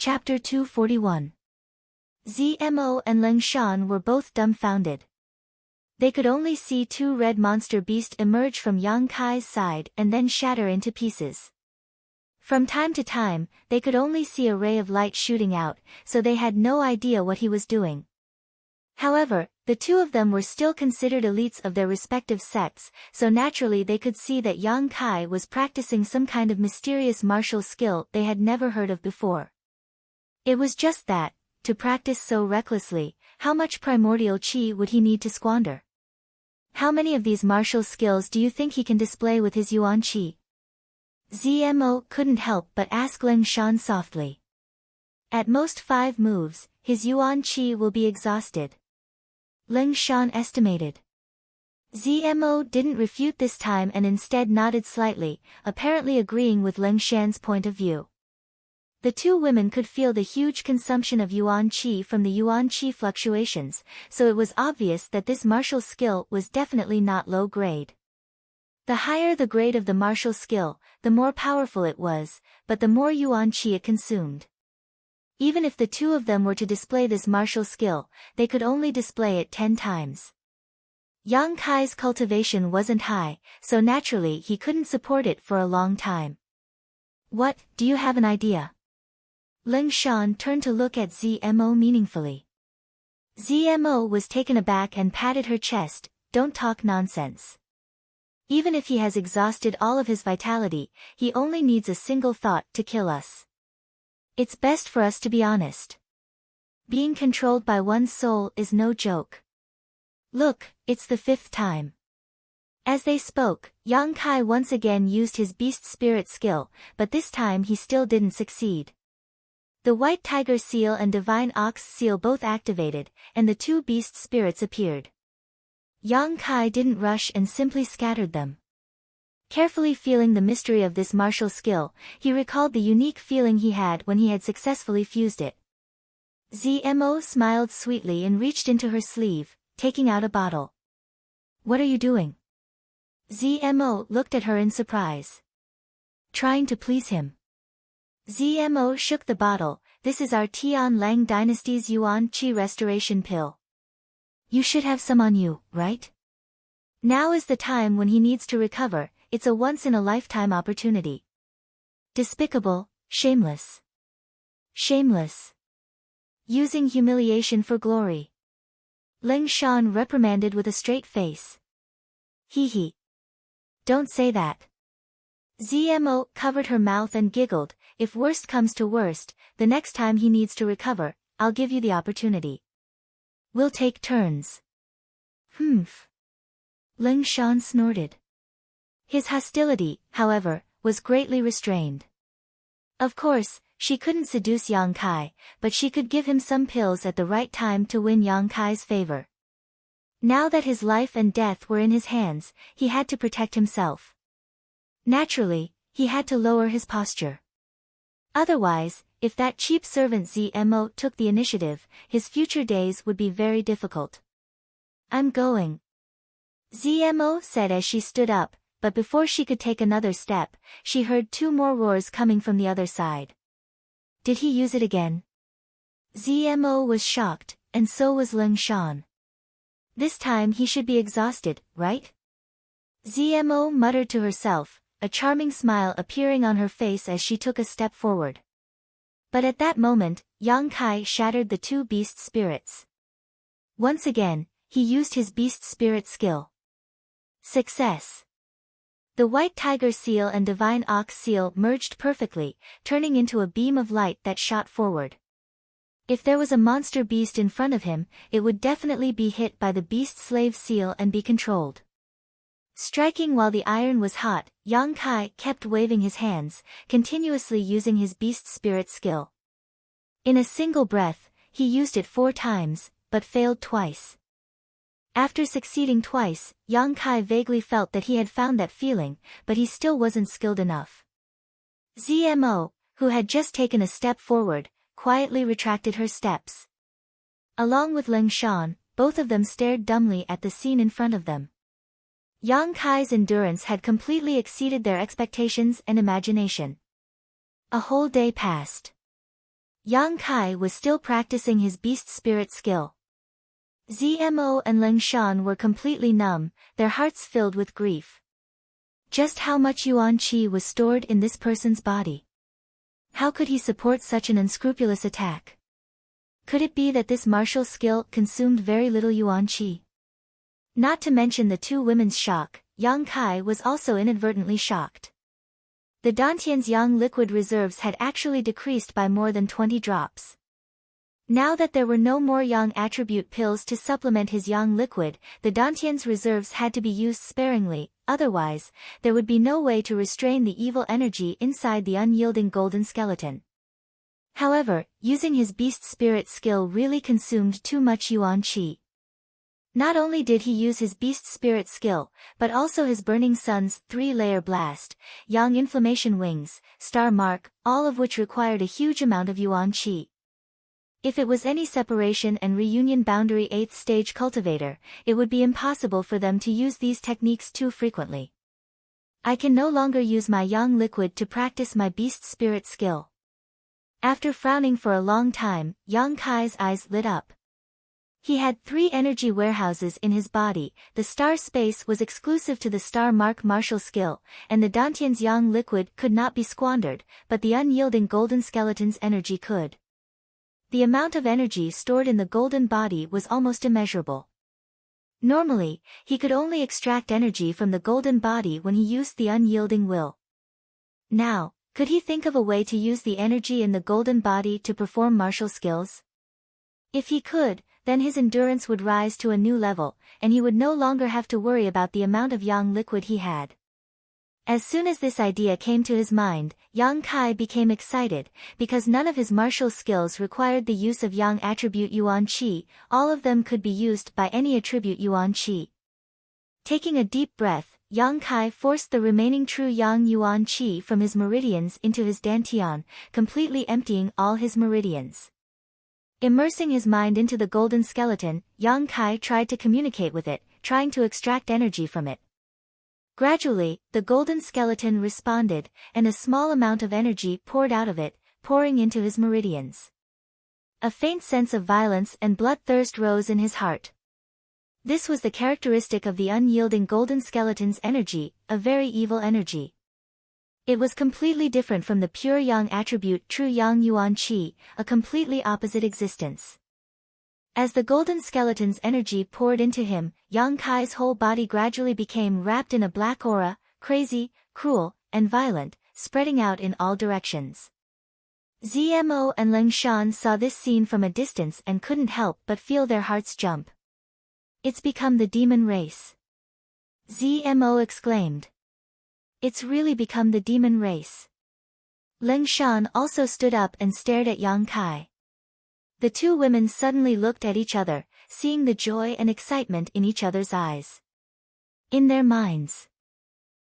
Chapter 241. Zmo and Ling Shan were both dumbfounded. They could only see two red monster beasts emerge from Yang Kai's side and then shatter into pieces. From time to time, they could only see a ray of light shooting out, so they had no idea what he was doing. However, the two of them were still considered elites of their respective sects, so naturally they could see that Yang Kai was practicing some kind of mysterious martial skill they had never heard of before. It was just that, to practice so recklessly, how much primordial chi would he need to squander? How many of these martial skills do you think he can display with his yuan chi? Zmo couldn't help but ask Ling Shan softly. At most 5 moves, his yuan chi will be exhausted. Ling Shan estimated. Zmo didn't refute this time and instead nodded slightly, apparently agreeing with Ling Shan's point of view. The two women could feel the huge consumption of yuan chi from the yuan chi fluctuations, so it was obvious that this martial skill was definitely not low grade. The higher the grade of the martial skill, the more powerful it was, but the more yuan chi it consumed. Even if the two of them were to display this martial skill, they could only display it 10 times. Yang Kai's cultivation wasn't high, so naturally he couldn't support it for a long time. What, do you have an idea? Ling Shan turned to look at Zmo meaningfully. Zmo was taken aback and patted her chest. Don't talk nonsense. Even if he has exhausted all of his vitality, he only needs a single thought to kill us. It's best for us to be honest. Being controlled by one's soul is no joke. Look, it's the 5th time. As they spoke, Yang Kai once again used his beast spirit skill, but this time he still didn't succeed. The white tiger seal and divine ox seal both activated, and the two beast spirits appeared. Yang Kai didn't rush and simply scattered them. Carefully feeling the mystery of this martial skill, he recalled the unique feeling he had when he had successfully fused it. Zmo smiled sweetly and reached into her sleeve, taking out a bottle. What are you doing? Zmo looked at her in surprise. Trying to please him. Zmo shook the bottle. This is our Tian Lang Dynasty's Yuan Qi Restoration Pill. You should have some on you, right? Now is the time when he needs to recover, it's a once-in-a-lifetime opportunity. Despicable, shameless. Shameless. Using humiliation for glory. Ling Shan reprimanded with a straight face. Hee hee. Don't say that. Zmo covered her mouth and giggled. If worst comes to worst, the next time he needs to recover, I'll give you the opportunity. We'll take turns. Humph. Ling Shan snorted. His hostility, however, was greatly restrained. Of course, she couldn't seduce Yang Kai, but she could give him some pills at the right time to win Yang Kai's favor. Now that his life and death were in his hands, he had to protect himself. Naturally, he had to lower his posture. Otherwise, if that cheap servant Zmo took the initiative, his future days would be very difficult. I'm going. Zmo said as she stood up, but before she could take another step, she heard 2 more roars coming from the other side. Did he use it again? Zmo was shocked, and so was Ling Shan. This time he should be exhausted, right? Zmo muttered to herself, a charming smile appearing on her face as she took a step forward. But at that moment, Yang Kai shattered the 2 beast spirits. Once again, he used his beast spirit skill. Success. The white tiger seal and divine ox seal merged perfectly, turning into a beam of light that shot forward. If there was a monster beast in front of him, it would definitely be hit by the beast slave seal and be controlled. Striking while the iron was hot, Yang Kai kept waving his hands, continuously using his beast spirit skill. In a single breath, he used it 4 times, but failed twice. After succeeding twice, Yang Kai vaguely felt that he had found that feeling, but he still wasn't skilled enough. Zmo, who had just taken a step forward, quietly retracted her steps. Along with Ling Shan, both of them stared dumbly at the scene in front of them. Yang Kai's endurance had completely exceeded their expectations and imagination. A whole day passed. Yang Kai was still practicing his beast spirit skill. Zmo and Ling Shan were completely numb, their hearts filled with grief. Just how much yuan qi was stored in this person's body? How could he support such an unscrupulous attack? Could it be that this martial skill consumed very little yuan qi? Not to mention the two women's shock, Yang Kai was also inadvertently shocked. The Dantian's yang liquid reserves had actually decreased by more than 20 drops. Now that there were no more yang attribute pills to supplement his yang liquid, the Dantian's reserves had to be used sparingly, otherwise, there would be no way to restrain the evil energy inside the unyielding golden skeleton. However, using his beast spirit skill really consumed too much yuan qi. Not only did he use his beast spirit skill, but also his Burning Sun's 3-layer blast, yang inflammation wings, star mark, all of which required a huge amount of yuan qi. If it was any separation and reunion boundary 8th stage cultivator, it would be impossible for them to use these techniques too frequently. I can no longer use my yang liquid to practice my beast spirit skill. After frowning for a long time, Yang Kai's eyes lit up. He had 3 energy warehouses in his body, the star space was exclusive to the star mark martial skill, and the Dantian's yang liquid could not be squandered, but the unyielding golden skeleton's energy could. The amount of energy stored in the golden body was almost immeasurable. Normally, he could only extract energy from the golden body when he used the unyielding will. Now, could he think of a way to use the energy in the golden body to perform martial skills? If he could, then his endurance would rise to a new level, and he would no longer have to worry about the amount of yang liquid he had. As soon as this idea came to his mind, Yang Kai became excited, because none of his martial skills required the use of yang attribute yuan qi, all of them could be used by any attribute yuan qi. Taking a deep breath, Yang Kai forced the remaining true yang yuan qi from his meridians into his dantian, completely emptying all his meridians. Immersing his mind into the golden skeleton, Yang Kai tried to communicate with it, trying to extract energy from it. Gradually, the golden skeleton responded, and a small amount of energy poured out of it, pouring into his meridians. A faint sense of violence and bloodthirst rose in his heart. This was the characteristic of the unyielding golden skeleton's energy, a very evil energy. It was completely different from the pure yang attribute true yang yuan qi, a completely opposite existence. As the golden skeleton's energy poured into him, Yang Kai's whole body gradually became wrapped in a black aura, crazy, cruel, and violent, spreading out in all directions. Zmo and Ling Shan saw this scene from a distance and couldn't help but feel their hearts jump. It's become the demon race. Zmo exclaimed. It's really become the demon race. Ling Shan also stood up and stared at Yang Kai. The two women suddenly looked at each other, seeing the joy and excitement in each other's eyes. In their minds,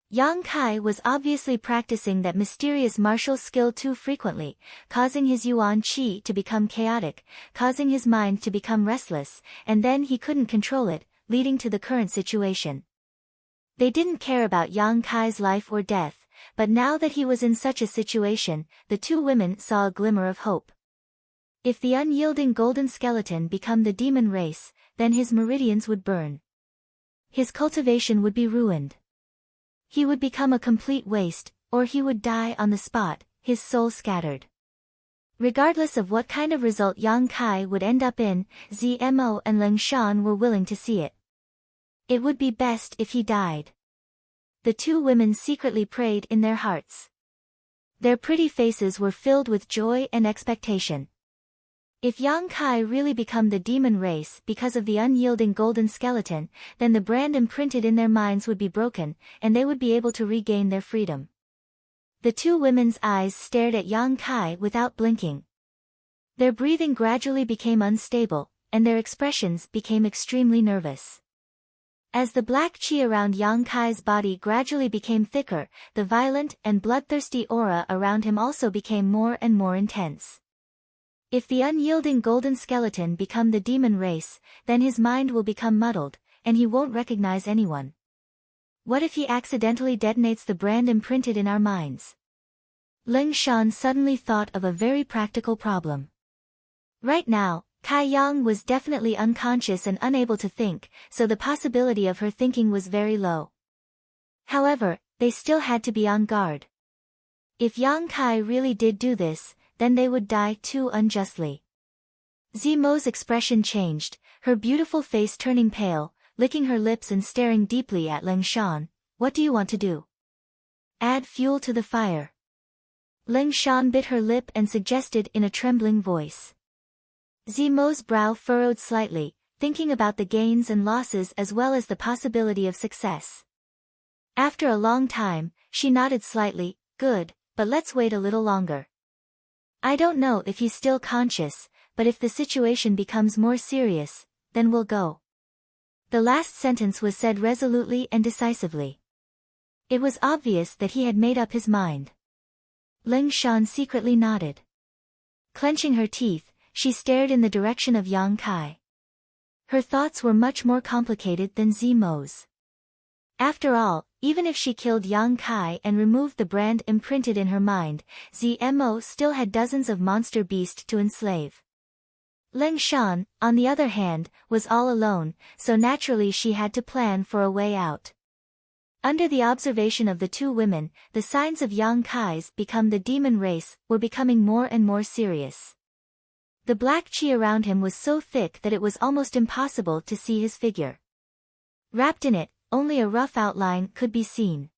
Yang Kai was obviously practicing that mysterious martial skill too frequently, causing his yuan qi to become chaotic, causing his mind to become restless, and then he couldn't control it, leading to the current situation. They didn't care about Yang Kai's life or death, but now that he was in such a situation, the two women saw a glimmer of hope. If the unyielding golden skeleton become the demon race, then his meridians would burn. His cultivation would be ruined. He would become a complete waste, or he would die on the spot, his soul scattered. Regardless of what kind of result Yang Kai would end up in, Zmo and Ling Shan were willing to see it. It would be best if he died. The two women secretly prayed in their hearts. Their pretty faces were filled with joy and expectation. If Yang Kai really become the demon race because of the unyielding golden skeleton, then the brand imprinted in their minds would be broken, and they would be able to regain their freedom. The two women's eyes stared at Yang Kai without blinking. Their breathing gradually became unstable, and their expressions became extremely nervous. As the black qi around Yang Kai's body gradually became thicker, the violent and bloodthirsty aura around him also became more and more intense. If the unyielding golden skeleton become the demon race, then his mind will become muddled, and he won't recognize anyone. What if he accidentally detonates the brand imprinted in our minds? Ling Shan suddenly thought of a very practical problem. Right now, Kai Yang was definitely unconscious and unable to think, so the possibility of her thinking was very low. However, they still had to be on guard. If Yang Kai really did do this, then they would die too unjustly. Zimo's expression changed, her beautiful face turning pale, licking her lips and staring deeply at Ling Shan. What do you want to do? Add fuel to the fire. Ling Shan bit her lip and suggested in a trembling voice. Zimo's brow furrowed slightly, thinking about the gains and losses as well as the possibility of success. After a long time, she nodded slightly. Good, but let's wait a little longer. I don't know if he's still conscious, but if the situation becomes more serious, then we'll go. The last sentence was said resolutely and decisively. It was obvious that he had made up his mind. Ling Shan secretly nodded. Clenching her teeth, she stared in the direction of Yang Kai. Her thoughts were much more complicated than Zimo's. After all, even if she killed Yang Kai and removed the brand imprinted in her mind, Zmo still had dozens of monster beasts to enslave. Ling Shan, on the other hand, was all alone, so naturally she had to plan for a way out. Under the observation of the two women, the signs of Yang Kai's become the demon race were becoming more and more serious. The black qi around him was so thick that it was almost impossible to see his figure. Wrapped in it, only a rough outline could be seen.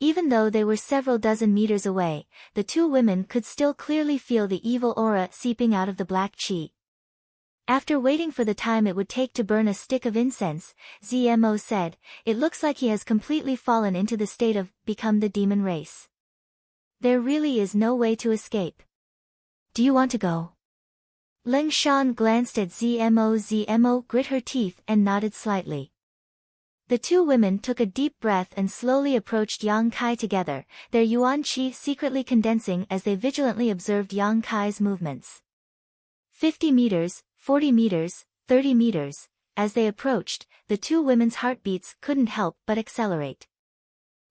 Even though they were several dozen meters away, the two women could still clearly feel the evil aura seeping out of the black qi. After waiting for the time it would take to burn a stick of incense, Zmo said, "It looks like he has completely fallen into the state of, become the demon race. There really is no way to escape. Do you want to go?" Ling Shan glanced at Zmo. Zmo grit her teeth and nodded slightly. The two women took a deep breath and slowly approached Yang Kai together, their yuan qi secretly condensing as they vigilantly observed Yang Kai's movements. 50 meters, 40 meters, 30 meters, as they approached, the two women's heartbeats couldn't help but accelerate.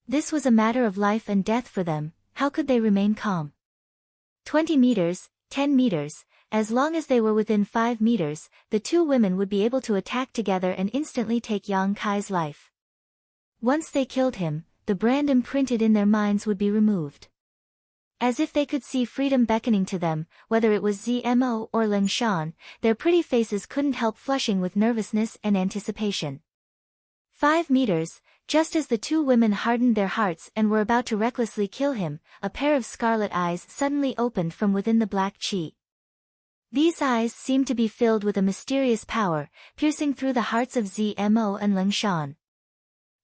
This was a matter of life and death for them, how could they remain calm? 20 meters, 10 meters, as long as they were within 5 meters, the two women would be able to attack together and instantly take Yang Kai's life. Once they killed him, the brand imprinted in their minds would be removed. As if they could see freedom beckoning to them, whether it was Zmo or Ling Shan, their pretty faces couldn't help flushing with nervousness and anticipation. 5 meters, just as the two women hardened their hearts and were about to recklessly kill him, a pair of scarlet eyes suddenly opened from within the black qi. These eyes seemed to be filled with a mysterious power, piercing through the hearts of Zmo and Ling Shan.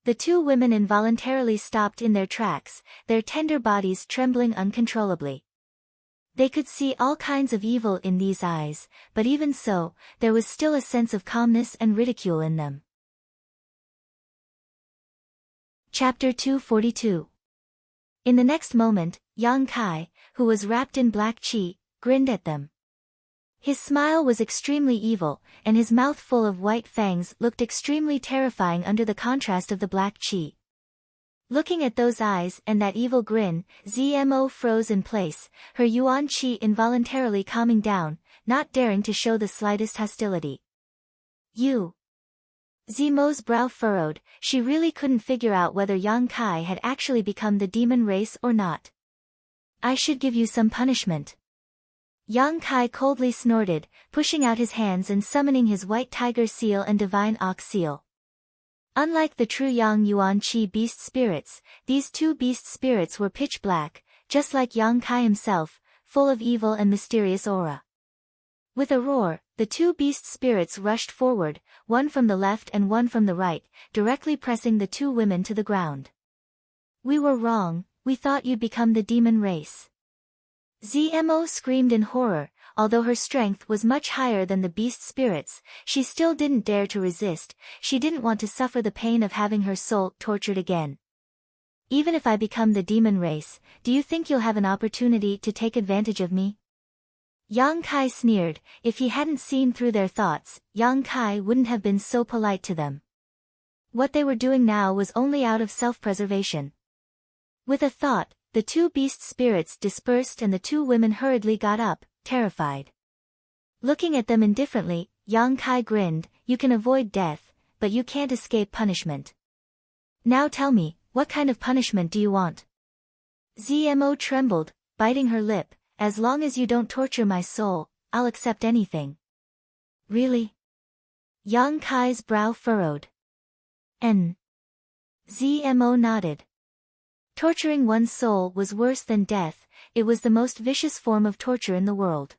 The two women involuntarily stopped in their tracks, their tender bodies trembling uncontrollably. They could see all kinds of evil in these eyes, but even so, there was still a sense of calmness and ridicule in them. Chapter 242. In the next moment, Yang Kai, who was wrapped in black qi, grinned at them. His smile was extremely evil, and his mouth full of white fangs looked extremely terrifying under the contrast of the black qi. Looking at those eyes and that evil grin, Zmo froze in place, her yuan qi involuntarily calming down, not daring to show the slightest hostility. You. Zmo's brow furrowed, she really couldn't figure out whether Yang Kai had actually become the demon race or not. I should give you some punishment. Yang Kai coldly snorted, pushing out his hands and summoning his white tiger seal and divine ox seal. Unlike the true Yang Yuan Qi beast spirits, these two beast spirits were pitch black, just like Yang Kai himself, full of evil and mysterious aura. With a roar, the two beast spirits rushed forward, one from the left and one from the right, directly pressing the two women to the ground. We were wrong, we thought you'd become the demon race. Zmo screamed in horror. Although her strength was much higher than the beast spirits, she still didn't dare to resist. She didn't want to suffer the pain of having her soul tortured again. Even if I become the demon race, do you think you'll have an opportunity to take advantage of me? Yang Kai sneered. If he hadn't seen through their thoughts, Yang Kai wouldn't have been so polite to them. What they were doing now was only out of self-preservation. With a thought, the two beast spirits dispersed and the two women hurriedly got up, terrified. Looking at them indifferently, Yang Kai grinned, "You can avoid death, but you can't escape punishment. Now tell me, what kind of punishment do you want?" Zmo trembled, biting her lip, "As long as you don't torture my soul, I'll accept anything." "Really?" Yang Kai's brow furrowed. Zmo nodded. Torturing one's soul was worse than death, it was the most vicious form of torture in the world.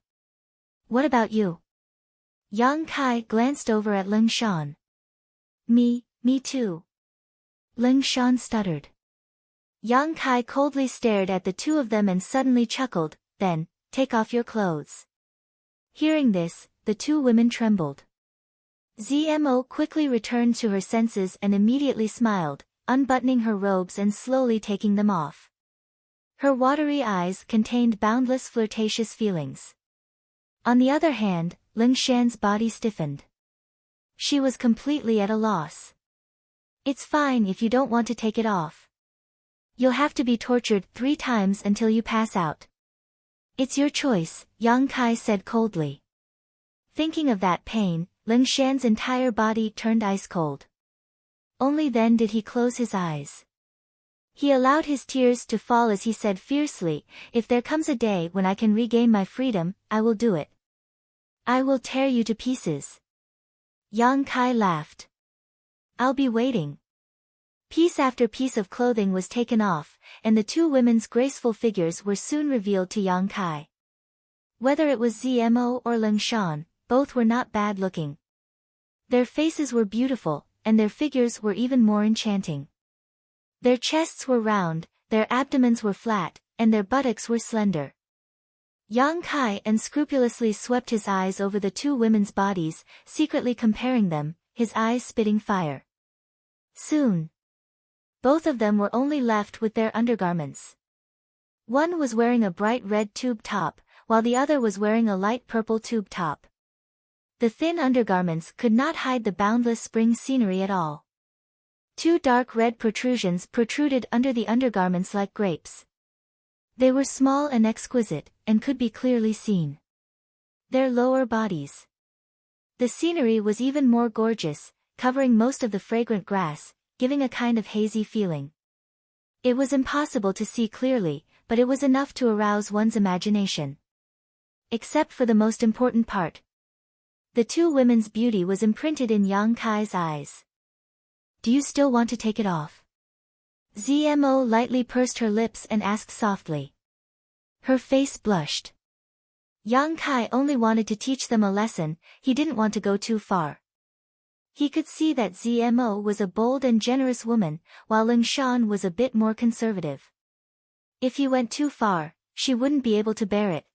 "What about you?" Yang Kai glanced over at Ling Shan. Me too." Ling Shan stuttered. Yang Kai coldly stared at the two of them and suddenly chuckled, "Then, take off your clothes." Hearing this, the two women trembled. Zmo quickly returned to her senses and immediately smiled, unbuttoning her robes and slowly taking them off. Her watery eyes contained boundless flirtatious feelings. On the other hand, Ling Shan's body stiffened. She was completely at a loss. "It's fine if you don't want to take it off. You'll have to be tortured 3 times until you pass out." "It's your choice," Yang Kai said coldly. Thinking of that pain, Ling Shan's entire body turned ice cold. Only then did he close his eyes. He allowed his tears to fall as he said fiercely, "If there comes a day when I can regain my freedom, I will do it. I will tear you to pieces." Yang Kai laughed. "I'll be waiting." Piece after piece of clothing was taken off, and the two women's graceful figures were soon revealed to Yang Kai. Whether it was Zmo or Ling Shan, both were not bad looking. Their faces were beautiful, and their figures were even more enchanting. Their chests were round, their abdomens were flat, and their buttocks were slender. Yang Kai unscrupulously swept his eyes over the two women's bodies, secretly comparing them, his eyes spitting fire. Soon, both of them were only left with their undergarments. One was wearing a bright red tube top, while the other was wearing a light purple tube top. The thin undergarments could not hide the boundless spring scenery at all. 2 dark red protrusions protruded under the undergarments like grapes. They were small and exquisite, and could be clearly seen. Their lower bodies. The scenery was even more gorgeous, covering most of the fragrant grass, giving a kind of hazy feeling. It was impossible to see clearly, but it was enough to arouse one's imagination. Except for the most important part. The two women's beauty was imprinted in Yang Kai's eyes. "Do you still want to take it off?" Zmo lightly pursed her lips and asked softly. Her face blushed. Yang Kai only wanted to teach them a lesson, he didn't want to go too far. He could see that Zmo was a bold and generous woman, while Ling Shan was a bit more conservative. If he went too far, she wouldn't be able to bear it.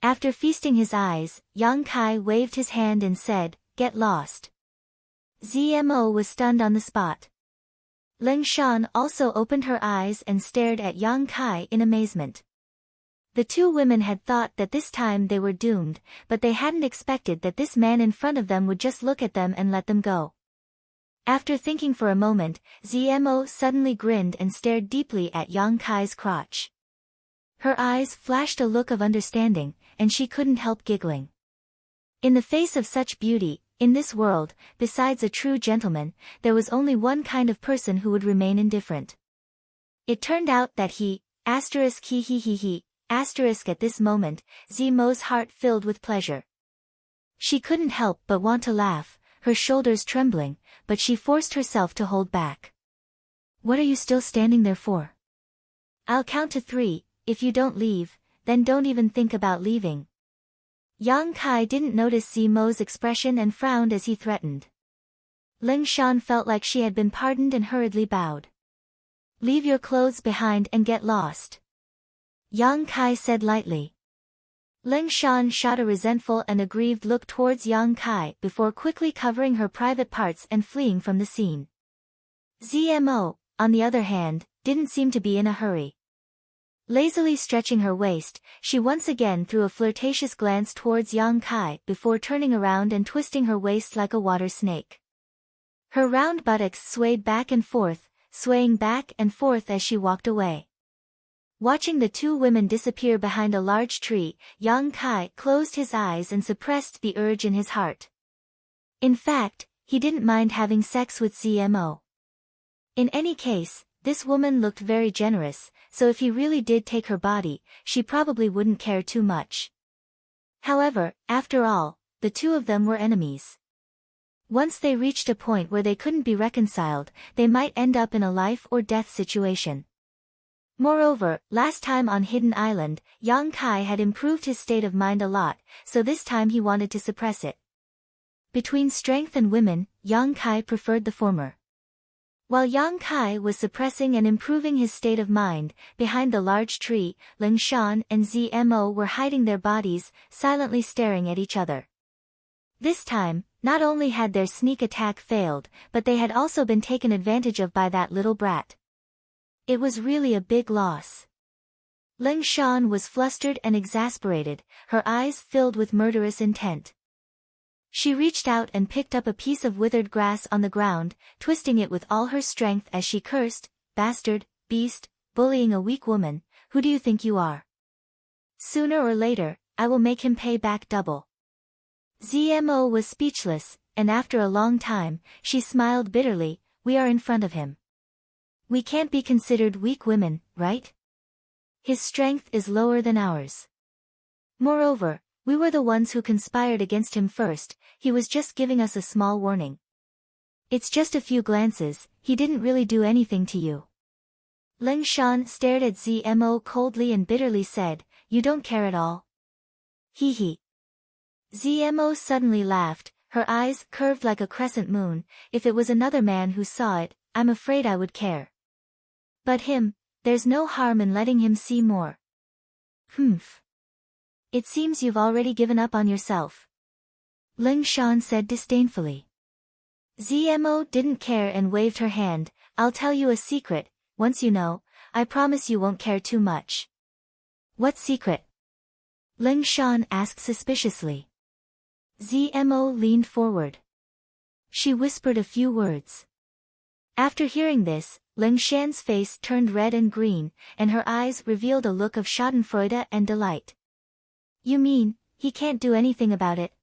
After feasting his eyes, Yang Kai waved his hand and said, "Get lost." Zmo was stunned on the spot. Ling Shan also opened her eyes and stared at Yang Kai in amazement. The two women had thought that this time they were doomed, but they hadn't expected that this man in front of them would just look at them and let them go. After thinking for a moment, Zmo suddenly grinned and stared deeply at Yang Kai's crotch. Her eyes flashed a look of understanding, and she couldn't help giggling. In the face of such beauty, in this world, besides a true gentleman, there was only one kind of person who would remain indifferent. It turned out that he, at this moment, Zmo's heart filled with pleasure. She couldn't help but want to laugh, her shoulders trembling, but she forced herself to hold back. "What are you still standing there for? I'll count to 3, if you don't leave, then don't even think about leaving." Yang Kai didn't notice Zmo's expression and frowned as he threatened. Ling Shan felt like she had been pardoned and hurriedly bowed. "Leave your clothes behind and get lost," Yang Kai said lightly. Ling Shan shot a resentful and aggrieved look towards Yang Kai before quickly covering her private parts and fleeing from the scene. Zmo, on the other hand, didn't seem to be in a hurry. Lazily stretching her waist, she once again threw a flirtatious glance towards Yang Kai before turning around and twisting her waist like a water snake. Her round buttocks swayed back and forth, swaying back and forth as she walked away. Watching the two women disappear behind a large tree, Yang Kai closed his eyes and suppressed the urge in his heart. In fact, he didn't mind having sex with ZMO. In any case, this woman looked very generous, so if he really did take her body, she probably wouldn't care too much. However, after all, the two of them were enemies. Once they reached a point where they couldn't be reconciled, they might end up in a life or death situation. Moreover, last time on Hidden Island, Yang Kai had improved his state of mind a lot, so this time he wanted to suppress it. Between strength and women, Yang Kai preferred the former. While Yang Kai was suppressing and improving his state of mind, behind the large tree, Ling Shan and ZMO were hiding their bodies, silently staring at each other. This time, not only had their sneak attack failed, but they had also been taken advantage of by that little brat. It was really a big loss. Ling Shan was flustered and exasperated, her eyes filled with murderous intent. She reached out and picked up a piece of withered grass on the ground, twisting it with all her strength as she cursed, "Bastard, beast, bullying a weak woman, who do you think you are? Sooner or later, I will make him pay back double." ZMO was speechless, and after a long time, she smiled bitterly. "We are in front of him. We can't be considered weak women, right? His strength is lower than ours. Moreover, we were the ones who conspired against him first, he was just giving us a small warning. It's just a few glances, he didn't really do anything to you." Ling Shan stared at ZMO coldly and bitterly said, "You don't care at all?" "Hee hee." ZMO suddenly laughed, her eyes curved like a crescent moon. "If it was another man who saw it, I'm afraid I would care. But him, there's no harm in letting him see more." "Humph. It seems you've already given up on yourself," Ling Shan said disdainfully. ZMO didn't care and waved her hand. "I'll tell you a secret, once you know, I promise you won't care too much." "What secret?" Ling Shan asked suspiciously. ZMO leaned forward. She whispered a few words. After hearing this, Ling Shan's face turned red and green, and her eyes revealed a look of schadenfreude and delight. "You mean, he can't do anything about it?"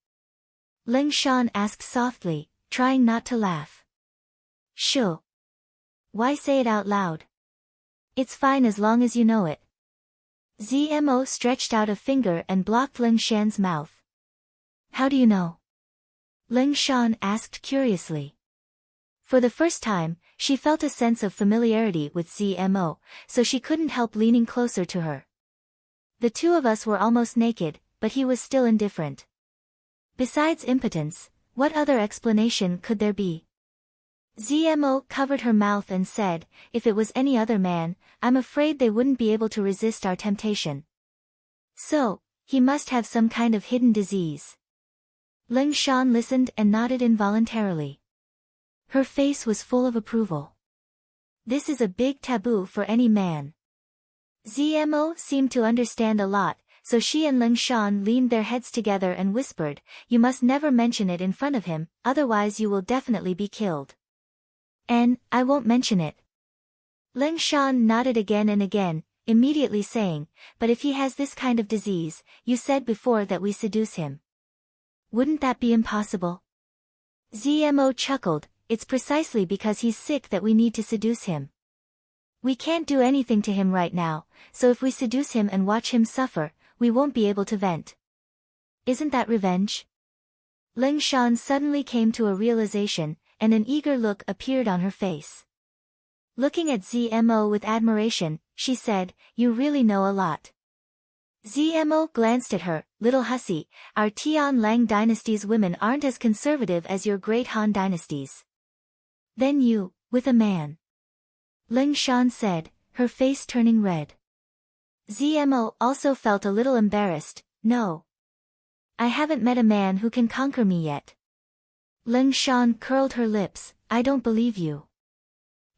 Ling Shan asked softly, trying not to laugh. "Shoo. Why say it out loud? It's fine as long as you know it." ZMO stretched out a finger and blocked Ling Shan's mouth. "How do you know?" Ling Shan asked curiously. For the first time, she felt a sense of familiarity with ZMO, so she couldn't help leaning closer to her. The two of us were almost naked, but he was still indifferent. Besides impotence, what other explanation could there be? ZMO covered her mouth and said, "If it was any other man, I'm afraid they wouldn't be able to resist our temptation. So, he must have some kind of hidden disease." Ling Shan listened and nodded involuntarily. Her face was full of approval. This is a big taboo for any man. ZMO seemed to understand a lot, so she and Ling Shan leaned their heads together and whispered, "You must never mention it in front of him, otherwise you will definitely be killed." "And, I won't mention it." Ling Shan nodded again and again, immediately saying, "But if he has this kind of disease, you said before that we seduce him. Wouldn't that be impossible?" ZMO chuckled, "It's precisely because he's sick that we need to seduce him. We can't do anything to him right now, so if we seduce him and watch him suffer, we won't be able to vent. Isn't that revenge?" Ling Shan suddenly came to a realization, and an eager look appeared on her face. Looking at ZMO with admiration, she said, "You really know a lot." ZMO glanced at her, "Little hussy, our Tian Lang dynasty's women aren't as conservative as your great Han dynasties." "Then you, with a man?" Ling Shan said, her face turning red. ZMO also felt a little embarrassed. "No. I haven't met a man who can conquer me yet." Ling Shan curled her lips, "I don't believe you."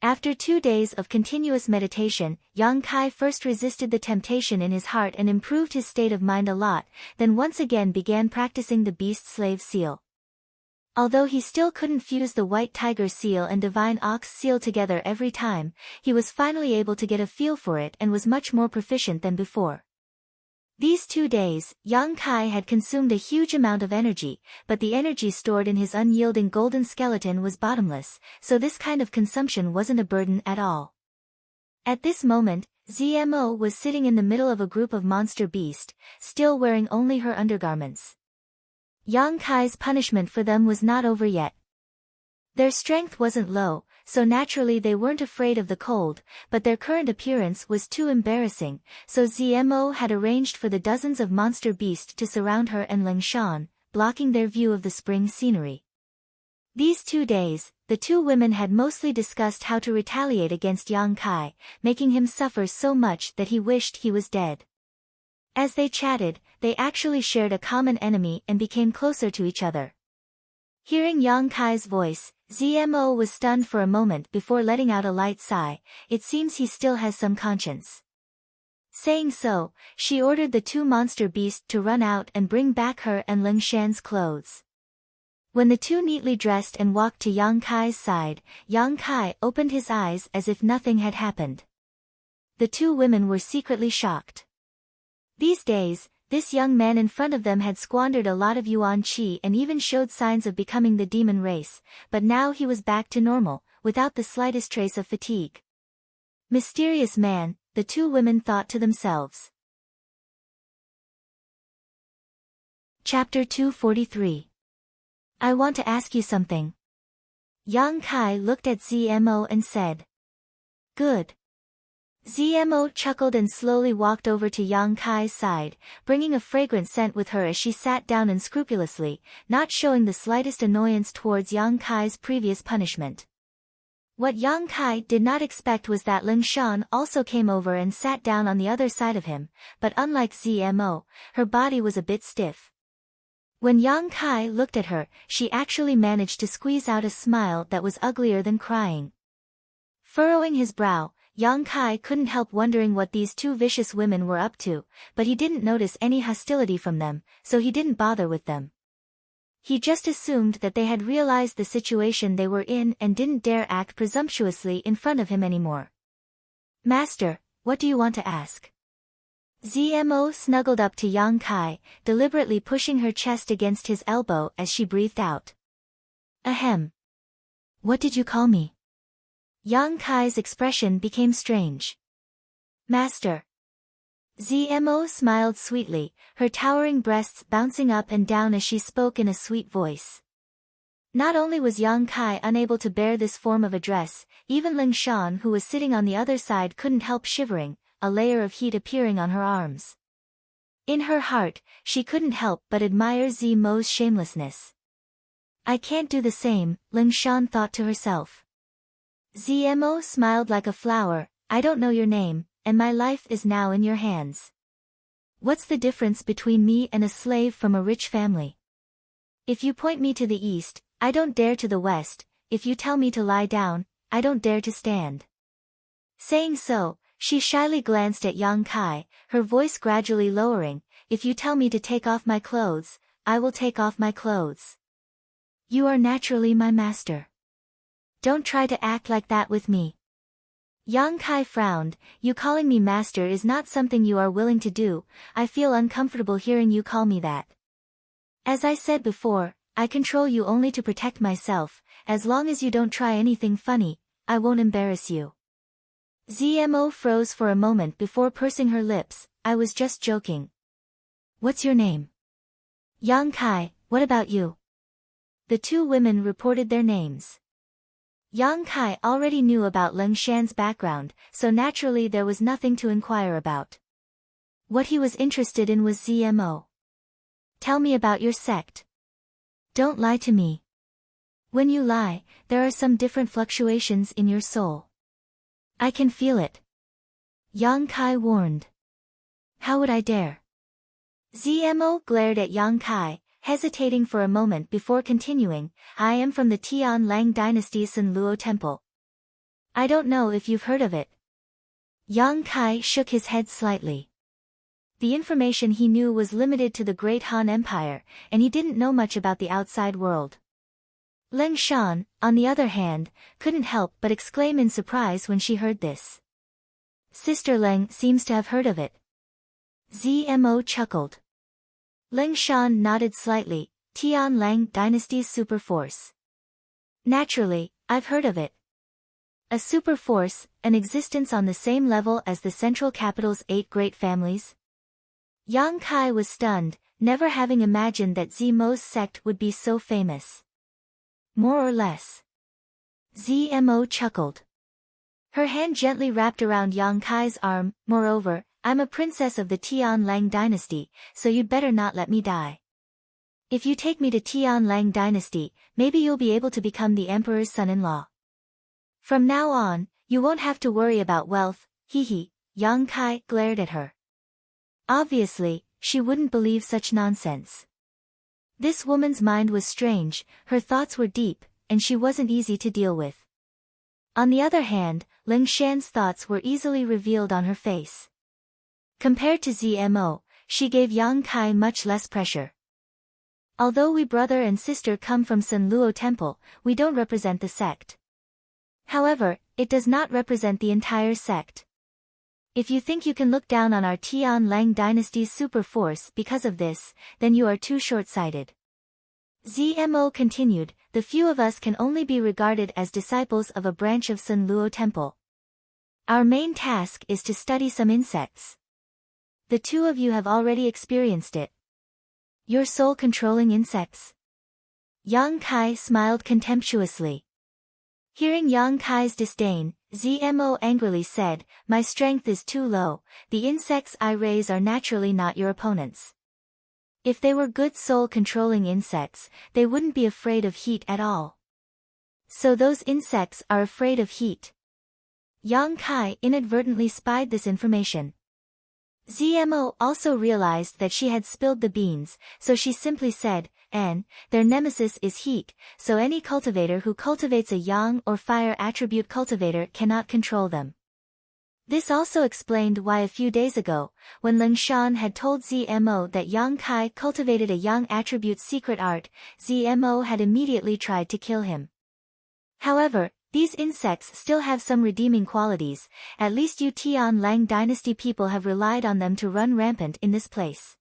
After 2 days of continuous meditation, Yang Kai first resisted the temptation in his heart and improved his state of mind a lot, then once again began practicing the beast slave seal. Although he still couldn't fuse the white tiger seal and divine ox seal together every time, he was finally able to get a feel for it and was much more proficient than before. These 2 days, Yang Kai had consumed a huge amount of energy, but the energy stored in his unyielding golden skeleton was bottomless, so this kind of consumption wasn't a burden at all. At this moment, ZMO was sitting in the middle of a group of monster beasts, still wearing only her undergarments. Yang Kai's punishment for them was not over yet. Their strength wasn't low, so naturally they weren't afraid of the cold, but their current appearance was too embarrassing, so ZMO had arranged for the dozens of monster beasts to surround her and Ling Shan, blocking their view of the spring scenery. These 2 days, the two women had mostly discussed how to retaliate against Yang Kai, making him suffer so much that he wished he was dead. As they chatted, they actually shared a common enemy and became closer to each other. Hearing Yang Kai's voice, ZMO was stunned for a moment before letting out a light sigh. It seems he still has some conscience. Saying so, she ordered the 2 monster beasts to run out and bring back her and Ling Shan's clothes. When the 2 neatly dressed and walked to Yang Kai's side, Yang Kai opened his eyes as if nothing had happened. The 2 women were secretly shocked. These days, this young man in front of them had squandered a lot of yuan qi and even showed signs of becoming the demon race, but now he was back to normal, without the slightest trace of fatigue. Mysterious man, the 2 women thought to themselves. Chapter 243. I want to ask you something. Yang Kai looked at ZMO and said. Good. ZMO chuckled and slowly walked over to Yang Kai's side, bringing a fragrant scent with her as she sat down unscrupulously, not showing the slightest annoyance towards Yang Kai's previous punishment. What Yang Kai did not expect was that Ling Shan also came over and sat down on the other side of him, but unlike ZMO, her body was a bit stiff. When Yang Kai looked at her, she actually managed to squeeze out a smile that was uglier than crying. Furrowing his brow, Yang Kai couldn't help wondering what these 2 vicious women were up to, but he didn't notice any hostility from them, so he didn't bother with them. He just assumed that they had realized the situation they were in and didn't dare act presumptuously in front of him anymore. Master, what do you want to ask? ZMO snuggled up to Yang Kai, deliberately pushing her chest against his elbow as she breathed out. Ahem. What did you call me? Yang Kai's expression became strange. Master. ZMO smiled sweetly, her towering breasts bouncing up and down as she spoke in a sweet voice. Not only was Yang Kai unable to bear this form of address, even Ling Shan who was sitting on the other side couldn't help shivering, a layer of heat appearing on her arms. In her heart, she couldn't help but admire ZMO's shamelessness. I can't do the same, Ling Shan thought to herself. ZMO smiled like a flower. I don't know your name, and my life is now in your hands. What's the difference between me and a slave from a rich family? If you point me to the east, I don't dare to the west. If you tell me to lie down, I don't dare to stand. Saying so, she shyly glanced at Yang Kai, her voice gradually lowering. If you tell me to take off my clothes, I will take off my clothes. You are naturally my master. Don't try to act like that with me. Yang Kai frowned. You calling me master is not something you are willing to do. I feel uncomfortable hearing you call me that. As I said before, I control you only to protect myself. As long as you don't try anything funny, I won't embarrass you. ZMO froze for a moment before pursing her lips. I was just joking. What's your name? Yang Kai, what about you? The 2 women reported their names. Yang Kai already knew about Ling Shan's background, so naturally there was nothing to inquire about. What he was interested in was ZMO. Tell me about your sect. Don't lie to me. When you lie, there are some different fluctuations in your soul. I can feel it. Yang Kai warned. How would I dare? ZMO glared at Yang Kai, hesitating for a moment before continuing. I am from the Tian Lang Dynasty Sun Luo Temple. I don't know if you've heard of it. Yang Kai shook his head slightly. The information he knew was limited to the Great Han Empire, and he didn't know much about the outside world. Ling Shan, on the other hand, couldn't help but exclaim in surprise when she heard this. Sister Ling seems to have heard of it. ZMO chuckled. Ling Shan nodded slightly. Tian Lang Dynasty's super force. Naturally, I've heard of it. A super force, an existence on the same level as the central capital's 8 great families? Yang Kai was stunned, never having imagined that ZMO's sect would be so famous. More or less. ZMO chuckled. Her hand gently wrapped around Yang Kai's arm. Moreover, I'm a princess of the Tian Lang dynasty, so you'd better not let me die. If you take me to Tian Lang dynasty, maybe you'll be able to become the emperor's son-in-law. From now on, you won't have to worry about wealth, hee. Yang Kai glared at her. Obviously, she wouldn't believe such nonsense. This woman's mind was strange, her thoughts were deep, and she wasn't easy to deal with. On the other hand, Ling Shan's thoughts were easily revealed on her face. Compared to ZMO, she gave Yang Kai much less pressure. Although we brother and sister come from Sun Luo Temple, we don't represent the sect. However, it does not represent the entire sect. If you think you can look down on our Tian Lang dynasty's super force because of this, then you are too short-sighted. ZMO continued, the few of us can only be regarded as disciples of a branch of Sun Luo Temple. Our main task is to study some insects. The two of you have already experienced it. Your soul-controlling insects. Yang Kai smiled contemptuously. Hearing Yang Kai's disdain, ZMO angrily said, my strength is too low, the insects I raise are naturally not your opponents. If they were good soul-controlling insects, they wouldn't be afraid of heat at all. So those insects are afraid of heat. Yang Kai inadvertently spied this information. ZMO also realized that she had spilled the beans, so she simply said, their nemesis is heat, so any cultivator who cultivates a yang or fire attribute cultivator cannot control them. This also explained why a few days ago, when Ling Shan had told ZMO that Yang Kai cultivated a yang attribute secret art, ZMO had immediately tried to kill him. However, these insects still have some redeeming qualities, at least you Tian Lang dynasty people have relied on them to run rampant in this place.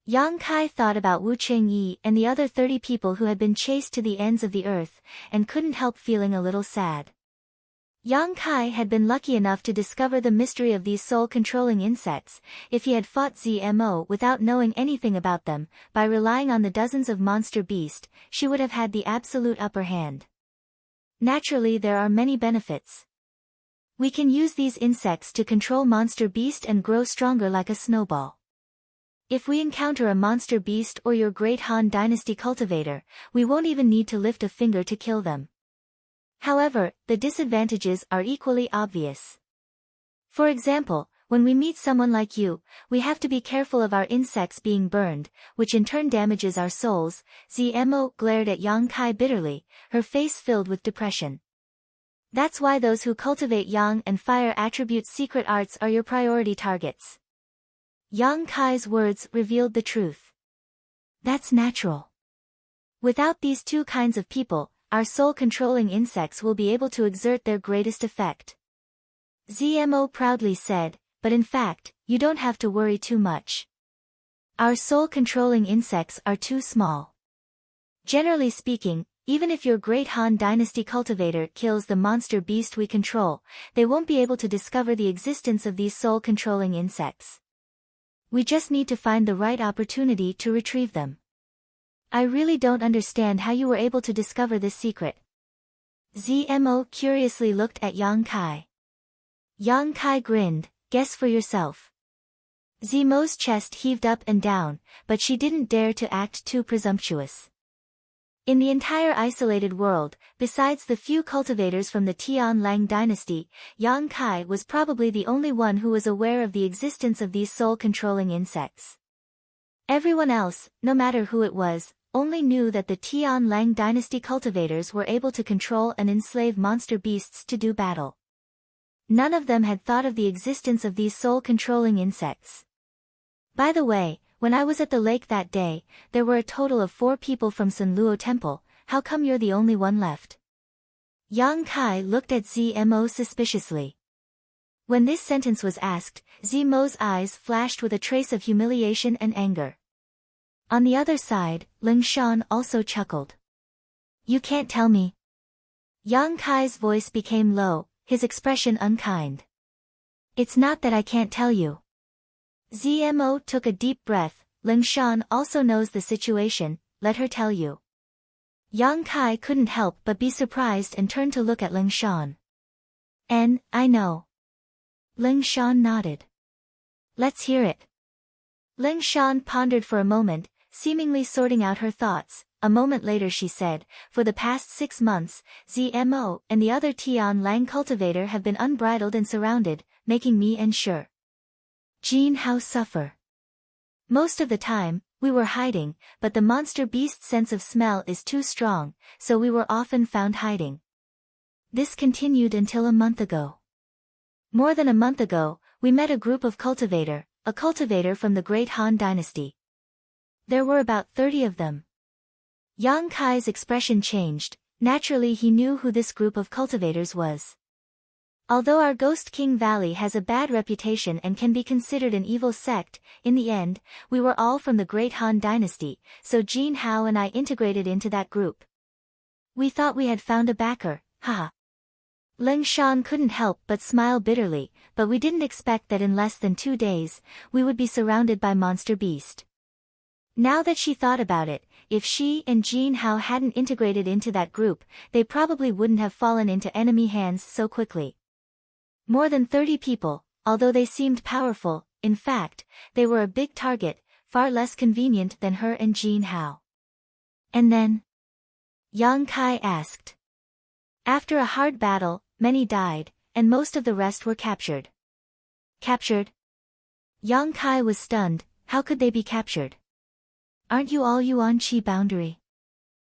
Yang Kai thought about Wu Qingyi and the other 30 people who had been chased to the ends of the earth, and couldn't help feeling a little sad. Yang Kai had been lucky enough to discover the mystery of these soul-controlling insects. If he had fought ZMO without knowing anything about them, by relying on the dozens of monster beasts, she would have had the absolute upper hand. Naturally, there are many benefits. We can use these insects to control monster beast and grow stronger like a snowball. If we encounter a monster beast or your great Han dynasty cultivator, we won't even need to lift a finger to kill them. However, the disadvantages are equally obvious. For example, when we meet someone like you, we have to be careful of our insects being burned, which in turn damages our souls. ZMO glared at Yang Kai bitterly, her face filled with depression. That's why those who cultivate yang and fire attribute secret arts are your priority targets. Yang Kai's words revealed the truth. That's natural. Without these two kinds of people, our soul-controlling insects will be able to exert their greatest effect. ZMO proudly said, but in fact, you don't have to worry too much. Our soul-controlling insects are too small. Generally speaking, even if your great Han dynasty cultivator kills the monster beast we control, they won't be able to discover the existence of these soul-controlling insects. We just need to find the right opportunity to retrieve them. I really don't understand how you were able to discover this secret. ZMO curiously looked at Yang Kai. Yang Kai grinned, guess for yourself. ZMO's chest heaved up and down, but she didn't dare to act too presumptuous. In the entire isolated world, besides the few cultivators from the Tian Lang dynasty, Yang Kai was probably the only one who was aware of the existence of these soul-controlling insects. Everyone else, no matter who it was, only knew that the Tian Lang dynasty cultivators were able to control and enslave monster beasts to do battle. None of them had thought of the existence of these soul-controlling insects. By the way, when I was at the lake that day, there were a total of 4 people from Sun Luo Temple. how come you're the only one left? Yang Kai looked at Zmo suspiciously. When this sentence was asked, Zmo's eyes flashed with a trace of humiliation and anger. On the other side, Ling Shan also chuckled. You can't tell me. Yang Kai's voice became low, his expression unkind. It's not that I can't tell you. Zmo took a deep breath. Ling Shan also knows the situation, let her tell you. Yang Kai couldn't help but be surprised and turned to look at Ling Shan. I know. Ling Shan nodded. Let's hear it. Ling Shan pondered for a moment, seemingly sorting out her thoughts. A moment later she said, for the past 6 months, Zmo and the other Tian Lang cultivator have been unbridled and surrounded, making me and Sure Jin Hao suffer. Most of the time, we were hiding, but the monster beast's sense of smell is too strong, so we were often found hiding. This continued until a month ago. More than a month ago, we met a group of a cultivator from the Great Han Dynasty. There were about 30 of them. Yang Kai's expression changed. Naturally he knew who this group of cultivators was. Although our Ghost King Valley has a bad reputation and can be considered an evil sect, in the end, we were all from the Great Han Dynasty, so Jin Hao and I integrated into that group. We thought we had found a backer, haha. Ling Shan couldn't help but smile bitterly, but we didn't expect that in less than 2 days, we would be surrounded by Monster Beast. Now that she thought about it, if she and Jin Hao hadn't integrated into that group, they probably wouldn't have fallen into enemy hands so quickly. More than 30 people, although they seemed powerful, in fact, they were a big target, far less convenient than her and Jin Hao. And then? Yang Kai asked. After a hard battle, many died, and most of the rest were captured. Captured? Yang Kai was stunned. How could they be captured? Aren't you all Yuan Qi boundary?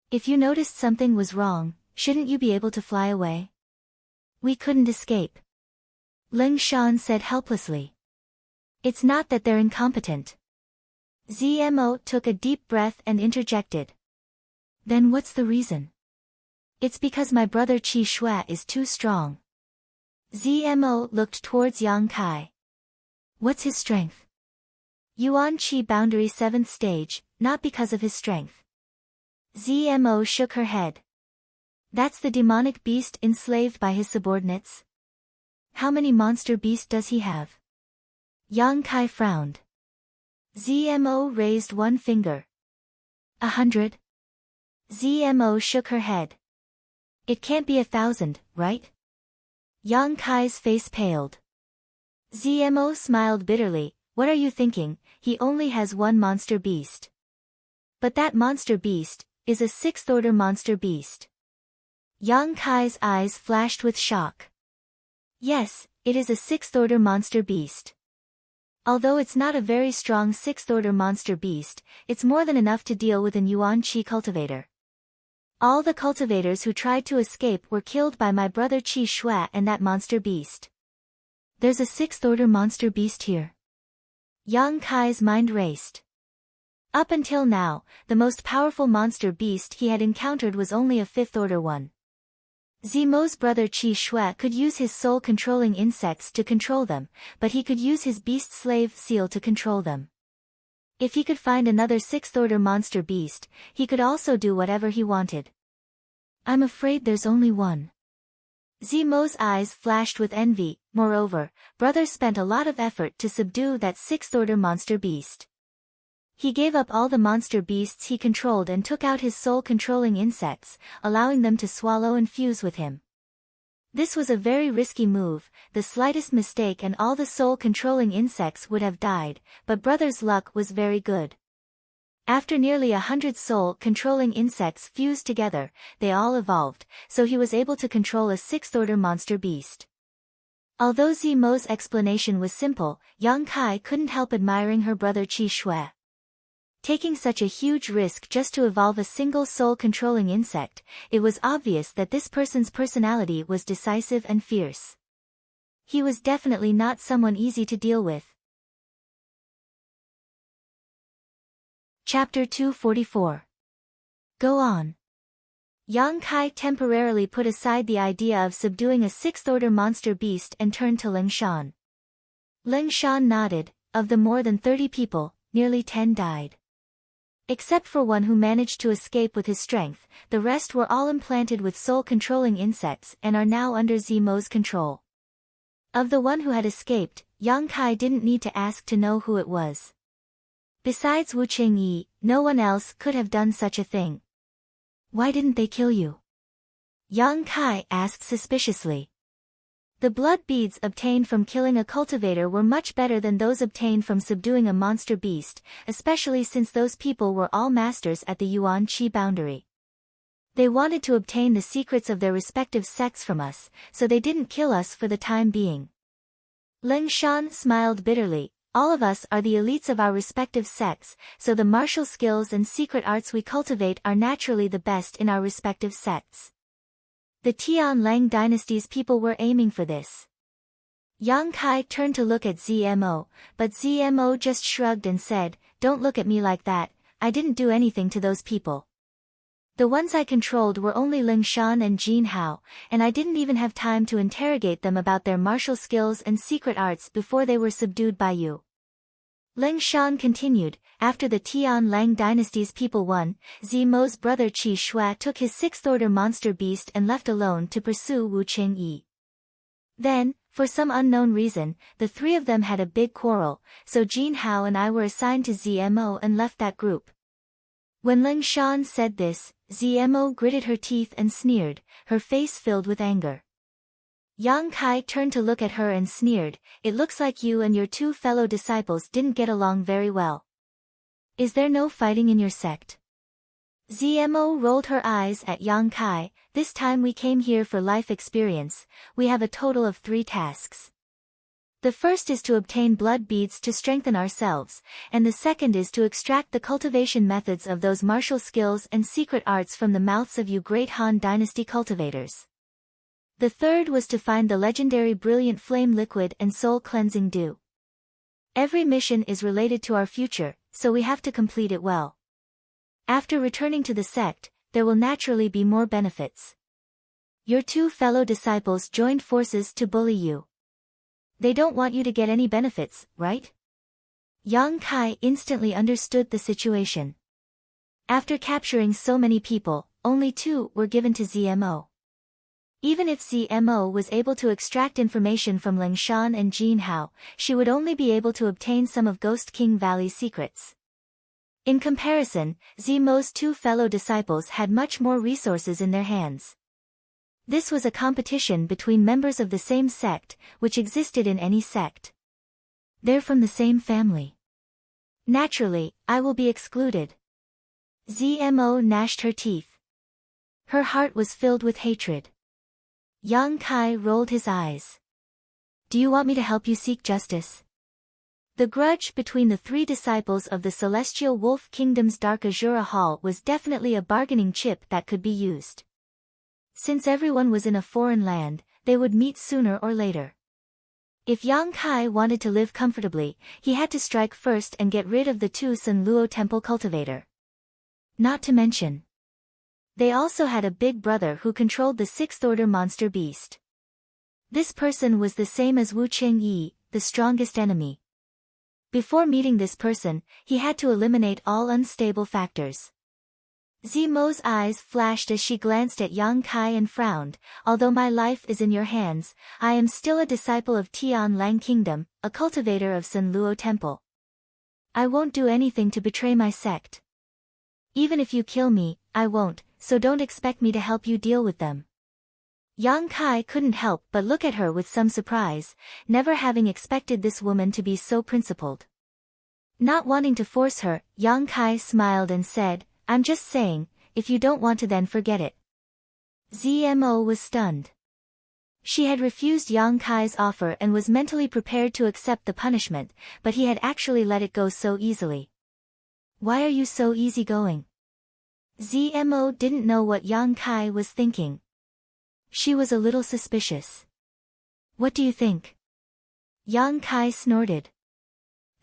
If you noticed something was wrong, shouldn't you be able to fly away? We couldn't escape. Ling Shan said helplessly. It's not that they're incompetent. Zmo took a deep breath and interjected. Then what's the reason? It's because my brother Qi Shui is too strong. Zmo looked towards Yang Kai. What's his strength? Yuan Qi boundary 7th stage, not because of his strength. Zmo shook her head. That's the demonic beast enslaved by his subordinates. How many monster beasts does he have? Yang Kai frowned. Zmo raised one finger. 100? Zmo shook her head. It can't be 1,000, right? Yang Kai's face paled. Zmo smiled bitterly. What are you thinking? He only has one monster beast. But that monster beast is a 6th order monster beast. Yang Kai's eyes flashed with shock. Yes, it is a 6th order monster beast. Although it's not a very strong 6th order monster beast, it's more than enough to deal with an Yuan Qi cultivator. All the cultivators who tried to escape were killed by my brother Qi Shui and that monster beast. There's a 6th order monster beast here. Yang Kai's mind raced. Up until now, the most powerful monster beast he had encountered was only a 5th order one. Zmo's brother Qi Shui could use his soul-controlling insects to control them, but he could use his beast-slave seal to control them. If he could find another 6th order monster beast, he could also do whatever he wanted. I'm afraid there's only one. Zmo's eyes flashed with envy. Moreover, brother spent a lot of effort to subdue that 6th order monster beast. He gave up all the monster beasts he controlled and took out his soul-controlling insects, allowing them to swallow and fuse with him. This was a very risky move. The slightest mistake and all the soul-controlling insects would have died, but brother's luck was very good. After nearly 100 soul-controlling insects fused together, they all evolved, so he was able to control a 6th order monster beast. Although Zmo's explanation was simple, Yang Kai couldn't help admiring her brother Qi Shui. Taking such a huge risk just to evolve a single soul-controlling insect, it was obvious that this person's personality was decisive and fierce. He was definitely not someone easy to deal with. Chapter 244. Go on. Yang Kai temporarily put aside the idea of subduing a sixth-order monster beast and turned to Ling Shan. Ling Shan nodded. Of the more than 30 people, nearly 10 died. Except for one who managed to escape with his strength, the rest were all implanted with soul-controlling insects and are now under Zemo's control. Of the one who had escaped, Yang Kai didn't need to ask to know who it was. Besides Wu Qingyi, no one else could have done such a thing. Why didn't they kill you? Yang Kai asked suspiciously. The blood beads obtained from killing a cultivator were much better than those obtained from subduing a monster beast, especially since those people were all masters at the Yuan Qi boundary. They wanted to obtain the secrets of their respective sects from us, so they didn't kill us for the time being. Ling Shan smiled bitterly. All of us are the elites of our respective sects, so the martial skills and secret arts we cultivate are naturally the best in our respective sects. The Tianlang dynasty's people were aiming for this. Yang Kai turned to look at ZMO, but ZMO just shrugged and said, "Don't look at me like that, I didn't do anything to those people. The ones I controlled were only Ling Shan and Jin Hao, and I didn't even have time to interrogate them about their martial skills and secret arts before they were subdued by you." Ling Shan continued, "After the Tianlang dynasty's people won, Zemo's brother Qi Shui took his sixth-order monster beast and left alone to pursue Wu Qingyi. Then, for some unknown reason, the three of them had a big quarrel, so Jin Hao and I were assigned to ZMO and left that group." When Ling Shan said this, ZMO gritted her teeth and sneered, her face filled with anger. Yang Kai turned to look at her and sneered, "It looks like you and your two fellow disciples didn't get along very well. Is there no fighting in your sect?" ZMO rolled her eyes at Yang Kai. "This time we came here for life experience. We have a total of 3 tasks. The first is to obtain blood beads to strengthen ourselves, and the second is to extract the cultivation methods of those martial skills and secret arts from the mouths of you great Han Dynasty cultivators. The third was to find the legendary brilliant flame liquid and soul cleansing dew. Every mission is related to our future, so we have to complete it well. After returning to the sect, there will naturally be more benefits. Your 2 fellow disciples joined forces to bully you. They don't want you to get any benefits, right?" Yang Kai instantly understood the situation. After capturing so many people, only 2 were given to ZMO. Even if ZMO was able to extract information from Ling Shan and Jin Hao, she would only be able to obtain some of Ghost King Valley's secrets. In comparison, ZMO's 2 fellow disciples had much more resources in their hands. This was a competition between members of the same sect, which existed in any sect. They're from the same family. Naturally, I will be excluded." ZMO gnashed her teeth. Her heart was filled with hatred. Yang Kai rolled his eyes. "Do you want me to help you seek justice?" The grudge between the 3 disciples of the Celestial Wolf Kingdom's Dark Azura Hall was definitely a bargaining chip that could be used. Since everyone was in a foreign land, they would meet sooner or later. If Yang Kai wanted to live comfortably, he had to strike first and get rid of the 2 Sun Luo Temple cultivator. Not to mention, they also had a big brother who controlled the 6th-order monster beast. This person was the same as Wu Qingyi, the strongest enemy. Before meeting this person, he had to eliminate all unstable factors. Zemo's eyes flashed as she glanced at Yang Kai and frowned. "Although my life is in your hands, I am still a disciple of Tianlang Kingdom, a cultivator of Sun Luo Temple. I won't do anything to betray my sect. Even if you kill me, I won't, so don't expect me to help you deal with them." Yang Kai couldn't help but look at her with some surprise, never having expected this woman to be so principled. Not wanting to force her, Yang Kai smiled and said, "I'm just saying, if you don't want to then forget it." ZMO was stunned. She had refused Yang Kai's offer and was mentally prepared to accept the punishment, but he had actually let it go so easily. "Why are you so easygoing?" ZMO didn't know what Yang Kai was thinking. She was a little suspicious. "What do you think?" Yang Kai snorted.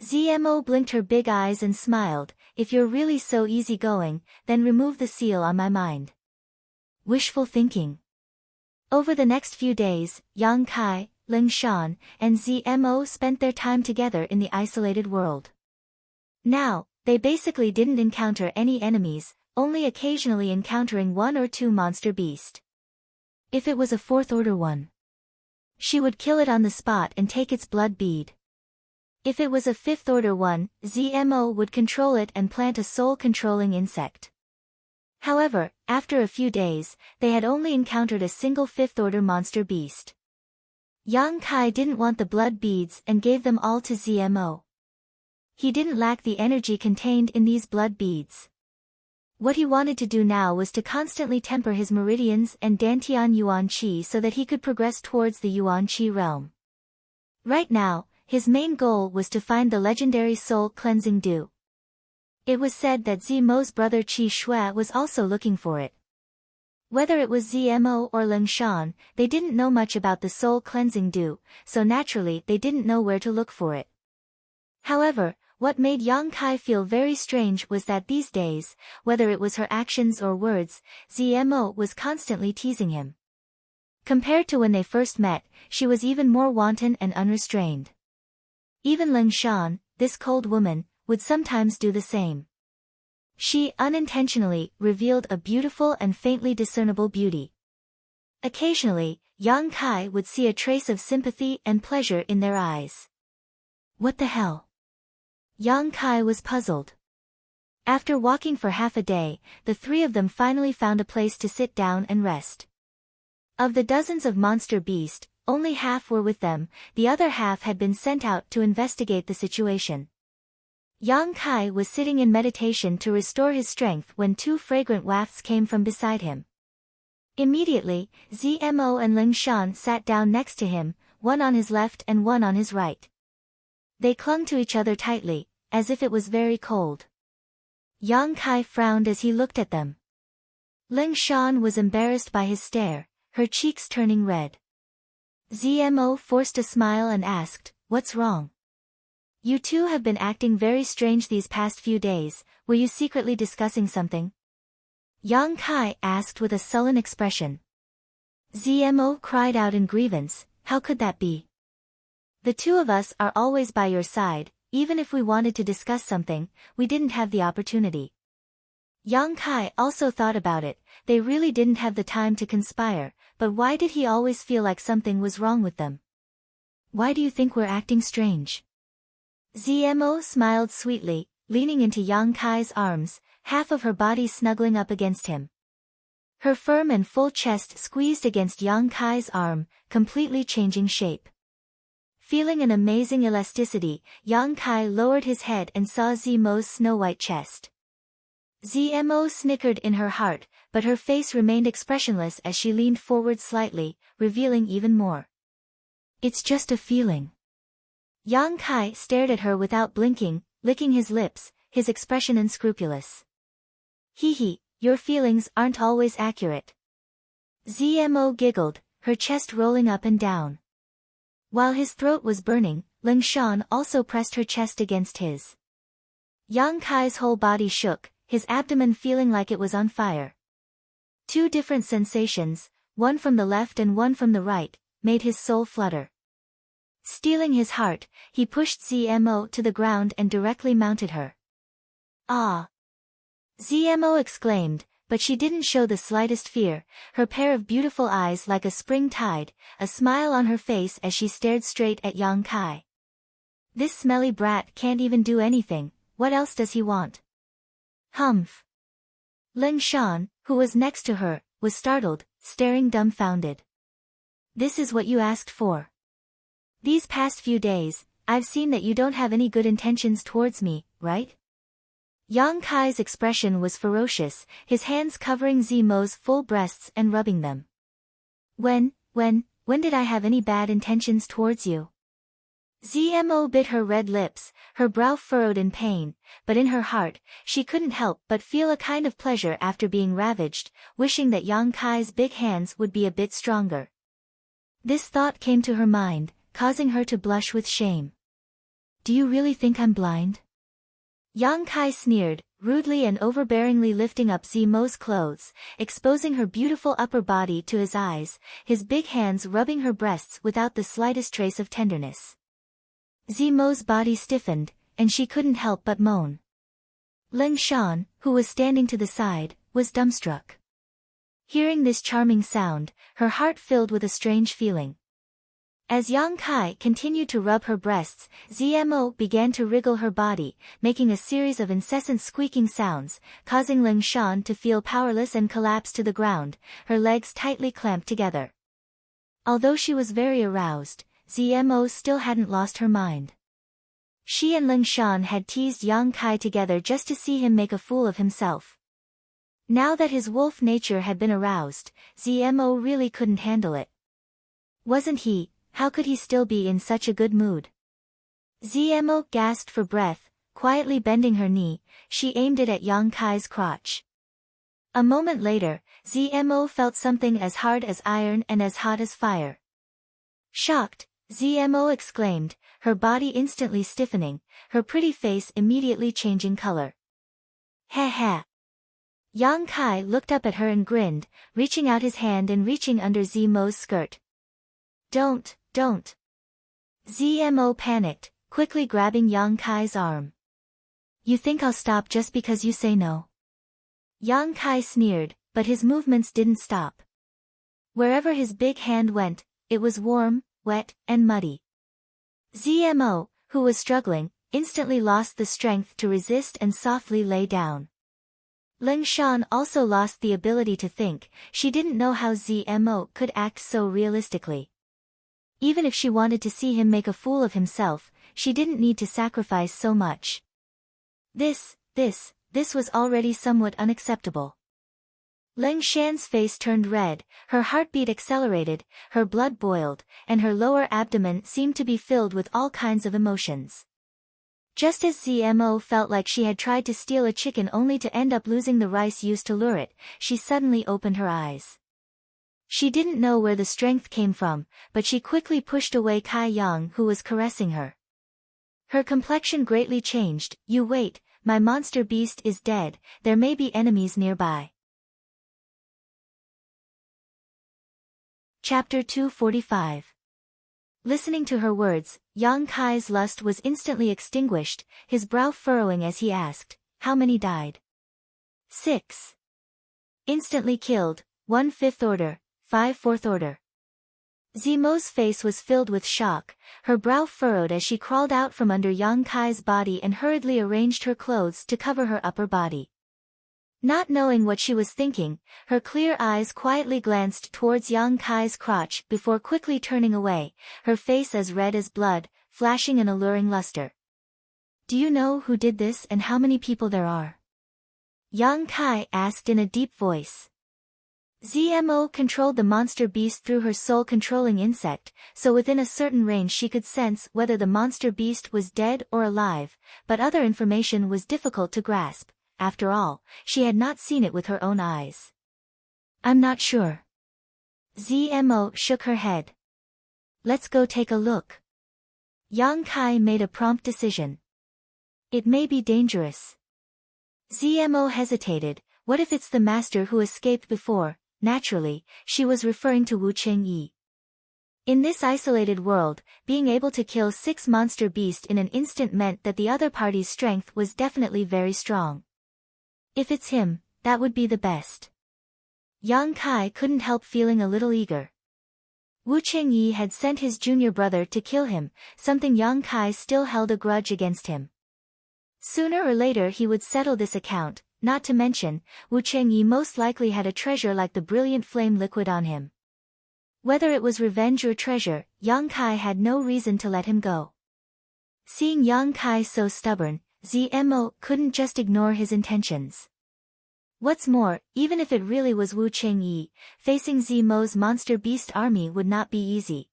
ZMO blinked her big eyes and smiled. "If you're really so easygoing, then remove the seal on my mind." Wishful thinking. Over the next few days, Yang Kai, Ling Shan, and ZMO spent their time together in the isolated world. Now, they basically didn't encounter any enemies, only occasionally encountering one or two monster beasts. If it was a fourth-order one, she would kill it on the spot and take its blood bead. If it was a fifth-order one, ZMO would control it and plant a soul-controlling insect. However, after a few days, they had only encountered a single fifth-order monster beast. Yang Kai didn't want the blood beads and gave them all to ZMO. He didn't lack the energy contained in these blood beads. What he wanted to do now was to constantly temper his meridians and Dantian Yuan Qi so that he could progress towards the Yuan Qi realm. Right now, his main goal was to find the legendary soul cleansing dew. It was said that Zimo's brother Qi Shui was also looking for it. Whether it was ZMO or Ling Shan, they didn't know much about the soul cleansing dew, so naturally they didn't know where to look for it. However, what made Yang Kai feel very strange was that these days, whether it was her actions or words, ZMO was constantly teasing him. Compared to when they first met, she was even more wanton and unrestrained. Even Ling Shan, this cold woman, would sometimes do the same. She unintentionally revealed a beautiful and faintly discernible beauty. Occasionally, Yang Kai would see a trace of sympathy and pleasure in their eyes. What the hell? Yang Kai was puzzled. After walking for half a day, the three of them finally found a place to sit down and rest. Of the dozens of monster beasts, only half were with them, the other half had been sent out to investigate the situation. Yang Kai was sitting in meditation to restore his strength when two fragrant wafts came from beside him. Immediately, ZMO and Ling Shan sat down next to him, one on his left and one on his right. They clung to each other tightly, as if it was very cold. Yang Kai frowned as he looked at them. Ling Shan was embarrassed by his stare, her cheeks turning red. ZMO forced a smile and asked, "What's wrong? You two have been acting very strange these past few days, were you secretly discussing something?" Yang Kai asked with a sullen expression. ZMO cried out in grievance, "How could that be? The two of us are always by your side, even if we wanted to discuss something, we didn't have the opportunity." Yang Kai also thought about it, they really didn't have the time to conspire, but why did he always feel like something was wrong with them? Why do you think we're acting strange? ZMO smiled sweetly, leaning into Yang Kai's arms, half of her body snuggling up against him. Her firm and full chest squeezed against Yang Kai's arm, completely changing shape. Feeling an amazing elasticity, Yang Kai lowered his head and saw ZMO's snow-white chest. ZMO snickered in her heart, but her face remained expressionless as she leaned forward slightly, revealing even more. "It's just a feeling." Yang Kai stared at her without blinking, licking his lips, his expression unscrupulous. "Hee, your feelings aren't always accurate." ZMO giggled, her chest rolling up and down. While his throat was burning, Ling Shan also pressed her chest against his. Yang Kai's whole body shook, his abdomen feeling like it was on fire. Two different sensations, one from the left and one from the right, made his soul flutter. Stealing his heart, he pushed ZMO to the ground and directly mounted her. "Ah!" ZMO exclaimed, but she didn't show the slightest fear, her pair of beautiful eyes like a spring tide, a smile on her face as she stared straight at Yang Kai. "This smelly brat can't even do anything, what else does he want?" "Humph." Ling Shan, who was next to her, was startled, staring dumbfounded. "This is what you asked for? These past few days, I've seen that you don't have any good intentions towards me, right?" Yang Kai's expression was ferocious, his hands covering ZMO's full breasts and rubbing them. When did I have any bad intentions towards you?" ZMO bit her red lips, her brow furrowed in pain, but in her heart, she couldn't help but feel a kind of pleasure after being ravaged, wishing that Yang Kai's big hands would be a bit stronger. This thought came to her mind, causing her to blush with shame. "Do you really think I'm blind?" Yang Kai sneered, rudely and overbearingly lifting up Zimo's clothes, exposing her beautiful upper body to his eyes, his big hands rubbing her breasts without the slightest trace of tenderness. Zimo's body stiffened, and she couldn't help but moan. Ling Shan, who was standing to the side, was dumbstruck. Hearing this charming sound, her heart filled with a strange feeling. As Yang Kai continued to rub her breasts, Zmo began to wriggle her body, making a series of incessant squeaking sounds, causing Ling Shan to feel powerless and collapse to the ground, her legs tightly clamped together. Although she was very aroused, Zmo still hadn't lost her mind. She and Ling Shan had teased Yang Kai together just to see him make a fool of himself. Now that his wolf nature had been aroused, Zmo really couldn't handle it. Wasn't he? How could he still be in such a good mood? Zmo gasped for breath, quietly bending her knee, she aimed it at Yang Kai's crotch. A moment later, Zmo felt something as hard as iron and as hot as fire. Shocked, Zmo exclaimed, her body instantly stiffening, her pretty face immediately changing color. Ha ha! Yang Kai looked up at her and grinned, reaching out his hand and reaching under Zmo's skirt. Don't. Zmo panicked, quickly grabbing Yang Kai's arm. You think I'll stop just because you say no? Yang Kai sneered, but his movements didn't stop. Wherever his big hand went, it was warm, wet, and muddy. Zmo, who was struggling, instantly lost the strength to resist and softly lay down. Ling Shan also lost the ability to think, she didn't know how Zmo could act so realistically. Even if she wanted to see him make a fool of himself, she didn't need to sacrifice so much. This was already somewhat unacceptable. Ling Shan's face turned red, her heartbeat accelerated, her blood boiled, and her lower abdomen seemed to be filled with all kinds of emotions. Just as Zmo felt like she had tried to steal a chicken only to end up losing the rice used to lure it, she suddenly opened her eyes. She didn't know where the strength came from, but she quickly pushed away Kai Yang who was caressing her. Her complexion greatly changed. You wait, my monster beast is dead, there may be enemies nearby. Chapter 245. Listening to her words, Yang Kai's lust was instantly extinguished, his brow furrowing as he asked, how many died? 6. Instantly killed, 1 5th order. 5 4th order. Zmo's face was filled with shock, her brow furrowed as she crawled out from under Yang Kai's body and hurriedly arranged her clothes to cover her upper body. Not knowing what she was thinking, her clear eyes quietly glanced towards Yang Kai's crotch before quickly turning away, her face as red as blood, flashing an alluring luster. Do you know who did this and how many people there are? Yang Kai asked in a deep voice. Zmo controlled the monster beast through her soul-controlling insect, so within a certain range she could sense whether the monster beast was dead or alive, but other information was difficult to grasp. After all, she had not seen it with her own eyes. I'm not sure. Zmo shook her head. Let's go take a look. Yang Kai made a prompt decision. It may be dangerous. Zmo hesitated. What if it's the master who escaped before? Naturally, she was referring to Wu Chengyi. In this isolated world, being able to kill 6 monster beasts in an instant meant that the other party's strength was definitely very strong. If it's him, that would be the best. Yang Kai couldn't help feeling a little eager. Wu Chengyi had sent his junior brother to kill him, something Yang Kai still held a grudge against him. Sooner or later he would settle this account. Not to mention, Wu Chengyi most likely had a treasure like the brilliant flame liquid on him. Whether it was revenge or treasure, Yang Kai had no reason to let him go. Seeing Yang Kai so stubborn, Zmo couldn't just ignore his intentions. What's more, even if it really was Wu Chengyi, facing Zmo's monster beast army would not be easy.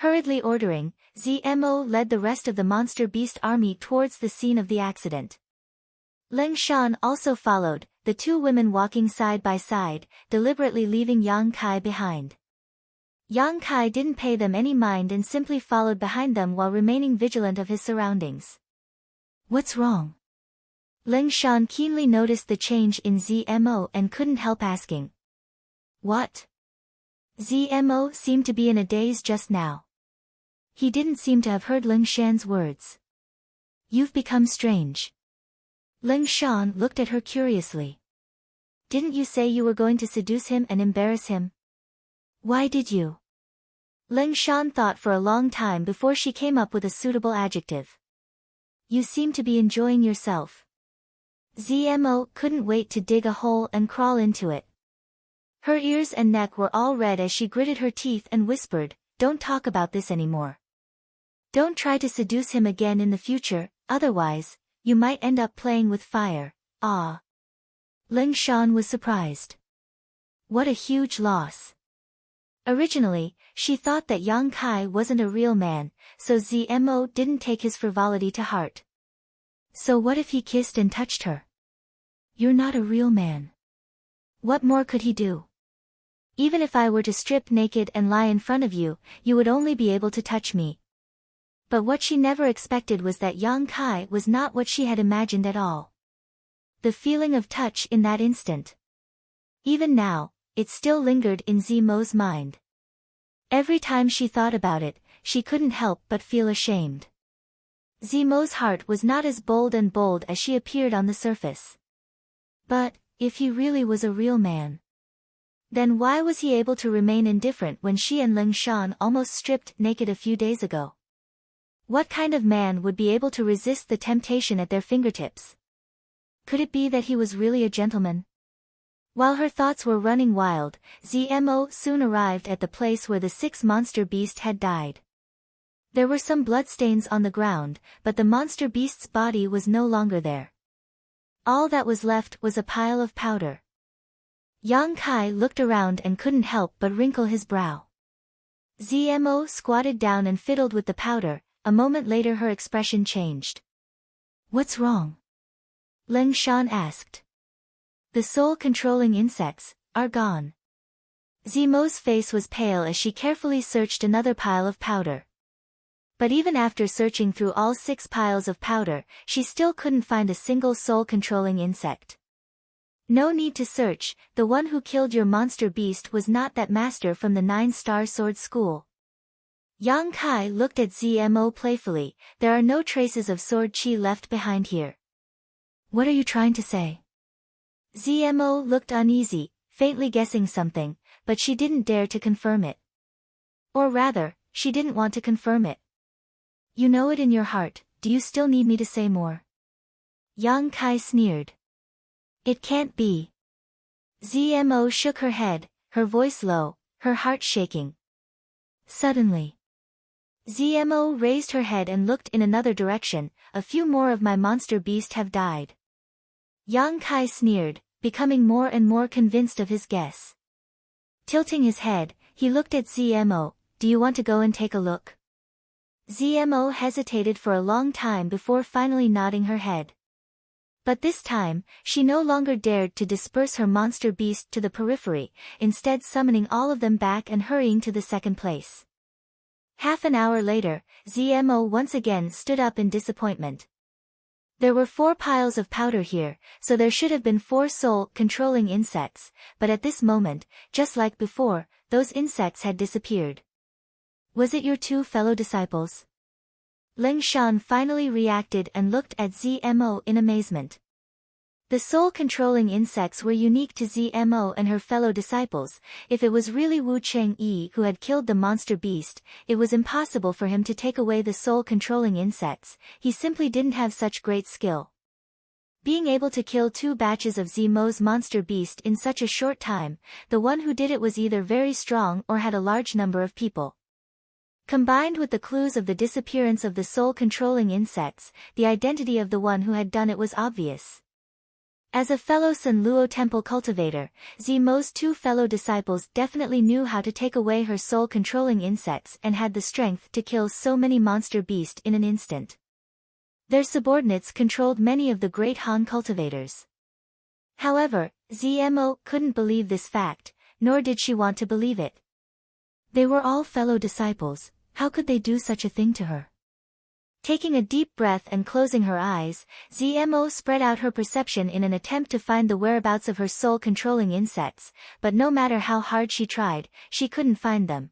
Hurriedly ordering, Zmo led the rest of the monster beast army towards the scene of the accident. Ling Shan also followed, the 2 women walking side by side, deliberately leaving Yang Kai behind. Yang Kai didn't pay them any mind and simply followed behind them while remaining vigilant of his surroundings. What's wrong? Ling Shan keenly noticed the change in ZMO and couldn't help asking. What? ZMO seemed to be in a daze just now. He didn't seem to have heard Ling Shan's words. You've become strange. Ling Shan looked at her curiously. Didn't you say you were going to seduce him and embarrass him? Why did you? Ling Shan thought for a long time before she came up with a suitable adjective. You seem to be enjoying yourself. ZMO couldn't wait to dig a hole and crawl into it. Her ears and neck were all red as she gritted her teeth and whispered, "Don't talk about this anymore. Don't try to seduce him again in the future, otherwise, you might end up playing with fire." Ah. Ling Shan was surprised. What a huge loss. Originally, she thought that Yang Kai wasn't a real man, so ZMO didn't take his frivolity to heart. So what if he kissed and touched her? You're not a real man. What more could he do? Even if I were to strip naked and lie in front of you, you would only be able to touch me. But what she never expected was that Yang Kai was not what she had imagined at all. The feeling of touch in that instant. Even now, it still lingered in ZMO's mind. Every time she thought about it, she couldn't help but feel ashamed. ZMO's heart was not as bold as she appeared on the surface. But, if he really was a real man, then why was he able to remain indifferent when she and Ling Shan almost stripped naked a few days ago? What kind of man would be able to resist the temptation at their fingertips? Could it be that he was really a gentleman? While her thoughts were running wild, ZMO soon arrived at the place where the 6 monster beast had died. There were some bloodstains on the ground, but the monster beast's body was no longer there. All that was left was a pile of powder. Yang Kai looked around and couldn't help but wrinkle his brow. ZMO squatted down and fiddled with the powder. A moment later her expression changed. What's wrong? Ling Shan asked. The soul-controlling insects are gone. ZMO's face was pale as she carefully searched another pile of powder. But even after searching through all 6 piles of powder, she still couldn't find a single soul-controlling insect. No need to search, the one who killed your monster beast was not that master from the 9-star sword school. Yang Kai looked at ZMO playfully. There are no traces of sword chi left behind here. What are you trying to say? ZMO looked uneasy, faintly guessing something, but she didn't dare to confirm it. Or rather, she didn't want to confirm it. You know it in your heart, do you still need me to say more? Yang Kai sneered. It can't be. ZMO shook her head, her voice low, her heart shaking. Suddenly, ZMO raised her head and looked in another direction. A few more of my monster beast have died. Yang Kai sneered, becoming more and more convinced of his guess. Tilting his head, he looked at ZMO. Do you want to go and take a look? ZMO hesitated for a long time before finally nodding her head. But this time, she no longer dared to disperse her monster beast to the periphery, instead summoning all of them back and hurrying to the second place. Half an hour later, ZMO once again stood up in disappointment. There were 4 piles of powder here, so there should have been 4 soul-controlling insects, but at this moment, just like before, those insects had disappeared. Was it your 2 fellow disciples? Ling Shan finally reacted and looked at ZMO in amazement. The soul-controlling insects were unique to ZMO and her fellow disciples. If it was really Wu Cheng-yi who had killed the monster beast, it was impossible for him to take away the soul-controlling insects. He simply didn't have such great skill. Being able to kill 2 batches of ZMO's monster beast in such a short time, the one who did it was either very strong or had a large number of people. Combined with the clues of the disappearance of the soul-controlling insects, the identity of the one who had done it was obvious. As a fellow Sun Luo temple cultivator, ZMO's 2 fellow disciples definitely knew how to take away her soul-controlling insects and had the strength to kill so many monster beasts in an instant. Their subordinates controlled many of the great Han cultivators. However, ZMO couldn't believe this fact, nor did she want to believe it. They were all fellow disciples. How could they do such a thing to her? Taking a deep breath and closing her eyes, ZMO spread out her perception in an attempt to find the whereabouts of her soul-controlling insects, but no matter how hard she tried, she couldn't find them.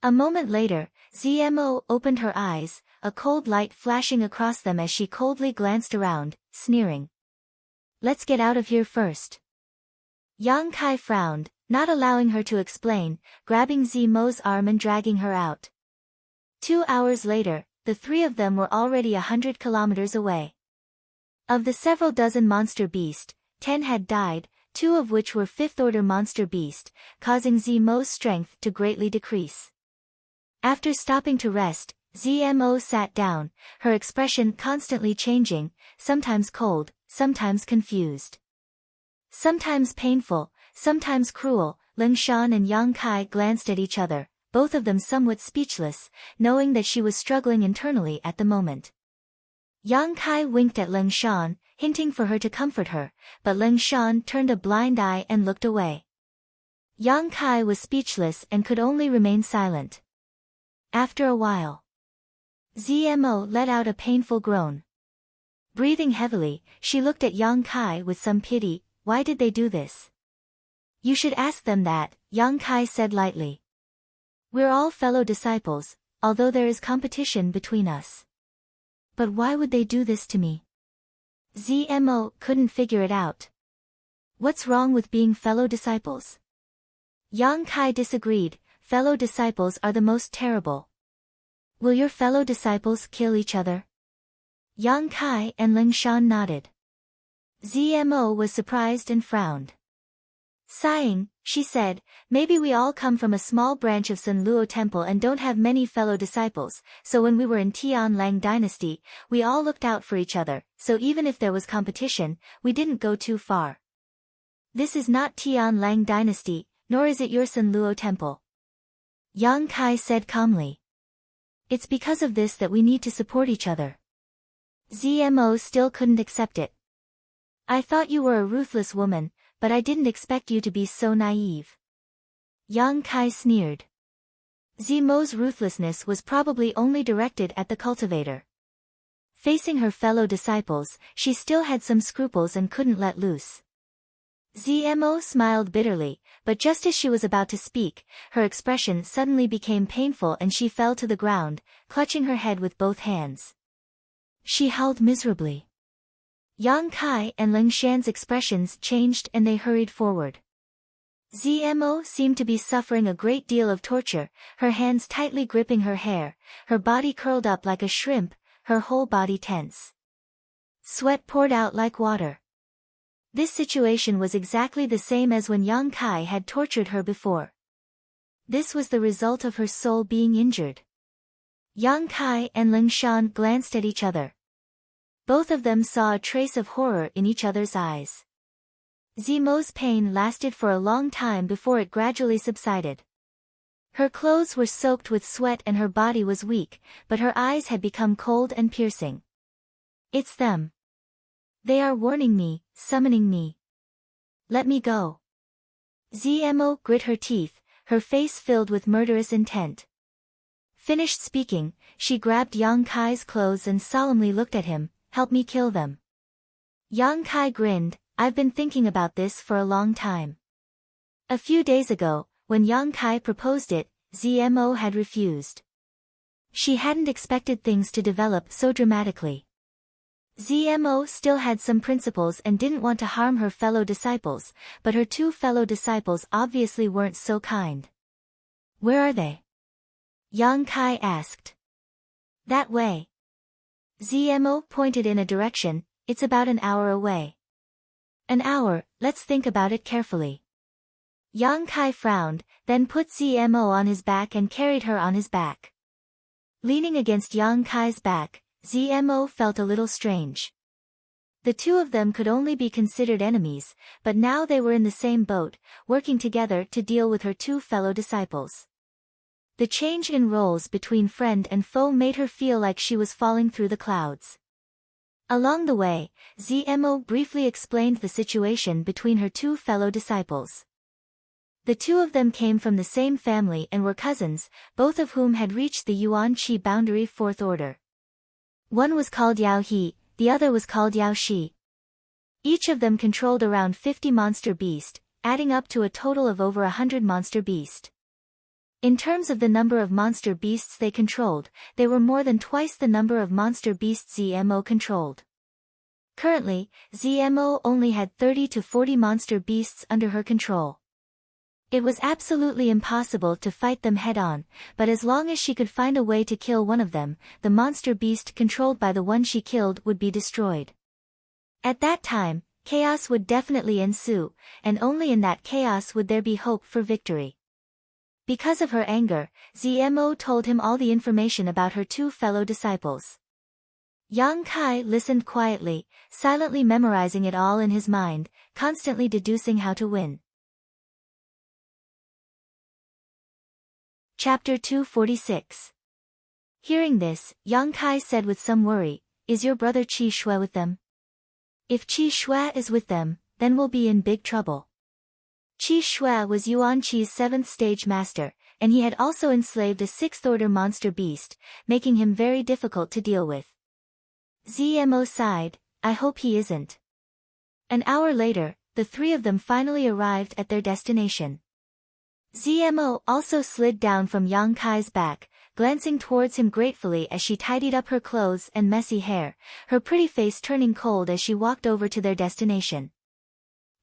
A moment later, ZMO opened her eyes, a cold light flashing across them as she coldly glanced around, sneering. "Let's get out of here first." Yang Kai frowned, not allowing her to explain, grabbing ZMO's arm and dragging her out. 2 hours later, the three of them were already 100 kilometers away. Of the several dozen monster beasts, 10 had died, 2 of which were fifth-order monster beasts, causing ZMO's strength to greatly decrease. After stopping to rest, ZMO sat down, her expression constantly changing, sometimes cold, sometimes confused. Sometimes painful, sometimes cruel. Lingshan and Yang Kai glanced at each other, both of them somewhat speechless, knowing that she was struggling internally at the moment. Yang Kai winked at Lingshan, hinting for her to comfort her, but Lingshan turned a blind eye and looked away. Yang Kai was speechless and could only remain silent. After a while, ZMO let out a painful groan. Breathing heavily, she looked at Yang Kai with some pity. "Why did they do this?" "You should ask them that," Yang Kai said lightly. "We're all fellow disciples, although there is competition between us." "But why would they do this to me?" ZMO couldn't figure it out. "What's wrong with being fellow disciples?" Yang Kai disagreed. "Fellow disciples are the most terrible." "Will your fellow disciples kill each other?" Yang Kai and Lingshan nodded. ZMO was surprised and frowned. Sighing, she said, "Maybe we all come from a small branch of Sun Luo Temple and don't have many fellow disciples, so when we were in Tian Lang Dynasty, we all looked out for each other, so even if there was competition, we didn't go too far." "This is not Tian Lang Dynasty, nor is it your Sun Luo Temple," Yang Kai said calmly. "It's because of this that we need to support each other." ZMO still couldn't accept it. "I thought you were a ruthless woman, but I didn't expect you to be so naive." Yang Kai sneered. ZMO's ruthlessness was probably only directed at the cultivator. Facing her fellow disciples, she still had some scruples and couldn't let loose. ZMO smiled bitterly, but just as she was about to speak, her expression suddenly became painful and she fell to the ground, clutching her head with both hands. She howled miserably. Yang Kai and Lingshan's expressions changed and they hurried forward. ZMO seemed to be suffering a great deal of torture, her hands tightly gripping her hair, her body curled up like a shrimp, her whole body tense. Sweat poured out like water. This situation was exactly the same as when Yang Kai had tortured her before. This was the result of her soul being injured. Yang Kai and Lingshan glanced at each other. Both of them saw a trace of horror in each other's eyes. ZMO's pain lasted for a long time before it gradually subsided. Her clothes were soaked with sweat and her body was weak, but her eyes had become cold and piercing. "It's them. They are warning me, summoning me. Let me go." ZMO grit her teeth, her face filled with murderous intent. Finished speaking, she grabbed Yang Kai's clothes and solemnly looked at him. "Help me kill them." Yang Kai grinned. "I've been thinking about this for a long time." A few days ago, when Yang Kai proposed it, ZMO had refused. She hadn't expected things to develop so dramatically. ZMO still had some principles and didn't want to harm her fellow disciples, but her 2 fellow disciples obviously weren't so kind. "Where are they?" Yang Kai asked. "That way." ZMO pointed in a direction. "It's about an hour away." "An hour, let's think about it carefully." Yang Kai frowned, then put ZMO on his back and carried her on his back. Leaning against Yang Kai's back, ZMO felt a little strange. The 2 of them could only be considered enemies, but now they were in the same boat, working together to deal with her 2 fellow disciples. The change in roles between friend and foe made her feel like she was falling through the clouds. Along the way, ZMO briefly explained the situation between her 2 fellow disciples. The 2 of them came from the same family and were cousins, both of whom had reached the Yuan Qi boundary 4th order. One was called Yao He, the other was called Yao Shi. Each of them controlled around 50 monster beast, adding up to a total of over 100 monster beast. In terms of the number of monster beasts they controlled, they were more than twice the number of monster beasts ZMO controlled. Currently, ZMO only had 30 to 40 monster beasts under her control. It was absolutely impossible to fight them head-on, but as long as she could find a way to kill one of them, the monster beast controlled by the one she killed would be destroyed. At that time, chaos would definitely ensue, and only in that chaos would there be hope for victory. Because of her anger, ZMO told him all the information about her two fellow disciples. Yang Kai listened quietly, silently memorizing it all in his mind, constantly deducing how to win. Chapter 246. Hearing this, Yang Kai said with some worry, "Is your brother Qi Shui with them? If Qi Shui is with them, then we'll be in big trouble." Qi Shui was Yuan Qi's 7th stage master, and he had also enslaved a 6th-order monster beast, making him very difficult to deal with. ZMO sighed, "I hope he isn't." An hour later, the three of them finally arrived at their destination. ZMO also slid down from Yang Kai's back, glancing towards him gratefully as she tidied up her clothes and messy hair, her pretty face turning cold as she walked over to their destination.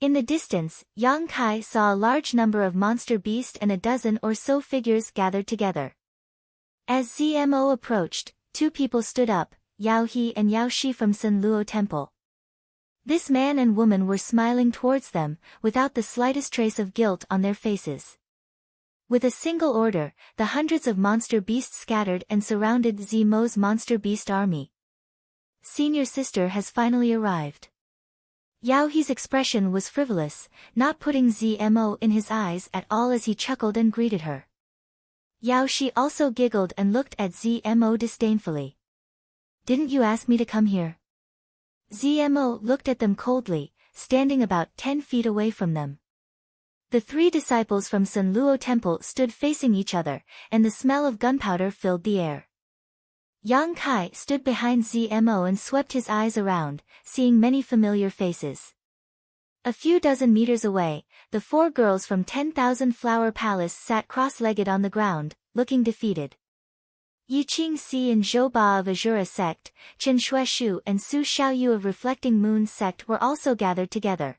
In the distance, Yang Kai saw a large number of monster beast and a dozen or so figures gathered together. As ZMO approached, two people stood up, Yao He and Yao Shi from Sun Luo Temple. This man and woman were smiling towards them, without the slightest trace of guilt on their faces. With a single order, the hundreds of monster beasts scattered and surrounded ZMO's monster beast army. Senior sister has finally arrived. Yao He's expression was frivolous, not putting ZMO in his eyes at all as he chuckled and greeted her. Yao Shi also giggled and looked at ZMO disdainfully. "Didn't you ask me to come here?" ZMO looked at them coldly, standing about 10 feet away from them. The three disciples from Sun Luo Temple stood facing each other, and the smell of gunpowder filled the air. Yang Kai stood behind ZMO and swept his eyes around, seeing many familiar faces. A few dozen meters away, the four girls from 10,000 Flower Palace sat cross-legged on the ground, looking defeated. Yiqing Si and Zhou Ba of Azura sect, Chen Shueshu and Su Xiaoyu of Reflecting Moon sect were also gathered together.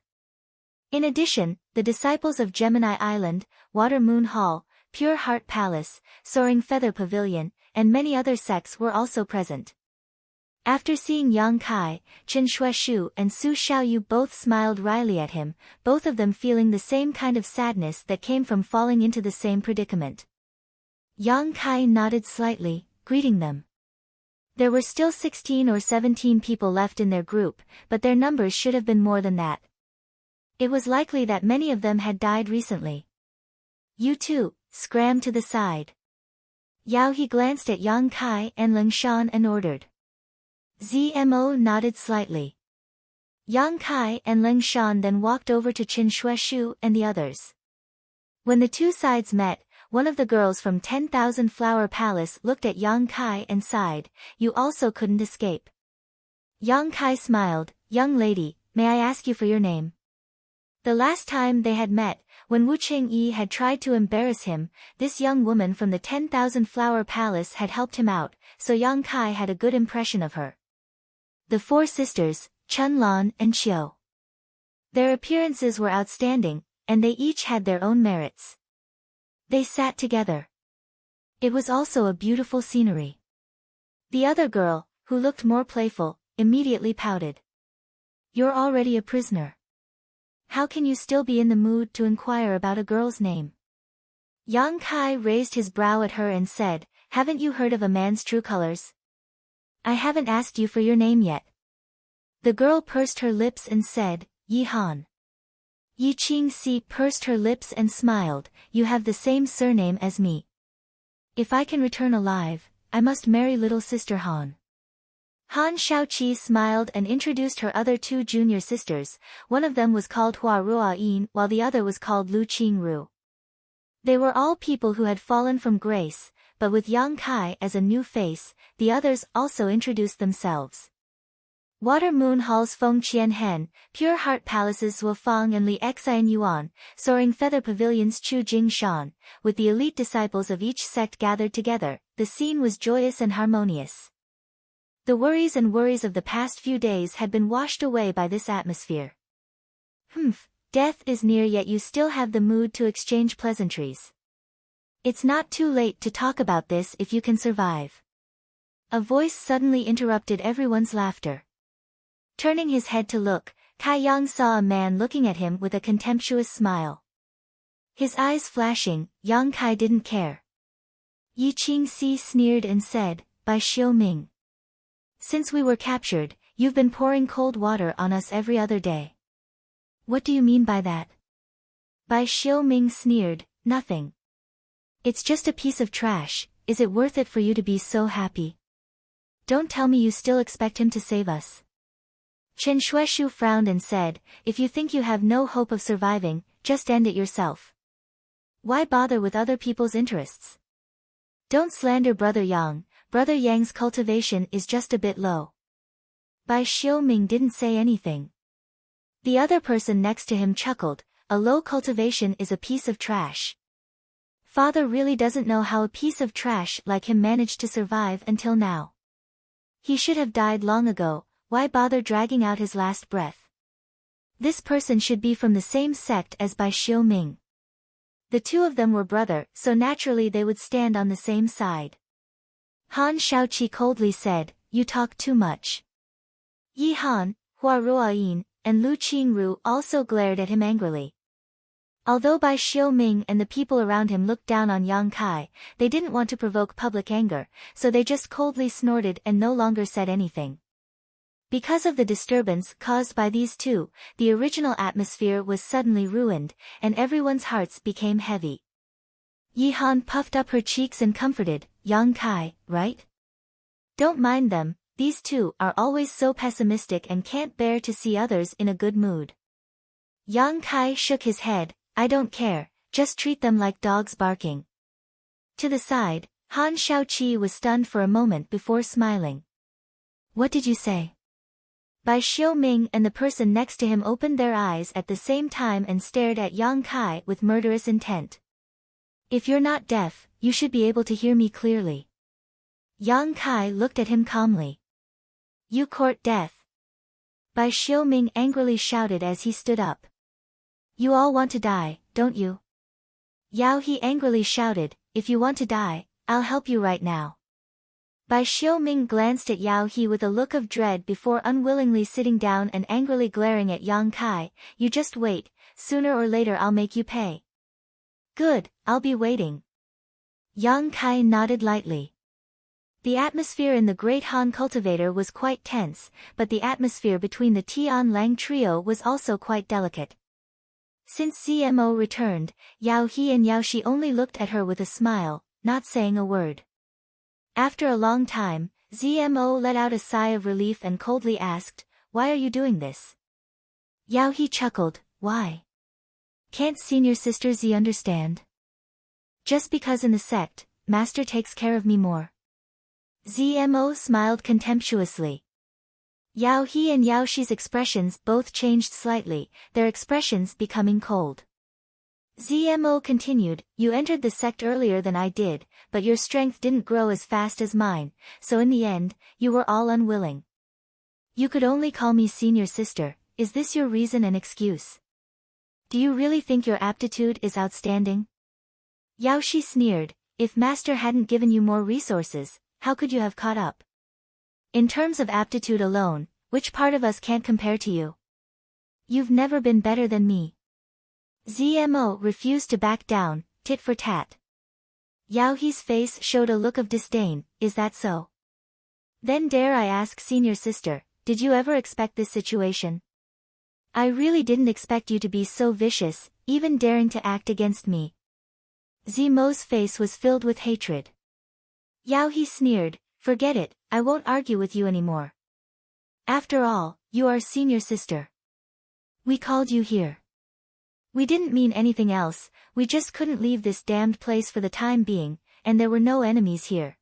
In addition, the disciples of Gemini Island, Water Moon Hall, Pure Heart Palace, Soaring Feather Pavilion, and many other sects were also present. After seeing Yang Kai, Chen Shueshu and Su Xiaoyu both smiled wryly at him, both of them feeling the same kind of sadness that came from falling into the same predicament. Yang Kai nodded slightly, greeting them. There were still 16 or 17 people left in their group, but their numbers should have been more than that. It was likely that many of them had died recently. "You two, scram to the side." Yao He glanced at Yang Kai and Ling Shan and ordered. ZMO nodded slightly. Yang Kai and Ling Shan then walked over to Chen Shueshu and the others. When the two sides met, one of the girls from 10,000 Flower Palace looked at Yang Kai and sighed, "You also couldn't escape." Yang Kai smiled, "Young lady, may I ask you for your name?" The last time they had met, when Wu Chengyi had tried to embarrass him, this young woman from the 10,000 Flower Palace had helped him out, so Yang Kai had a good impression of her. The four sisters, Chun Lan and Qiu. Their appearances were outstanding, and they each had their own merits. They sat together. It was also a beautiful scenery. The other girl, who looked more playful, immediately pouted. "You're already a prisoner. How can you still be in the mood to inquire about a girl's name?" Yang Kai raised his brow at her and said, "Haven't you heard of a man's true colors? I haven't asked you for your name yet." The girl pursed her lips and said, "Yi Han." Yiqing Si pursed her lips and smiled, "You have the same surname as me. If I can return alive, I must marry little sister Han." Han Shaoqi smiled and introduced her other two junior sisters. One of them was called Hua Ruayin while the other was called Lu Qingru. They were all people who had fallen from grace, but with Yang Kai as a new face, the others also introduced themselves. Water Moon Halls Feng Qian Hen, Pure Heart Palaces Fang and Li Xian Yuan, Soaring Feather Pavilions Chu Jing Shan, with the elite disciples of each sect gathered together, the scene was joyous and harmonious. The worries of the past few days had been washed away by this atmosphere. Death is near, yet you still have the mood to exchange pleasantries. It's not too late to talk about this if you can survive. A voice suddenly interrupted everyone's laughter. Turning his head to look, Kai Yang saw a man looking at him with a contemptuous smile. His eyes flashing, Yang Kai didn't care. Yi Qingxi sneered and said, "By Xiu Ming. Since we were captured, you've been pouring cold water on us every other day." "What do you mean by that?" Bai Xiuming sneered, "Nothing. It's just a piece of trash. Is it worth it for you to be so happy? Don't tell me you still expect him to save us." Chen Shueshu frowned and said, "If you think you have no hope of surviving, just end it yourself. Why bother with other people's interests? Don't slander Brother Yang. Brother Yang's cultivation is just a bit low." Bai Xiuming didn't say anything. The other person next to him chuckled, "A low cultivation is a piece of trash. Father really doesn't know how a piece of trash like him managed to survive until now. He should have died long ago. Why bother dragging out his last breath? This person should be from the same sect as Bai Xiuming. The two of them were brother, so naturally they would stand on the same side." Han Shaoqi coldly said, "You talk too much." Yi Han, Hua Ruoyin, and Lu Qingru also glared at him angrily. Although Bai Xiuming and the people around him looked down on Yang Kai, they didn't want to provoke public anger, so they just coldly snorted and no longer said anything. Because of the disturbance caused by these two, the original atmosphere was suddenly ruined, and everyone's hearts became heavy. Yi Han puffed up her cheeks and comforted, "Yang Kai, right? Don't mind them, these two are always so pessimistic and can't bear to see others in a good mood." Yang Kai shook his head, "I don't care, just treat them like dogs barking." To the side, Han Shaoqi was stunned for a moment before smiling. "What did you say?" Bai Xiuming and the person next to him opened their eyes at the same time and stared at Yang Kai with murderous intent. "If you're not deaf, you should be able to hear me clearly." Yang Kai looked at him calmly. "You court death?" Bai Xiuming angrily shouted as he stood up. "You all want to die, don't you?" Yao He angrily shouted, "If you want to die, I'll help you right now." Bai Xiuming glanced at Yao He with a look of dread before unwillingly sitting down and angrily glaring at Yang Kai, "You just wait, sooner or later I'll make you pay." "Good, I'll be waiting." Yang Kai nodded lightly. The atmosphere in the Great Han Cultivator was quite tense, but the atmosphere between the Tian Lang trio was also quite delicate. Since CMO returned, Yao He and Yao Shi only looked at her with a smile, not saying a word. After a long time, ZMO let out a sigh of relief and coldly asked, "Why are you doing this?" Yao He chuckled, "Why? Can't senior sister Z understand? Just because in the sect, master takes care of me more." ZMO smiled contemptuously. Yao He and Yao Shi's expressions both changed slightly, their expressions becoming cold. ZMO continued, "You entered the sect earlier than I did, but your strength didn't grow as fast as mine, so in the end, you were all unwilling. You could only call me senior sister. Is this your reason and excuse? Do you really think your aptitude is outstanding?" Yao Shi sneered, "If master hadn't given you more resources, how could you have caught up? In terms of aptitude alone, which part of us can't compare to you? You've never been better than me." ZMO refused to back down, tit for tat. Yao He's face showed a look of disdain, "Is that so? Then dare I ask senior sister, did you ever expect this situation? I really didn't expect you to be so vicious, even daring to act against me." ZMO's face was filled with hatred. Yao He sneered, "Forget it, I won't argue with you anymore. After all, you are senior sister. We called you here. We didn't mean anything else, we just couldn't leave this damned place for the time being. and there were no enemies here.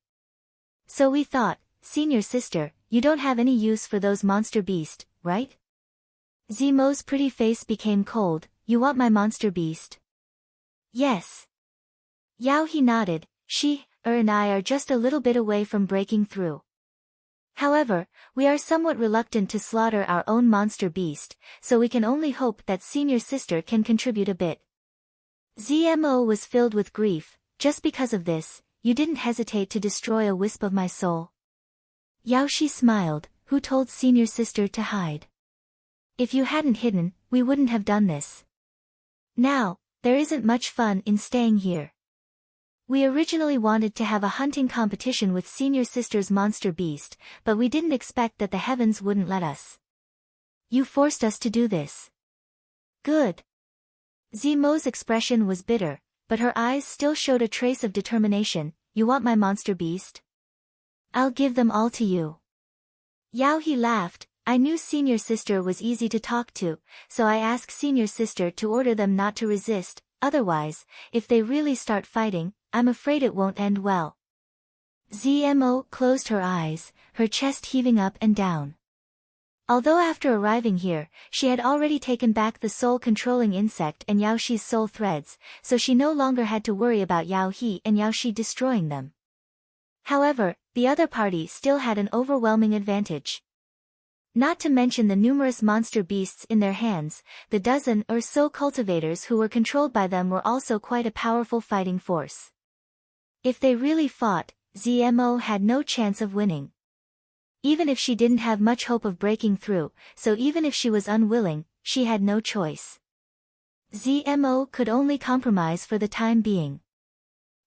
So we thought, senior sister, you don't have any use for those monster beast, right? Zemo's pretty face became cold. You want my monster beast? Yes. Yao He nodded. She, and I are just a little bit away from breaking through. However, we are somewhat reluctant to slaughter our own monster beast, so we can only hope that senior sister can contribute a bit. Zmo was filled with grief. Just because of this, you didn't hesitate to destroy a wisp of my soul. Yao Shi smiled. Who told senior sister to hide? If you hadn't hidden, we wouldn't have done this. Now, there isn't much fun in staying here. We originally wanted to have a hunting competition with senior sister's monster beast, but we didn't expect that the heavens wouldn't let us. You forced us to do this. Good. Zemo's expression was bitter, but her eyes still showed a trace of determination. You want my monster beast? I'll give them all to you. Yao He laughed. I knew senior sister was easy to talk to, so I asked senior sister to order them not to resist. Otherwise, if they really start fighting, I'm afraid it won't end well. Zmo closed her eyes, her chest heaving up and down. Although after arriving here, she had already taken back the soul-controlling insect and Yao Shi's soul threads, so she no longer had to worry about Yao He and Yao Shi destroying them. However, the other party still had an overwhelming advantage. Not to mention the numerous monster beasts in their hands, the dozen or so cultivators who were controlled by them were also quite a powerful fighting force. If they really fought, Zmo had no chance of winning. Even if she didn't have much hope of breaking through, so even if she was unwilling, she had no choice. Zmo could only compromise for the time being.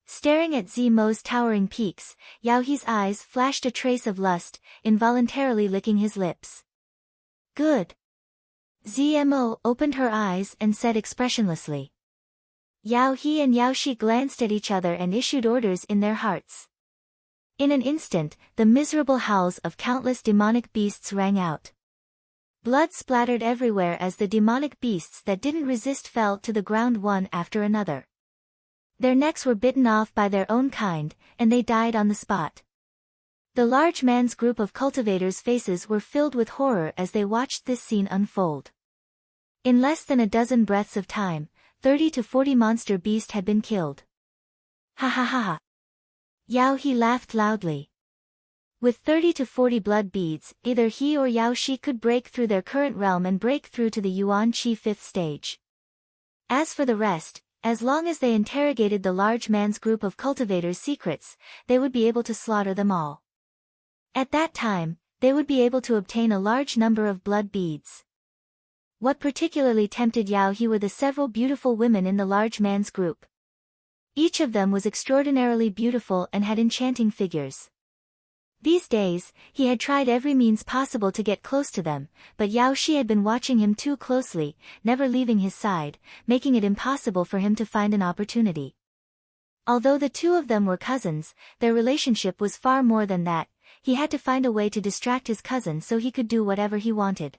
Staring at Zemo's towering peaks, Yao He's eyes flashed a trace of lust, involuntarily licking his lips. Good. Zmo opened her eyes and said expressionlessly. Yao He and Yao Shi glanced at each other and issued orders in their hearts. In an instant, the miserable howls of countless demonic beasts rang out. Blood splattered everywhere as the demonic beasts that didn't resist fell to the ground one after another. Their necks were bitten off by their own kind, and they died on the spot. The large man's group of cultivators' faces were filled with horror as they watched this scene unfold. In less than a dozen breaths of time, 30 to 40 monster beasts had been killed. Ha ha ha ha. Yao He laughed loudly. With 30 to 40 blood beads, either he or Yao Shi could break through their current realm and break through to the Yuan Qi 5th stage. As for the rest, as long as they interrogated the large man's group of cultivators' secrets, they would be able to slaughter them all. At that time, they would be able to obtain a large number of blood beads. What particularly tempted Yao He were the several beautiful women in the large man's group. Each of them was extraordinarily beautiful and had enchanting figures. These days, he had tried every means possible to get close to them, but Yao Shi had been watching him too closely, never leaving his side, making it impossible for him to find an opportunity. Although the two of them were cousins, their relationship was far more than that. He had to find a way to distract his cousin so he could do whatever he wanted.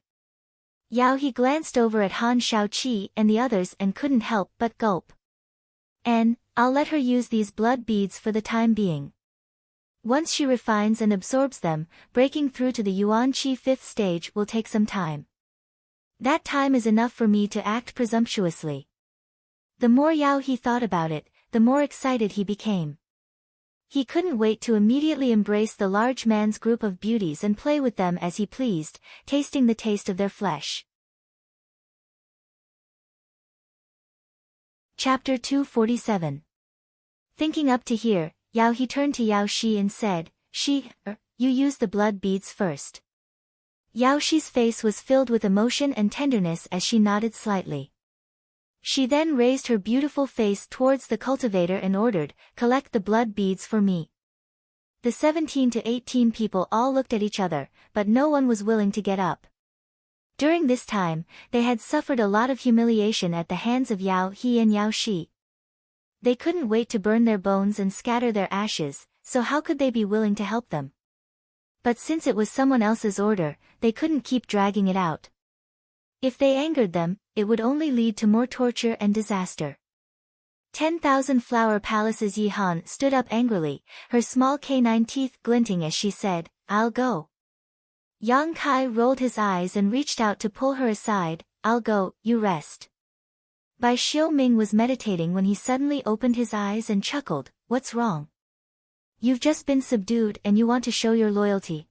Yao He glanced over at Han Shaoqi and the others and couldn't help but gulp. I'll let her use these blood beads for the time being. Once she refines and absorbs them, breaking through to the Yuan Qi 5th stage will take some time. That time is enough for me to act presumptuously. The more Yao He thought about it, the more excited he became. He couldn't wait to immediately embrace the large man's group of beauties and play with them as he pleased, tasting the taste of their flesh. Chapter 247. Thinking up to here, Yao He turned to Yao Shi and said, you use the blood beads first. Yao Shi's face was filled with emotion and tenderness as she nodded slightly. She then raised her beautiful face towards the cultivator and ordered, collect the blood beads for me. The 17 to 18 people all looked at each other, but no one was willing to get up. During this time, they had suffered a lot of humiliation at the hands of Yao He and Yao Shi. They couldn't wait to burn their bones and scatter their ashes, so how could they be willing to help them? But since it was someone else's order, they couldn't keep dragging it out. If they angered them, it would only lead to more torture and disaster. 10,000 Flower Palace's Yihan stood up angrily, her small canine teeth glinting as she said, "I'll go." Yang Kai rolled his eyes and reached out to pull her aside. "I'll go, you rest." Bai Xiaoming was meditating when he suddenly opened his eyes and chuckled. "What's wrong? You've just been subdued and you want to show your loyalty.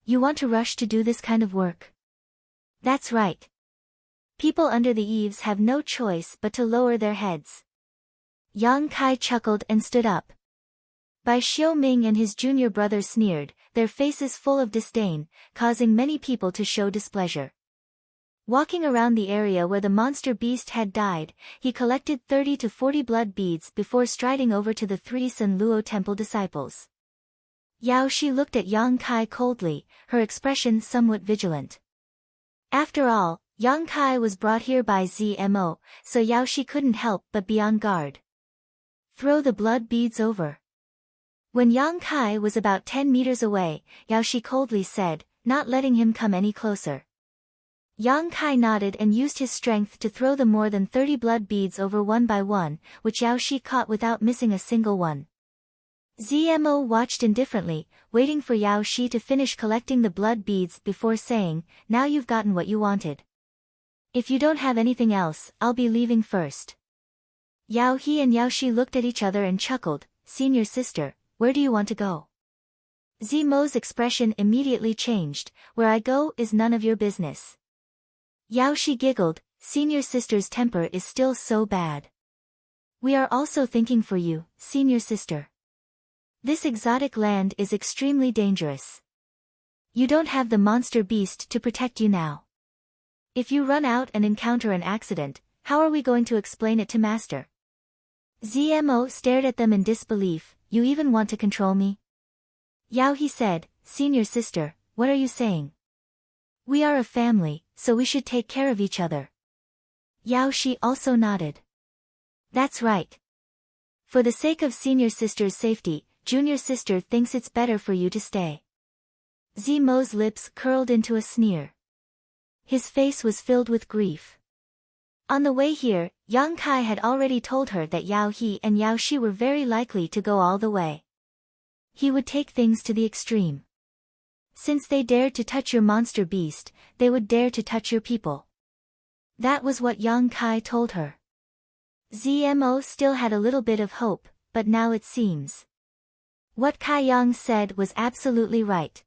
You want to rush to do this kind of work. That's right. People under the eaves have no choice but to lower their heads." Yang Kai chuckled and stood up. Bai Xiaoming and his junior brother sneered, their faces full of disdain, causing many people to show displeasure. Walking around the area where the monster beast had died, he collected 30 to 40 blood beads before striding over to the 3 Sun Luo temple disciples. Yao Shi looked at Yang Kai coldly, her expression somewhat vigilant. After all, Yang Kai was brought here by Zmo, so Yao Shi couldn't help but be on guard. "Throw the blood beads over." When Yang Kai was about 10 meters away, Yao Shi coldly said, not letting him come any closer. Yang Kai nodded and used his strength to throw the more than 30 blood beads over one by one, which Yao Shi caught without missing a single one. Zmo watched indifferently, waiting for Yao Shi to finish collecting the blood beads before saying, "Now you've gotten what you wanted. If you don't have anything else, I'll be leaving first." Yao He and Yao Shi looked at each other and chuckled. "Senior sister, where do you want to go?" Zmo's expression immediately changed. "Where I go is none of your business." Yao Shi giggled. "Senior sister's temper is still so bad. We are also thinking for you, senior sister. This exotic land is extremely dangerous. You don't have the monster beast to protect you now. If you run out and encounter an accident, how are we going to explain it to master?" Zmo stared at them in disbelief. "You even want to control me?" Yao He said, "Senior sister, what are you saying? We are a family, so we should take care of each other." Yao Shi also nodded. "That's right. For the sake of senior sister's safety, junior sister thinks it's better for you to stay." Zmo's lips curled into a sneer. His face was filled with grief. On the way here, Yang Kai had already told her that Yao He and Yao Shi were very likely to go all the way. He would take things to the extreme. Since they dared to touch your monster beast, they would dare to touch your people. That was what Yang Kai told her. Zmo still had a little bit of hope, but now it seems. What Kai Yang said was absolutely right.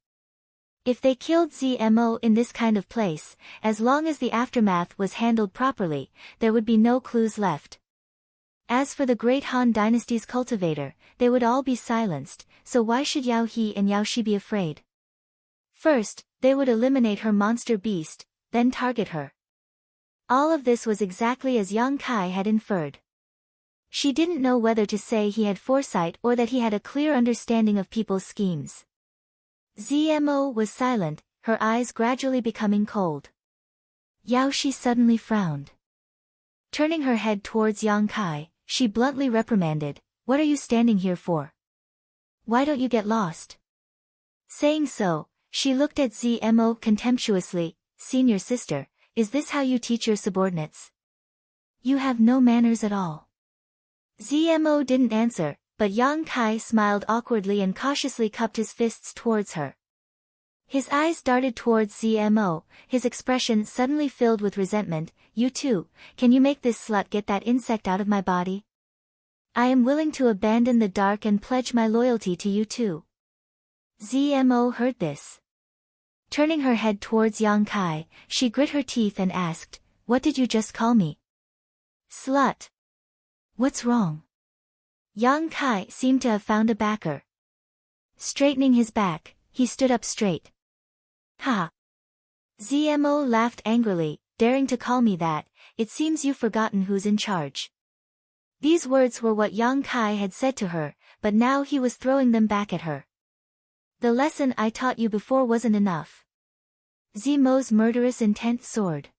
If they killed Zmo in this kind of place, as long as the aftermath was handled properly, there would be no clues left. As for the great Han dynasty's cultivator, they would all be silenced, so why should Yao He and Yao Shi be afraid? First, they would eliminate her monster beast, then target her. All of this was exactly as Yang Kai had inferred. She didn't know whether to say he had foresight or that he had a clear understanding of people's schemes. Zmo was silent, her eyes gradually becoming cold. Yao Shi suddenly frowned. Turning her head towards Yang Kai, she bluntly reprimanded, "What are you standing here for? Why don't you get lost?" Saying so, she looked at Zmo contemptuously. "Senior sister, is this how you teach your subordinates? You have no manners at all." Zmo didn't answer, but Yang Kai smiled awkwardly and cautiously cupped his fists towards her. His eyes darted towards Zmo, his expression suddenly filled with resentment. "You too, can you make this slut get that insect out of my body? I am willing to abandon the dark and pledge my loyalty to you too." Zmo heard this. Turning her head towards Yang Kai, she grit her teeth and asked, "What did you just call me?" "Slut. What's wrong?" Yang Kai seemed to have found a backer. Straightening his back, he stood up straight. "Ha!" Zmo laughed angrily, "Daring to call me that, it seems you've forgotten who's in charge." These words were what Yang Kai had said to her, but now he was throwing them back at her. "The lesson I taught you before wasn't enough." Zmo's murderous intent soared.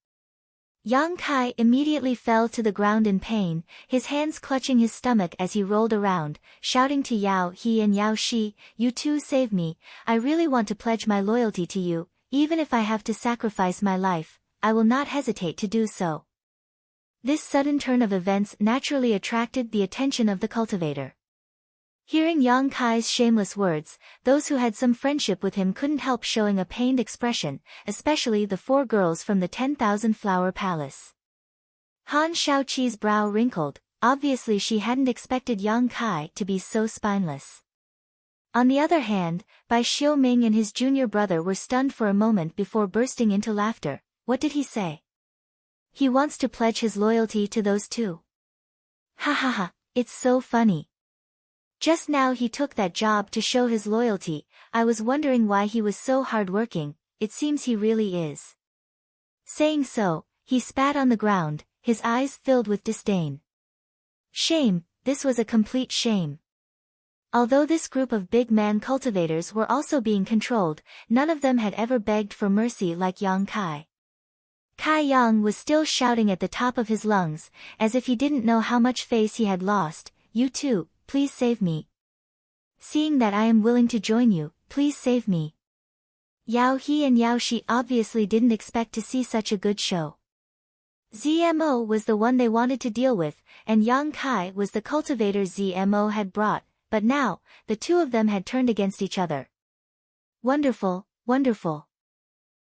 Yang Kai immediately fell to the ground in pain, his hands clutching his stomach as he rolled around, shouting to Yao He and Yao Shi, "You two save me, I really want to pledge my loyalty to you, even if I have to sacrifice my life, I will not hesitate to do so." This sudden turn of events naturally attracted the attention of the cultivator. Hearing Yang Kai's shameless words, those who had some friendship with him couldn't help showing a pained expression, especially the 4 girls from the 10,000 Flower Palace. Han Shaoqi's brow wrinkled, obviously she hadn't expected Yang Kai to be so spineless. On the other hand, Bai Xiuming and his junior brother were stunned for a moment before bursting into laughter. What did he say? He wants to pledge his loyalty to those 2. Ha ha ha, it's so funny. Just now he took that job to show his loyalty. I was wondering why he was so hardworking. It seems he really is. Saying so, he spat on the ground, his eyes filled with disdain. Shame, this was a complete shame. Although this group of big man cultivators were also being controlled, none of them had ever begged for mercy like Yang Kai. Kai Yang was still shouting at the top of his lungs, as if he didn't know how much face he had lost. You too, please save me. Seeing that I am willing to join you, please save me. Yao He and Yao Shi obviously didn't expect to see such a good show. ZMO was the one they wanted to deal with, and Yang Kai was the cultivator ZMO had brought, but now, the 2 of them had turned against each other. Wonderful, wonderful.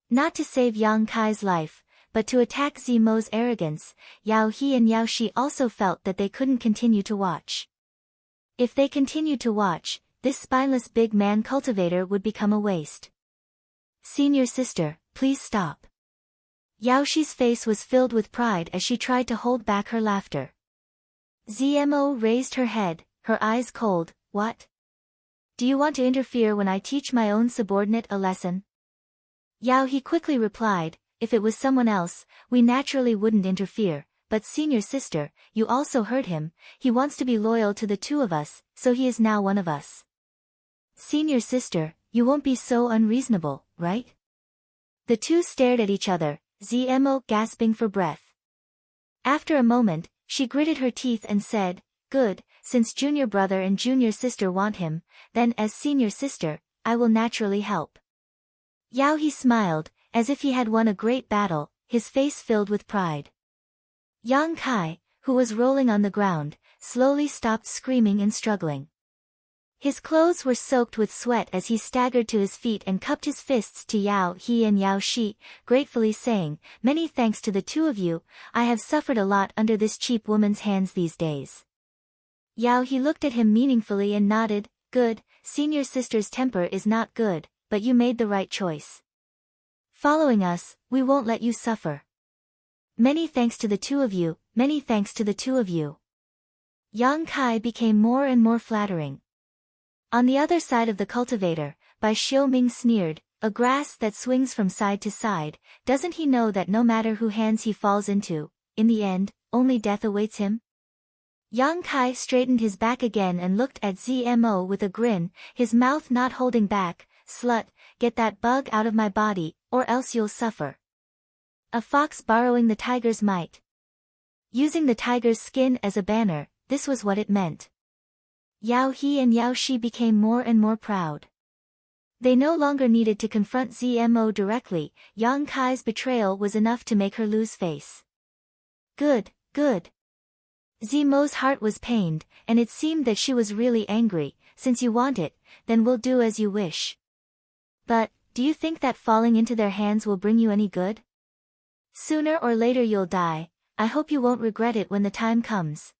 Not to save Yang Kai's life, but to attack ZMO's arrogance, Yao He and Yao Shi also felt that they couldn't continue to watch. If they continued to watch, this spineless big man cultivator would become a waste. Senior sister, please stop. Yao Shi's face was filled with pride as she tried to hold back her laughter. ZMO raised her head, her eyes cold. What? Do you want to interfere when I teach my own subordinate a lesson? Yao He quickly replied, if it was someone else, we naturally wouldn't interfere, but senior sister, you also heard him, he wants to be loyal to the 2 of us, so he is now one of us. Senior sister, you won't be so unreasonable, right? The 2 stared at each other, ZMO gasping for breath. After a moment, she gritted her teeth and said, good, since junior brother and junior sister want him, then as senior sister, I will naturally help. Yao He smiled, as if he had won a great battle, his face filled with pride. Yang Kai, who was rolling on the ground, slowly stopped screaming and struggling. His clothes were soaked with sweat as he staggered to his feet and cupped his fists to Yao He and Yao Shi, gratefully saying, many thanks to the 2 of you, I have suffered a lot under this cheap woman's hands these days. Yao He looked at him meaningfully and nodded, good, senior sister's temper is not good, but you made the right choice. Following us, we won't let you suffer. Many thanks to the 2 of you, many thanks to the 2 of you. Yang Kai became more and more flattering. On the other side of the cultivator, Bai Xiuming sneered, a grass that swings from side to side, doesn't he know that no matter who hands he falls into, in the end, only death awaits him? Yang Kai straightened his back again and looked at ZMO with a grin, his mouth not holding back, slut, get that bug out of my body, or else you'll suffer. A fox borrowing the tiger's might. Using the tiger's skin as a banner, this was what it meant. Yao He and Yao Shi became more and more proud. They no longer needed to confront ZMO directly, Yang Kai's betrayal was enough to make her lose face. Good, good. ZMO's heart was pained, and it seemed that she was really angry, since you want it, then we'll do as you wish. But, do you think that falling into their hands will bring you any good? Sooner or later you'll die, I hope you won't regret it when the time comes.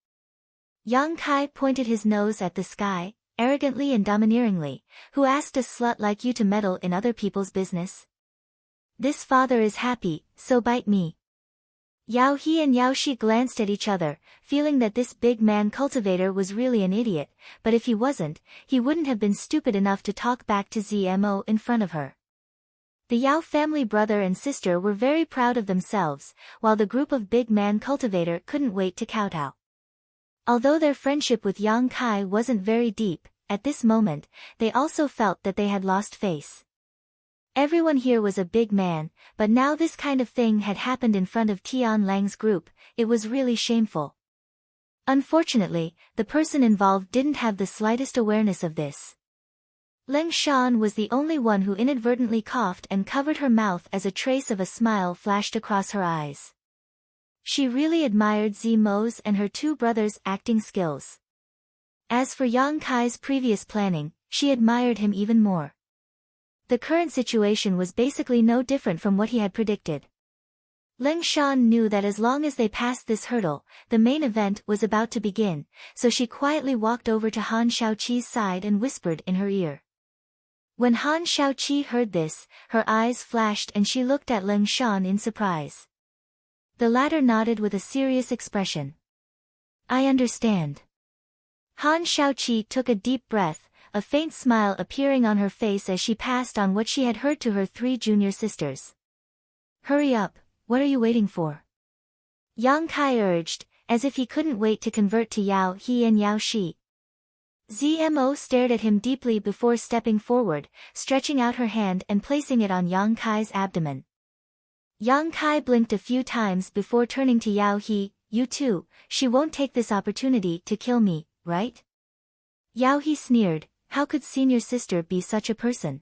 Yang Kai pointed his nose at the sky, arrogantly and domineeringly, who asked a slut like you to meddle in other people's business? This father is happy, so bite me. Yao He and Yao Shi glanced at each other, feeling that this big man cultivator was really an idiot, but if he wasn't, he wouldn't have been stupid enough to talk back to ZMO in front of her. The Yao family brother and sister were very proud of themselves, while the group of big man cultivator couldn't wait to kowtow. Although their friendship with Yang Kai wasn't very deep, at this moment, they also felt that they had lost face. Everyone here was a big man, but now this kind of thing had happened in front of Tian Lang's group, it was really shameful. Unfortunately, the person involved didn't have the slightest awareness of this. Leng Shan was the only one who inadvertently coughed and covered her mouth as a trace of a smile flashed across her eyes. She really admired Zimo's and her two brothers' acting skills. As for Yang Kai's previous planning, she admired him even more. The current situation was basically no different from what he had predicted. Ling Shan knew that as long as they passed this hurdle, the main event was about to begin, so she quietly walked over to Han Shaoqi's side and whispered in her ear. When Han Shaoqi heard this, her eyes flashed and she looked at Ling Shan in surprise. The latter nodded with a serious expression. I understand. Han Shaoqi took a deep breath, a faint smile appearing on her face as she passed on what she had heard to her three junior sisters. Hurry up, what are you waiting for? Yang Kai urged, as if he couldn't wait to convert to Yao He and Yao Shi. Zmo stared at him deeply before stepping forward, stretching out her hand and placing it on Yang Kai's abdomen. Yang Kai blinked a few times before turning to Yao He. You too, she won't take this opportunity to kill me, right? Yao He sneered, how could senior sister be such a person?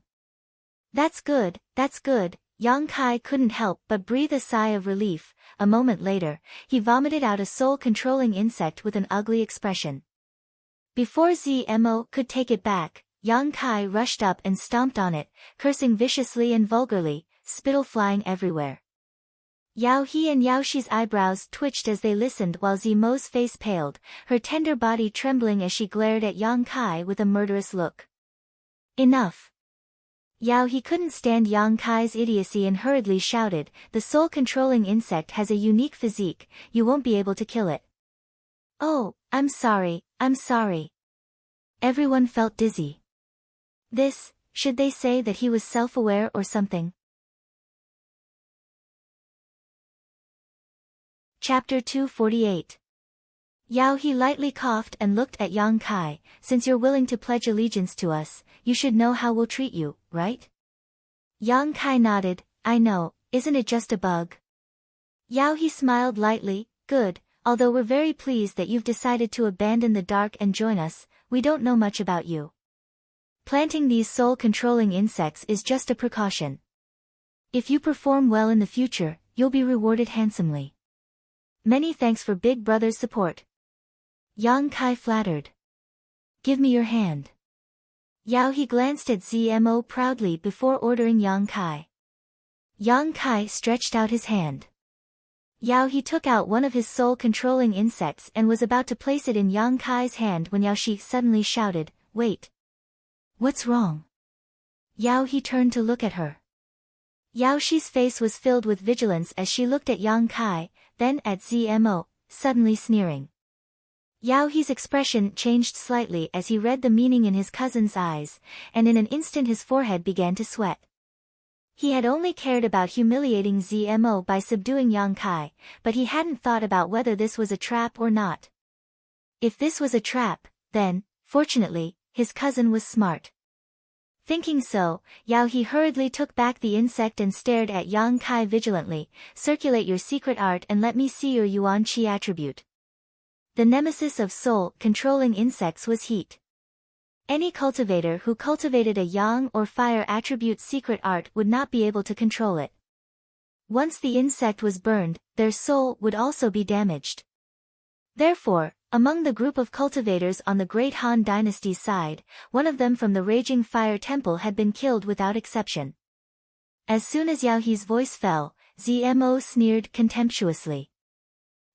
That's good, that's good. Yang Kai couldn't help but breathe a sigh of relief. A moment later, he vomited out a soul-controlling insect with an ugly expression. Before Zmo could take it back, Yang Kai rushed up and stomped on it, cursing viciously and vulgarly, spittle flying everywhere. Yao He and Yao Shi's eyebrows twitched as they listened while Zmo's face paled, her tender body trembling as she glared at Yang Kai with a murderous look. Enough! Yao He couldn't stand Yang Kai's idiocy and hurriedly shouted, the soul-controlling insect has a unique physique, you won't be able to kill it. Oh, I'm sorry, I'm sorry. Everyone felt dizzy. Should they say that he was self-aware or something? Chapter 248. Yao He lightly coughed and looked at Yang Kai, since you're willing to pledge allegiance to us, you should know how we'll treat you, right? Yang Kai nodded, I know, isn't it just a bug? Yao He smiled lightly, good, although we're very pleased that you've decided to abandon the dark and join us, we don't know much about you. Planting these soul-controlling insects is just a precaution. If you perform well in the future, you'll be rewarded handsomely. Many thanks for Big Brother's support. Yang Kai flattered. Give me your hand. Yao He glanced at Zmo proudly before ordering Yang Kai. Yang Kai stretched out his hand. Yao He took out one of his soul-controlling insects and was about to place it in Yang Kai's hand when Yao Shi suddenly shouted, wait. What's wrong? Yao He turned to look at her. Yao Shi's face was filled with vigilance as she looked at Yang Kai, then at Zmo, suddenly sneering. Yao He's expression changed slightly as he read the meaning in his cousin's eyes, and in an instant his forehead began to sweat. He had only cared about humiliating Zmo by subduing Yang Kai, but he hadn't thought about whether this was a trap or not. If this was a trap, then, fortunately, his cousin was smart. Thinking so, Yao He hurriedly took back the insect and stared at Yang Kai vigilantly, circulate your secret art and let me see your Yuan Qi attribute. The nemesis of soul-controlling insects was heat. Any cultivator who cultivated a yang or fire attribute secret art would not be able to control it. Once the insect was burned, their soul would also be damaged. Therefore, among the group of cultivators on the Great Han Dynasty's side, one of them from the Raging Fire Temple had been killed without exception. As soon as Yao He's voice fell, Zmo sneered contemptuously.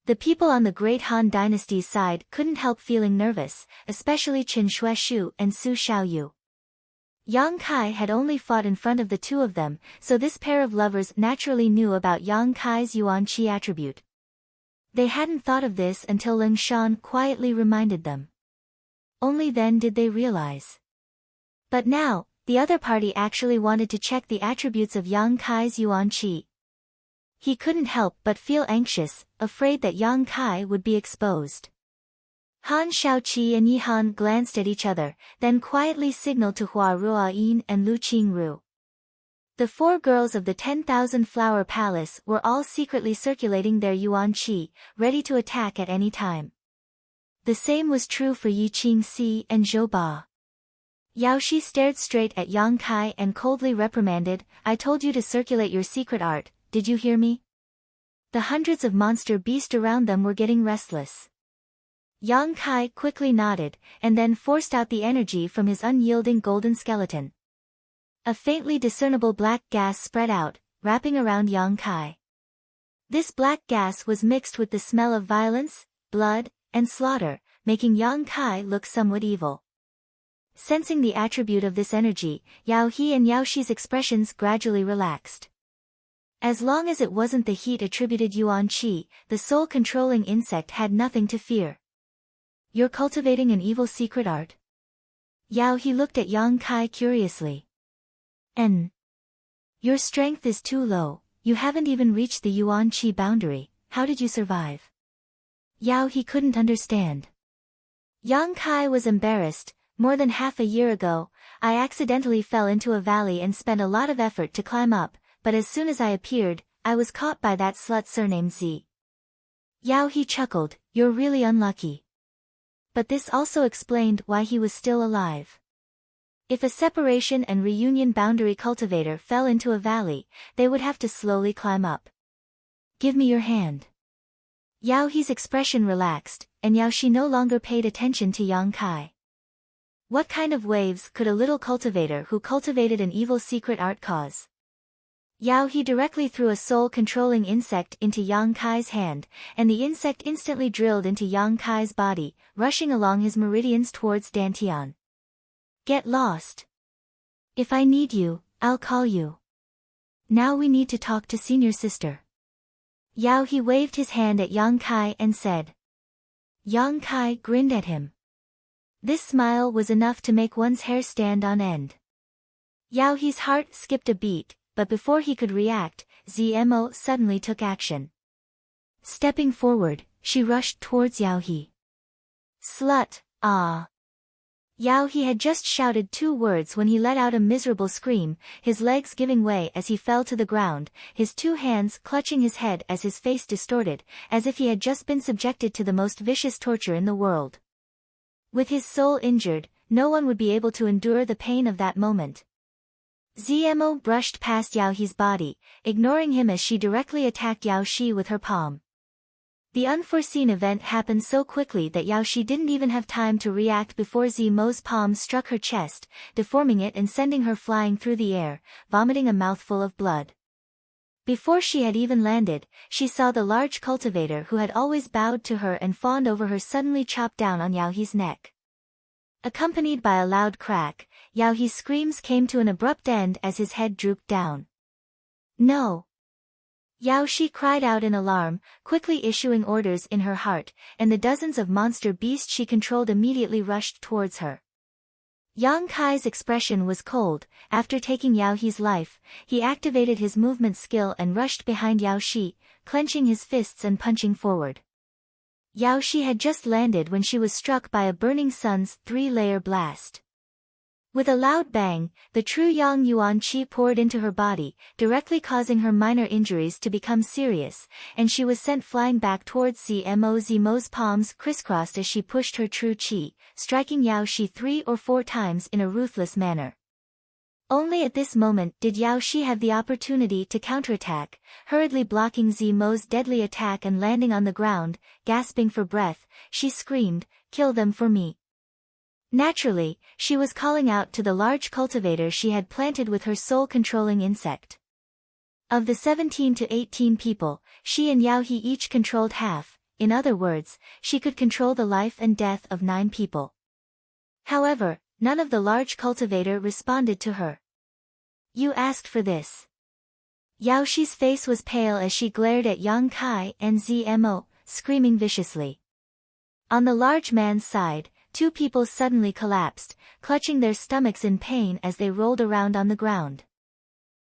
The people on the Great Han Dynasty's side couldn't help feeling nervous, especially Qin Shueshu and Su Xiaoyu. Yang Kai had only fought in front of the two of them, so this pair of lovers naturally knew about Yang Kai's Yuan Qi attribute. They hadn't thought of this until Ling Shan quietly reminded them. Only then did they realize. But now, the other party actually wanted to check the attributes of Yang Kai's Yuan Qi. He couldn't help but feel anxious, afraid that Yang Kai would be exposed. Han Shaoqi and Yi Han glanced at each other, then quietly signaled to Hua Ruoyin and Lu Qingru. The four girls of the 10,000 Flower Palace were all secretly circulating their Yuan Qi, ready to attack at any time. The same was true for Yi Qingxi and Zhou Ba. Yao Shi stared straight at Yang Kai and coldly reprimanded, I told you to circulate your secret art, did you hear me? The hundreds of monster beasts around them were getting restless. Yang Kai quickly nodded, and then forced out the energy from his unyielding golden skeleton. A faintly discernible black gas spread out, wrapping around Yang Kai. This black gas was mixed with the smell of violence, blood, and slaughter, making Yang Kai look somewhat evil. Sensing the attribute of this energy, Yao He and Yao Shi's expressions gradually relaxed. As long as it wasn't the heat attributed Yuan Qi, the soul-controlling insect had nothing to fear. You're cultivating an evil secret art? Yao He looked at Yang Kai curiously. Your strength is too low, you haven't even reached the Yuan Qi boundary, how did you survive? Yao He couldn't understand. Yang Kai was embarrassed. More than half a year ago, I accidentally fell into a valley and spent a lot of effort to climb up, but as soon as I appeared, I was caught by that slut surnamed Z. Yao He chuckled, you're really unlucky. But this also explained why he was still alive. If a separation and reunion boundary cultivator fell into a valley, they would have to slowly climb up. Give me your hand. Yao He's expression relaxed, and Yao Shi no longer paid attention to Yang Kai. What kind of waves could a little cultivator who cultivated an evil secret art cause? Yao He directly threw a soul-controlling insect into Yang Kai's hand, and the insect instantly drilled into Yang Kai's body, rushing along his meridians towards Dantian. Get lost. If I need you, I'll call you. Now we need to talk to senior sister. Yao He waved his hand at Yang Kai and said. Yang Kai grinned at him. This smile was enough to make one's hair stand on end. Yao He's heart skipped a beat, but before he could react, ZMO suddenly took action. Stepping forward, she rushed towards Yao He. Slut, ah! Yao He had just shouted 2 words when he let out a miserable scream, his legs giving way as he fell to the ground, his 2 hands clutching his head as his face distorted, as if he had just been subjected to the most vicious torture in the world. With his soul injured, no one would be able to endure the pain of that moment. ZMO brushed past Yao He's body, ignoring him as she directly attacked Yao Shi with her palm. The unforeseen event happened so quickly that Yao Shi didn't even have time to react before ZMO's palm struck her chest, deforming it and sending her flying through the air, vomiting a mouthful of blood. Before she had even landed, she saw the large cultivator who had always bowed to her and fawned over her suddenly chop down on Yao He's neck. Accompanied by a loud crack, Yao He's screams came to an abrupt end as his head drooped down. No! Yao Shi cried out in alarm, quickly issuing orders in her heart, and the dozens of monster beasts she controlled immediately rushed towards her. Yang Kai's expression was cold. After taking Yao He's life, he activated his movement skill and rushed behind Yao Shi, clenching his fists and punching forward. Yao Shi had just landed when she was struck by a burning sun's 3-layer blast. With a loud bang, the true Yang Yuan Qi poured into her body, directly causing her minor injuries to become serious, and she was sent flying back towards ZMO. ZMO's palms crisscrossed as she pushed her true Qi, striking Yao Shi 3 or 4 times in a ruthless manner. Only at this moment did Yao Shi have the opportunity to counterattack, hurriedly blocking ZMO's deadly attack and landing on the ground, gasping for breath, she screamed, "Kill them for me." Naturally, she was calling out to the large cultivator she had planted with her soul-controlling insect. Of the 17 to 18 people, she and Yao He each controlled half, in other words, she could control the life and death of 9 people. However, none of the large cultivator responded to her. You asked for this. Yao Shi's face was pale as she glared at Yang Kai and ZMO, screaming viciously. On the large man's side, 2 people suddenly collapsed, clutching their stomachs in pain as they rolled around on the ground.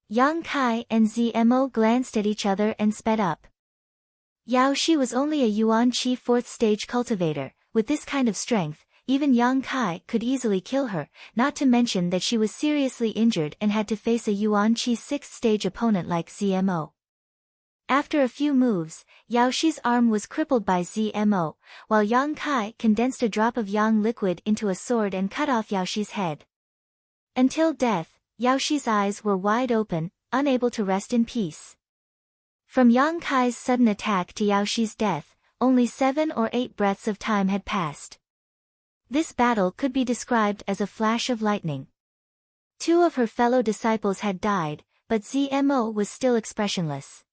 Yang Kai and ZMO glanced at each other and sped up. Yao Shi was only a Yuan Qi 4th stage cultivator. With this kind of strength, even Yang Kai could easily kill her, not to mention that she was seriously injured and had to face a Yuan Qi 6th stage opponent like ZMO. After a few moves, Yao Shi's arm was crippled by ZMO, while Yang Kai condensed a drop of Yang liquid into a sword and cut off Yao Shi's head. Until death, Yao Shi's eyes were wide open, unable to rest in peace. From Yang Kai's sudden attack to Yao Shi's death, only 7 or 8 breaths of time had passed. This battle could be described as a flash of lightning. 2 of her fellow disciples had died, but Zmo was still expressionless.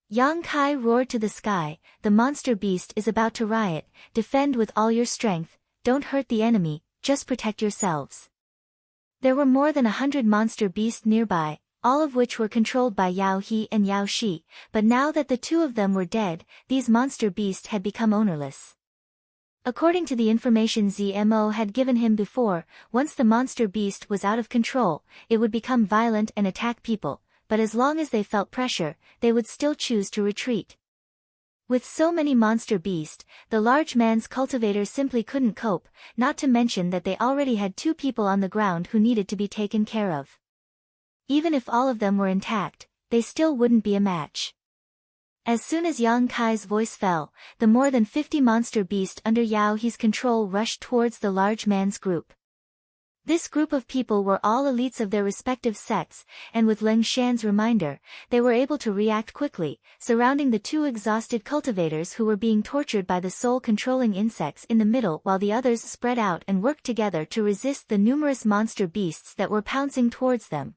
Yang Kai roared to the sky, "The monster beast is about to riot, defend with all your strength, don't hurt the enemy, just protect yourselves." There were more than 100 monster beasts nearby, all of which were controlled by Yao He and Yao Shi, but now that the 2 of them were dead, these monster beasts had become ownerless. According to the information Zmo had given him before, once the monster beast was out of control, it would become violent and attack people, but as long as they felt pressure, they would still choose to retreat. With so many monster beasts, the large man's cultivator simply couldn't cope, not to mention that they already had 2 people on the ground who needed to be taken care of. Even if all of them were intact, they still wouldn't be a match. As soon as Yang Kai's voice fell, the more than 50 monster beasts under Yao He's control rushed towards the large man's group. This group of people were all elites of their respective sects, and with Ling Shan's reminder, they were able to react quickly, surrounding the 2 exhausted cultivators who were being tortured by the soul-controlling insects in the middle while the others spread out and worked together to resist the numerous monster beasts that were pouncing towards them.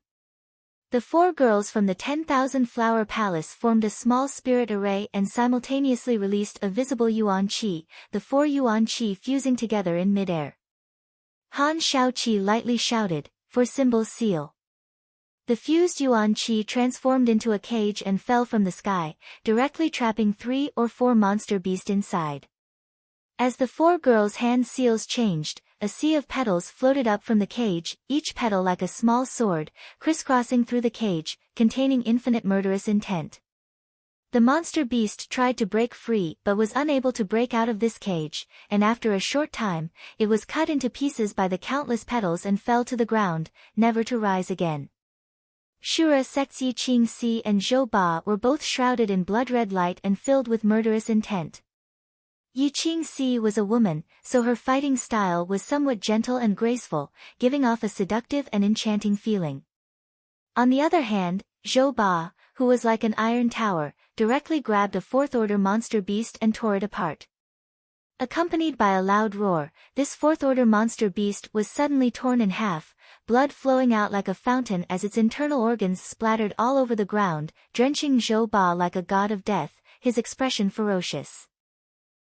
The 4 girls from the 10,000 Flower Palace formed a small spirit array and simultaneously released a visible Yuan Qi, the 4 Yuan Qi fusing together in midair. Han Shaoqi lightly shouted, "For Symbol's seal." The fused Yuan Qi transformed into a cage and fell from the sky, directly trapping 3 or 4 monster beasts inside. As the 4 girls' hand seals changed, a sea of petals floated up from the cage, each petal like a small sword, crisscrossing through the cage, containing infinite murderous intent. The monster beast tried to break free but was unable to break out of this cage, and after a short time, it was cut into pieces by the countless petals and fell to the ground, never to rise again. Shura sects Yi Qing Si and Zhou Ba were both shrouded in blood-red light and filled with murderous intent. Yi Qing Si was a woman, so her fighting style was somewhat gentle and graceful, giving off a seductive and enchanting feeling. On the other hand, Zhou Ba, who was like an iron tower, directly grabbed a 4th-order monster beast and tore it apart. Accompanied by a loud roar, this 4th-order monster beast was suddenly torn in half, blood flowing out like a fountain as its internal organs splattered all over the ground, drenching Zhou Ba like a god of death, his expression ferocious.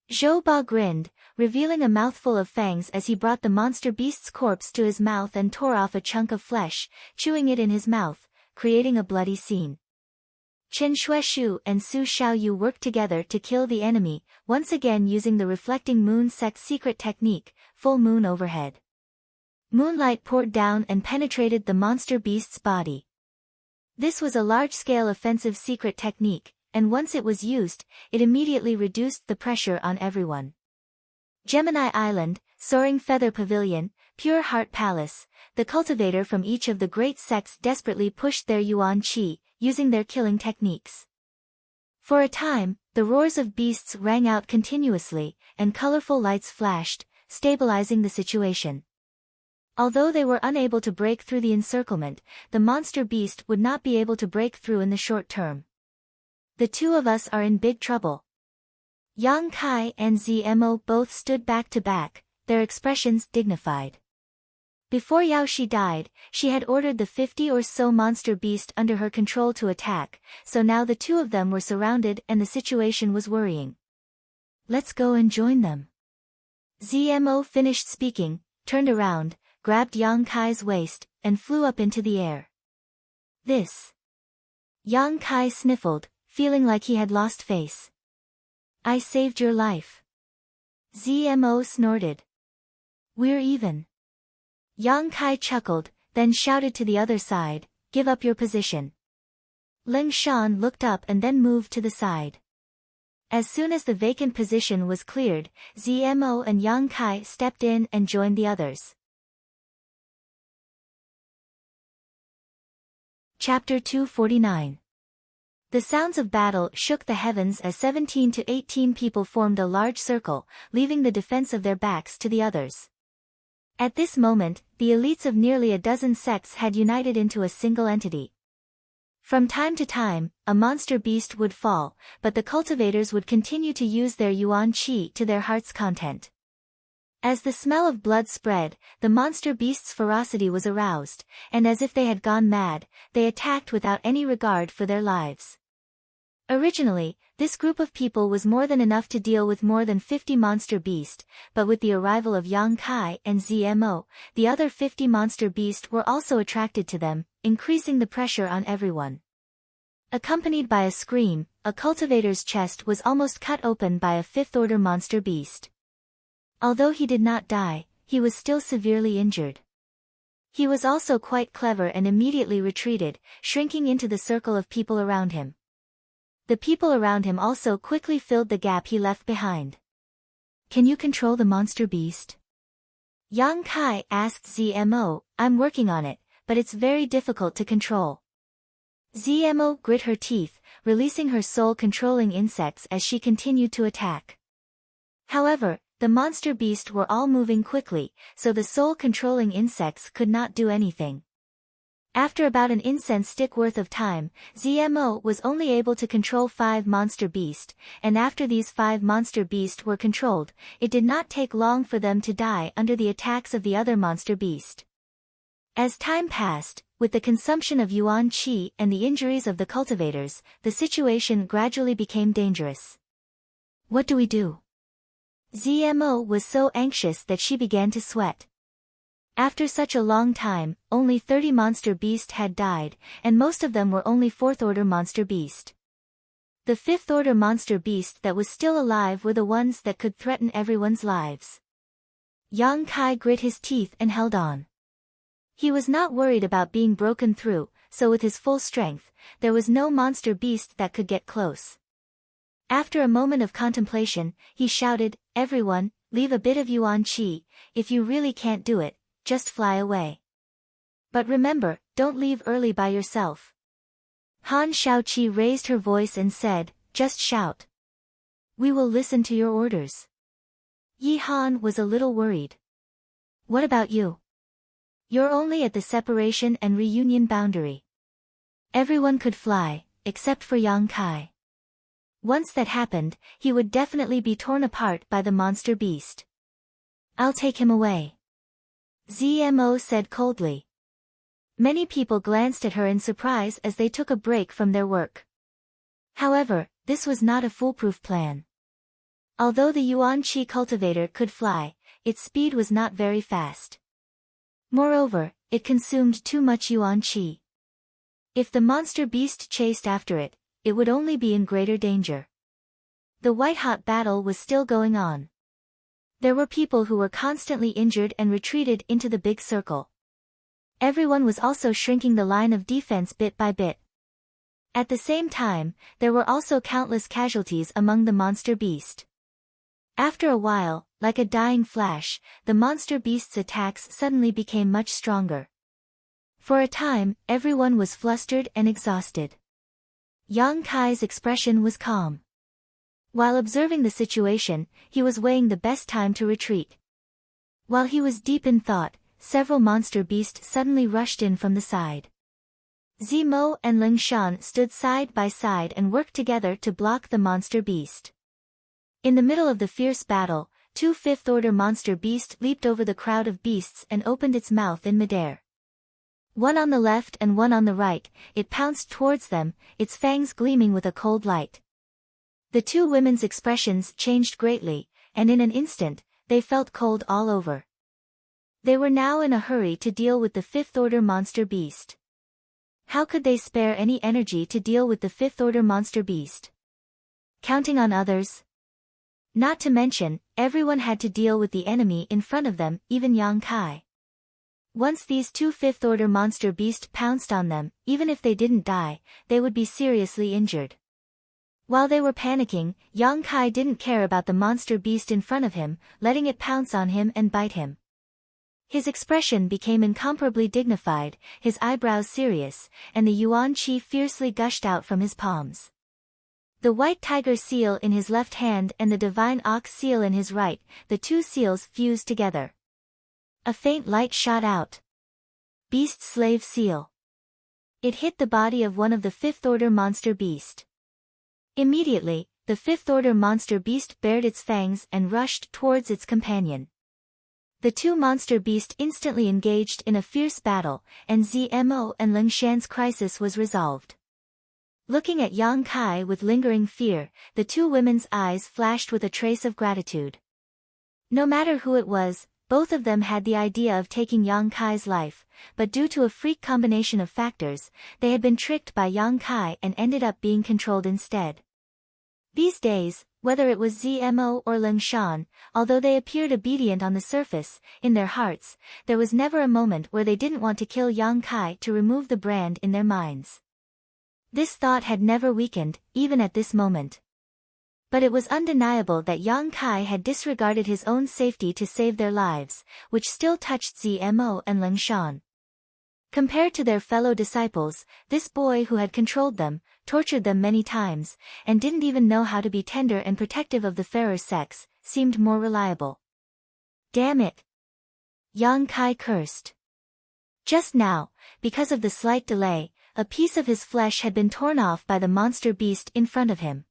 Zhou Ba grinned, revealing a mouthful of fangs as he brought the monster beast's corpse to his mouth and tore off a chunk of flesh, chewing it in his mouth, creating a bloody scene. Chen Xueshu and Su Xiaoyu worked together to kill the enemy, once again using the reflecting moon sect's secret technique, full moon overhead. Moonlight poured down and penetrated the monster beast's body. This was a large-scale offensive secret technique, and once it was used, it immediately reduced the pressure on everyone. Gemini Island, Soaring Feather Pavilion, Pure Heart Palace, the cultivator from each of the great sects desperately pushed their Yuan Qi, using their killing techniques. For a time, the roars of beasts rang out continuously, and colorful lights flashed, stabilizing the situation. Although they were unable to break through the encirclement, the monster beast would not be able to break through in the short term. The 2 of us are in big trouble. Yang Kai and Zmo both stood back to back, their expressions dignified. Before Yao Shi died, she had ordered the 50 or so monster beast under her control to attack, so now the 2 of them were surrounded and the situation was worrying. "Let's go and join them." Zmo finished speaking, turned around, grabbed Yang Kai's waist, and flew up into the air. "This." Yang Kai sniffled, feeling like he had lost face. "I saved your life." Zmo snorted. "We're even." Yang Kai chuckled, then shouted to the other side, "Give up your position." Ling Shan looked up and then moved to the side. As soon as the vacant position was cleared, Zmo and Yang Kai stepped in and joined the others. Chapter 249. The sounds of battle shook the heavens as 17 to 18 people formed a large circle, leaving the defense of their backs to the others. At this moment, the elites of nearly a dozen sects had united into a single entity. From time to time, a monster beast would fall, but the cultivators would continue to use their yuan qi to their heart's content. As the smell of blood spread, the monster beast's ferocity was aroused, and as if they had gone mad, they attacked without any regard for their lives. Originally, this group of people was more than enough to deal with more than 50 monster beasts, but with the arrival of Yang Kai and ZMO, the other 50 monster beasts were also attracted to them, increasing the pressure on everyone. Accompanied by a scream, a cultivator's chest was almost cut open by a fifth-order monster beast. Although he did not die, he was still severely injured. He was also quite clever and immediately retreated, shrinking into the circle of people around him. The people around him also quickly filled the gap he left behind. "Can you control the monster beast?" Yang Kai asked ZMO. "I'm working on it, but it's very difficult to control." ZMO grit her teeth, releasing her soul-controlling insects as she continued to attack. However, the monster beast were all moving quickly, so the soul-controlling insects could not do anything. After about an incense stick worth of time, ZMO was only able to control 5 monster beasts, and after these 5 monster beasts were controlled, it did not take long for them to die under the attacks of the other monster beast. As time passed, with the consumption of yuan qi and the injuries of the cultivators, the situation gradually became dangerous. "What do we do?" ZMO was so anxious that she began to sweat. After such a long time, only 30 monster beasts had died, and most of them were only 4th-order monster beast. The 5th-order monster beast that was still alive were the ones that could threaten everyone's lives. Yang Kai grit his teeth and held on. He was not worried about being broken through, so with his full strength, there was no monster beast that could get close. After a moment of contemplation, he shouted, "Everyone, leave a bit of yuan qi. If you really can't do it, just fly away. But remember, don't leave early by yourself." Han Shaoqi raised her voice and said, "Just shout. We will listen to your orders." Yi Han was a little worried. "What about you? You're only at the separation and reunion boundary." Everyone could fly, except for Yang Kai. Once that happened, he would definitely be torn apart by the monster beast. "I'll take him away," ZMO said coldly. Many people glanced at her in surprise as they took a break from their work. However, this was not a foolproof plan. Although the yuan qi cultivator could fly, its speed was not very fast. Moreover, it consumed too much yuan qi. If the monster beast chased after it, it would only be in greater danger. The white-hot battle was still going on. There were people who were constantly injured and retreated into the big circle. Everyone was also shrinking the line of defense bit by bit. At the same time, there were also countless casualties among the monster beast. After a while, like a dying flash, the monster beast's attacks suddenly became much stronger. For a time, everyone was flustered and exhausted. Yang Kai's expression was calm. While observing the situation, he was weighing the best time to retreat. While he was deep in thought, several monster beasts suddenly rushed in from the side. Zimo and Ling Shan stood side by side and worked together to block the monster beast. In the middle of the fierce battle, 2 5th-order monster beasts leaped over the crowd of beasts and opened its mouth in midair. One on the left and one on the right, it pounced towards them, its fangs gleaming with a cold light. The 2 women's expressions changed greatly, and in an instant, they felt cold all over. They were now in a hurry to deal with the 5th-order monster beast. How could they spare any energy to deal with the 5th-order monster beast? Counting on others? Not to mention, everyone had to deal with the enemy in front of them, even Yang Kai. Once these 2 5th-order monster beasts pounced on them, even if they didn't die, they would be seriously injured. While they were panicking, Yang Kai didn't care about the monster beast in front of him, letting it pounce on him and bite him. His expression became incomparably dignified, his eyebrows serious, and the yuan qi fiercely gushed out from his palms. The white tiger seal in his left hand and the divine ox seal in his right, the 2 seals fused together. A faint light shot out. Beast Slave Seal. It hit the body of one of the fifth-order monster beast. Immediately, the fifth-order monster beast bared its fangs and rushed towards its companion. The two monster beasts instantly engaged in a fierce battle, and Zmo and Lingshan's crisis was resolved. Looking at Yang Kai with lingering fear, the two women's eyes flashed with a trace of gratitude. No matter who it was, both of them had the idea of taking Yang Kai's life, but due to a freak combination of factors, they had been tricked by Yang Kai and ended up being controlled instead. These days, whether it was Zmo or Lingshan, although they appeared obedient on the surface, in their hearts, there was never a moment where they didn't want to kill Yang Kai to remove the brand in their minds. This thought had never weakened, even at this moment. But it was undeniable that Yang Kai had disregarded his own safety to save their lives, which still touched Zmo and Lingshan. Compared to their fellow disciples, this boy who had controlled them, tortured them many times, and didn't even know how to be tender and protective of the fairer sex, seemed more reliable. Damn it! Yang Kai cursed. Just now, because of the slight delay, a piece of his flesh had been torn off by the monster beast in front of him.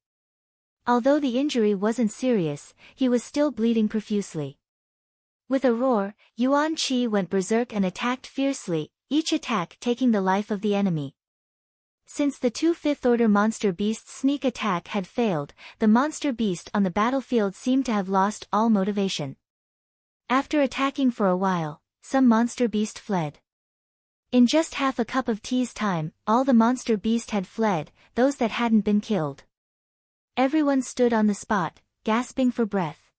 Although the injury wasn't serious, he was still bleeding profusely. With a roar, Yuan Qi went berserk and attacked fiercely, each attack taking the life of the enemy. Since the two fifth-order monster beasts' sneak attack had failed, the monster beast on the battlefield seemed to have lost all motivation. After attacking for a while, some monster beast fled. In just half a cup of tea's time, all the monster beast had fled, those that hadn't been killed. Everyone stood on the spot, gasping for breath.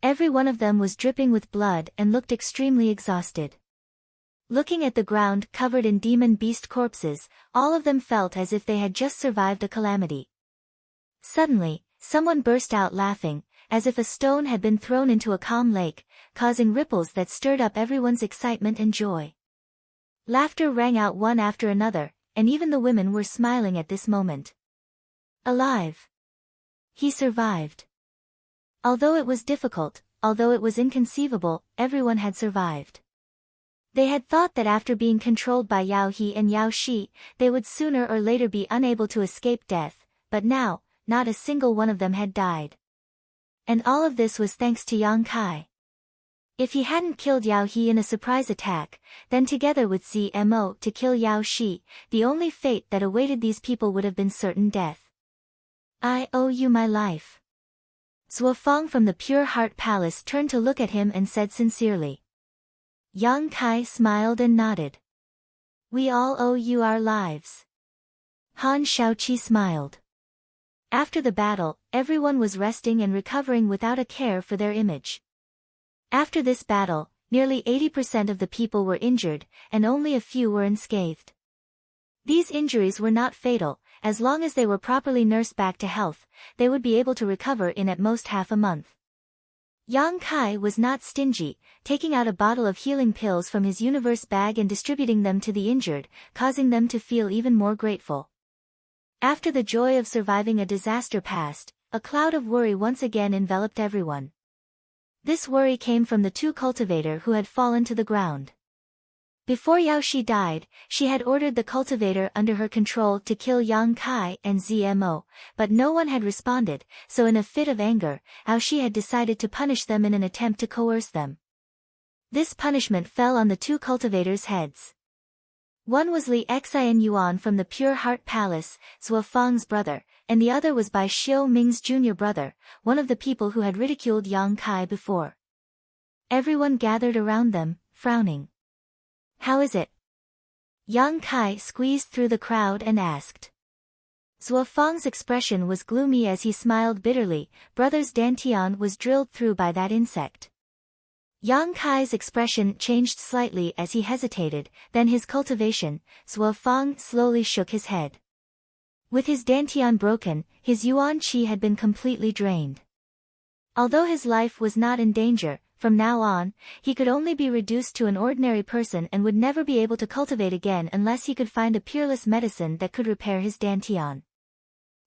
Every one of them was dripping with blood and looked extremely exhausted. Looking at the ground covered in demon beast corpses, all of them felt as if they had just survived a calamity. Suddenly, someone burst out laughing, as if a stone had been thrown into a calm lake, causing ripples that stirred up everyone's excitement and joy. Laughter rang out one after another, and even the women were smiling at this moment. Alive! He survived. Although it was difficult, although it was inconceivable, everyone had survived. They had thought that after being controlled by Yao He and Yao Shi, they would sooner or later be unable to escape death, but now, not a single one of them had died. And all of this was thanks to Yang Kai. If he hadn't killed Yao He in a surprise attack, then together with Zmo to kill Yao Shi, the only fate that awaited these people would have been certain death. I owe you my life. Zuofeng from the Pure Heart Palace turned to look at him and said sincerely. Yang Kai smiled and nodded. We all owe you our lives. Han Shaoqi smiled. After the battle, everyone was resting and recovering without a care for their image. After this battle, nearly 80% of the people were injured, and only a few were unscathed. These injuries were not fatal. As long as they were properly nursed back to health, they would be able to recover in at most half a month. Yang Kai was not stingy, taking out a bottle of healing pills from his universe bag and distributing them to the injured, causing them to feel even more grateful. After the joy of surviving a disaster passed, a cloud of worry once again enveloped everyone. This worry came from the two cultivator who had fallen to the ground. Before Yao Shi died, she had ordered the cultivator under her control to kill Yang Kai and Zmo, but no one had responded, so in a fit of anger, Yao Shi had decided to punish them in an attempt to coerce them. This punishment fell on the two cultivators' heads. One was Li Xian Yuan from the Pure Heart Palace, Zuofeng's brother, and the other was by Xiu Ming's junior brother, one of the people who had ridiculed Yang Kai before. Everyone gathered around them, frowning. How is it? Yang Kai squeezed through the crowd and asked. Zuofeng's expression was gloomy as he smiled bitterly. Brother's dantian was drilled through by that insect. Yang Kai's expression changed slightly as he hesitated, then his cultivation. Zuofeng slowly shook his head. With his dantian broken, his Yuan Qi had been completely drained. Although his life was not in danger, from now on, he could only be reduced to an ordinary person and would never be able to cultivate again unless he could find a peerless medicine that could repair his dantian.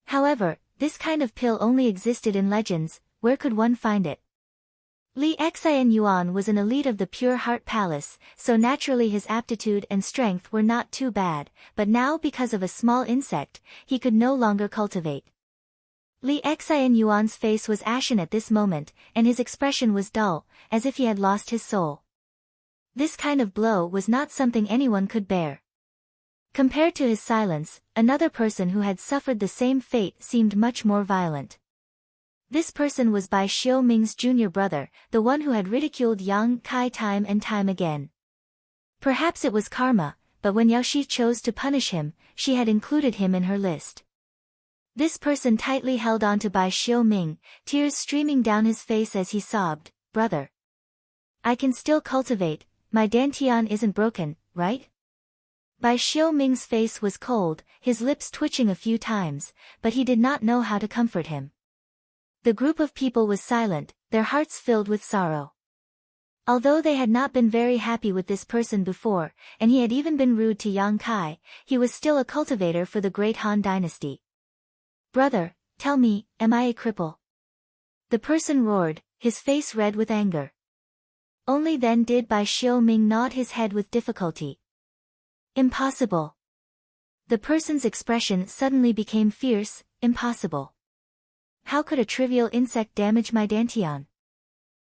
However, this kind of pill only existed in legends. Where could one find it? Li Xian Yuan was an elite of the Pure Heart Palace, so naturally his aptitude and strength were not too bad, but now because of a small insect, he could no longer cultivate. Li Xian Yuan's face was ashen at this moment, and his expression was dull, as if he had lost his soul. This kind of blow was not something anyone could bear. Compared to his silence, another person who had suffered the same fate seemed much more violent. This person was Bai Xiaoming's junior brother, the one who had ridiculed Yang Kai time and time again. Perhaps it was karma, but when Yaoshi chose to punish him, she had included him in her list. This person tightly held on to Bai Xiaoming, tears streaming down his face as he sobbed, "Brother, I can still cultivate, my dantian isn't broken, right?" Bai Xiaoming's face was cold, his lips twitching a few times, but he did not know how to comfort him. The group of people was silent, their hearts filled with sorrow. Although they had not been very happy with this person before, and he had even been rude to Yang Kai, he was still a cultivator for the great Han dynasty. "Brother, tell me, am I a cripple?" The person roared, his face red with anger. Only then did Bai Xiaoming nod his head with difficulty. "Impossible." The person's expression suddenly became fierce. "Impossible. How could a trivial insect damage my dantian?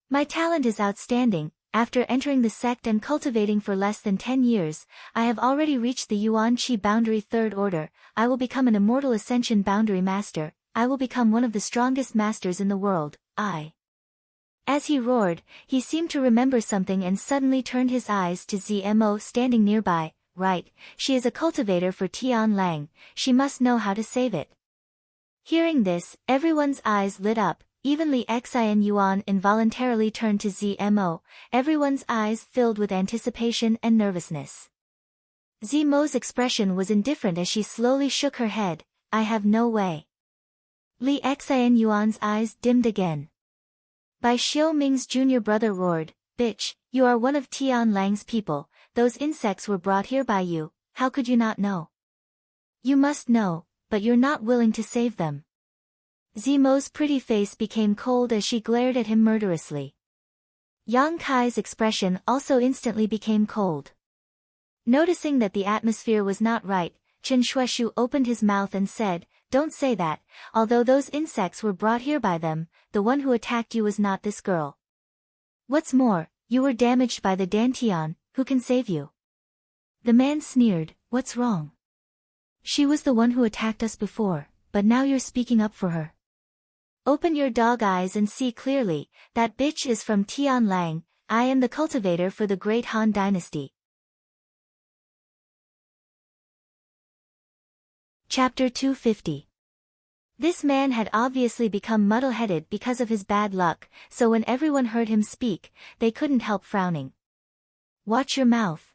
My talent is outstanding. After entering the sect and cultivating for less than 10 years, I have already reached the Yuan Qi boundary 3rd order. I will become an immortal ascension boundary master. I will become one of the strongest masters in the world. As he roared, he seemed to remember something and suddenly turned his eyes to Zmo standing nearby. "Right, she is a cultivator for Tian Lang, she must know how to save it." Hearing this, everyone's eyes lit up, even Li Xian Yuan involuntarily turned to Zmo, everyone's eyes filled with anticipation and nervousness. Zmo's expression was indifferent as she slowly shook her head. "I have no way." Li Xian Yuan's eyes dimmed again. Bai Xiaoming's junior brother roared, "Bitch, you are one of Tian Lang's people, those insects were brought here by you, how could you not know? You must know, but you're not willing to save them." Zmo's pretty face became cold as she glared at him murderously. Yang Kai's expression also instantly became cold. Noticing that the atmosphere was not right, Chen Shueshu opened his mouth and said, "Don't say that, although those insects were brought here by them, the one who attacked you was not this girl. What's more, you were damaged by the dantian, who can save you?" The man sneered, "What's wrong? She was the one who attacked us before, but now you're speaking up for her. Open your dog eyes and see clearly, that bitch is from Tian Lang, I am the cultivator for the great Han dynasty." Chapter 250. This man had obviously become muddle-headed because of his bad luck, so when everyone heard him speak, they couldn't help frowning. "Watch your mouth."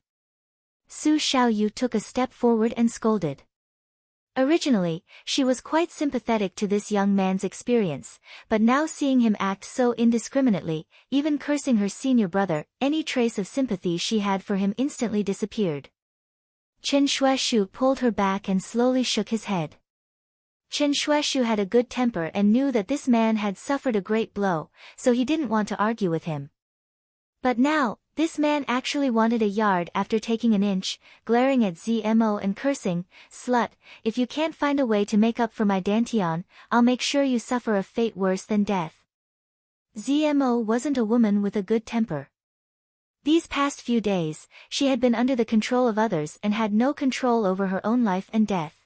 Su Xiaoyu took a step forward and scolded. Originally, she was quite sympathetic to this young man's experience, but now seeing him act so indiscriminately, even cursing her senior brother, any trace of sympathy she had for him instantly disappeared. Chen Shueshu pulled her back and slowly shook his head. Chen Shueshu had a good temper and knew that this man had suffered a great blow, so he didn't want to argue with him. But now, this man actually wanted a yard after taking an inch, glaring at Zmo and cursing, "Slut, if you can't find a way to make up for my dantian, I'll make sure you suffer a fate worse than death." Zmo wasn't a woman with a good temper. These past few days, she had been under the control of others and had no control over her own life and death.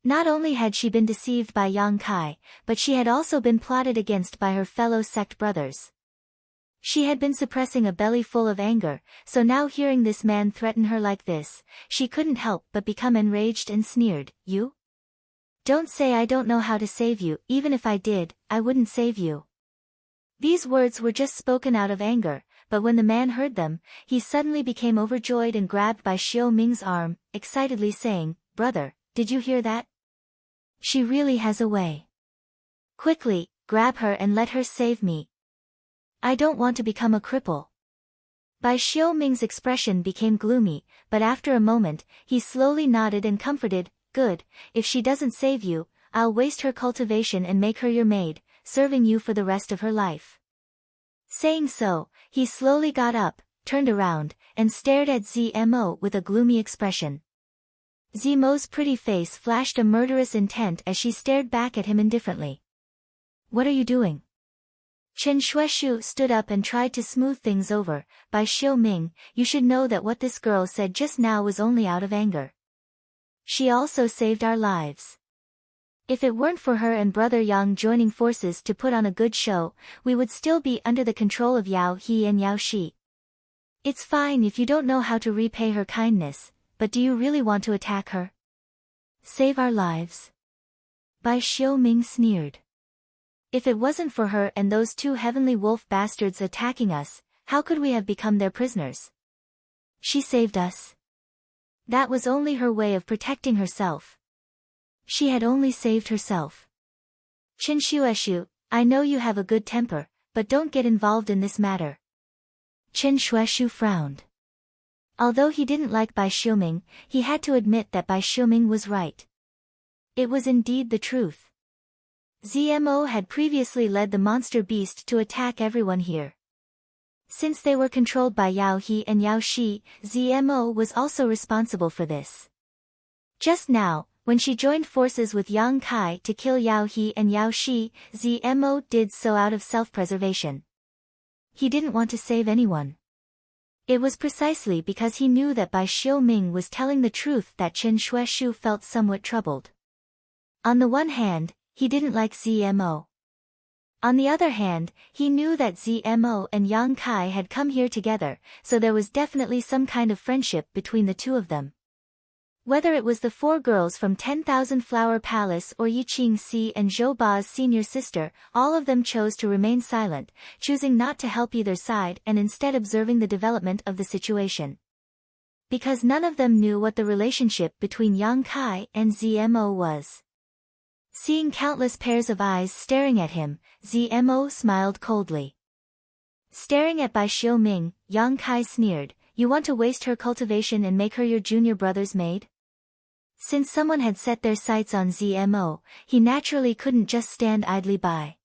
Not only had she been deceived by Yang Kai, but she had also been plotted against by her fellow sect brothers. She had been suppressing a belly full of anger, so now hearing this man threaten her like this, she couldn't help but become enraged and sneered, "You? Don't say I don't know how to save you, even if I did, I wouldn't save you." These words were just spoken out of anger, but when the man heard them, he suddenly became overjoyed and grabbed Bai Xiaoming's arm, excitedly saying, "Brother, did you hear that? She really has a way. Quickly, grab her and let her save me. I don't want to become a cripple." Bai Xiaoming's expression became gloomy, but after a moment, he slowly nodded and comforted, "Good, if she doesn't save you, I'll waste her cultivation and make her your maid, serving you for the rest of her life." Saying so, he slowly got up, turned around, and stared at Zmo with a gloomy expression. Zmo's pretty face flashed a murderous intent as she stared back at him indifferently. What are you doing? Chen Shueshu stood up and tried to smooth things over. By Xiu Ming, you should know that what this girl said just now was only out of anger. She also saved our lives. If it weren't for her and Brother Yang joining forces to put on a good show, we would still be under the control of Yao He and Yao Shi. It's fine if you don't know how to repay her kindness, but do you really want to attack her? Save our lives? Bai Xiuming sneered. If it wasn't for her and those two heavenly wolf bastards attacking us, how could we have become their prisoners? She saved us. That was only her way of protecting herself. She had only saved herself. Chen Shueshu, I know you have a good temper, but don't get involved in this matter. Chen Shueshu frowned. Although he didn't like Bai Xiuming, he had to admit that Bai Xiuming was right. It was indeed the truth. Zmo had previously led the monster beast to attack everyone here. Since they were controlled by Yao He and Yao Shi, Zmo was also responsible for this. Just now, when she joined forces with Yang Kai to kill Yao He and Yao Shi, Zmo did so out of self-preservation. He didn't want to save anyone. It was precisely because he knew that Bai Xiuming was telling the truth that Chen Shueshu felt somewhat troubled. On the one hand, he didn't like Zmo. On the other hand, he knew that Zmo and Yang Kai had come here together, so there was definitely some kind of friendship between the two of them. Whether it was the four girls from 10,000 Flower Palace or Yiqing Si and Zhou Ba's senior sister, all of them chose to remain silent, choosing not to help either side and instead observing the development of the situation. Because none of them knew what the relationship between Yang Kai and Zmo was. Seeing countless pairs of eyes staring at him, Zmo smiled coldly. Staring at Bai Xiuming, Yang Kai sneered, "You want to waste her cultivation and make her your junior brother's maid?" Since someone had set their sights on Zmo, he naturally couldn't just stand idly by.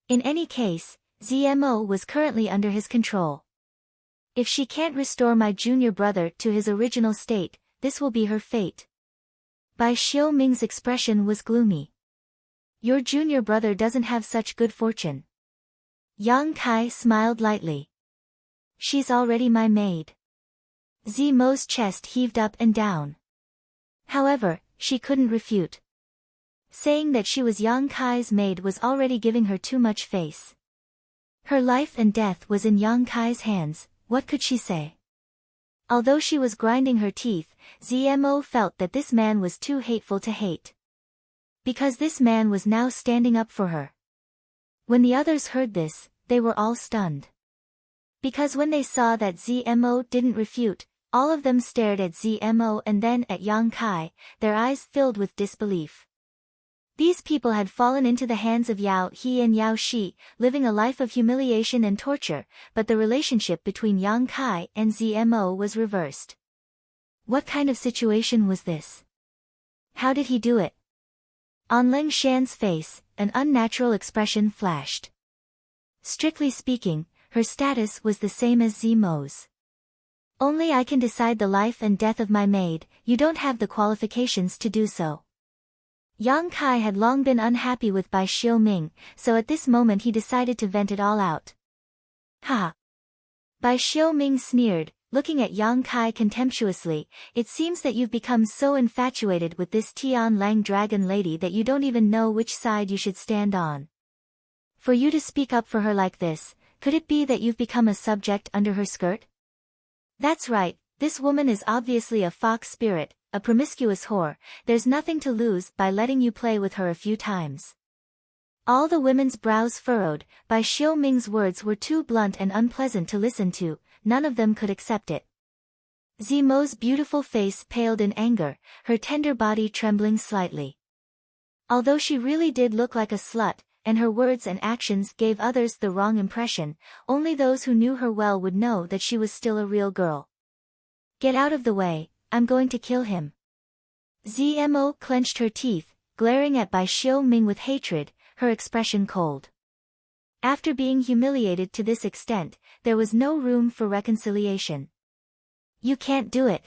In any case, Zmo was currently under his control. If she can't restore my junior brother to his original state, this will be her fate. Bai Xiuming's expression was gloomy. Your junior brother doesn't have such good fortune. Yang Kai smiled lightly. She's already my maid. Zmo's chest heaved up and down. However, she couldn't refute. Saying that she was Yang Kai's maid was already giving her too much face. Her life and death was in Yang Kai's hands, what could she say? Although she was grinding her teeth, Zmo felt that this man was too hateful to hate. Because this man was now standing up for her. When the others heard this, they were all stunned. Because when they saw that Zmo didn't refute, all of them stared at Zmo and then at Yang Kai, their eyes filled with disbelief. These people had fallen into the hands of Yao He and Yao Shi, living a life of humiliation and torture, but the relationship between Yang Kai and Zmo was reversed. What kind of situation was this? How did he do it? On Ling Shan's face, an unnatural expression flashed. Strictly speaking, her status was the same as Zmo's. Only I can decide the life and death of my maid, you don't have the qualifications to do so. Yang Kai had long been unhappy with Bai Xiuming, so at this moment he decided to vent it all out. Ha! Bai Xiuming sneered, looking at Yang Kai contemptuously, it seems that you've become so infatuated with this Tian Lang dragon lady that you don't even know which side you should stand on. For you to speak up for her like this, could it be that you've become a subject under her skirt? That's right, this woman is obviously a fox spirit, a promiscuous whore, there's nothing to lose by letting you play with her a few times. All the women's brows furrowed, Bai Xiuming's words were too blunt and unpleasant to listen to, none of them could accept it. Zmo's beautiful face paled in anger, her tender body trembling slightly. Although she really did look like a slut, and her words and actions gave others the wrong impression, only those who knew her well would know that she was still a real girl. Get out of the way, I'm going to kill him. Zmo clenched her teeth, glaring at Bai Xiuming with hatred, her expression cold. After being humiliated to this extent, there was no room for reconciliation. You can't do it.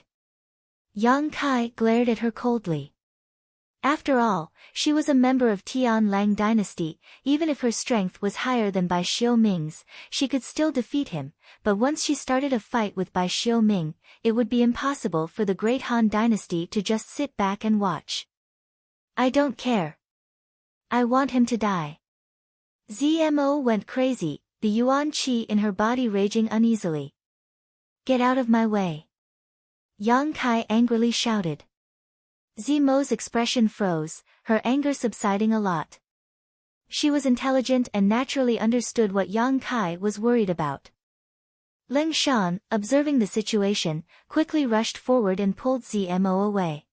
Yang Kai glared at her coldly. After all, she was a member of Tianlang dynasty. Even if her strength was higher than Bai Xiaoming's, she could still defeat him, but once she started a fight with Bai Xiaoming, it would be impossible for the great Han dynasty to just sit back and watch. I don't care. I want him to die. Zmo went crazy, the yuan qi in her body raging uneasily. Get out of my way. Yang Kai angrily shouted. Zmo's expression froze, her anger subsiding a lot. She was intelligent and naturally understood what Yang Kai was worried about. Leng Shan, observing the situation, quickly rushed forward and pulled Zmo away.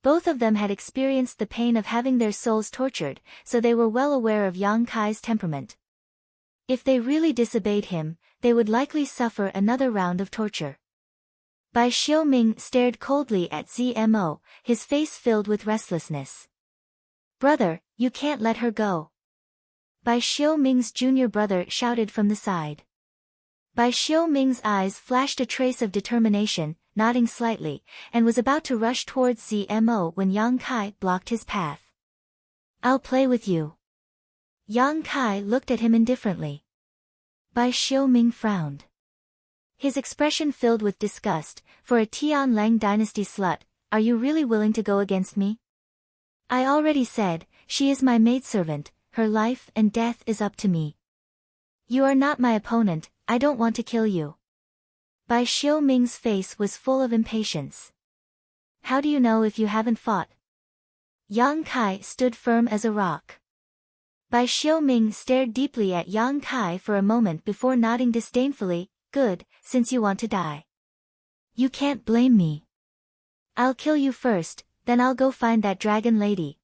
Both of them had experienced the pain of having their souls tortured, so they were well aware of Yang Kai's temperament. If they really disobeyed him, they would likely suffer another round of torture. Bai Xiaoming stared coldly at Zmo, his face filled with restlessness. Brother, you can't let her go. Bai Xiaoming's junior brother shouted from the side. Bai Xiaoming's eyes flashed a trace of determination, nodding slightly, and was about to rush towards Zmo when Yang Kai blocked his path. I'll play with you. Yang Kai looked at him indifferently. Bai Xiaoming frowned. His expression filled with disgust. For a Tianlang dynasty slut, are you really willing to go against me? I already said, she is my maidservant, her life and death is up to me. You are not my opponent, I don't want to kill you. Bai Xiaoming's face was full of impatience. How do you know if you haven't fought? Yang Kai stood firm as a rock. Bai Xiaoming stared deeply at Yang Kai for a moment before nodding disdainfully. Good, since you want to die. You can't blame me. I'll kill you first, then I'll go find that dragon lady.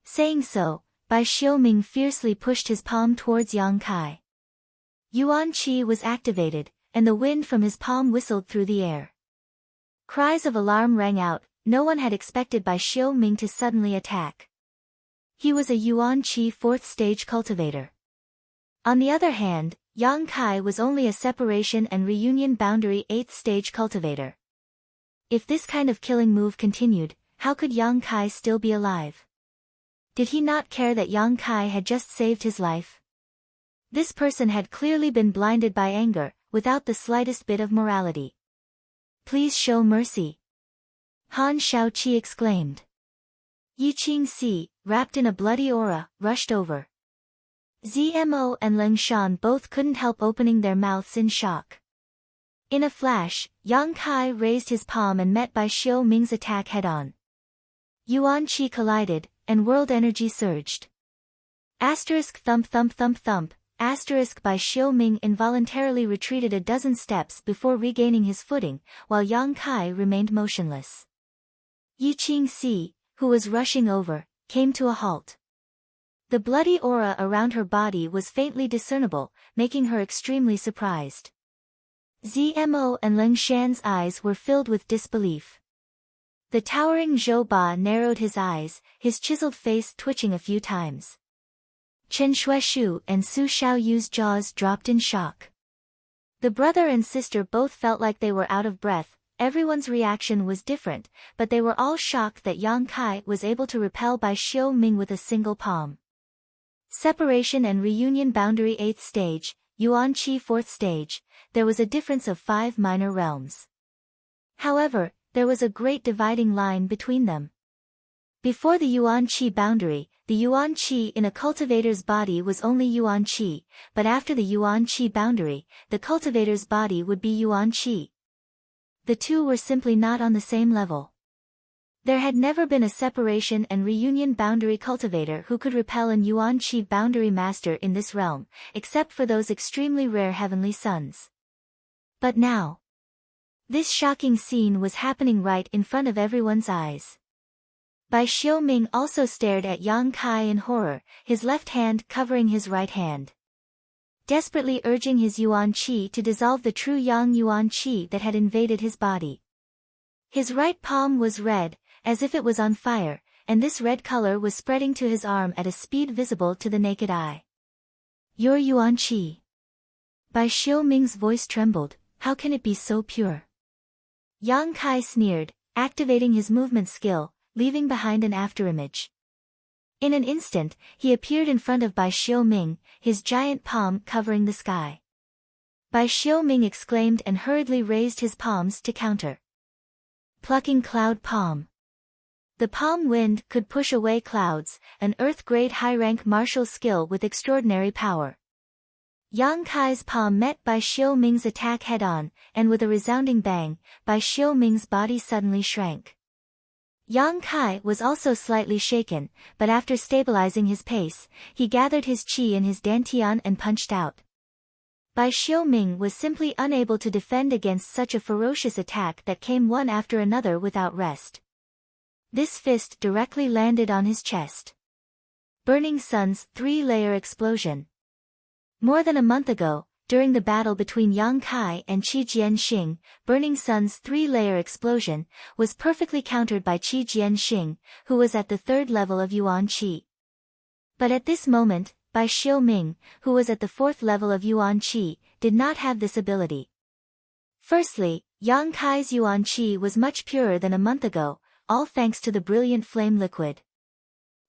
Saying so, Bai Xiaoming fiercely pushed his palm towards Yang Kai. Yuan Qi was activated, and the wind from his palm whistled through the air. Cries of alarm rang out. No one had expected Bai Xiaoming to suddenly attack. He was a Yuan Qi 4th stage cultivator. On the other hand, Yang Kai was only a separation and reunion boundary 8th stage cultivator. If this kind of killing move continued, how could Yang Kai still be alive? Did he not care that Yang Kai had just saved his life? This person had clearly been blinded by anger, without the slightest bit of morality. Please show mercy. Han Shaoqi exclaimed. Yi Qingxi, wrapped in a bloody aura, rushed over. Zmo and Leng Shan both couldn't help opening their mouths in shock. In a flash, Yang Kai raised his palm and met Bai Xiaoming's attack head-on. Yuan Qi collided, and world energy surged. Asterisk thump thump thump thump, asterisk Bai Xiaoming involuntarily retreated a dozen steps before regaining his footing, while Yang Kai remained motionless. Yi Qingxi, who was rushing over, came to a halt. The bloody aura around her body was faintly discernible, making her extremely surprised. Zmo and Leng Shan's eyes were filled with disbelief. The towering Zhou Ba narrowed his eyes, his chiseled face twitching a few times. Chen Shuishu and Su Xiaoyu's jaws dropped in shock. The brother and sister both felt like they were out of breath. Everyone's reaction was different, but they were all shocked that Yang Kai was able to repel Bai Xiaoming with a single palm. Separation and reunion boundary 8th stage, Yuan Qi 4th stage, there was a difference of 5 minor realms. However, there was a great dividing line between them. Before the Yuan Qi boundary, the Yuan Qi in a cultivator's body was only Yuan Qi, but after the Yuan Qi boundary, the cultivator's body would be Yuan Qi. The two were simply not on the same level. There had never been a separation and reunion boundary cultivator who could repel an Yuan Qi boundary master in this realm, except for those extremely rare heavenly sons. But now, this shocking scene was happening right in front of everyone's eyes. Bai Xiaoming also stared at Yang Kai in horror, his left hand covering his right hand. Desperately urging his Yuan Qi to dissolve the true Yang Yuan Qi that had invaded his body. His right palm was red, as if it was on fire, and this red color was spreading to his arm at a speed visible to the naked eye. Your Yuan Qi. Bai Xiaoming's voice trembled. How can it be so pure? Yang Kai sneered, activating his movement skill, leaving behind an afterimage. In an instant, he appeared in front of Bai Xiaoming, his giant palm covering the sky. Bai Xiaoming exclaimed and hurriedly raised his palms to counter. Plucking cloud palm. The palm wind could push away clouds, an Earth-grade high-rank martial skill with extraordinary power. Yang Kai's palm met Bai Xiaoming's attack head-on, and with a resounding bang, Bai Xiaoming's body suddenly shrank. Yang Kai was also slightly shaken, but after stabilizing his pace, he gathered his qi in his dantian and punched out. Bai Xiaoming was simply unable to defend against such a ferocious attack that came one after another without rest. This fist directly landed on his chest. Burning Sun's three-layer explosion. More than a month ago, during the battle between Yang Kai and Qi Jianxing, Burning Sun's three-layer explosion was perfectly countered by Qi Jianxing, who was at the third level of Yuan Qi. But at this moment, Bai Xiaoming, who was at the fourth level of Yuan Qi, did not have this ability. Firstly, Yang Kai's Yuan Qi was much purer than a month ago, all thanks to the brilliant flame liquid.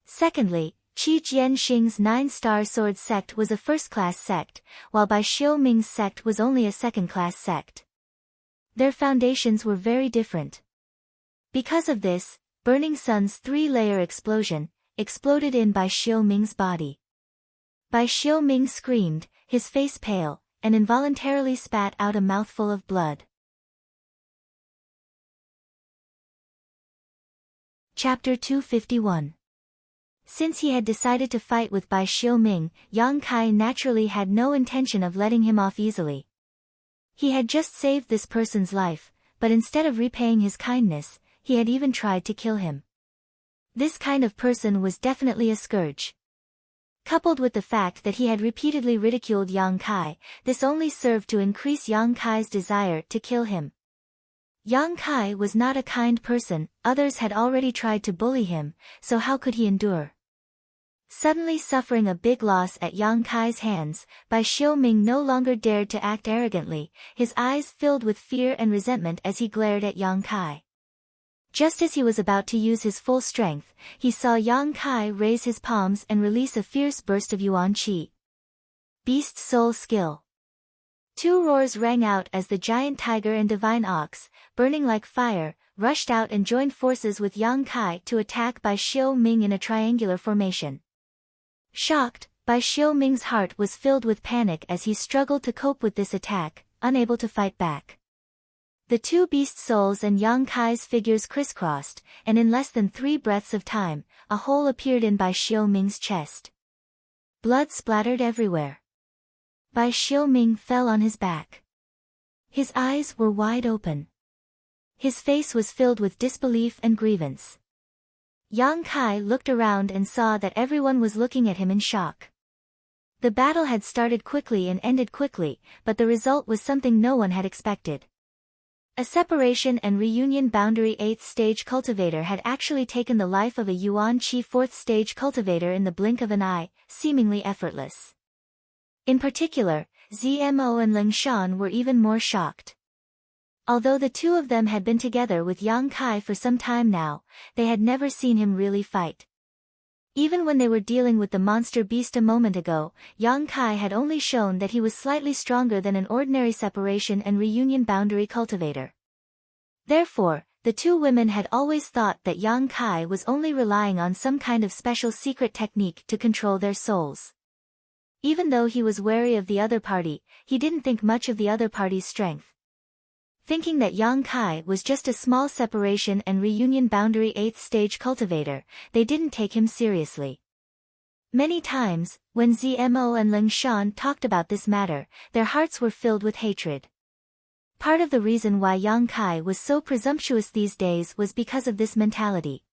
Secondly, Qi Jianxing's 9-star sword sect was a first-class sect, while Bai Xiaoming's sect was only a second-class sect. Their foundations were very different. Because of this, Burning Sun's three-layer explosion exploded in Bai Xiaoming's body. Bai Xiaoming screamed, his face pale, and involuntarily spat out a mouthful of blood. Chapter 251. Since he had decided to fight with Bai Xiaoming, Yang Kai naturally had no intention of letting him off easily. He had just saved this person's life, but instead of repaying his kindness, he had even tried to kill him. This kind of person was definitely a scourge. Coupled with the fact that he had repeatedly ridiculed Yang Kai, this only served to increase Yang Kai's desire to kill him. Yang Kai was not a kind person, others had already tried to bully him, so how could he endure? Suddenly suffering a big loss at Yang Kai's hands, Bai Xiaoming no longer dared to act arrogantly, his eyes filled with fear and resentment as he glared at Yang Kai. Just as he was about to use his full strength, he saw Yang Kai raise his palms and release a fierce burst of Yuan Qi. Beast Soul Skill. Two roars rang out as the giant tiger and divine ox, burning like fire, rushed out and joined forces with Yang Kai to attack Bai Xiaoming in a triangular formation. Shocked, Bai Xiaoming's heart was filled with panic as he struggled to cope with this attack, unable to fight back. The two beast souls and Yang Kai's figures crisscrossed, and in less than 3 breaths of time, a hole appeared in Bai Xiaoming's chest. Blood splattered everywhere. Bai Xiaoming fell on his back. His eyes were wide open. His face was filled with disbelief and grievance. Yang Kai looked around and saw that everyone was looking at him in shock. The battle had started quickly and ended quickly, but the result was something no one had expected. A separation and reunion boundary 8th stage cultivator had actually taken the life of a Yuan Qi 4th stage cultivator in the blink of an eye, seemingly effortless. In particular, Zmo and Ling Shan were even more shocked. Although the two of them had been together with Yang Kai for some time now, they had never seen him really fight. Even when they were dealing with the monster beast a moment ago, Yang Kai had only shown that he was slightly stronger than an ordinary separation and reunion boundary cultivator. Therefore, the two women had always thought that Yang Kai was only relying on some kind of special secret technique to control their souls. Even though he was wary of the other party, he didn't think much of the other party's strength. Thinking that Yang Kai was just a small separation and reunion boundary 8th stage cultivator, they didn't take him seriously. Many times, when Zmo and Ling Shan talked about this matter, their hearts were filled with hatred. Part of the reason why Yang Kai was so presumptuous these days was because of this mentality.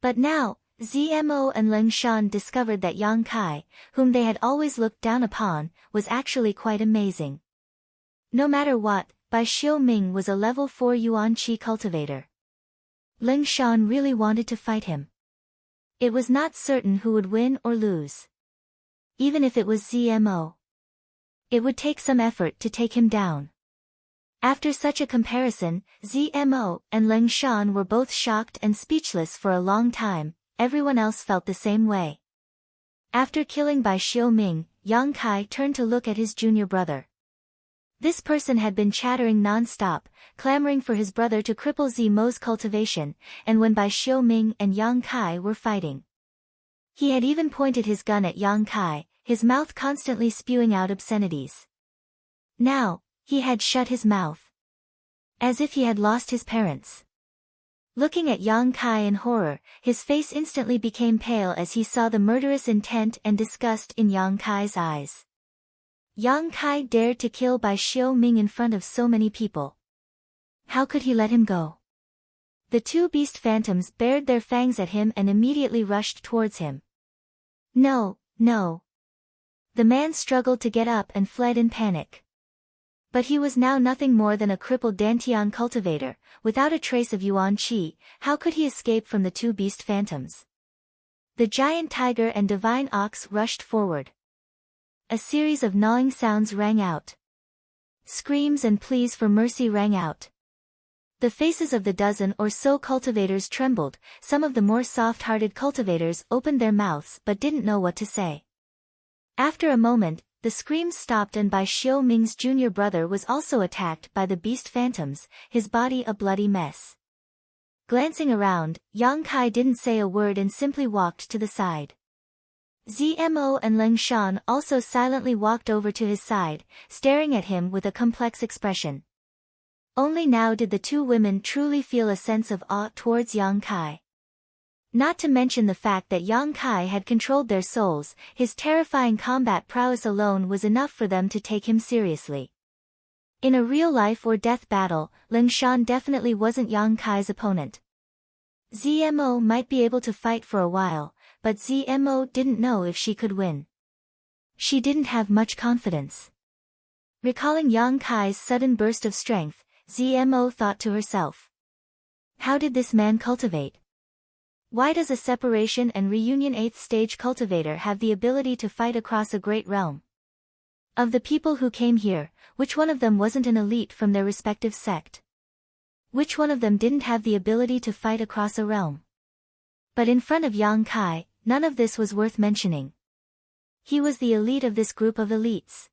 But now, Zmo and Ling Shan discovered that Yang Kai, whom they had always looked down upon, was actually quite amazing. No matter what, Bai Xiaoming was a level 4 Yuan Qi cultivator. Ling Shan really wanted to fight him. It was not certain who would win or lose. even if it was ZMO. It would take some effort to take him down. After such a comparison, ZMO and Leng Shan were both shocked and speechless for a long time. Everyone else felt the same way. After killing Bai Xiaoming, Yang Kai turned to look at his junior brother. This person had been chattering non-stop, clamoring for his brother to cripple ZMO's cultivation, and when Bai Xiaoming and Yang Kai were fighting. He had even pointed his gun at Yang Kai, his mouth constantly spewing out obscenities. Now, he had shut his mouth. As if he had lost his parents. Looking at Yang Kai in horror, his face instantly became pale as he saw the murderous intent and disgust in Yang Kai's eyes. Yang Kai dared to kill Bai Xiaoming in front of so many people. How could he let him go? The two beast phantoms bared their fangs at him and immediately rushed towards him. No, no. The man struggled to get up and fled in panic. But he was now nothing more than a crippled Dantian cultivator, without a trace of Yuan Qi. How could he escape from the two beast phantoms? The giant tiger and divine ox rushed forward. A series of gnawing sounds rang out. Screams and pleas for mercy rang out. The faces of the dozen or so cultivators trembled. Some of the more soft-hearted cultivators opened their mouths but didn't know what to say. After a moment, the screams stopped and Bai Xiaoming's junior brother was also attacked by the beast phantoms, his body a bloody mess. Glancing around, Yang Kai didn't say a word and simply walked to the side. ZMO and Leng Shan also silently walked over to his side, staring at him with a complex expression. Only now did the two women truly feel a sense of awe towards Yang Kai. Not to mention the fact that Yang Kai had controlled their souls, his terrifying combat prowess alone was enough for them to take him seriously. In a real life or death battle, Leng Shan definitely wasn't Yang Kai's opponent. ZMO might be able to fight for a while, but ZMO didn't know if she could win. She didn't have much confidence. Recalling Yang Kai's sudden burst of strength, ZMO thought to herself. How did this man cultivate? Why does a separation and reunion 8th stage cultivator have the ability to fight across a great realm? Of the people who came here, which one of them wasn't an elite from their respective sect? Which one of them didn't have the ability to fight across a realm? But in front of Yang Kai, none of this was worth mentioning. He was the elite of this group of elites.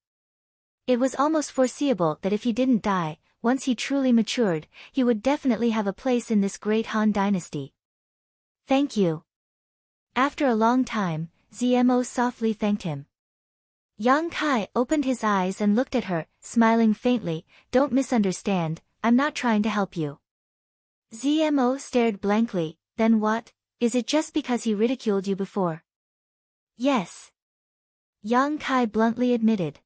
It was almost foreseeable that if he didn't die, once he truly matured, he would definitely have a place in this great Han dynasty. Thank you. After a long time, ZMO softly thanked him. Yang Kai opened his eyes and looked at her, smiling faintly. Don't misunderstand, I'm not trying to help you. ZMO stared blankly. Then what? Is it just because he ridiculed you before? Yes. Yang Kai bluntly admitted.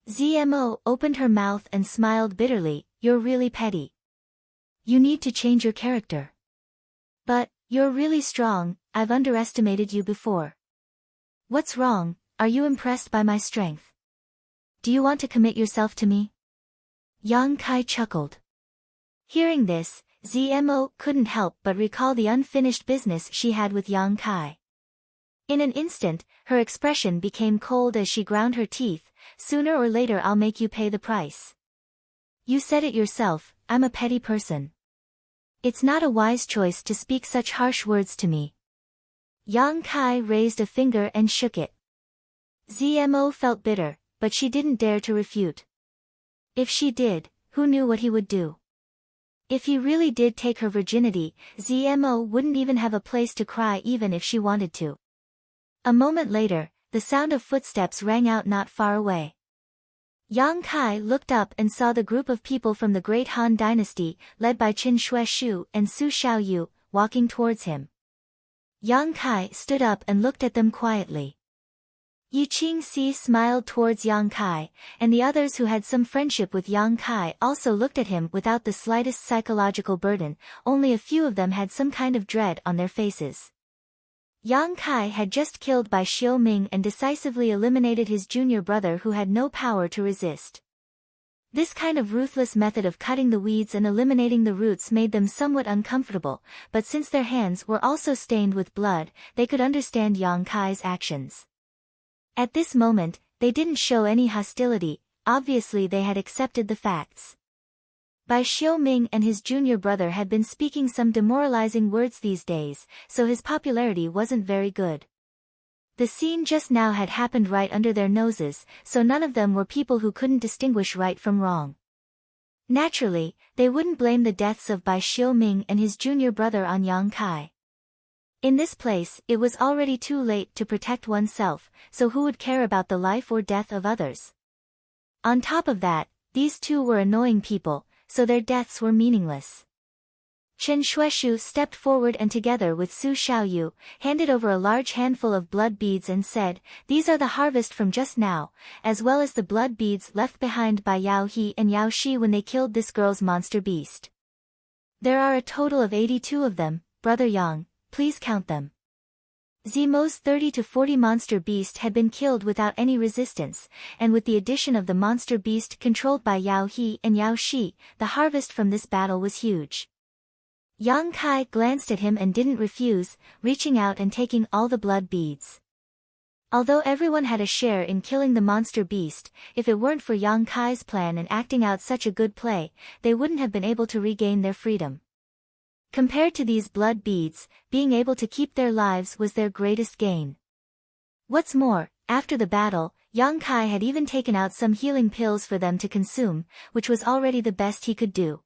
ZMO opened her mouth and smiled bitterly. You're really petty. You need to change your character. But, you're really strong, I've underestimated you before. What's wrong? Are you impressed by my strength? Do you want to commit yourself to me? Yang Kai chuckled. Hearing this, ZMO couldn't help but recall the unfinished business she had with Yang Kai. In an instant, her expression became cold as she ground her teeth. Sooner or later I'll make you pay the price. You said it yourself, I'm a petty person. It's not a wise choice to speak such harsh words to me. Yang Kai raised a finger and shook it. ZMO felt bitter, but she didn't dare to refute. If she did, who knew what he would do? If he really did take her virginity, ZMO wouldn't even have a place to cry even if she wanted to. A moment later, the sound of footsteps rang out not far away. Yang Kai looked up and saw the group of people from the Great Han Dynasty, led by Qin Shueshu and Su Xiaoyu, walking towards him. Yang Kai stood up and looked at them quietly. Yi Qingxi smiled towards Yang Kai, and the others who had some friendship with Yang Kai also looked at him without the slightest psychological burden. Only a few of them had some kind of dread on their faces. Yang Kai had just killed Bai Xiaoming and decisively eliminated his junior brother who had no power to resist. This kind of ruthless method of cutting the weeds and eliminating the roots made them somewhat uncomfortable, but since their hands were also stained with blood, they could understand Yang Kai's actions. At this moment, they didn't show any hostility, obviously they had accepted the facts. Bai Xiaoming and his junior brother had been speaking some demoralizing words these days, so his popularity wasn't very good. The scene just now had happened right under their noses, so none of them were people who couldn't distinguish right from wrong. Naturally, they wouldn't blame the deaths of Bai Xiaoming and his junior brother on Yang Kai. In this place, it was already too late to protect oneself, so who would care about the life or death of others? On top of that, these two were annoying people, so their deaths were meaningless. Chen Shuishu stepped forward and together with Su Xiaoyu, handed over a large handful of blood beads and said, "These are the harvest from just now, as well as the blood beads left behind by Yao He and Yao Shi when they killed this girl's monster beast. There are a total of 82 of them, Brother Yang, please count them." Zemo's 30 to 40 monster beast had been killed without any resistance, and with the addition of the monster beast controlled by Yao He and Yao Shi, the harvest from this battle was huge. Yang Kai glanced at him and didn't refuse, reaching out and taking all the blood beads. Although everyone had a share in killing the monster beast, if it weren't for Yang Kai's plan and acting out such a good play, they wouldn't have been able to regain their freedom. Compared to these blood beads, being able to keep their lives was their greatest gain. What's more, after the battle, Yang Kai had even taken out some healing pills for them to consume, which was already the best he could do.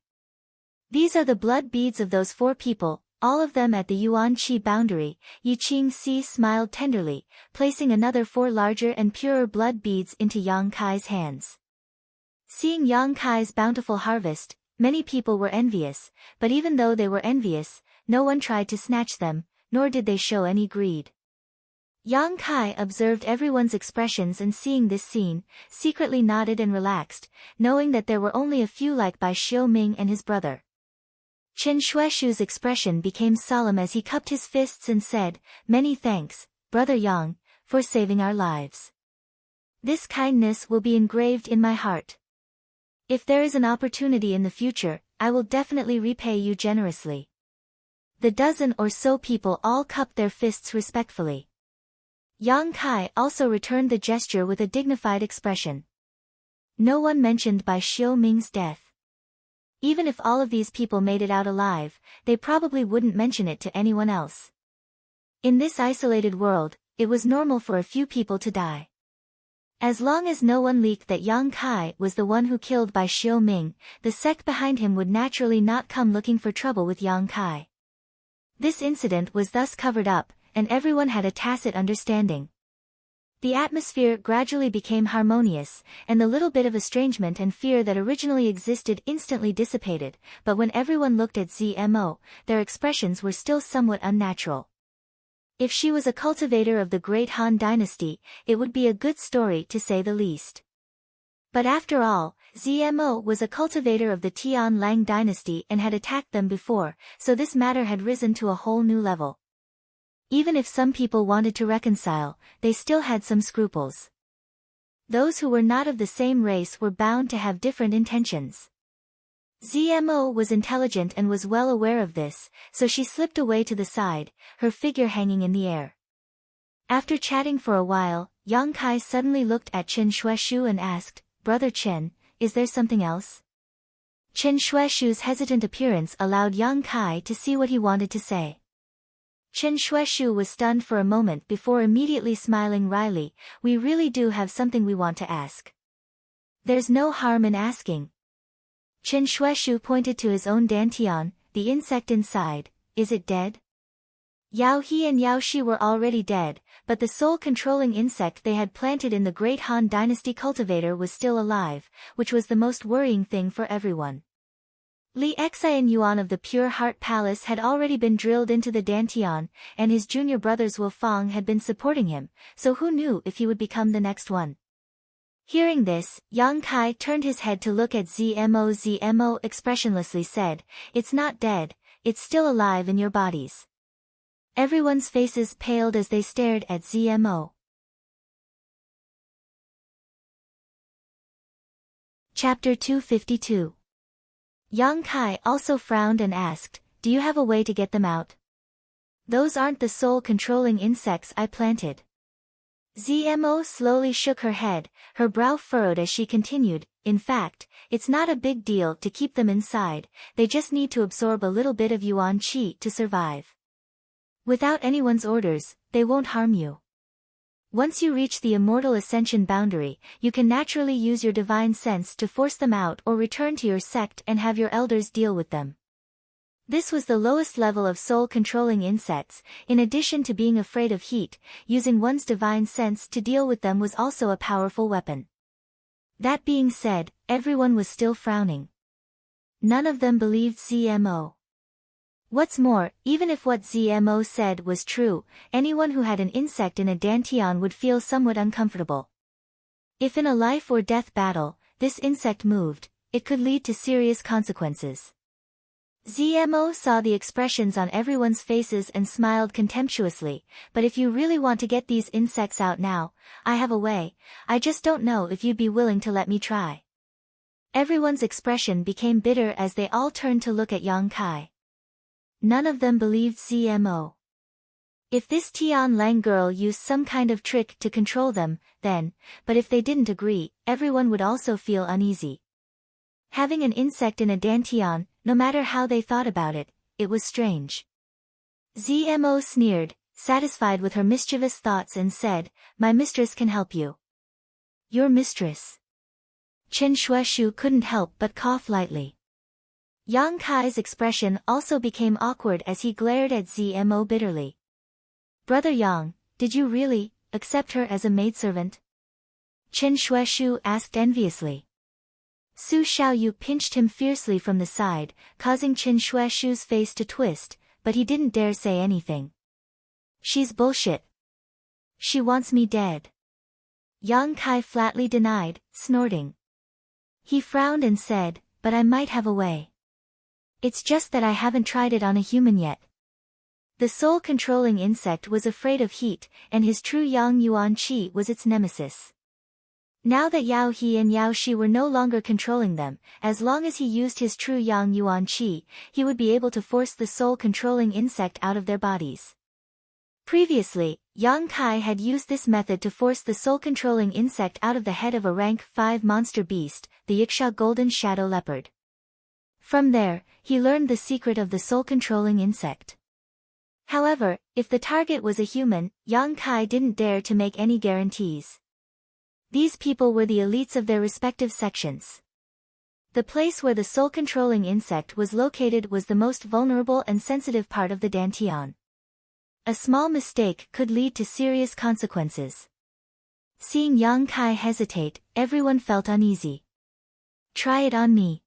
These are the blood beads of those 4 people, all of them at the Yuan-Qi boundary. Yi Qing-si smiled tenderly, placing another 4 larger and purer blood beads into Yang Kai's hands. Seeing Yang Kai's bountiful harvest, many people were envious, but even though they were envious, no one tried to snatch them, nor did they show any greed. Yang Kai observed everyone's expressions and seeing this scene, secretly nodded and relaxed, knowing that there were only a few like Bai Xiaoming and his brother. Chen Shuishu's expression became solemn as he cupped his fists and said, "Many thanks, Brother Yang, for saving our lives. This kindness will be engraved in my heart. If there is an opportunity in the future, I will definitely repay you generously." The dozen or so people all cupped their fists respectfully. Yang Kai also returned the gesture with a dignified expression. No one mentioned Bai Xiaoming's death. Even if all of these people made it out alive, they probably wouldn't mention it to anyone else. In this isolated world, it was normal for a few people to die. As long as no one leaked that Yang Kai was the one who killed Bai Xiaoming, the sect behind him would naturally not come looking for trouble with Yang Kai. This incident was thus covered up, and everyone had a tacit understanding. The atmosphere gradually became harmonious, and the little bit of estrangement and fear that originally existed instantly dissipated, but when everyone looked at Zmo, their expressions were still somewhat unnatural. If she was a cultivator of the great Han dynasty, it would be a good story to say the least. But after all, Zmo was a cultivator of the Tian Lang dynasty and had attacked them before, so this matter had risen to a whole new level. Even if some people wanted to reconcile, they still had some scruples. Those who were not of the same race were bound to have different intentions. Zmo was intelligent and was well aware of this, so she slipped away to the side, her figure hanging in the air. After chatting for a while, Yang Kai suddenly looked at Chen Shuishu and asked, "Brother Chen, is there something else?" Chen Shuishu's hesitant appearance allowed Yang Kai to see what he wanted to say. Chen Shuishu was stunned for a moment before immediately smiling wryly, "We really do have something we want to ask." "There's no harm in asking." Chen Shuishu pointed to his own dantian, the insect inside. "Is it dead?" Yao He and Yao Shi were already dead, but the soul-controlling insect they had planted in the Great Han Dynasty cultivator was still alive, which was the most worrying thing for everyone. Li Xian Yuan of the Pure Heart Palace had already been drilled into the dantian, and his junior brothers Wu Fang had been supporting him, so who knew if he would become the next one. Hearing this, Yang Kai turned his head to look at Zmo. Zmo expressionlessly said, "It's not dead, it's still alive in your bodies." Everyone's faces paled as they stared at Zmo. Chapter 252. Yang Kai also frowned and asked, "Do you have a way to get them out?" "Those aren't the soul-controlling insects I planted." ZMO slowly shook her head, her brow furrowed as she continued, in fact, it's not a big deal to keep them inside, they just need to absorb a little bit of yuan qi to survive. Without anyone's orders, they won't harm you. Once you reach the immortal ascension boundary, you can naturally use your divine sense to force them out or return to your sect and have your elders deal with them. This was the lowest level of soul-controlling insects. In addition to being afraid of heat, using one's divine sense to deal with them was also a powerful weapon. That being said, everyone was still frowning. None of them believed ZMO. What's more, even if what ZMO said was true, anyone who had an insect in a dantian would feel somewhat uncomfortable. If in a life-or-death battle, this insect moved, it could lead to serious consequences. ZMO saw the expressions on everyone's faces and smiled contemptuously, but if you really want to get these insects out now, I have a way, I just don't know if you'd be willing to let me try. Everyone's expression became bitter as they all turned to look at Yang Kai. None of them believed ZMO. If this Tian Lang girl used some kind of trick to control them, then, but if they didn't agree, everyone would also feel uneasy. Having an insect in a dantian, no matter how they thought about it, it was strange. ZMO sneered, satisfied with her mischievous thoughts and said, "My mistress can help you." "Your mistress?" Chen Shueshu couldn't help but cough lightly. Yang Kai's expression also became awkward as he glared at ZMO bitterly. "Brother Yang, did you really accept her as a maidservant?" Chen Shueshu asked enviously. Su Xiaoyu pinched him fiercely from the side, causing Chen Shueshu's face to twist, but he didn't dare say anything. "She's bullshit. She wants me dead." Yang Kai flatly denied, snorting. He frowned and said, "But I might have a way. It's just that I haven't tried it on a human yet." The soul-controlling insect was afraid of heat, and his true Yang Yuan Qi was its nemesis. Now that Yao He and Yao Shi were no longer controlling them, as long as he used his true Yang Yuan Qi, he would be able to force the soul-controlling insect out of their bodies. Previously, Yang Kai had used this method to force the soul-controlling insect out of the head of a rank 5 monster beast, the Yiksha Golden Shadow Leopard. From there, he learned the secret of the soul-controlling insect. However, if the target was a human, Yang Kai didn't dare to make any guarantees. These people were the elites of their respective sections. The place where the soul-controlling insect was located was the most vulnerable and sensitive part of the dantian. A small mistake could lead to serious consequences. Seeing Yang Kai hesitate, everyone felt uneasy. "Try it on me."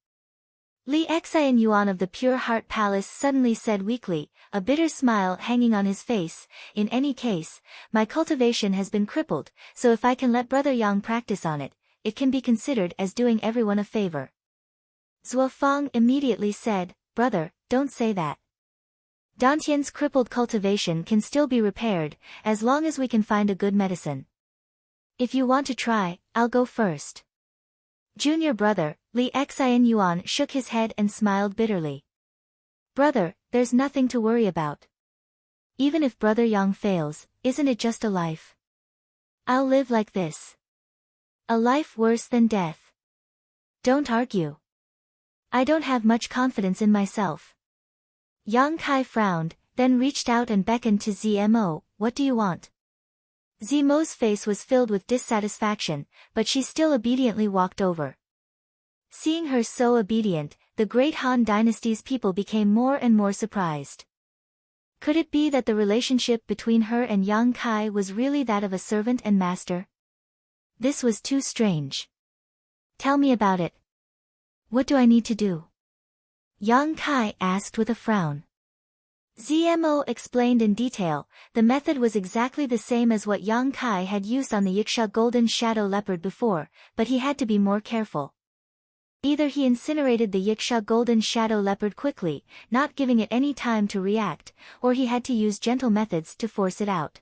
Li Xian Yuan of the Pure Heart Palace suddenly said weakly, a bitter smile hanging on his face, "In any case, my cultivation has been crippled, so if I can let Brother Yang practice on it, it can be considered as doing everyone a favor." Zhuo Fang immediately said, "Brother, don't say that. Dantian's crippled cultivation can still be repaired, as long as we can find a good medicine. If you want to try, I'll go first." Junior brother, Li Xian Yuan shook his head and smiled bitterly. "Brother, there's nothing to worry about. Even if Brother Yang fails, isn't it just a life? I'll live like this. A life worse than death. Don't argue. I don't have much confidence in myself." Yang Kai frowned, then reached out and beckoned to ZMO, "What do you want?" Zimo's face was filled with dissatisfaction, but she still obediently walked over. Seeing her so obedient, the great Han dynasty's people became more and more surprised. Could it be that the relationship between her and Yang Kai was really that of a servant and master? This was too strange. "Tell me about it. What do I need to do?" Yang Kai asked with a frown. ZMO explained in detail. The method was exactly the same as what Yang Kai had used on the Yiksha Golden Shadow Leopard before, but he had to be more careful. Either he incinerated the Yiksha Golden Shadow Leopard quickly, not giving it any time to react, or he had to use gentle methods to force it out.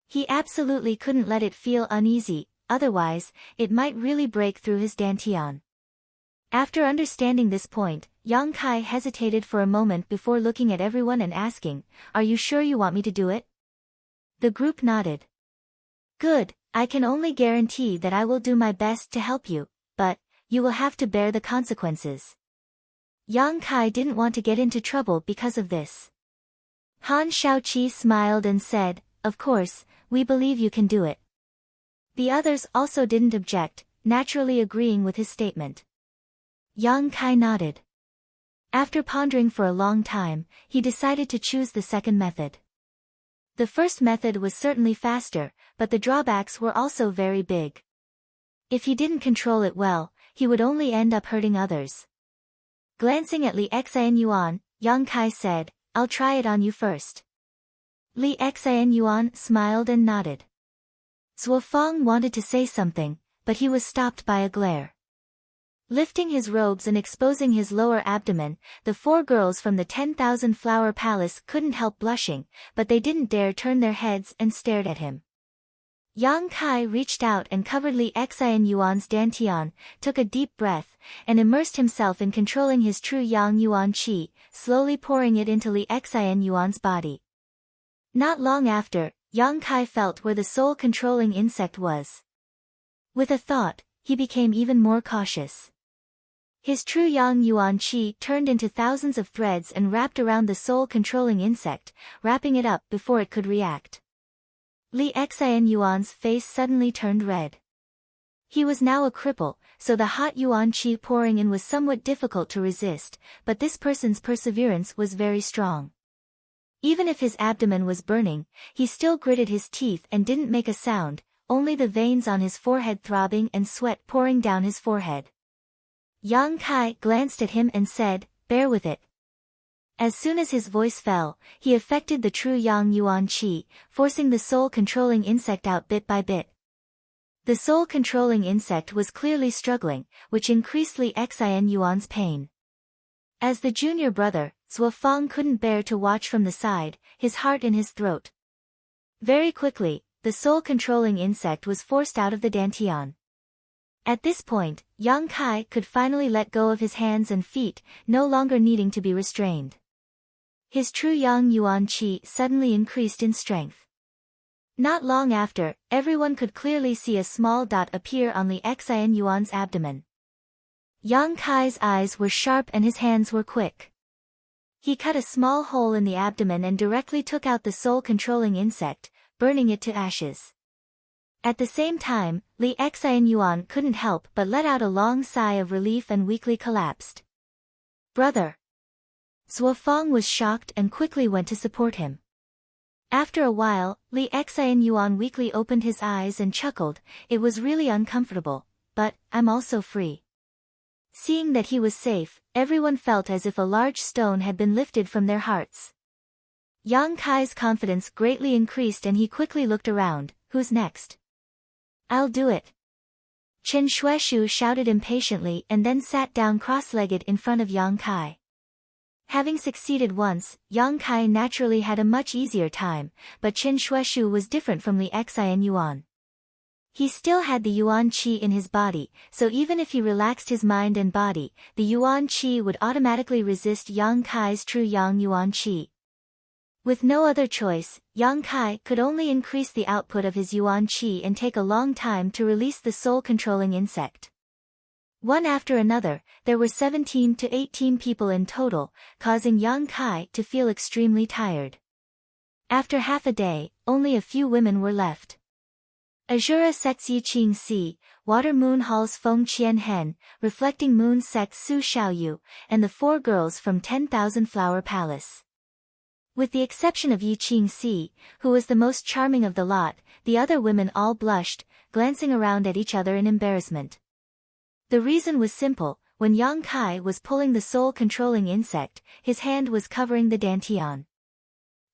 He absolutely couldn't let it feel uneasy, otherwise, it might really break through his dantian. After understanding this point, Yang Kai hesitated for a moment before looking at everyone and asking, "Are you sure you want me to do it?" The group nodded. Good, I can only guarantee that I will do my best to help you, but you will have to bear the consequences. Yang Kai didn't want to get into trouble because of this. Han Shaoqi smiled and said, of course, we believe you can do it. The others also didn't object, naturally agreeing with his statement. Yang Kai nodded. After pondering for a long time, he decided to choose the second method. The first method was certainly faster, but the drawbacks were also very big. If he didn't control it well, he would only end up hurting others. Glancing at Li Xianyuan, Yang Kai said, I'll try it on you first. Li Xianyuan smiled and nodded. Zhuo Fang wanted to say something, but he was stopped by a glare. Lifting his robes and exposing his lower abdomen, the 4 girls from the 10,000 Flower Palace couldn't help blushing, but they didn't dare turn their heads and stared at him. Yang Kai reached out and covered Li Xianyuan's dantian, took a deep breath, and immersed himself in controlling his true Yang Yuan Qi, slowly pouring it into Li Xianyuan's body. Not long after, Yang Kai felt where the soul-controlling insect was. With a thought, he became even more cautious. His true Yang Yuan Qi turned into thousands of threads and wrapped around the soul-controlling insect, wrapping it up before it could react. Li Xianyuan's face suddenly turned red. He was now a cripple, so the hot Yuan Qi pouring in was somewhat difficult to resist, but this person's perseverance was very strong. Even if his abdomen was burning, he still gritted his teeth and didn't make a sound, only the veins on his forehead throbbing and sweat pouring down his forehead. Yang Kai glanced at him and said, bear with it. As soon as his voice fell, he affected the true Yang Yuan Qi, forcing the soul-controlling insect out bit by bit. The soul-controlling insect was clearly struggling, which increased Li Xianyuan's pain. As the junior brother, Zhuo Fang couldn't bear to watch from the side, his heart in his throat. Very quickly, the soul-controlling insect was forced out of the dantian. At this point, Yang Kai could finally let go of his hands and feet, no longer needing to be restrained. His true Yang Yuan Qi suddenly increased in strength. Not long after, everyone could clearly see a small dot appear on Li Xianyuan's abdomen. Yang Kai's eyes were sharp and his hands were quick. He cut a small hole in the abdomen and directly took out the soul-controlling insect, burning it to ashes. At the same time, Li Xianyuan couldn't help but let out a long sigh of relief and weakly collapsed. Brother! Zhuo Fang was shocked and quickly went to support him. After a while, Li Xianyuan weakly opened his eyes and chuckled, it was really uncomfortable, but I'm also free. Seeing that he was safe, everyone felt as if a large stone had been lifted from their hearts. Yang Kai's confidence greatly increased and he quickly looked around, who's next? I'll do it. Chen Shueshu shouted impatiently and then sat down cross-legged in front of Yang Kai. Having succeeded once, Yang Kai naturally had a much easier time, but Chen Shueshu was different from Li Xianyuan. He still had the Yuan Qi in his body, so even if he relaxed his mind and body, the Yuan Qi would automatically resist Yang Kai's true Yang Yuan Qi. With no other choice, Yang Kai could only increase the output of his Yuan Qi and take a long time to release the soul-controlling insect. One after another, there were 17 to 18 people in total, causing Yang Kai to feel extremely tired. After half a day, only a few women were left. Azura Sect's Yiqing Si, Water Moon Hall's Feng Qian Hen, Reflecting Moon Sect's Su Xiaoyu, and the 4 girls from 10,000 Flower Palace. With the exception of Yiqing Si, who was the most charming of the lot, the other women all blushed, glancing around at each other in embarrassment. The reason was simple, when Yang Kai was pulling the soul-controlling insect, his hand was covering the dantian.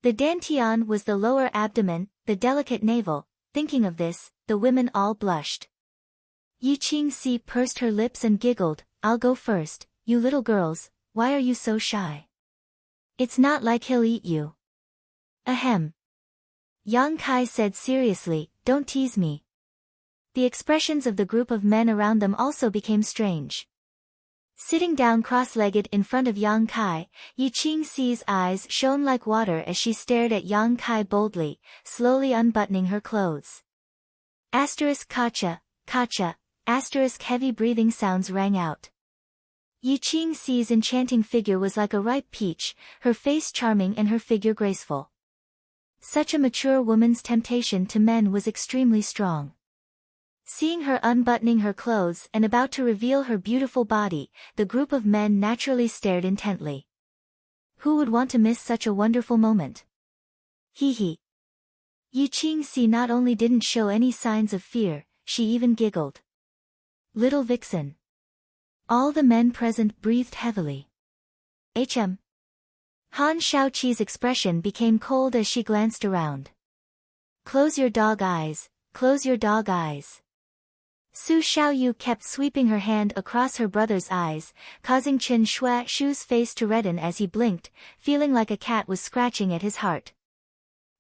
The dantian was the lower abdomen, the delicate navel. Thinking of this, the women all blushed. Yiqing Si pursed her lips and giggled, I'll go first, you little girls, why are you so shy? It's not like he'll eat you. Ahem. Yang Kai said seriously, don't tease me. The expressions of the group of men around them also became strange. Sitting down cross-legged in front of Yang Kai, Yiqing Si's eyes shone like water as she stared at Yang Kai boldly, slowly unbuttoning her clothes. Asterisk kacha, kacha, asterisk heavy breathing sounds rang out. Yi Qingxi's enchanting figure was like a ripe peach, her face charming and her figure graceful. Such a mature woman's temptation to men was extremely strong. Seeing her unbuttoning her clothes and about to reveal her beautiful body, the group of men naturally stared intently. Who would want to miss such a wonderful moment? Hee hee. Yi Qingxi not only didn't show any signs of fear, she even giggled. Little vixen. All the men present breathed heavily. Han Shaoqi's expression became cold as she glanced around. Close your dog eyes, close your dog eyes. Su Xiaoyu kept sweeping her hand across her brother's eyes, causing Chen Shu's face to redden as he blinked, feeling like a cat was scratching at his heart.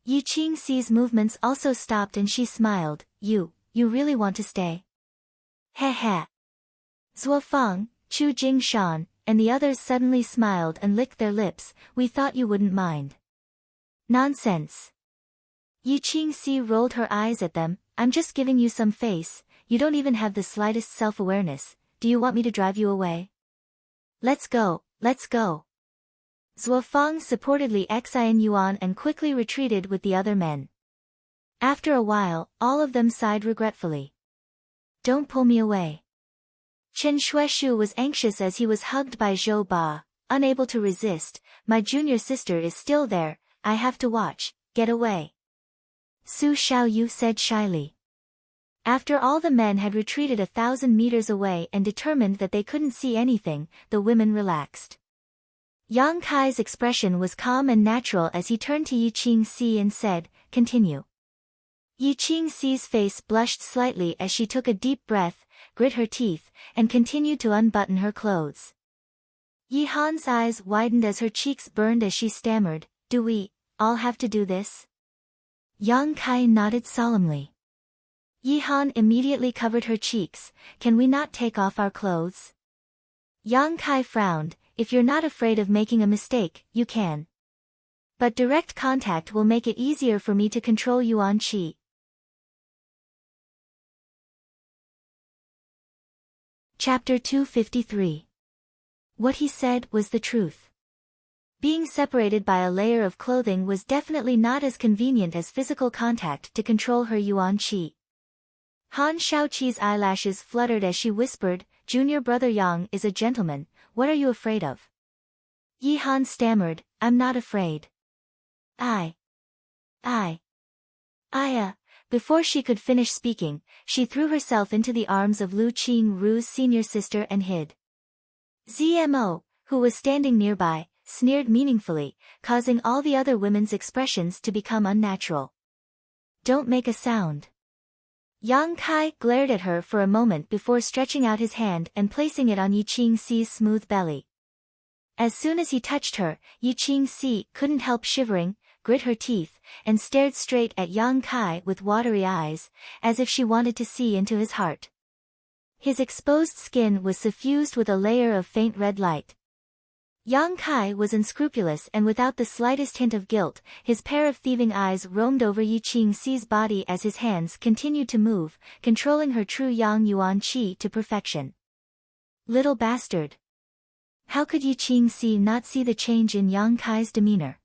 Yi Qingxi's movements also stopped and she smiled. You really want to stay? Heh heh. Zuofeng, Chu Jingshan, and the others suddenly smiled and licked their lips. We thought you wouldn't mind. Nonsense. Yi Qingxi rolled her eyes at them. I'm just giving you some face. You don't even have the slightest self-awareness. Do you want me to drive you away? Let's go, let's go. Zuofeng supportedly Xin Yuan and quickly retreated with the other men. After a while, all of them sighed regretfully. Don't pull me away. Chen Shueshu was anxious as he was hugged by Zhou Ba, unable to resist. My junior sister is still there, I have to watch, get away. Su Xiaoyu said shyly. After all the men had retreated 1,000 meters away and determined that they couldn't see anything, the women relaxed. Yang Kai's expression was calm and natural as he turned to Yi Qingxi and said, continue. Yi Qingxi's face blushed slightly as she took a deep breath, grit her teeth, and continued to unbutton her clothes. Yi Han's eyes widened as her cheeks burned as she stammered, do we all have to do this? Yang Kai nodded solemnly. Yi Han immediately covered her cheeks. Can we not take off our clothes? Yang Kai frowned. If you're not afraid of making a mistake, you can. But direct contact will make it easier for me to control Yuan Qi. Chapter 253. What he said was the truth. Being separated by a layer of clothing was definitely not as convenient as physical contact to control her Yuan Qi. Han Shaoqi's eyelashes fluttered as she whispered, Junior brother Yang is a gentleman, what are you afraid of? Yi Han stammered, I'm not afraid. Before she could finish speaking, she threw herself into the arms of Lu Qingru's senior sister and hid. Zmo, who was standing nearby, sneered meaningfully, causing all the other women's expressions to become unnatural. Don't make a sound. Yang Kai glared at her for a moment before stretching out his hand and placing it on Yi Qingxi's smooth belly. As soon as he touched her, Yi Qingxi couldn't help shivering, grit her teeth, and stared straight at Yang Kai with watery eyes, as if she wanted to see into his heart. His exposed skin was suffused with a layer of faint red light. Yang Kai was unscrupulous and without the slightest hint of guilt, his pair of thieving eyes roamed over Yi Qingxi's body as his hands continued to move, controlling her true Yang Yuan Qi to perfection. Little bastard. How could Yi Qingxi not see the change in Yang Kai's demeanor?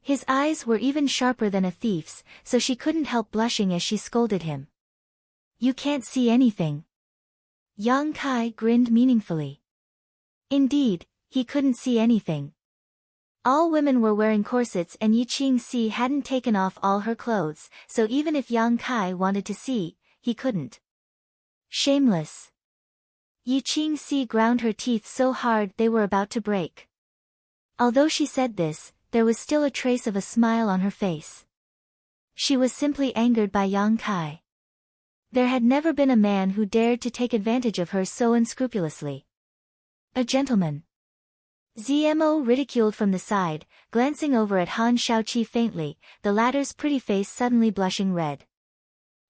His eyes were even sharper than a thief's, so she couldn't help blushing as she scolded him. You can't see anything. Yang Kai grinned meaningfully. Indeed, he couldn't see anything. All women were wearing corsets and Yi Qingxi hadn't taken off all her clothes, so even if Yang Kai wanted to see, he couldn't. Shameless. Yi Qingxi ground her teeth so hard they were about to break. Although she said this, there was still a trace of a smile on her face. She was simply angered by Yang Kai. There had never been a man who dared to take advantage of her so unscrupulously. A gentleman. Zmo ridiculed from the side, glancing over at Han Shaoqi faintly, the latter's pretty face suddenly blushing red.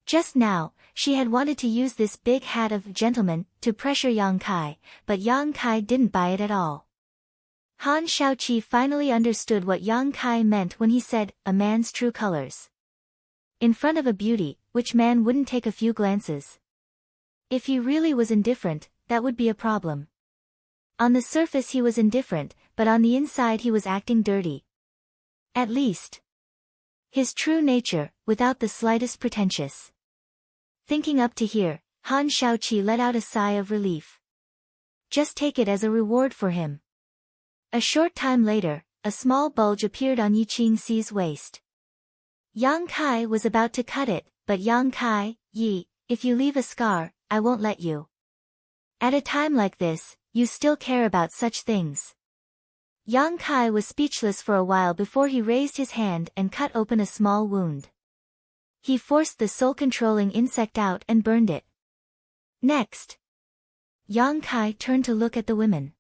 Just now, she had wanted to use this big hat of gentleman to pressure Yang Kai, but Yang Kai didn't buy it at all. Han Shaoqi finally understood what Yang Kai meant when he said, a man's true colors. In front of a beauty, which man wouldn't take a few glances? If he really was indifferent, that would be a problem. On the surface he was indifferent, but on the inside he was acting dirty. At least, his true nature, without the slightest pretentious. Thinking up to here, Han Shaoqi let out a sigh of relief. Just take it as a reward for him. A short time later, a small bulge appeared on Yi Qingxi's waist. Yang Kai was about to cut it, but Yang Kai, Yi, if you leave a scar, I won't let you. At a time like this, you still care about such things. Yang Kai was speechless for a while before he raised his hand and cut open a small wound. He forced the soul-controlling insect out and burned it. Next, Yang Kai turned to look at the women.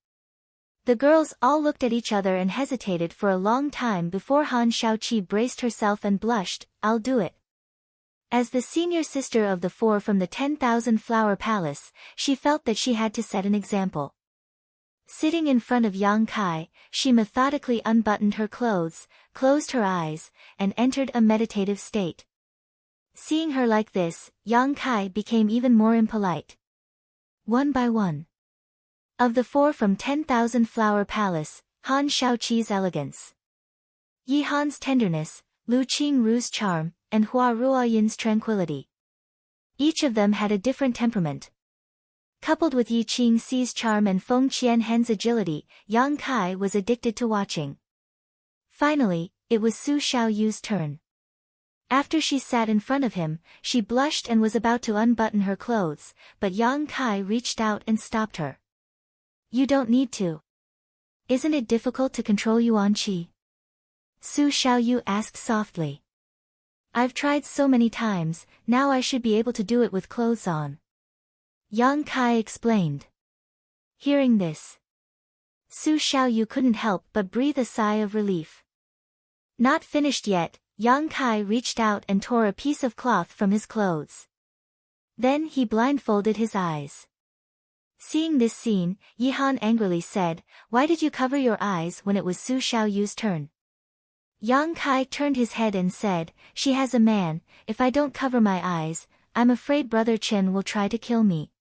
The girls all looked at each other and hesitated for a long time before Han Shaoqi braced herself and blushed, I'll do it. As the senior sister of the four from the 10,000 Flower Palace, she felt that she had to set an example. Sitting in front of Yang Kai, she methodically unbuttoned her clothes, closed her eyes, and entered a meditative state. Seeing her like this, Yang Kai became even more impolite. One by one. Of the four from 10,000 Flower Palace, Han Shaoqi's elegance, Yi Han's tenderness, Lu Qingru's charm, and Hua Ruoyin's tranquility. Each of them had a different temperament. Coupled with Yi Qingxi's charm and Feng Qianhen's agility, Yang Kai was addicted to watching. Finally, it was Su Xiaoyu's turn. After she sat in front of him, she blushed and was about to unbutton her clothes, but Yang Kai reached out and stopped her. You don't need to. Isn't it difficult to control Yuan Qi? Su Xiaoyu asked softly. I've tried so many times, now I should be able to do it with clothes on. Yang Kai explained. Hearing this, Su Xiaoyu couldn't help but breathe a sigh of relief. Not finished yet, Yang Kai reached out and tore a piece of cloth from his clothes. Then he blindfolded his eyes. Seeing this scene, Yi Han angrily said, Why did you cover your eyes when it was Su Xiaoyu's turn? Yang Kai turned his head and said, She has a man, if I don't cover my eyes, I'm afraid Brother Chen will try to kill me.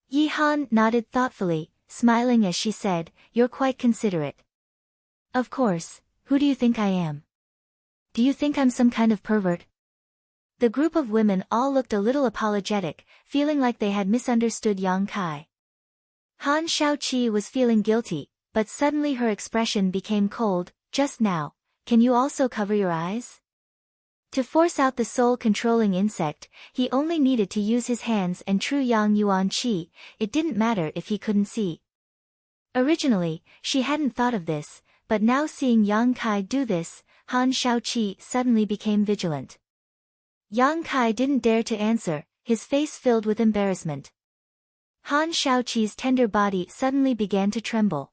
Yi Han nodded thoughtfully, smiling as she said, You're quite considerate. Of course, who do you think I am? Do you think I'm some kind of pervert? The group of women all looked a little apologetic, feeling like they had misunderstood Yang Kai. Han Shaoqi was feeling guilty, but suddenly her expression became cold. Just now, can you also cover your eyes? To force out the soul-controlling insect, he only needed to use his hands and true Yang Yuan Qi, it didn't matter if he couldn't see. Originally, she hadn't thought of this, but now seeing Yang Kai do this, Han Shaoqi suddenly became vigilant. Yang Kai didn't dare to answer, his face filled with embarrassment. Han Shaoqi's tender body suddenly began to tremble.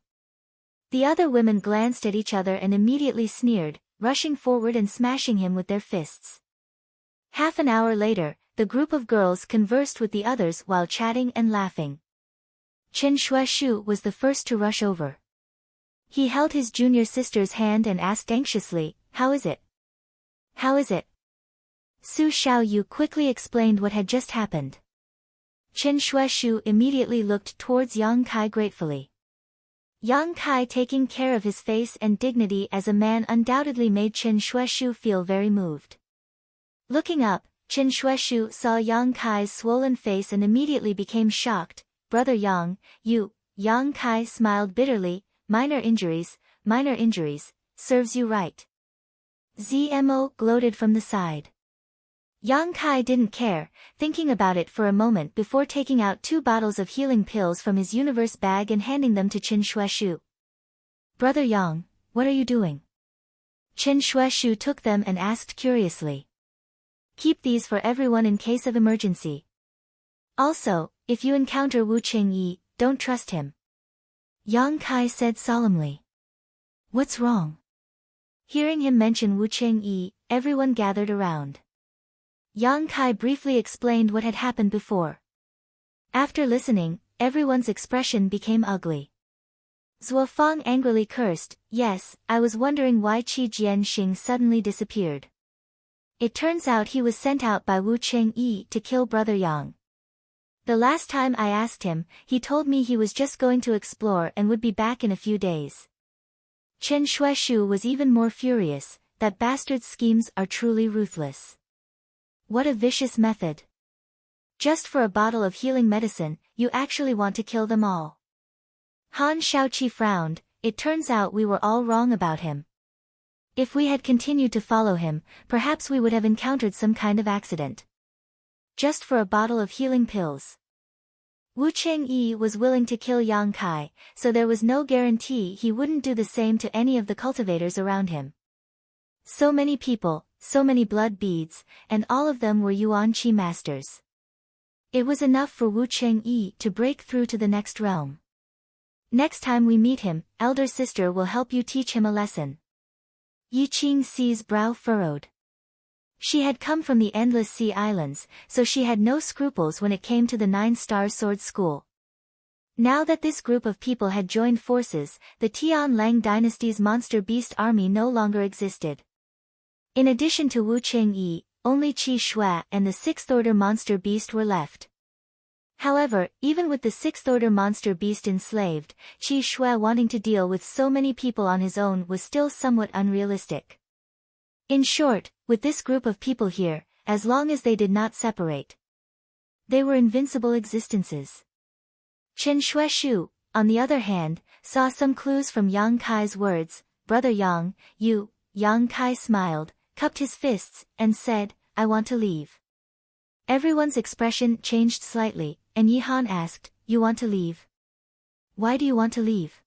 The other women glanced at each other and immediately sneered, rushing forward and smashing him with their fists. Half an hour later, the group of girls conversed with the others while chatting and laughing. Chen Shuaishu was the first to rush over. He held his junior sister's hand and asked anxiously, How is it? How is it? Su Xiaoyu quickly explained what had just happened. Chen Shuaishu immediately looked towards Yang Kai gratefully. Yang Kai taking care of his face and dignity as a man undoubtedly made Chen Shuaishu feel very moved. Looking up, Chen Shuaishu saw Yang Kai's swollen face and immediately became shocked. Brother Yang, you, Yang Kai smiled bitterly, minor injuries, serves you right. Zmo gloated from the side. Yang Kai didn't care, thinking about it for a moment before taking out 2 bottles of healing pills from his universe bag and handing them to Chen Shuaishu. Brother Yang, what are you doing? Chen Shuaishu took them and asked curiously. Keep these for everyone in case of emergency. Also, if you encounter Wu Qingyi, don't trust him. Yang Kai said solemnly. What's wrong? Hearing him mention Wu Qingyi, everyone gathered around. Yang Kai briefly explained what had happened before. After listening, everyone's expression became ugly. Zuofang angrily cursed, Yes, I was wondering why Qi Jianxing suddenly disappeared. It turns out he was sent out by Wu Chengyi to kill Brother Yang. The last time I asked him, he told me he was just going to explore and would be back in a few days. Chen Shuaishu was even more furious. That bastard's schemes are truly ruthless. What a vicious method. Just for a bottle of healing medicine, you actually want to kill them all. Han Shaoqi frowned. It turns out we were all wrong about him. If we had continued to follow him, perhaps we would have encountered some kind of accident. Just for a bottle of healing pills. Wu Chengyi was willing to kill Yang Kai, so there was no guarantee he wouldn't do the same to any of the cultivators around him. So many people, so many blood beads, and all of them were Yuan Qi masters. It was enough for Wu Chengyi to break through to the next realm. Next time we meet him, elder sister will help you teach him a lesson. Yi Qingxi's brow furrowed. She had come from the Endless Sea Islands, so she had no scruples when it came to the 9-star sword school. Now that this group of people had joined forces, the Tian Lang dynasty's monster beast army no longer existed. In addition to Wu Chengyi, only Qi Shui and the 6th Order monster beast were left. However, even with the 6th Order monster beast enslaved, Qi Shui wanting to deal with so many people on his own was still somewhat unrealistic. In short, with this group of people here, as long as they did not separate, they were invincible existences. Chen Shuaishu, on the other hand, saw some clues from Yang Kai's words. Brother Yang, you. Yang Kai smiled, cupped his fists, and said, I want to leave. Everyone's expression changed slightly, and Yihan asked, you want to leave? Why do you want to leave?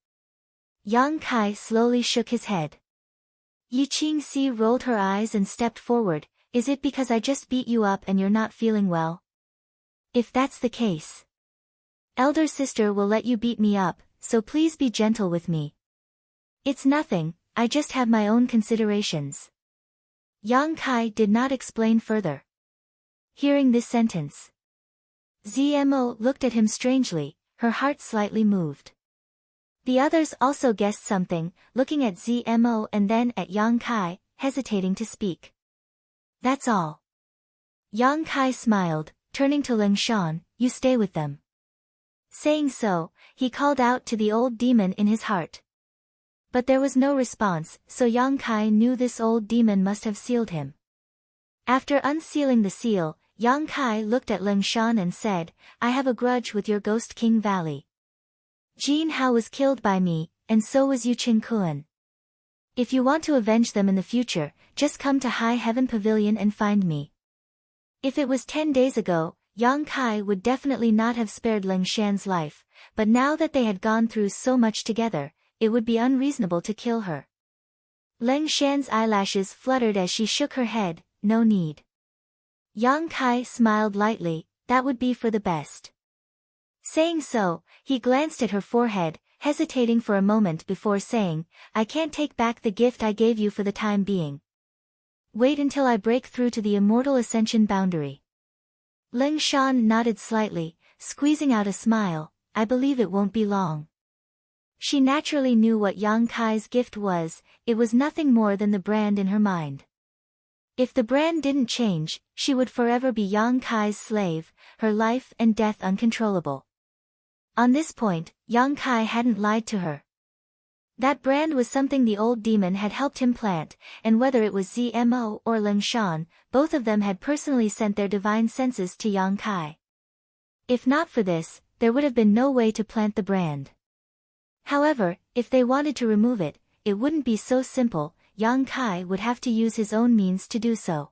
Yang Kai slowly shook his head. Yi Qingxi rolled her eyes and stepped forward. Is it because I just beat you up and you're not feeling well? If that's the case, elder sister will let you beat me up, so please be gentle with me. It's nothing, I just have my own considerations. Yang Kai did not explain further. Hearing this sentence, Zmo looked at him strangely, her heart slightly moved. The others also guessed something, looking at Zmo and then at Yang Kai, hesitating to speak. That's all. Yang Kai smiled, turning to Ling Shan, you stay with them. Saying so, he called out to the old demon in his heart. But there was no response, so Yang Kai knew this old demon must have sealed him. After unsealing the seal, Yang Kai looked at Ling Shan and said, I have a grudge with your Ghost King Valley. Jin Hao was killed by me, and so was Yu Qingkuan. If you want to avenge them in the future, just come to High Heaven Pavilion and find me. If it was 10 days ago, Yang Kai would definitely not have spared Ling Shan's life, but now that they had gone through so much together, it would be unreasonable to kill her. Ling Shan's eyelashes fluttered as she shook her head, no need. Yang Kai smiled lightly, that would be for the best. Saying so, he glanced at her forehead, hesitating for a moment before saying, I can't take back the gift I gave you for the time being. Wait until I break through to the immortal ascension boundary. Ling Shan nodded slightly, squeezing out a smile, I believe it won't be long. She naturally knew what Yang Kai's gift was, it was nothing more than the brand in her mind. If the brand didn't change, she would forever be Yang Kai's slave, her life and death uncontrollable. On this point, Yang Kai hadn't lied to her. That brand was something the old demon had helped him plant, and whether it was Zmo or Ling Shan, both of them had personally sent their divine senses to Yang Kai. If not for this, there would have been no way to plant the brand. However, if they wanted to remove it, it wouldn't be so simple, Yang Kai would have to use his own means to do so.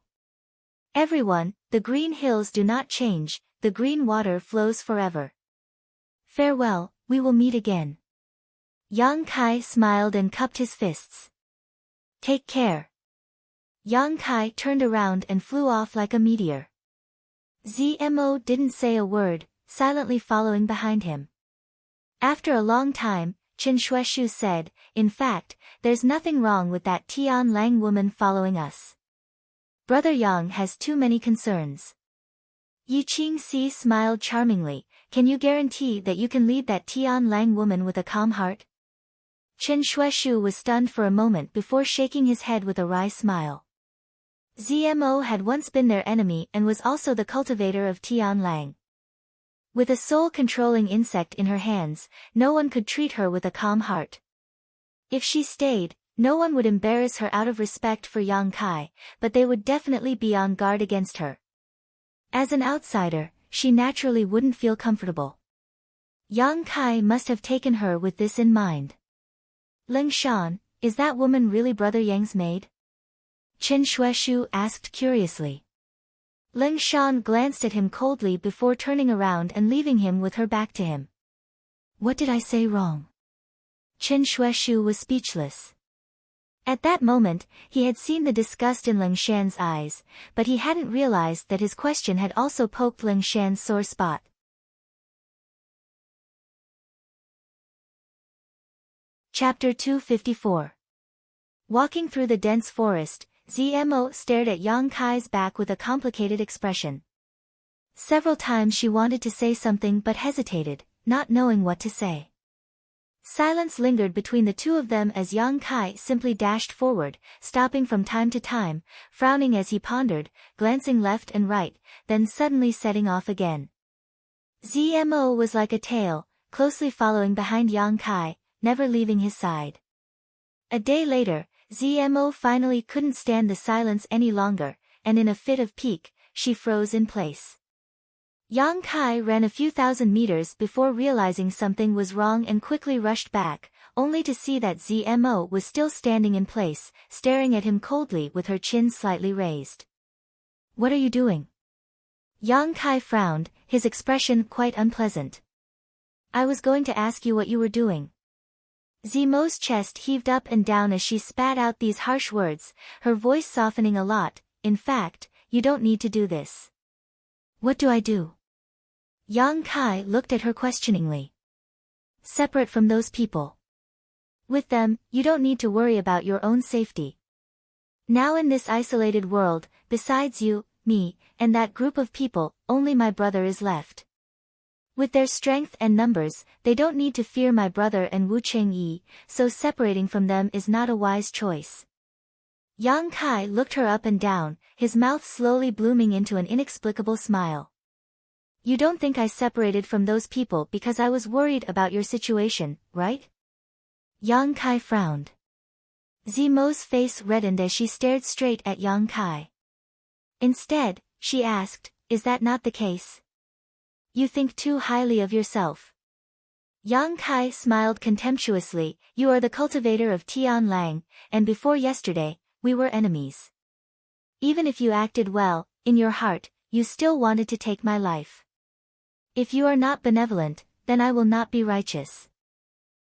Everyone, the green hills do not change, the green water flows forever. Farewell, we will meet again. Yang Kai smiled and cupped his fists. Take care. Yang Kai turned around and flew off like a meteor. Zmo didn't say a word, silently following behind him. After a long time, Chen Shuaishu said, in fact, there's nothing wrong with that Tian Lang woman following us. Brother Yang has too many concerns. Yi Qingxi smiled charmingly, can you guarantee that you can lead that Tian Lang woman with a calm heart? Chen Shuaishu was stunned for a moment before shaking his head with a wry smile. Zmo had once been their enemy and was also the cultivator of Tianlang. With a soul-controlling insect in her hands, no one could treat her with a calm heart. If she stayed, no one would embarrass her out of respect for Yang Kai, but they would definitely be on guard against her. As an outsider, she naturally wouldn't feel comfortable. Yang Kai must have taken her with this in mind. Ling Shan, is that woman really Brother Yang's maid? Chen Xueshu asked curiously. Ling Shan glanced at him coldly before turning around and leaving him with her back to him. What did I say wrong? Chen Xueshu was speechless. At that moment, he had seen the disgust in Ling Shan's eyes, but he hadn't realized that his question had also poked Ling Shan's sore spot. Chapter 254. Walking through the dense forest, Zmo stared at Yang Kai's back with a complicated expression. Several times she wanted to say something but hesitated, not knowing what to say. Silence lingered between the two of them as Yang Kai simply dashed forward, stopping from time to time, frowning as he pondered, glancing left and right, then suddenly setting off again. Zmo was like a tail, closely following behind Yang Kai, never leaving his side. A day later, Zmo finally couldn't stand the silence any longer, and in a fit of pique, she froze in place. Yang Kai ran a few thousand meters before realizing something was wrong and quickly rushed back, only to see that Zmo was still standing in place, staring at him coldly with her chin slightly raised. What are you doing? Yang Kai frowned, his expression quite unpleasant. I was going to ask you what you were doing. Zmo's chest heaved up and down as she spat out these harsh words, her voice softening a lot. In fact, you don't need to do this. What do I do? Yang Kai looked at her questioningly. Separate from those people. With them, you don't need to worry about your own safety. Now in this isolated world, besides you, me, and that group of people, only my brother is left. With their strength and numbers, they don't need to fear my brother and Wu Chengyi, so separating from them is not a wise choice. Yang Kai looked her up and down, his mouth slowly blooming into an inexplicable smile. You don't think I separated from those people because I was worried about your situation, right? Yang Kai frowned. Zmo's face reddened as she stared straight at Yang Kai. Instead, she asked, is that not the case? You think too highly of yourself. Yang Kai smiled contemptuously, you are the cultivator of Tianlang, and before yesterday, we were enemies. Even if you acted well, in your heart, you still wanted to take my life. If you are not benevolent, then I will not be righteous.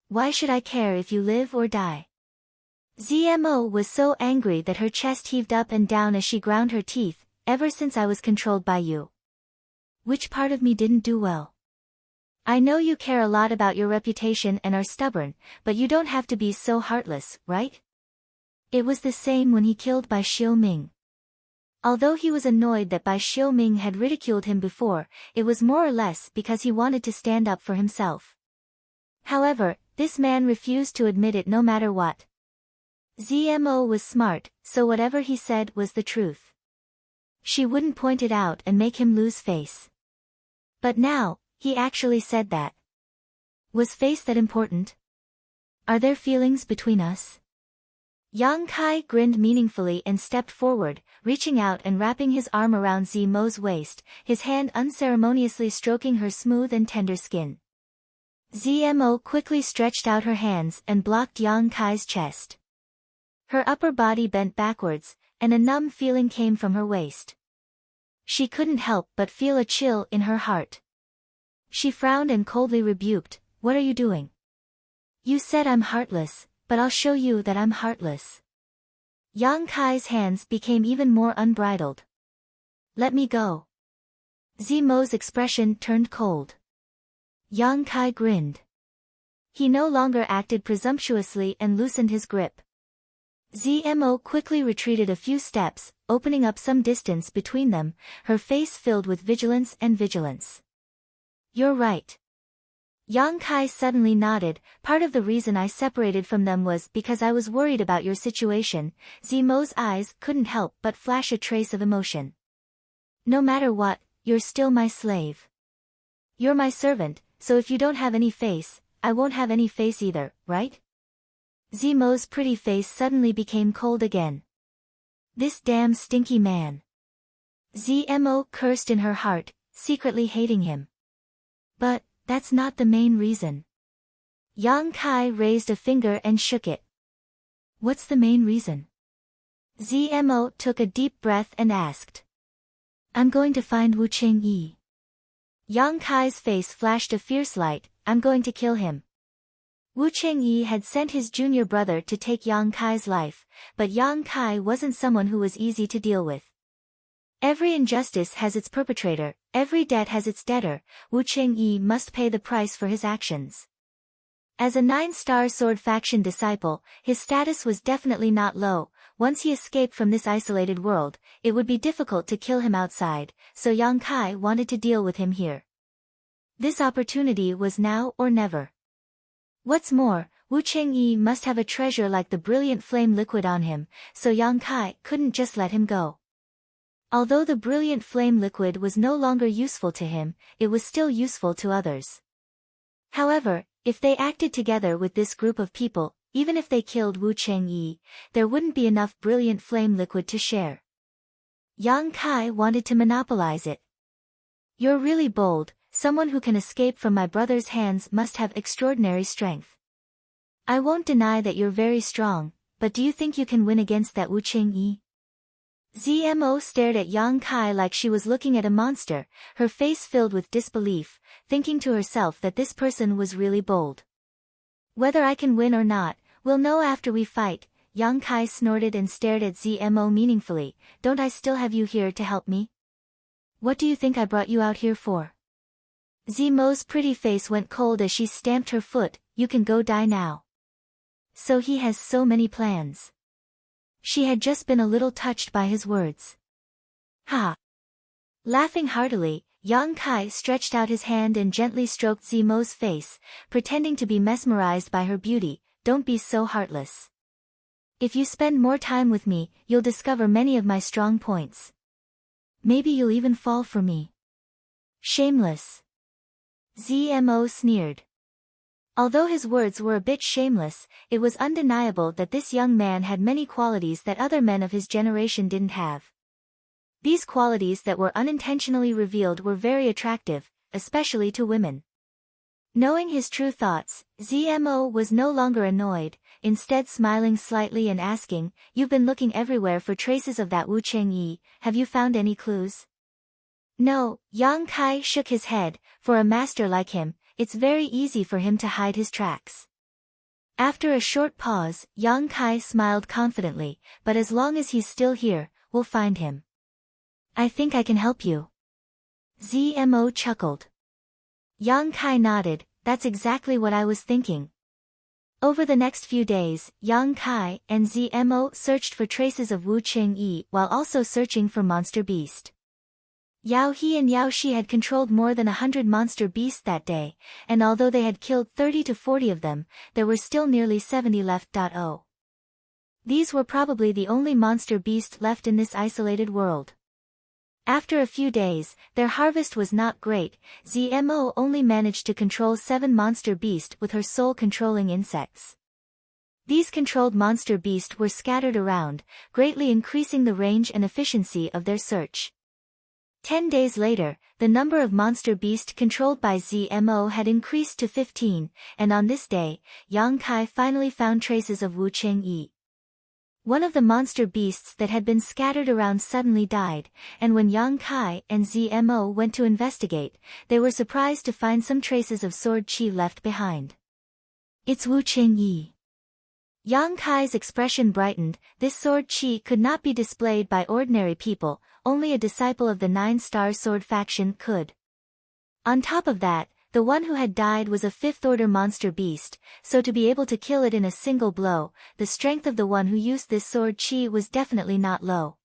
Why should I care if you live or die? Zmo was so angry that her chest heaved up and down as she ground her teeth, ever since I was controlled by you. Which part of me didn't do well? I know you care a lot about your reputation and are stubborn, but you don't have to be so heartless, right? It was the same when he killed Bai Xiuming. Although he was annoyed that Bai Xiuming had ridiculed him before, it was more or less because he wanted to stand up for himself. However, this man refused to admit it no matter what. Zmo was smart, so whatever he said was the truth. She wouldn't point it out and make him lose face. But now, he actually said that. Was face that important? Are there feelings between us? Yang Kai grinned meaningfully and stepped forward, reaching out and wrapping his arm around Zmo's waist, his hand unceremoniously stroking her smooth and tender skin. Zmo quickly stretched out her hands and blocked Yang Kai's chest. Her upper body bent backwards, and a numb feeling came from her waist. She couldn't help but feel a chill in her heart. She frowned and coldly rebuked, what are you doing? You said I'm heartless, but I'll show you that I'm heartless. Yang Kai's hands became even more unbridled. Let me go. Zmo's expression turned cold. Yang Kai grinned. He no longer acted presumptuously and loosened his grip. Zmo quickly retreated a few steps, opening up some distance between them, her face filled with vigilance. You're right. Yang Kai suddenly nodded. Part of the reason I separated from them was because I was worried about your situation. Zemo's eyes couldn't help but flash a trace of emotion. No matter what, you're still my slave. You're my servant, so if you don't have any face, I won't have any face either, right? Zemo's pretty face suddenly became cold again. This damn stinky man. Zmo cursed in her heart, secretly hating him. But that's not the main reason. Yang Kai raised a finger and shook it. What's the main reason? Zmo took a deep breath and asked. I'm going to find Wu Chengyi. Yang Kai's face flashed a fierce light. I'm going to kill him. Wu Chengyi had sent his junior brother to take Yang Kai's life, but Yang Kai wasn't someone who was easy to deal with. Every injustice has its perpetrator, every debt has its debtor. Wu Chengyi must pay the price for his actions. As a 9-star sword faction disciple, his status was definitely not low. Once he escaped from this isolated world, it would be difficult to kill him outside, so Yang Kai wanted to deal with him here. This opportunity was now or never. What's more, Wu Chengyi must have a treasure like the brilliant flame liquid on him, so Yang Kai couldn't just let him go. Although the brilliant flame liquid was no longer useful to him, it was still useful to others. However, if they acted together with this group of people, even if they killed Wu Chengyi, there wouldn't be enough brilliant flame liquid to share. Yang Kai wanted to monopolize it. You're really bold. Someone who can escape from my brother's hands must have extraordinary strength. I won't deny that you're very strong, but do you think you can win against that Wu Chengyi? Zmo stared at Yang Kai like she was looking at a monster, her face filled with disbelief, thinking to herself that this person was really bold. Whether I can win or not, we'll know after we fight. Yang Kai snorted and stared at Zmo meaningfully. Don't I still have you here to help me? What do you think I brought you out here for? Zmo's pretty face went cold as she stamped her foot. You can go die now. So he has so many plans. She had just been a little touched by his words. Ha! Laughing heartily, Yang Kai stretched out his hand and gently stroked Zmo's face, pretending to be mesmerized by her beauty. Don't be so heartless. If you spend more time with me, you'll discover many of my strong points. Maybe you'll even fall for me. Shameless. Zmo sneered. Although his words were a bit shameless, it was undeniable that this young man had many qualities that other men of his generation didn't have. These qualities that were unintentionally revealed were very attractive, especially to women. Knowing his true thoughts, Zmo was no longer annoyed, instead smiling slightly and asking, You've been looking everywhere for traces of that Wu Chengyi, have you found any clues? No, Yang Kai shook his head. For a master like him, it's very easy for him to hide his tracks. After a short pause, Yang Kai smiled confidently, but as long as he's still here, we'll find him. I think I can help you. Zmo chuckled. Yang Kai nodded. That's exactly what I was thinking. Over the next few days, Yang Kai and Zmo searched for traces of Wu Chengyi while also searching for Monster Beast. Yao He and Yao Shi had controlled more than 100 monster beasts that day, and although they had killed 30 to 40 of them, there were still nearly 70 left. These were probably the only monster beast left in this isolated world. After a few days, their harvest was not great. Zmo only managed to control 7 monster beasts with her soul controlling insects. These controlled monster beasts were scattered around, greatly increasing the range and efficiency of their search. 10 days later, the number of monster beasts controlled by Zmo had increased to 15, and on this day, Yang Kai finally found traces of Wu Chengyi. One of the monster beasts that had been scattered around suddenly died, and when Yang Kai and Zmo went to investigate, they were surprised to find some traces of sword qi left behind. It's Wu Chengyi. Yang Kai's expression brightened. This sword qi could not be displayed by ordinary people, only a disciple of the 9-star sword faction could. On top of that, the one who had died was a 5th-order monster beast, so to be able to kill it in a single blow, the strength of the one who used this sword qi was definitely not low.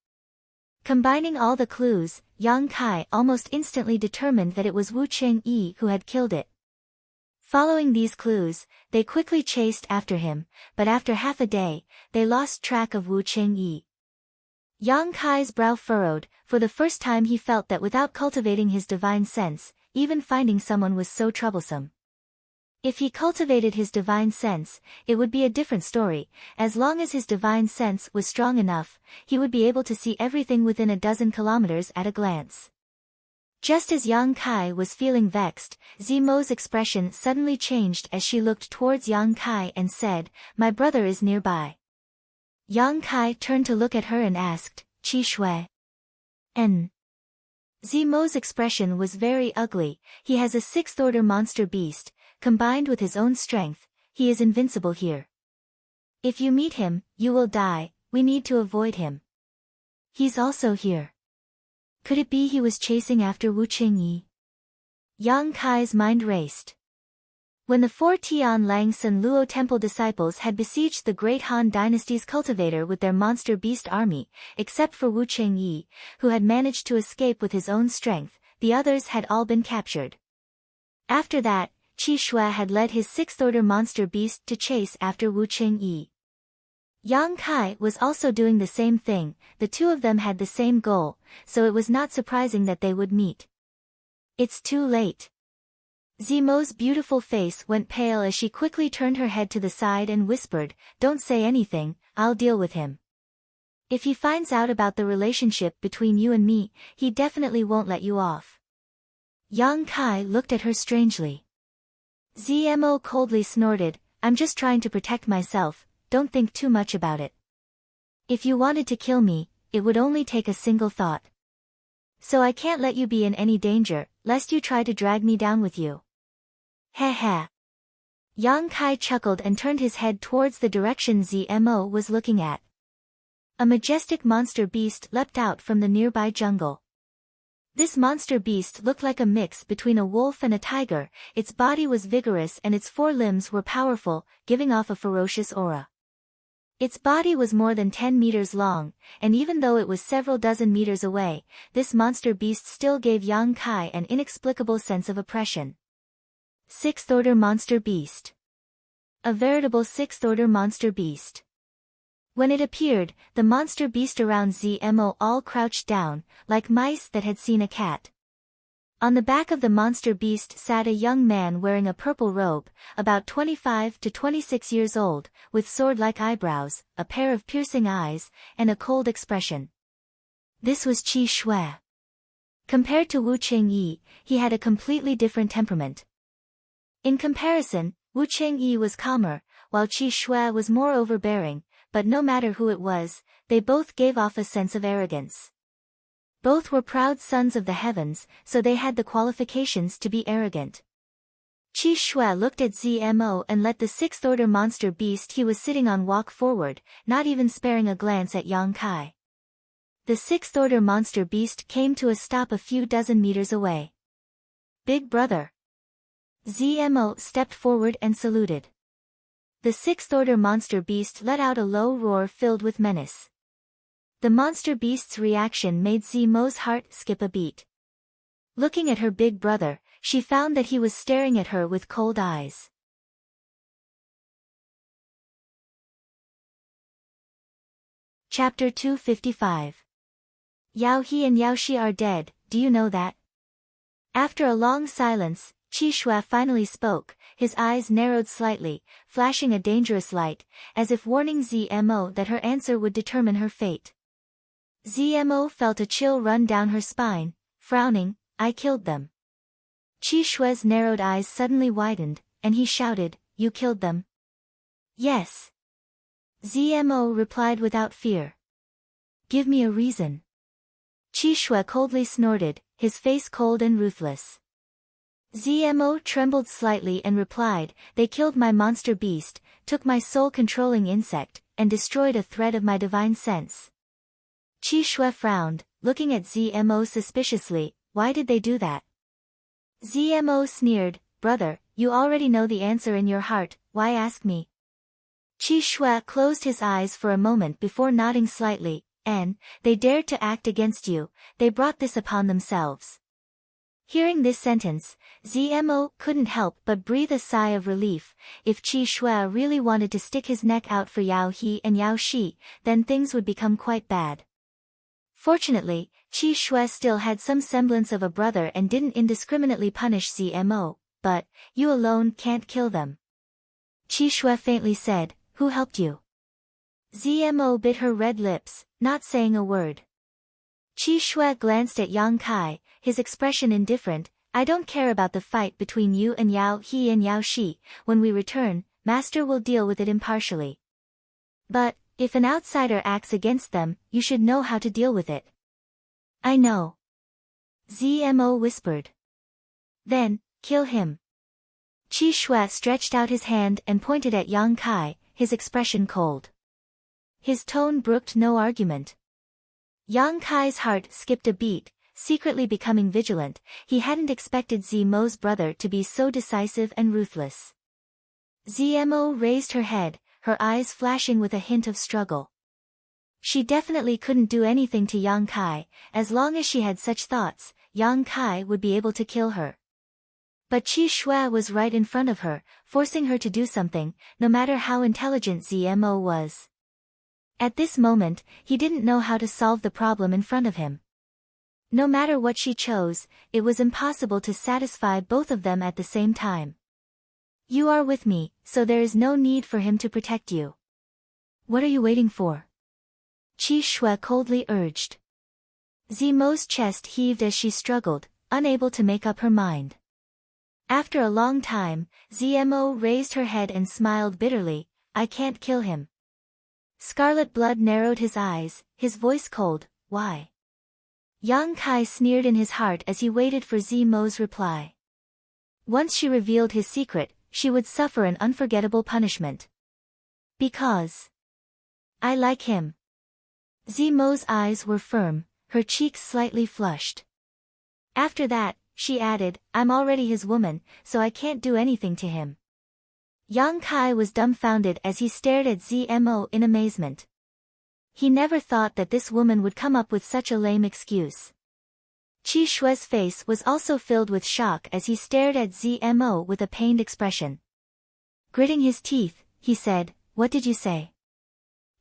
Combining all the clues, Yang Kai almost instantly determined that it was Wu Chengyi who had killed it. Following these clues, they quickly chased after him, but after half a day, they lost track of Wu Qingyi. Yang Kai's brow furrowed, for the first time he felt that without cultivating his divine sense, even finding someone was so troublesome. If he cultivated his divine sense, it would be a different story. As long as his divine sense was strong enough, he would be able to see everything within a dozen kilometers at a glance. Just as Yang Kai was feeling vexed, Zimo's expression suddenly changed as she looked towards Yang Kai and said, "My brother is nearby." Yang Kai turned to look at her and asked, "Qi Shui?" Zimo's expression was very ugly. He has a sixth-order monster beast. Combined with his own strength, he is invincible here. If you meet him, you will die. We need to avoid him. He's also here. Could it be he was chasing after Wu Qingyi? Yang Kai's mind raced. When the 4 Tian Lang San Luo temple disciples had besieged the great Han dynasty's cultivator with their monster beast army, except for Wu Qingyi, who had managed to escape with his own strength, the others had all been captured. After that, Qi Shui had led his sixth-order monster beast to chase after Wu Qingyi. Yang Kai was also doing the same thing. The two of them had the same goal, so it was not surprising that they would meet. It's too late. Zimo's beautiful face went pale as she quickly turned her head to the side and whispered, "Don't say anything, I'll deal with him. If he finds out about the relationship between you and me, he definitely won't let you off." Yang Kai looked at her strangely. Zmo coldly snorted, "I'm just trying to protect myself, don't think too much about it. If you wanted to kill me, it would only take a single thought. So I can't let you be in any danger, lest you try to drag me down with you." Heh heh. Yang Kai chuckled and turned his head towards the direction Zmo was looking at. A majestic monster beast leapt out from the nearby jungle. This monster beast looked like a mix between a wolf and a tiger. Its body was vigorous and its 4 limbs were powerful, giving off a ferocious aura. Its body was more than 10 meters long, and even though it was several dozen meters away, this monster beast still gave Yang Kai an inexplicable sense of oppression. Sixth-order monster beast. A veritable sixth-order monster beast. When it appeared, the monster beast around Zmo all crouched down, like mice that had seen a cat. On the back of the monster beast sat a young man wearing a purple robe, about 25 to 26 years old, with sword-like eyebrows, a pair of piercing eyes, and a cold expression. This was Qi Shui. Compared to Wu Qingyi, he had a completely different temperament. In comparison, Wu Qingyi was calmer, while Qi Shui was more overbearing, but no matter who it was, they both gave off a sense of arrogance. Both were proud sons of the heavens, so they had the qualifications to be arrogant. Qi Shui looked at Zmo and let the sixth-order monster beast he was sitting on walk forward, not even sparing a glance at Yang Kai. The sixth-order monster beast came to a stop a few dozen meters away. "Big brother." Zmo stepped forward and saluted. The sixth-order monster beast let out a low roar filled with menace. The monster beast's reaction made Zmo's heart skip a beat. Looking at her big brother, she found that he was staring at her with cold eyes. Chapter 255. Yao He and Yao Shi are dead, do you know that? After a long silence, Qi Shui finally spoke, his eyes narrowed slightly, flashing a dangerous light, as if warning Zmo that her answer would determine her fate. Zmo felt a chill run down her spine, frowning, "I killed them." Qi Shui's narrowed eyes suddenly widened, and he shouted, "You killed them?" "Yes." Zmo replied without fear. "Give me a reason." Qi Shui coldly snorted, his face cold and ruthless. Zmo trembled slightly and replied, "They killed my monster beast, took my soul-controlling insect, and destroyed a thread of my divine sense." Qi Shui frowned, looking at Zmo suspiciously. "Why did they do that?" Zmo sneered, "Brother, you already know the answer in your heart, why ask me?" Qi Shui closed his eyes for a moment before nodding slightly, "They dared to act against you, they brought this upon themselves." Hearing this sentence, Zmo couldn't help but breathe a sigh of relief. If Qi Shui really wanted to stick his neck out for Yao He and Yao Shi, then things would become quite bad. Fortunately, Qi Shui still had some semblance of a brother and didn't indiscriminately punish Zmo, but, you alone can't kill them. Qi Shui faintly said, who helped you? Zmo bit her red lips, not saying a word. Qi Shui glanced at Yang Kai, his expression indifferent. I don't care about the fight between you and Yao He and Yao Shi. When we return, Master will deal with it impartially. But, if an outsider acts against them, you should know how to deal with it. I know. Zmo whispered. Then, kill him. Qi Shui stretched out his hand and pointed at Yang Kai, his expression cold. His tone brooked no argument. Yang Kai's heart skipped a beat, secretly becoming vigilant. He hadn't expected Zmo's brother to be so decisive and ruthless. Zmo raised her head, her eyes flashing with a hint of struggle. She definitely couldn't do anything to Yang Kai. As long as she had such thoughts, Yang Kai would be able to kill her. But Qi Shui was right in front of her, forcing her to do something, no matter how intelligent Zmo was. At this moment, he didn't know how to solve the problem in front of him. No matter what she chose, it was impossible to satisfy both of them at the same time. You are with me, so there is no need for him to protect you. What are you waiting for? Qi Shui coldly urged. Zmo's chest heaved as she struggled, unable to make up her mind. After a long time, Zmo raised her head and smiled bitterly. I can't kill him. Scarlet blood narrowed his eyes, his voice cold. Why? Yang Kai sneered in his heart as he waited for Zmo's reply. Once she revealed his secret, she would suffer an unforgettable punishment. Because I like him. Zmo's eyes were firm, her cheeks slightly flushed. After that, she added, I'm already his woman, so I can't do anything to him. Yang Kai was dumbfounded as he stared at Zmo in amazement. He never thought that this woman would come up with such a lame excuse. Qi Shui's face was also filled with shock as he stared at Zmo with a pained expression. Gritting his teeth, he said, What did you say?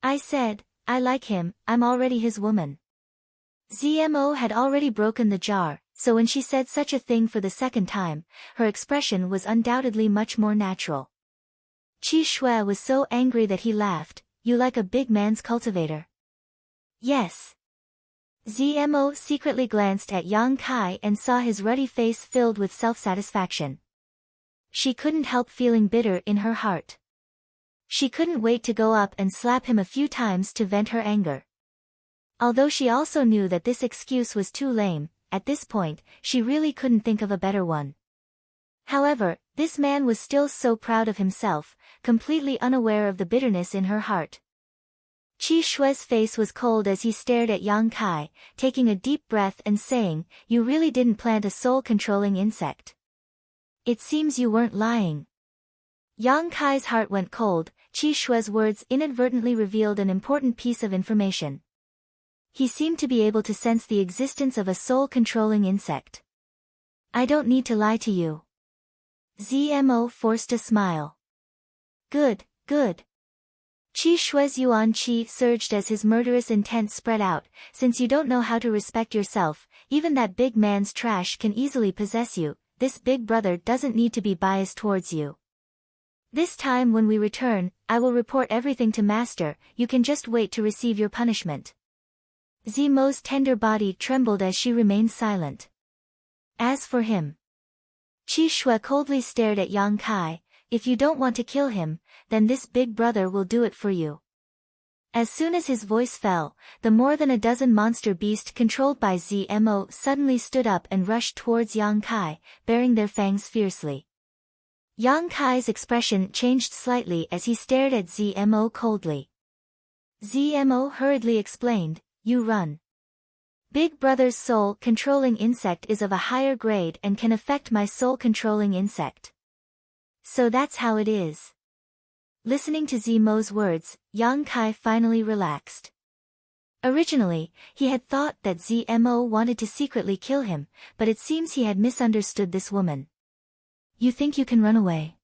I said, I like him, I'm already his woman. Zmo had already broken the jar, so when she said such a thing for the second time, her expression was undoubtedly much more natural. Qi Shui was so angry that he laughed. You like a big man's cultivator? Yes. Zmo secretly glanced at Yang Kai and saw his ruddy face filled with self-satisfaction. She couldn't help feeling bitter in her heart. She couldn't wait to go up and slap him a few times to vent her anger. Although she also knew that this excuse was too lame, at this point, she really couldn't think of a better one. However, this man was still so proud of himself, completely unaware of the bitterness in her heart. Qi Shui's face was cold as he stared at Yang Kai, taking a deep breath and saying, You really didn't plant a soul-controlling insect. It seems you weren't lying. Yang Kai's heart went cold. Qi Shui's words inadvertently revealed an important piece of information. He seemed to be able to sense the existence of a soul-controlling insect. I don't need to lie to you. Zmo forced a smile. Good, good. Qi Shui's yuan qi surged as his murderous intent spread out. Since you don't know how to respect yourself, even that big man's trash can easily possess you. This big brother doesn't need to be biased towards you. This time when we return, I will report everything to Master. You can just wait to receive your punishment. Zmo's tender body trembled as she remained silent. As for him, Qi Shui coldly stared at Yang Kai. If you don't want to kill him, then this big brother will do it for you. As soon as his voice fell, the more than a dozen monster beasts controlled by Zmo suddenly stood up and rushed towards Yang Kai, baring their fangs fiercely. Yang Kai's expression changed slightly as he stared at Zmo coldly. Zmo hurriedly explained, You run. Big Brother's soul-controlling insect is of a higher grade and can affect my soul-controlling insect. So that's how it is. Listening to Zmo's words, Yang Kai finally relaxed. Originally, he had thought that Zmo wanted to secretly kill him, but it seems he had misunderstood this woman. You think you can run away?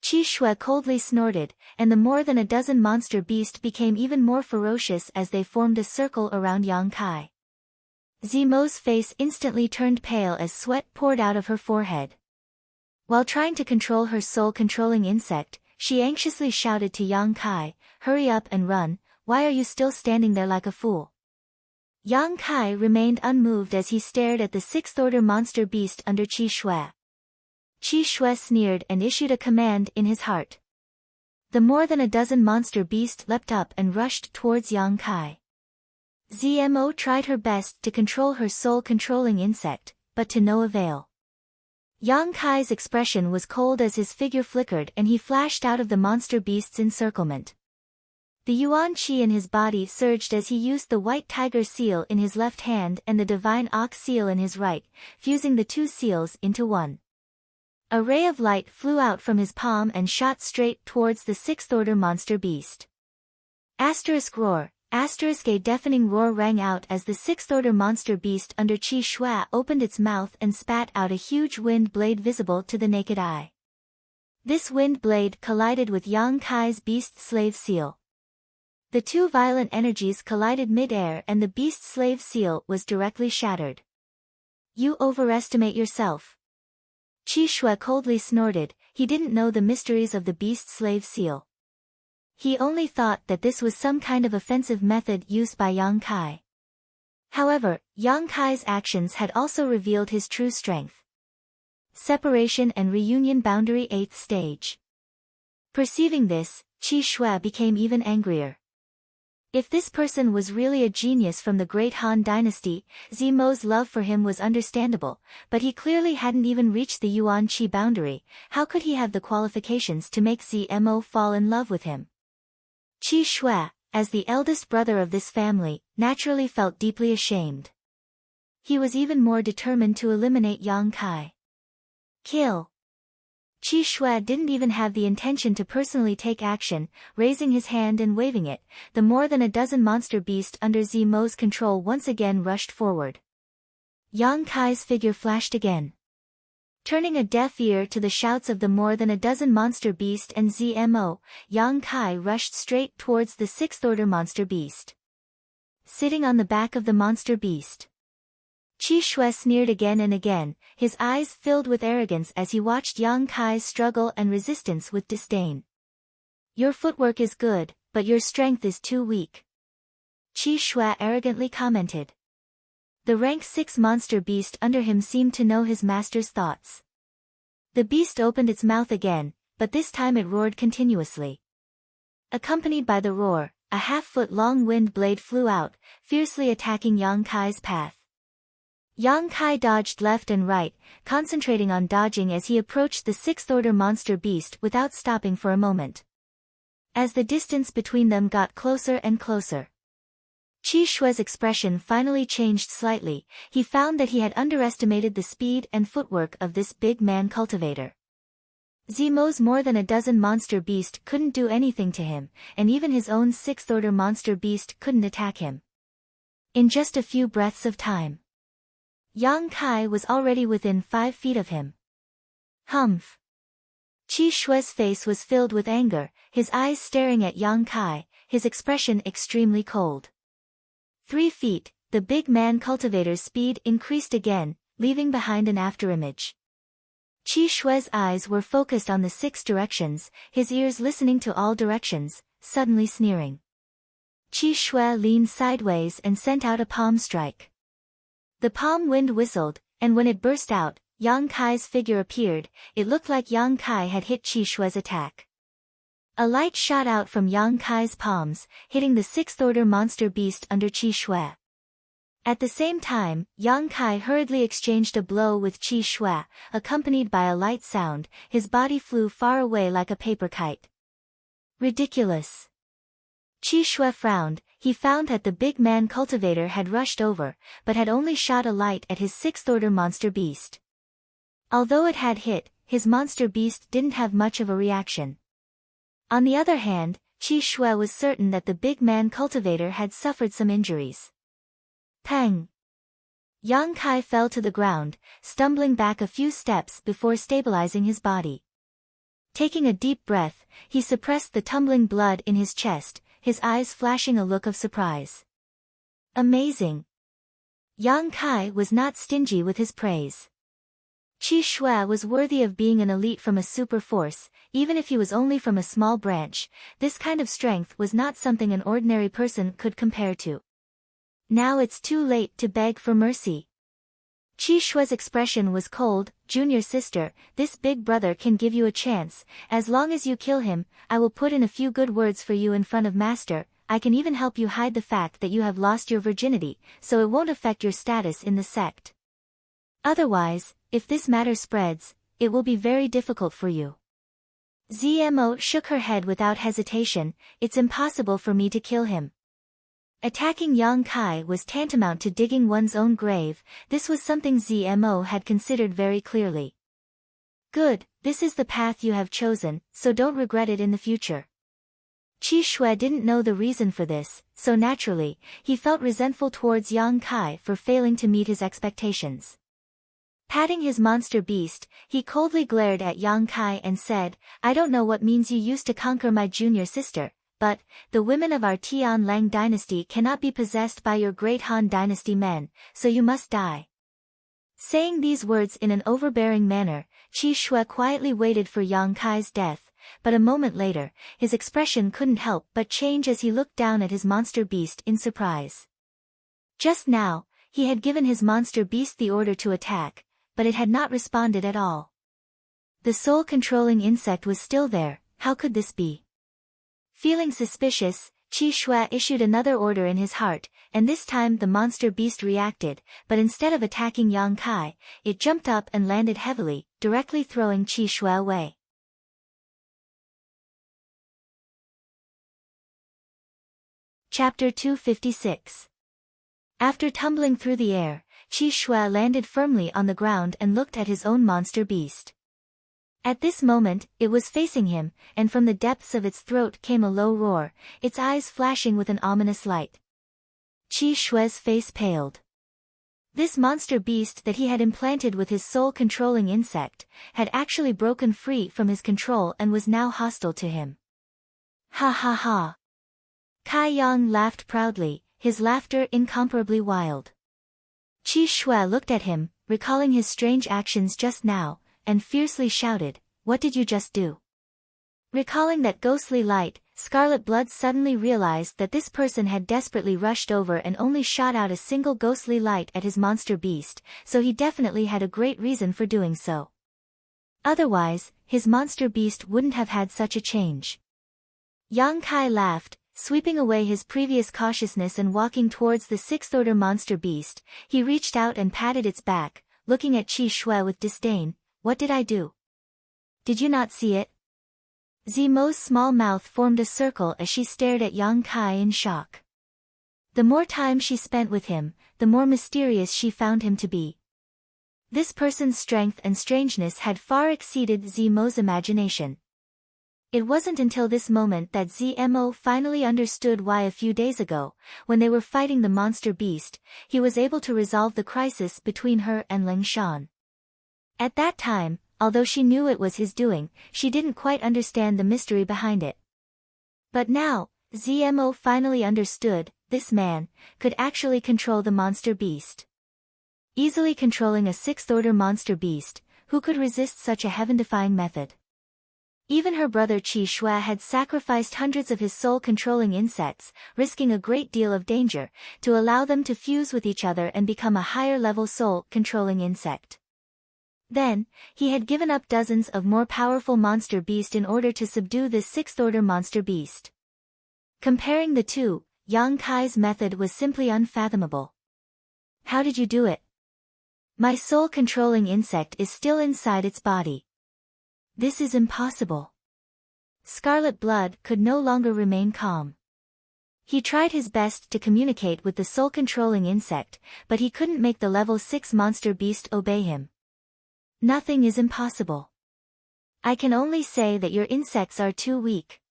Qi Shui coldly snorted, and the more than a dozen monster beasts became even more ferocious as they formed a circle around Yang Kai. Zmo's face instantly turned pale as sweat poured out of her forehead. While trying to control her soul-controlling insect, she anxiously shouted to Yang Kai, "Hurry up and run, why are you still standing there like a fool?" Yang Kai remained unmoved as he stared at the sixth-order monster beast under Qi Shui. Qi Shui sneered and issued a command in his heart. The more than a dozen monster beasts leapt up and rushed towards Yang Kai. Zmo tried her best to control her soul-controlling insect, but to no avail. Yang Kai's expression was cold as his figure flickered and he flashed out of the monster beast's encirclement. The Yuan Qi in his body surged as he used the white tiger seal in his left hand and the divine ox seal in his right, fusing the two seals into one. A ray of light flew out from his palm and shot straight towards the sixth-order monster beast. Roar. A deafening roar rang out as the sixth-order monster beast under Qi Shui opened its mouth and spat out a huge wind blade visible to the naked eye. This wind blade collided with Yang Kai's beast slave seal. The two violent energies collided mid-air and the beast slave seal was directly shattered. You overestimate yourself. Qi Shui coldly snorted, he didn't know the mysteries of the beast slave seal. He only thought that this was some kind of offensive method used by Yang Kai. However, Yang Kai's actions had also revealed his true strength. Separation and reunion boundary 8th stage. Perceiving this, Qi Shui became even angrier. If this person was really a genius from the Great Han Dynasty, Zmo's love for him was understandable, but he clearly hadn't even reached the Yuan Qi boundary. How could he have the qualifications to make Zmo fall in love with him? Qi Shui, as the eldest brother of this family, naturally felt deeply ashamed. He was even more determined to eliminate Yang Kai. Kill. Qi Shui didn't even have the intention to personally take action, raising his hand and waving it. The more than a dozen monster beasts under Zmo's control once again rushed forward. Yang Kai's figure flashed again. Turning a deaf ear to the shouts of the more than a dozen monster beasts and Zmo, Yang Kai rushed straight towards the sixth-order monster beast. Sitting on the back of the monster beast. Qi Shui sneered again and again, his eyes filled with arrogance as he watched Yang Kai's struggle and resistance with disdain. Your footwork is good, but your strength is too weak. Qi Shui arrogantly commented. The rank 6 monster beast under him seemed to know his master's thoughts. The beast opened its mouth again, but this time it roared continuously. Accompanied by the roar, a half-foot-long wind blade flew out, fiercely attacking Yang Kai's path. Yang Kai dodged left and right, concentrating on dodging as he approached the sixth-order monster beast without stopping for a moment. As the distance between them got closer and closer, Qi Shui's expression finally changed slightly. He found that he had underestimated the speed and footwork of this big man cultivator. Zmo's more than a dozen monster beast couldn't do anything to him, and even his own sixth-order monster beast couldn't attack him. In just a few breaths of time, Yang Kai was already within 5 feet of him. Humph! Qi Shui's face was filled with anger, his eyes staring at Yang Kai, his expression extremely cold. 3 feet, the big man cultivator's speed increased again, leaving behind an afterimage. Qi Shui's eyes were focused on the 6 directions, his ears listening to all directions, suddenly sneering. Qi Shui leaned sideways and sent out a palm strike. The palm wind whistled, and when it burst out, Yang Kai's figure appeared. It looked like Yang Kai had hit Qi Shui's attack. A light shot out from Yang Kai's palms, hitting the sixth-order monster beast under Qi Shui. At the same time, Yang Kai hurriedly exchanged a blow with Qi Shui, accompanied by a light sound. His body flew far away like a paper kite. Ridiculous! Qi Shui frowned. He found that the big man cultivator had rushed over, but had only shot a light at his sixth-order monster beast. Although it had hit, his monster beast didn't have much of a reaction. On the other hand, Qi Shui was certain that the big man cultivator had suffered some injuries. Pang! Yang Kai fell to the ground, stumbling back a few steps before stabilizing his body. Taking a deep breath, he suppressed the tumbling blood in his chest, his eyes flashing a look of surprise. Amazing! Yang Kai was not stingy with his praise. Qi Shui was worthy of being an elite from a super force, even if he was only from a small branch. This kind of strength was not something an ordinary person could compare to. Now it's too late to beg for mercy. Qi Shui's expression was cold. Junior sister, this big brother can give you a chance. As long as you kill him, I will put in a few good words for you in front of master. I can even help you hide the fact that you have lost your virginity, so it won't affect your status in the sect. Otherwise, if this matter spreads, it will be very difficult for you. Zmo shook her head without hesitation. It's impossible for me to kill him. Attacking Yang Kai was tantamount to digging one's own grave. This was something Zmo had considered very clearly. Good, this is the path you have chosen, so don't regret it in the future. Qi Shui didn't know the reason for this, so naturally, he felt resentful towards Yang Kai for failing to meet his expectations. Patting his monster beast, he coldly glared at Yang Kai and said, I don't know what means you used to conquer my junior sister, but the women of our Tian Lang dynasty cannot be possessed by your great Han dynasty men, so you must die. Saying these words in an overbearing manner, Qi Shui quietly waited for Yang Kai's death, but a moment later, his expression couldn't help but change as he looked down at his monster beast in surprise. Just now, he had given his monster beast the order to attack, but it had not responded at all. The soul-controlling insect was still there. How could this be? Feeling suspicious, Qi Shui issued another order in his heart, and this time the monster beast reacted, but instead of attacking Yang Kai, it jumped up and landed heavily, directly throwing Qi Shui away. Chapter 256. After tumbling through the air, Qi Shui landed firmly on the ground and looked at his own monster beast. At this moment, it was facing him, and from the depths of its throat came a low roar, its eyes flashing with an ominous light. Qi Shui's face paled. This monster beast that he had implanted with his soul-controlling insect, had actually broken free from his control and was now hostile to him. Ha ha ha! Kai Yang laughed proudly, his laughter incomparably wild. Qi Shui looked at him, recalling his strange actions just now, and fiercely shouted, What did you just do? Recalling that ghostly light, Scarlet Blood suddenly realized that this person had desperately rushed over and only shot out a single ghostly light at his monster beast, so he definitely had a great reason for doing so. Otherwise, his monster beast wouldn't have had such a change. Yang Kai laughed, sweeping away his previous cautiousness and walking towards the sixth-order monster beast. He reached out and patted its back, looking at Qi Shui with disdain. What did I do? Did you not see it? Zimo's small mouth formed a circle as she stared at Yang Kai in shock. The more time she spent with him, the more mysterious she found him to be. This person's strength and strangeness had far exceeded Zimo's imagination. It wasn't until this moment that Zmo finally understood why a few days ago, when they were fighting the monster beast, he was able to resolve the crisis between her and Ling Shan. At that time, although she knew it was his doing, she didn't quite understand the mystery behind it. But now, Zmo finally understood, this man could actually control the monster beast. Easily controlling a sixth-order monster beast, who could resist such a heaven-defying method? Even her brother Qi Shui had sacrificed hundreds of his soul-controlling insects, risking a great deal of danger, to allow them to fuse with each other and become a higher-level soul-controlling insect. Then, he had given up dozens of more powerful monster beasts in order to subdue this sixth-order monster beast. Comparing the two, Yang Kai's method was simply unfathomable. How did you do it? My soul-controlling insect is still inside its body. This is impossible. Scarlet Blood could no longer remain calm. He tried his best to communicate with the soul-controlling insect, but he couldn't make the level 6 monster beast obey him. Nothing is impossible. I can only say that your insects are too weak.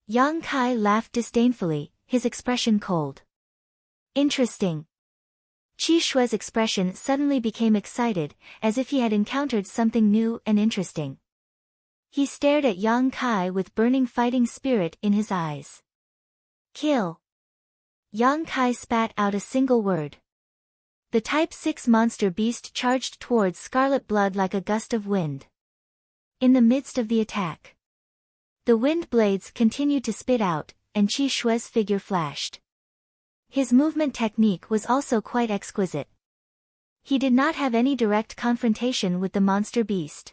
Yang Kai laughed disdainfully, his expression cold. Interesting. Qi Shue's expression suddenly became excited, as if he had encountered something new and interesting. He stared at Yang Kai with burning fighting spirit in his eyes. Kill. Yang Kai spat out a single word. The Type 6 monster beast charged towards Scarlet Blood like a gust of wind. In the midst of the attack, the wind blades continued to spit out, and Qi Shue's figure flashed. His movement technique was also quite exquisite. He did not have any direct confrontation with the monster beast.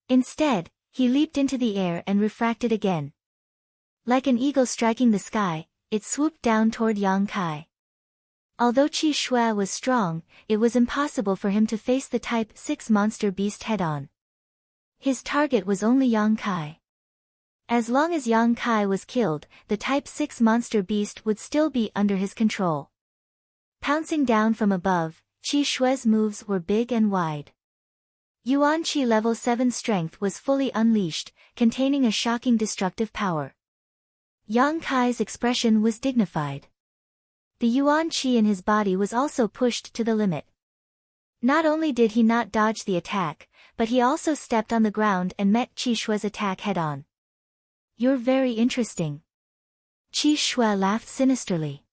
Instead, he leaped into the air and refracted again. Like an eagle striking the sky, it swooped down toward Yang Kai. Although Qi Shue was strong, it was impossible for him to face the Type 6 monster beast head-on. His target was only Yang Kai. As long as Yang Kai was killed, the Type 6 monster beast would still be under his control. Pouncing down from above, Qi Shue's moves were big and wide. Yuan Qi level 7 strength was fully unleashed, containing a shocking destructive power. Yang Kai's expression was dignified. The Yuan Qi in his body was also pushed to the limit. Not only did he not dodge the attack, but he also stepped on the ground and met Qi Shue's attack head-on. You're very interesting. Qi Shue laughed sinisterly.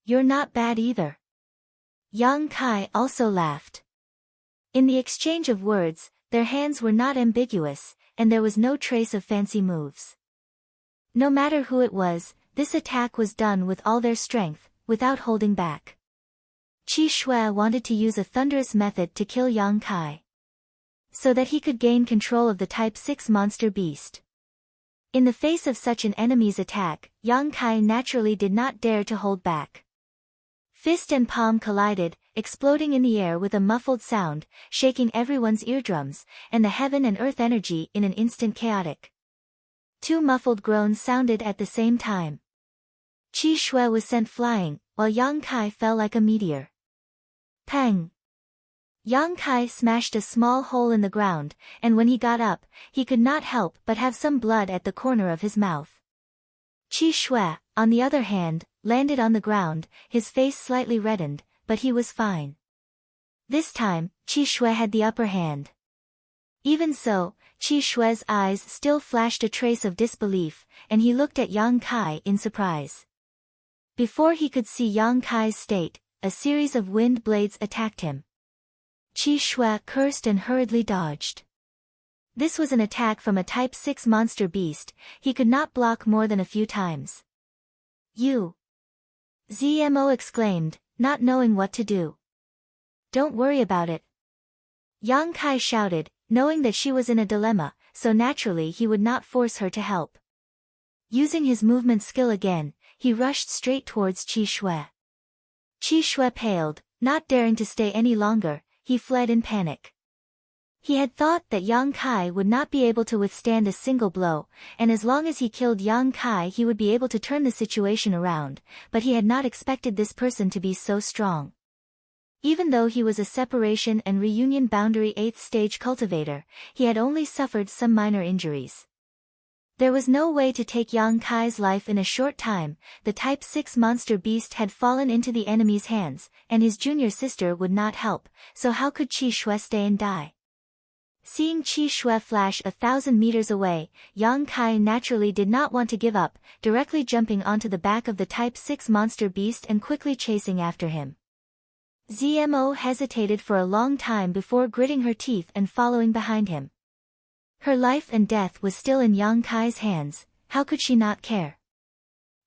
You're not bad either. Yang Kai also laughed. In the exchange of words, their hands were not ambiguous, and there was no trace of fancy moves. No matter who it was, this attack was done with all their strength, without holding back. Qi Shue wanted to use a thunderous method to kill Yang Kai, so that he could gain control of the Type 6 monster beast. In the face of such an enemy's attack, Yang Kai naturally did not dare to hold back. Fist and palm collided, exploding in the air with a muffled sound, shaking everyone's eardrums, and the heaven and earth energy in an instant chaotic. Two muffled groans sounded at the same time. Qi Shue was sent flying, while Yang Kai fell like a meteor. Pang! Yang Kai smashed a small hole in the ground, and when he got up, he could not help but have some blood at the corner of his mouth. Qi Shue, on the other hand, landed on the ground, his face slightly reddened, but he was fine. This time, Qi Shue had the upper hand. Even so, Qi Shue's eyes still flashed a trace of disbelief, and he looked at Yang Kai in surprise. Before he could see Yang Kai's state, a series of wind blades attacked him. Qi Shue cursed and hurriedly dodged. This was an attack from a Type 6 monster beast, he could not block more than a few times. You! Zmo exclaimed, not knowing what to do. Don't worry about it. Yang Kai shouted, knowing that she was in a dilemma, so naturally he would not force her to help. Using his movement skill again, he rushed straight towards Qi Shue. Qi Shue paled, not daring to stay any longer, he fled in panic. He had thought that Yang Kai would not be able to withstand a single blow, and as long as he killed Yang Kai he would be able to turn the situation around, but he had not expected this person to be so strong. Even though he was a separation and reunion boundary 8th stage cultivator, he had only suffered some minor injuries. There was no way to take Yang Kai's life in a short time, the Type 6 monster beast had fallen into the enemy's hands, and his junior sister would not help, so how could Qi Shue stay and die? Seeing Qi Shue flash 1,000 meters away, Yang Kai naturally did not want to give up, directly jumping onto the back of the Type 6 monster beast and quickly chasing after him. Zmo hesitated for a long time before gritting her teeth and following behind him. Her life and death was still in Yang Kai's hands, how could she not care?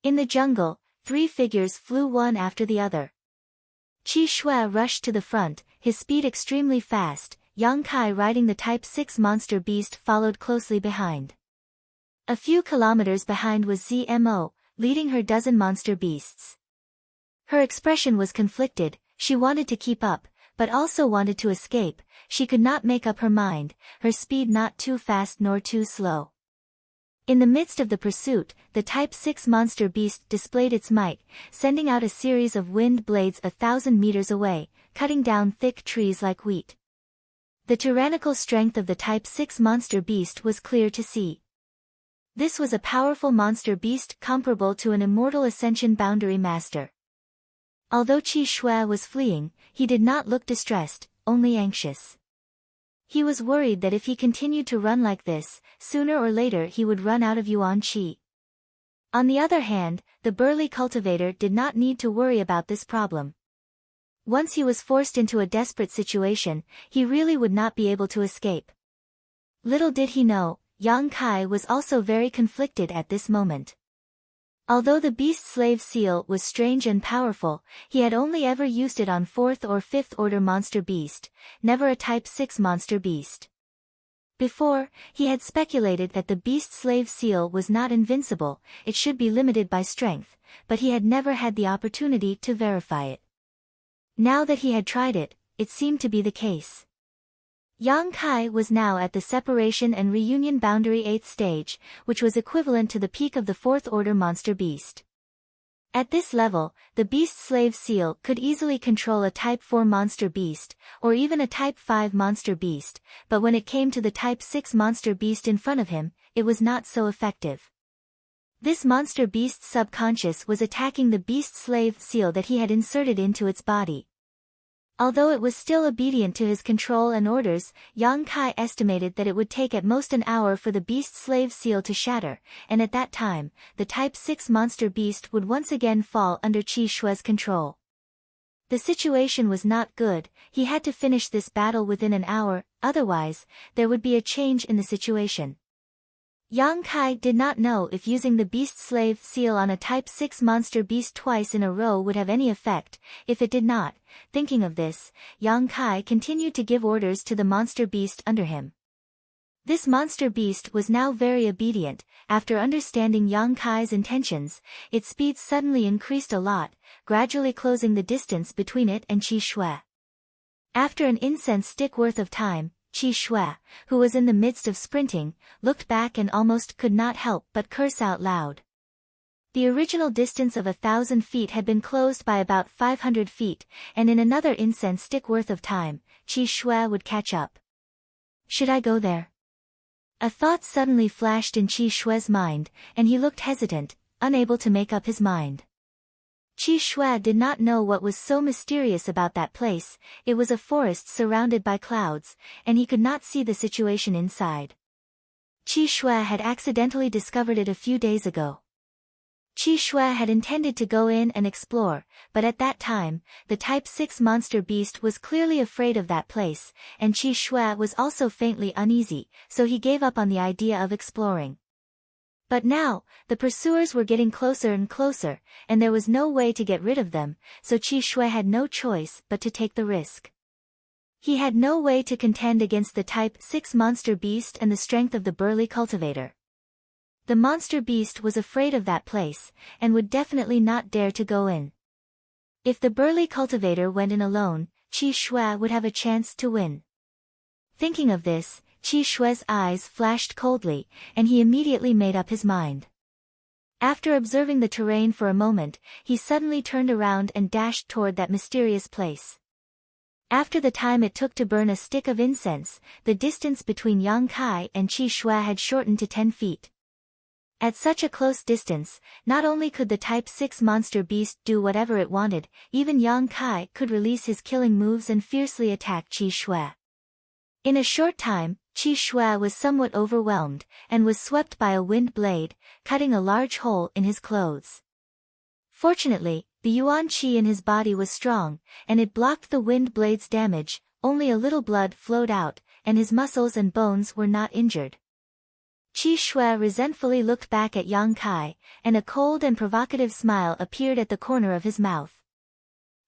In the jungle, 3 figures flew one after the other. Qi Shue rushed to the front, his speed extremely fast, Yang Kai riding the Type 6 monster beast followed closely behind. A few kilometers behind was Zmo, leading her dozen monster beasts. Her expression was conflicted, she wanted to keep up, but also wanted to escape, she could not make up her mind, her speed not too fast nor too slow. In the midst of the pursuit, the Type 6 monster beast displayed its might, sending out a series of wind blades 1,000 meters away, cutting down thick trees like wheat. The tyrannical strength of the Type 6 monster beast was clear to see. This was a powerful monster beast comparable to an immortal ascension boundary master. Although Qi Shui was fleeing, he did not look distressed, only anxious. He was worried that if he continued to run like this, sooner or later he would run out of Yuan Qi. On the other hand, the burly cultivator did not need to worry about this problem. Once he was forced into a desperate situation, he really would not be able to escape. Little did he know, Yang Kai was also very conflicted at this moment. Although the beast slave seal was strange and powerful, he had only ever used it on 4th or 5th order monster beast, never a type 6 monster beast. Before, he had speculated that the beast slave seal was not invincible, it should be limited by strength, but he had never had the opportunity to verify it. Now that he had tried it, it seemed to be the case. Yang Kai was now at the separation and reunion boundary 8th stage, which was equivalent to the peak of the 4th order monster beast. At this level, the beast slave seal could easily control a type 4 monster beast, or even a type 5 monster beast, but when it came to the type 6 monster beast in front of him, it was not so effective. This monster beast's subconscious was attacking the beast slave seal that he had inserted into its body. Although it was still obedient to his control and orders, Yang Kai estimated that it would take at most an hour for the beast slave seal to shatter, and at that time, the type 6 monster beast would once again fall under Qi Shui's control. The situation was not good, he had to finish this battle within an hour, otherwise, there would be a change in the situation. Yang Kai did not know if using the beast slave seal on a type 6 monster beast twice in a row would have any effect. If it did not, thinking of this, Yang Kai continued to give orders to the monster beast under him. This monster beast was now very obedient. After understanding Yang Kai's intentions, its speed suddenly increased a lot, gradually closing the distance between it and Qi Shui. After an incense stick worth of time, Qi Shui, who was in the midst of sprinting, looked back and almost could not help but curse out loud. The original distance of 1,000 feet had been closed by about 500 feet, and in another incense stick worth of time, Qi Shui would catch up. Should I go there? A thought suddenly flashed in Qi Shui's mind, and he looked hesitant, unable to make up his mind. Qi Shui did not know what was so mysterious about that place. It was a forest surrounded by clouds, and he could not see the situation inside. Qi Shui had accidentally discovered it a few days ago. Qi Shui had intended to go in and explore, but at that time, the type 6 monster beast was clearly afraid of that place, and Qi Shui was also faintly uneasy, so he gave up on the idea of exploring. But now, the pursuers were getting closer and closer, and there was no way to get rid of them, so Qi Shui had no choice but to take the risk. He had no way to contend against the type 6 monster beast and the strength of the burly cultivator. The monster beast was afraid of that place, and would definitely not dare to go in. If the burly cultivator went in alone, Qi Shui would have a chance to win. Thinking of this, Qi Shui's eyes flashed coldly, and he immediately made up his mind. After observing the terrain for a moment, he suddenly turned around and dashed toward that mysterious place. After the time it took to burn a stick of incense, the distance between Yang Kai and Qi Shui had shortened to 10 feet. At such a close distance, not only could the type 6 monster beast do whatever it wanted, even Yang Kai could release his killing moves and fiercely attack Qi Shui. In a short time, Qi Shui was somewhat overwhelmed, and was swept by a wind blade, cutting a large hole in his clothes. Fortunately, the Yuan Qi in his body was strong, and it blocked the wind blade's damage. Only a little blood flowed out, and his muscles and bones were not injured. Qi Shui resentfully looked back at Yang Kai, and a cold and provocative smile appeared at the corner of his mouth.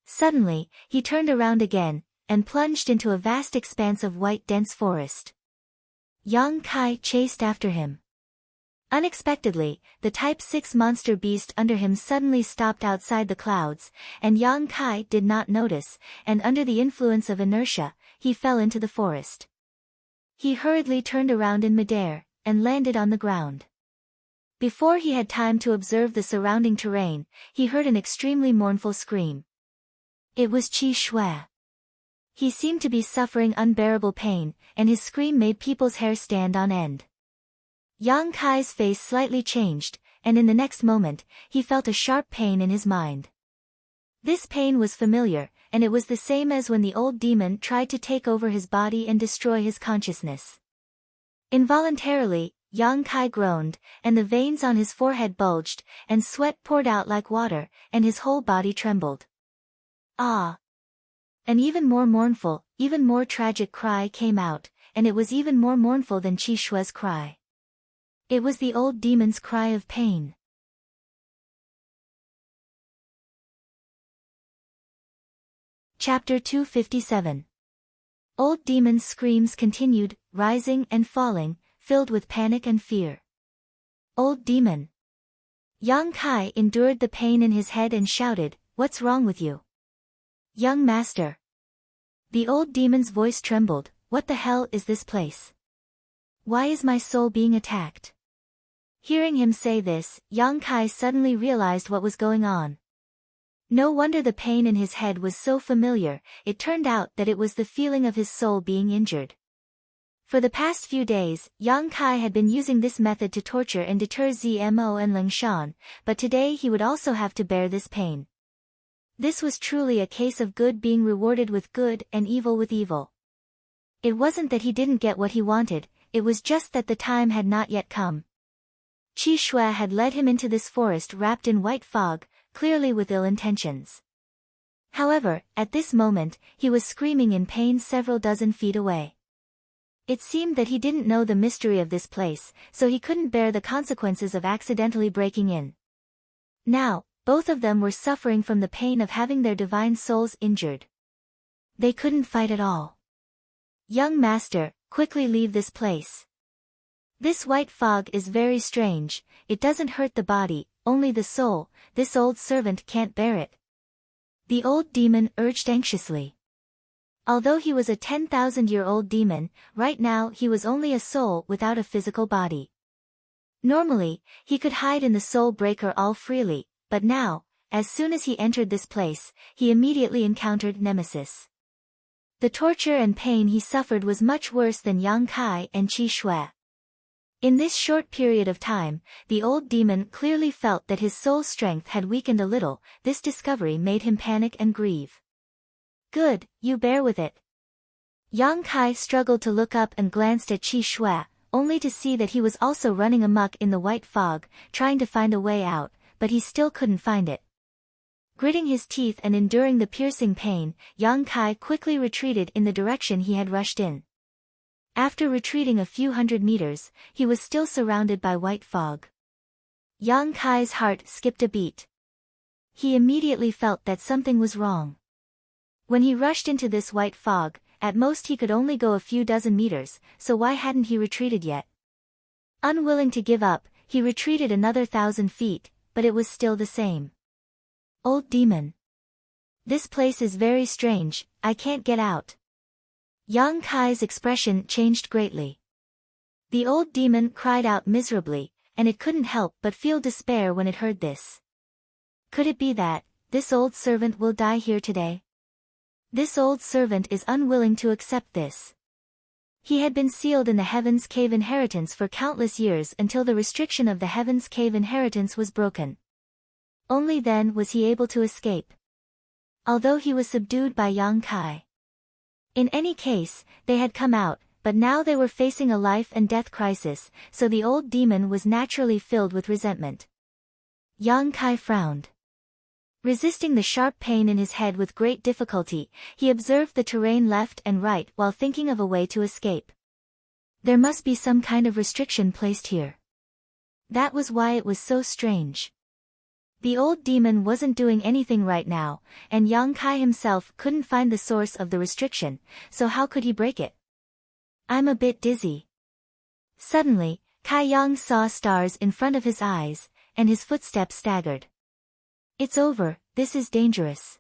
Suddenly, he turned around again, and plunged into a vast expanse of white dense forest. Yang Kai chased after him. Unexpectedly, the type 6 monster beast under him suddenly stopped outside the clouds, and Yang Kai did not notice, and under the influence of inertia, he fell into the forest. He hurriedly turned around in midair, and landed on the ground. Before he had time to observe the surrounding terrain, he heard an extremely mournful scream. It was Qi Shui. He seemed to be suffering unbearable pain, and his scream made people's hair stand on end. Yang Kai's face slightly changed, and in the next moment, he felt a sharp pain in his mind. This pain was familiar, and it was the same as when the old demon tried to take over his body and destroy his consciousness. Involuntarily, Yang Kai groaned, and the veins on his forehead bulged, and sweat poured out like water, and his whole body trembled. Ah! An even more mournful, even more tragic cry came out, and it was even more mournful than Qi Shue's cry. It was the old demon's cry of pain. Chapter 257. Old demon's screams continued, rising and falling, filled with panic and fear. Old demon. Yang Kai endured the pain in his head and shouted, "What's wrong with you? Young master." The old demon's voice trembled, "What the hell is this place? Why is my soul being attacked?" Hearing him say this, Yang Kai suddenly realized what was going on. No wonder the pain in his head was so familiar, it turned out that it was the feeling of his soul being injured. For the past few days, Yang Kai had been using this method to torture and deter Zmo and Lingshan, but today he would also have to bear this pain. This was truly a case of good being rewarded with good and evil with evil. It wasn't that he didn't get what he wanted, it was just that the time had not yet come. Qi Shui had led him into this forest wrapped in white fog, clearly with ill intentions. However, at this moment, he was screaming in pain several dozen feet away. It seemed that he didn't know the mystery of this place, so he couldn't bear the consequences of accidentally breaking in. Now, both of them were suffering from the pain of having their divine souls injured. They couldn't fight at all. "Young master, quickly leave this place. This white fog is very strange, it doesn't hurt the body, only the soul, this old servant can't bear it," the old demon urged anxiously. Although he was a 10,000-year-old demon, right now he was only a soul without a physical body. Normally, he could hide in the soul breaker all freely, but now, as soon as he entered this place, he immediately encountered Nemesis. The torture and pain he suffered was much worse than Yang Kai and Qi Shui. In this short period of time, the old demon clearly felt that his soul strength had weakened a little. This discovery made him panic and grieve. "Good, you bear with it." Yang Kai struggled to look up and glanced at Qi Shui, only to see that he was also running amok in the white fog, trying to find a way out, but he still couldn't find it. Gritting his teeth and enduring the piercing pain, Yang Kai quickly retreated in the direction he had rushed in. After retreating a few hundred meters, he was still surrounded by white fog. Yang Kai's heart skipped a beat. He immediately felt that something was wrong. When he rushed into this white fog, at most he could only go a few dozen meters, so why hadn't he retreated yet? Unwilling to give up, he retreated another 1,000 feet, but it was still the same. "Old demon. This place is very strange, I can't get out." Yang Kai's expression changed greatly. The old demon cried out miserably, and it couldn't help but feel despair when it heard this. Could it be that, this old servant will die here today? This old servant is unwilling to accept this. He had been sealed in the Heaven's Cave inheritance for countless years until the restriction of the Heaven's Cave inheritance was broken. Only then was he able to escape. Although he was subdued by Yang Kai. In any case, they had come out, but now they were facing a life and death crisis, so the old demon was naturally filled with resentment. Yang Kai frowned. Resisting the sharp pain in his head with great difficulty, he observed the terrain left and right while thinking of a way to escape. There must be some kind of restriction placed here. That was why it was so strange. The old demon wasn't doing anything right now, and Yang Kai himself couldn't find the source of the restriction, so how could he break it? "I'm a bit dizzy." Suddenly, Kai Yang saw stars in front of his eyes, and his footsteps staggered. "It's over, this is dangerous.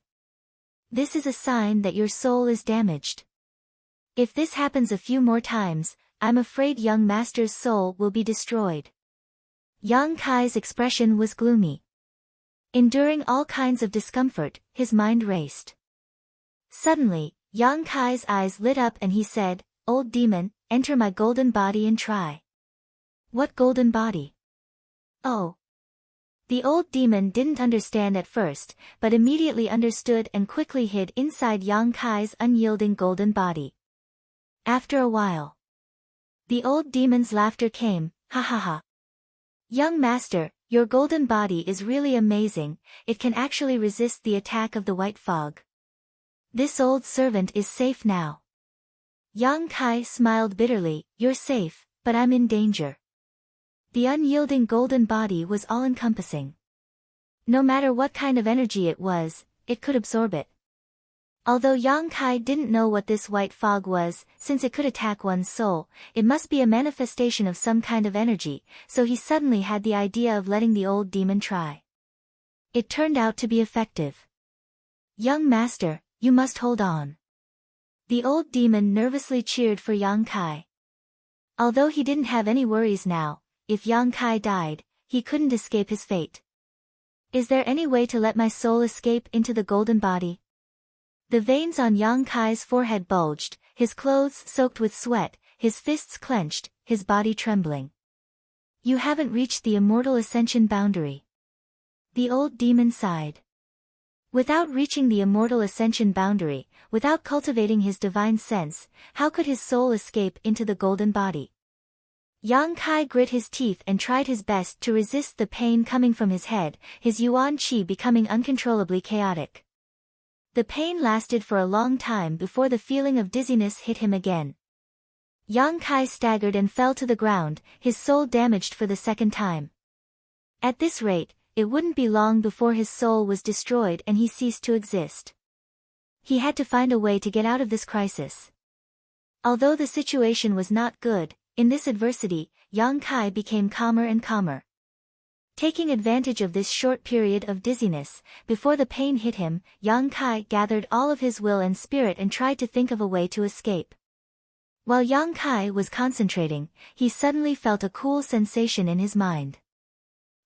This is a sign that your soul is damaged. If this happens a few more times, I'm afraid young master's soul will be destroyed." Yang Kai's expression was gloomy. Enduring all kinds of discomfort, his mind raced. Suddenly, Yang Kai's eyes lit up and he said, "Old demon, enter my golden body and try." What golden body? Oh. The old demon didn't understand at first, but immediately understood and quickly hid inside Yang Kai's unyielding golden body. After a while, the old demon's laughter came, ha ha ha. Young master, your golden body is really amazing, it can actually resist the attack of the white fog. This old servant is safe now. Yang Kai smiled bitterly, you're safe, but I'm in danger. The unyielding golden body was all-encompassing. No matter what kind of energy it was, it could absorb it. Although Yang Kai didn't know what this white fog was, since it could attack one's soul, it must be a manifestation of some kind of energy, so he suddenly had the idea of letting the old demon try. It turned out to be effective. Young master, you must hold on. The old demon nervously cheered for Yang Kai. Although he didn't have any worries now, if Yang Kai died, he couldn't escape his fate. Is there any way to let my soul escape into the golden body? The veins on Yang Kai's forehead bulged, his clothes soaked with sweat, his fists clenched, his body trembling. You haven't reached the immortal ascension boundary. The old demon sighed. Without reaching the immortal ascension boundary, without cultivating his divine sense, how could his soul escape into the golden body? Yang Kai grit his teeth and tried his best to resist the pain coming from his head, his yuan qi becoming uncontrollably chaotic. The pain lasted for a long time before the feeling of dizziness hit him again. Yang Kai staggered and fell to the ground, his soul damaged for the second time. At this rate, it wouldn't be long before his soul was destroyed and he ceased to exist. He had to find a way to get out of this crisis. Although the situation was not good, in this adversity, Yang Kai became calmer and calmer. Taking advantage of this short period of dizziness, before the pain hit him, Yang Kai gathered all of his will and spirit and tried to think of a way to escape. While Yang Kai was concentrating, he suddenly felt a cool sensation in his mind.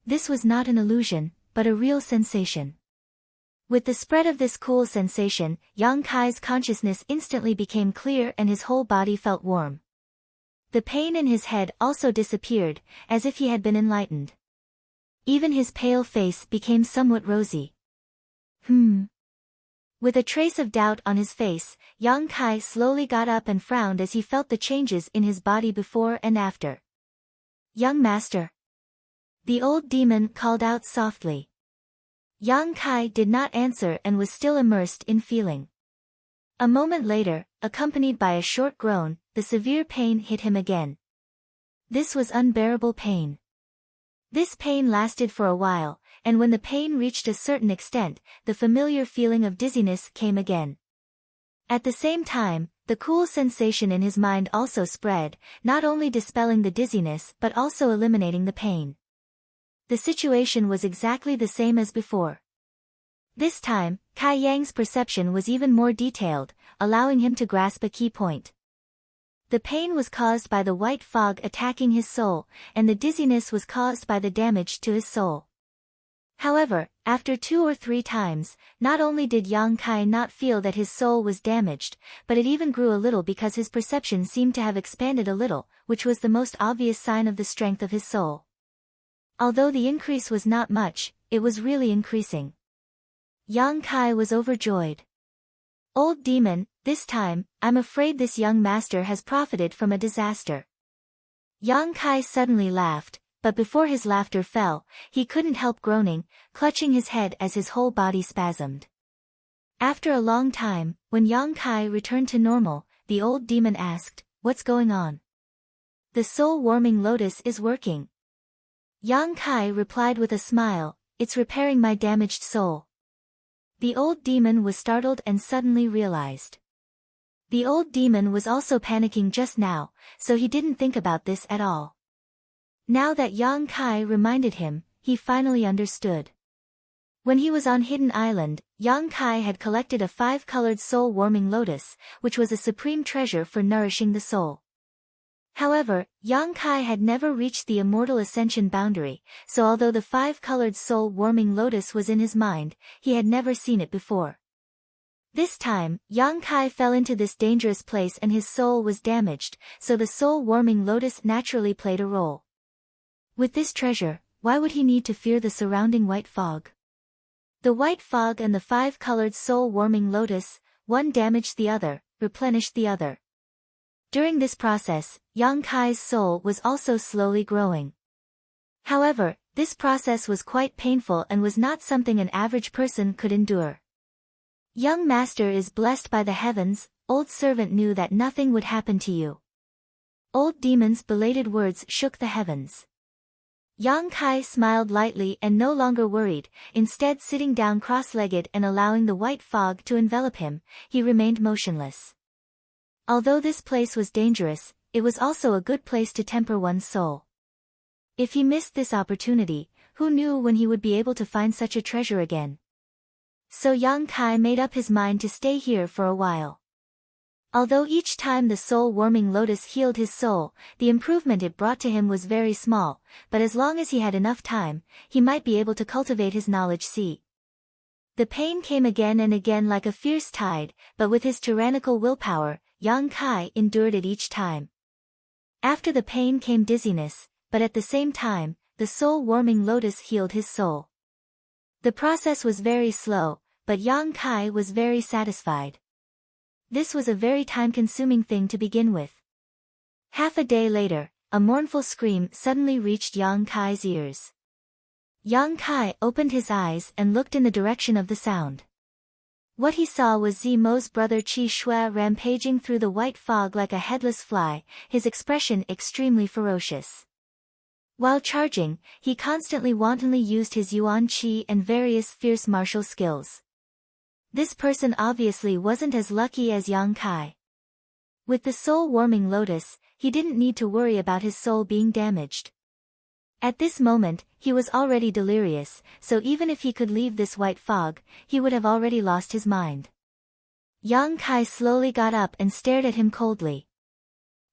This was not an illusion, but a real sensation. With the spread of this cool sensation, Yang Kai's consciousness instantly became clear and his whole body felt warm. The pain in his head also disappeared, as if he had been enlightened. Even his pale face became somewhat rosy. With a trace of doubt on his face, Yang Kai slowly got up and frowned as he felt the changes in his body before and after. Young master. The old demon called out softly. Yang Kai did not answer and was still immersed in feeling. A moment later, accompanied by a short groan, the severe pain hit him again. This was unbearable pain. This pain lasted for a while, and when the pain reached a certain extent, the familiar feeling of dizziness came again. At the same time, the cool sensation in his mind also spread, not only dispelling the dizziness but also eliminating the pain. The situation was exactly the same as before. This time, Kai Yang's perception was even more detailed, allowing him to grasp a key point. The pain was caused by the white fog attacking his soul, and the dizziness was caused by the damage to his soul. However, after 2 or 3 times, not only did Yang Kai not feel that his soul was damaged, but it even grew a little because his perception seemed to have expanded a little, which was the most obvious sign of the strength of his soul. Although the increase was not much, it was really increasing. Yang Kai was overjoyed. Old demon, this time, I'm afraid this young master has profited from a disaster. Yang Kai suddenly laughed, but before his laughter fell, he couldn't help groaning, clutching his head as his whole body spasmed. After a long time, when Yang Kai returned to normal, the old demon asked, "What's going on?" "The soul-warming lotus is working." Yang Kai replied with a smile, "It's repairing my damaged soul." The old demon was startled and suddenly realized. The old demon was also panicking just now, so he didn't think about this at all. Now that Yang Kai reminded him, he finally understood. When he was on Hidden Island, Yang Kai had collected a 5-colored soul-warming lotus, which was a supreme treasure for nourishing the soul. However, Yang Kai had never reached the immortal ascension boundary, so although the 5-colored soul-warming lotus was in his mind, he had never seen it before. This time, Yang Kai fell into this dangerous place and his soul was damaged, so the soul-warming lotus naturally played a role. With this treasure, why would he need to fear the surrounding white fog? The white fog and the 5-colored soul-warming lotus, one damaged the other, replenished the other. During this process, Yang Kai's soul was also slowly growing. However, this process was quite painful and was not something an average person could endure. Young master is blessed by the heavens, old servant knew that nothing would happen to you. Old demon's belated words shook the heavens. Yang Kai smiled lightly and no longer worried, instead sitting down cross-legged and allowing the white fog to envelop him, he remained motionless. Although this place was dangerous, it was also a good place to temper one's soul. If he missed this opportunity, who knew when he would be able to find such a treasure again? So Yang Kai made up his mind to stay here for a while. Although each time the soul-warming lotus healed his soul, the improvement it brought to him was very small, but as long as he had enough time, he might be able to cultivate his knowledge seed. The pain came again and again like a fierce tide, but with his tyrannical willpower, Yang Kai endured it each time. After the pain came dizziness, but at the same time, the soul-warming lotus healed his soul. The process was very slow, but Yang Kai was very satisfied. This was a very time-consuming thing to begin with. Half a day later, a mournful scream suddenly reached Yang Kai's ears. Yang Kai opened his eyes and looked in the direction of the sound. What he saw was Zimo's brother Qi Shui rampaging through the white fog like a headless fly, his expression extremely ferocious. While charging, he constantly wantonly used his Yuan Qi and various fierce martial skills. This person obviously wasn't as lucky as Yang Kai. With the soul-warming lotus, he didn't need to worry about his soul being damaged. At this moment, he was already delirious, so even if he could leave this white fog, he would have already lost his mind. Yang Kai slowly got up and stared at him coldly.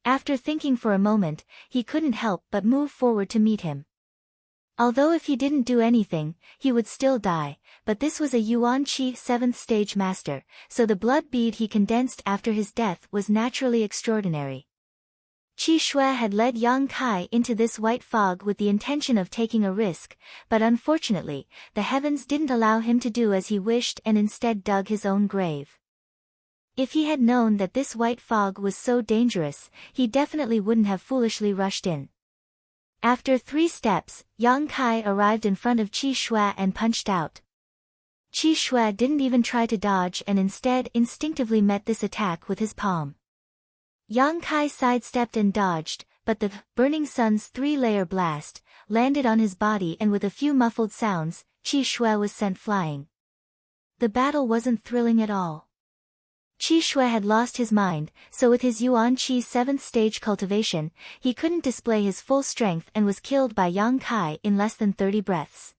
After thinking for a moment, he couldn't help but move forward to meet him. Although if he didn't do anything, he would still die, but this was a Yuan Qi 7th stage master, so the blood bead he condensed after his death was naturally extraordinary. Qi Shui had led Yang Kai into this white fog with the intention of taking a risk, but unfortunately, the heavens didn't allow him to do as he wished and instead dug his own grave. If he had known that this white fog was so dangerous, he definitely wouldn't have foolishly rushed in. After 3 steps, Yang Kai arrived in front of Qi Shui and punched out. Qi Shui didn't even try to dodge and instead instinctively met this attack with his palm. Yang Kai sidestepped and dodged, but the burning sun's 3-layer blast landed on his body and with a few muffled sounds, Qi Shui was sent flying. The battle wasn't thrilling at all. Qi Shui had lost his mind, so with his Yuan Qi 7th stage cultivation, he couldn't display his full strength and was killed by Yang Kai in less than 30 breaths.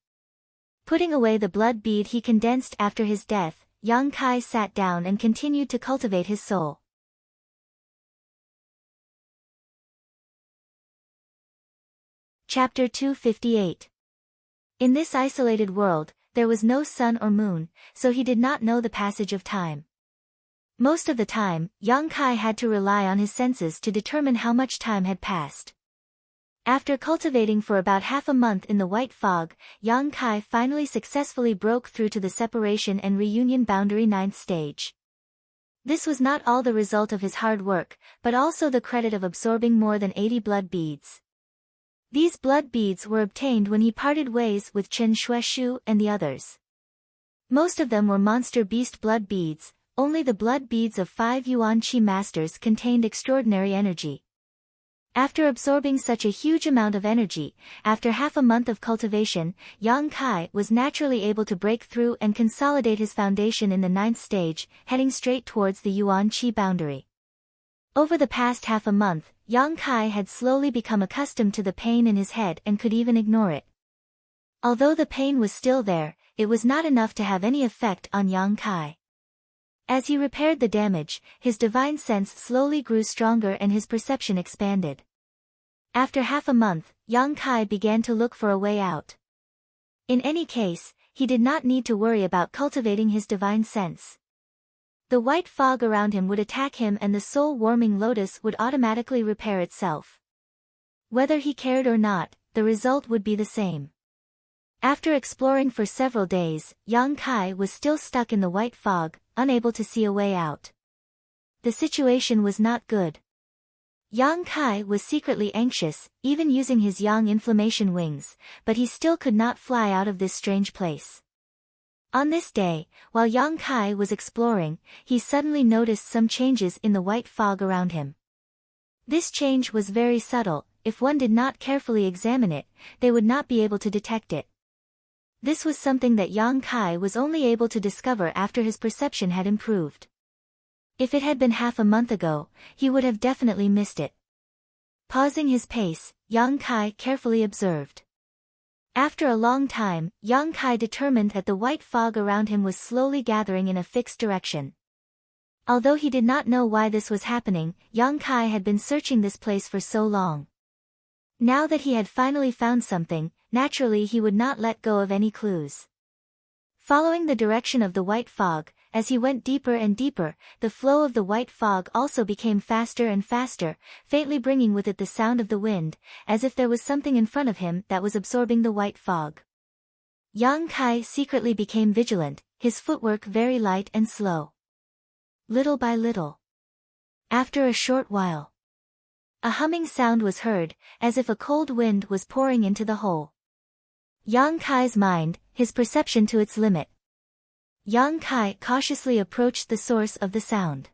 Putting away the blood bead he condensed after his death, Yang Kai sat down and continued to cultivate his soul. Chapter 258. In this isolated world, there was no sun or moon, so he did not know the passage of time. Most of the time, Yang Kai had to rely on his senses to determine how much time had passed. After cultivating for about half a month in the white fog, Yang Kai finally successfully broke through to the separation and reunion boundary 9th stage. This was not all the result of his hard work, but also the credit of absorbing more than 80 blood beads. These blood beads were obtained when he parted ways with Chen Xueshu and the others. Most of them were monster beast blood beads. Only the blood beads of 5 Yuan Qi masters contained extraordinary energy. After absorbing such a huge amount of energy, after half a month of cultivation, Yang Kai was naturally able to break through and consolidate his foundation in the 9th stage, heading straight towards the Yuan Qi boundary. Over the past half a month, Yang Kai had slowly become accustomed to the pain in his head and could even ignore it. Although the pain was still there, it was not enough to have any effect on Yang Kai. As he repaired the damage, his divine sense slowly grew stronger and his perception expanded. After half a month, Yang Kai began to look for a way out. In any case, he did not need to worry about cultivating his divine sense. The white fog around him would attack him and the soul-warming lotus would automatically repair itself. Whether he cared or not, the result would be the same. After exploring for several days, Yang Kai was still stuck in the white fog, unable to see a way out. The situation was not good. Yang Kai was secretly anxious, even using his yang inflammation wings, but he still could not fly out of this strange place. On this day, while Yang Kai was exploring, he suddenly noticed some changes in the white fog around him. This change was very subtle. If one did not carefully examine it, they would not be able to detect it. This was something that Yang Kai was only able to discover after his perception had improved. If it had been half a month ago, he would have definitely missed it. Pausing his pace, Yang Kai carefully observed. After a long time, Yang Kai determined that the white fog around him was slowly gathering in a fixed direction. Although he did not know why this was happening, Yang Kai had been searching this place for so long. Now that he had finally found something, naturally he would not let go of any clues. Following the direction of the white fog, as he went deeper and deeper, the flow of the white fog also became faster and faster, faintly bringing with it the sound of the wind, as if there was something in front of him that was absorbing the white fog. Yang Kai secretly became vigilant, his footwork very light and slow. Little by little. After a short while, a humming sound was heard, as if a cold wind was pouring into the hole. Yang Kai's mind, his perception to its limit. Yang Kai cautiously approached the source of the sound.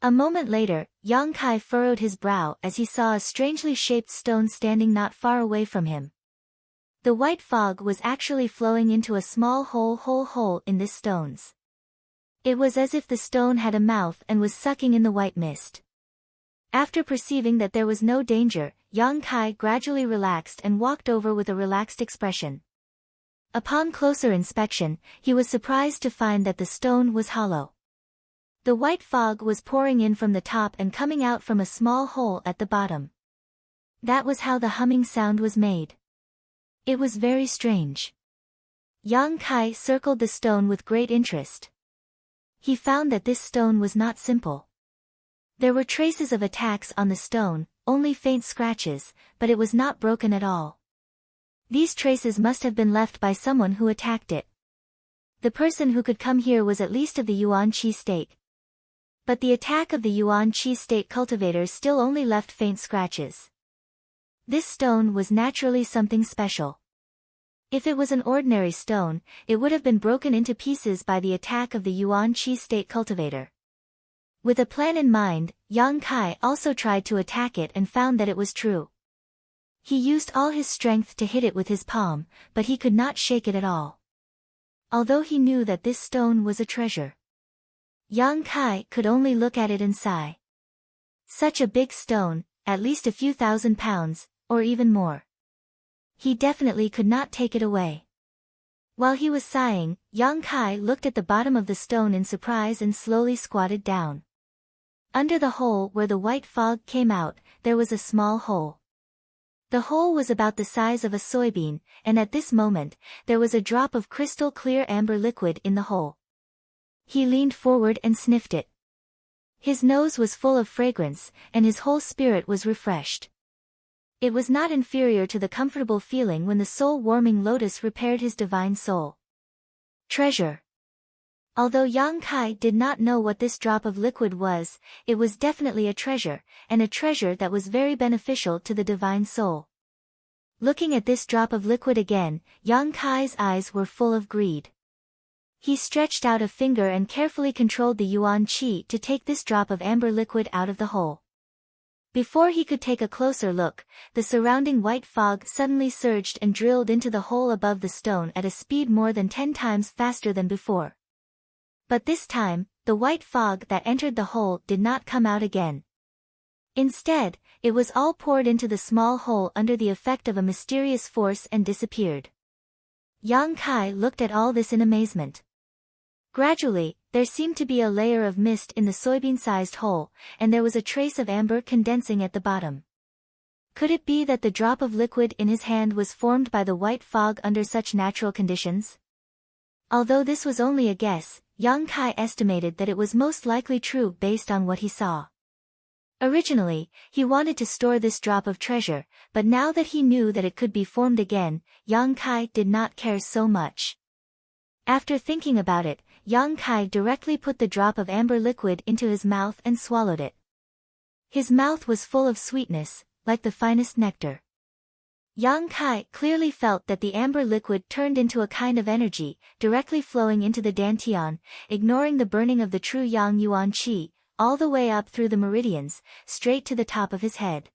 A moment later, Yang Kai furrowed his brow as he saw a strangely shaped stone standing not far away from him. The white fog was actually flowing into a small hole in this stones. It was as if the stone had a mouth and was sucking in the white mist. After perceiving that there was no danger, Yang Kai gradually relaxed and walked over with a relaxed expression. Upon closer inspection, he was surprised to find that the stone was hollow. The white fog was pouring in from the top and coming out from a small hole at the bottom. That was how the humming sound was made. It was very strange. Yang Kai circled the stone with great interest. He found that this stone was not simple. There were traces of attacks on the stone, only faint scratches, but it was not broken at all. These traces must have been left by someone who attacked it. The person who could come here was at least of the Yuan Qi state. But the attack of the Yuan Qi state cultivators still only left faint scratches. This stone was naturally something special. If it was an ordinary stone, it would have been broken into pieces by the attack of the Yuan Qi state cultivator. With a plan in mind, Yang Kai also tried to attack it and found that it was true. He used all his strength to hit it with his palm, but he could not shake it at all. Although he knew that this stone was a treasure, Yang Kai could only look at it and sigh. Such a big stone, at least a few thousand pounds, or even more. He definitely could not take it away. While he was sighing, Yang Kai looked at the bottom of the stone in surprise and slowly squatted down. Under the hole where the white fog came out, there was a small hole. The hole was about the size of a soybean, and at this moment, there was a drop of crystal clear amber liquid in the hole. He leaned forward and sniffed it. His nose was full of fragrance, and his whole spirit was refreshed. It was not inferior to the comfortable feeling when the soul-warming lotus repaired his divine soul. Treasure. Although Yang Kai did not know what this drop of liquid was, it was definitely a treasure, and a treasure that was very beneficial to the divine soul. Looking at this drop of liquid again, Yang Kai's eyes were full of greed. He stretched out a finger and carefully controlled the Yuan Qi to take this drop of amber liquid out of the hole. Before he could take a closer look, the surrounding white fog suddenly surged and drilled into the hole above the stone at a speed more than 10 times faster than before. But this time, the white fog that entered the hole did not come out again. Instead, it was all poured into the small hole under the effect of a mysterious force and disappeared. Yang Kai looked at all this in amazement. Gradually, there seemed to be a layer of mist in the soybean-sized hole, and there was a trace of amber condensing at the bottom. Could it be that the drop of liquid in his hand was formed by the white fog under such natural conditions? Although this was only a guess, Yang Kai estimated that it was most likely true based on what he saw. Originally, he wanted to store this drop of treasure, but now that he knew that it could be formed again, Yang Kai did not care so much. After thinking about it, Yang Kai directly put the drop of amber liquid into his mouth and swallowed it. His mouth was full of sweetness, like the finest nectar. Yang Kai clearly felt that the amber liquid turned into a kind of energy, directly flowing into the dantian, ignoring the burning of the true Yang Yuan Qi, all the way up through the meridians, straight to the top of his head.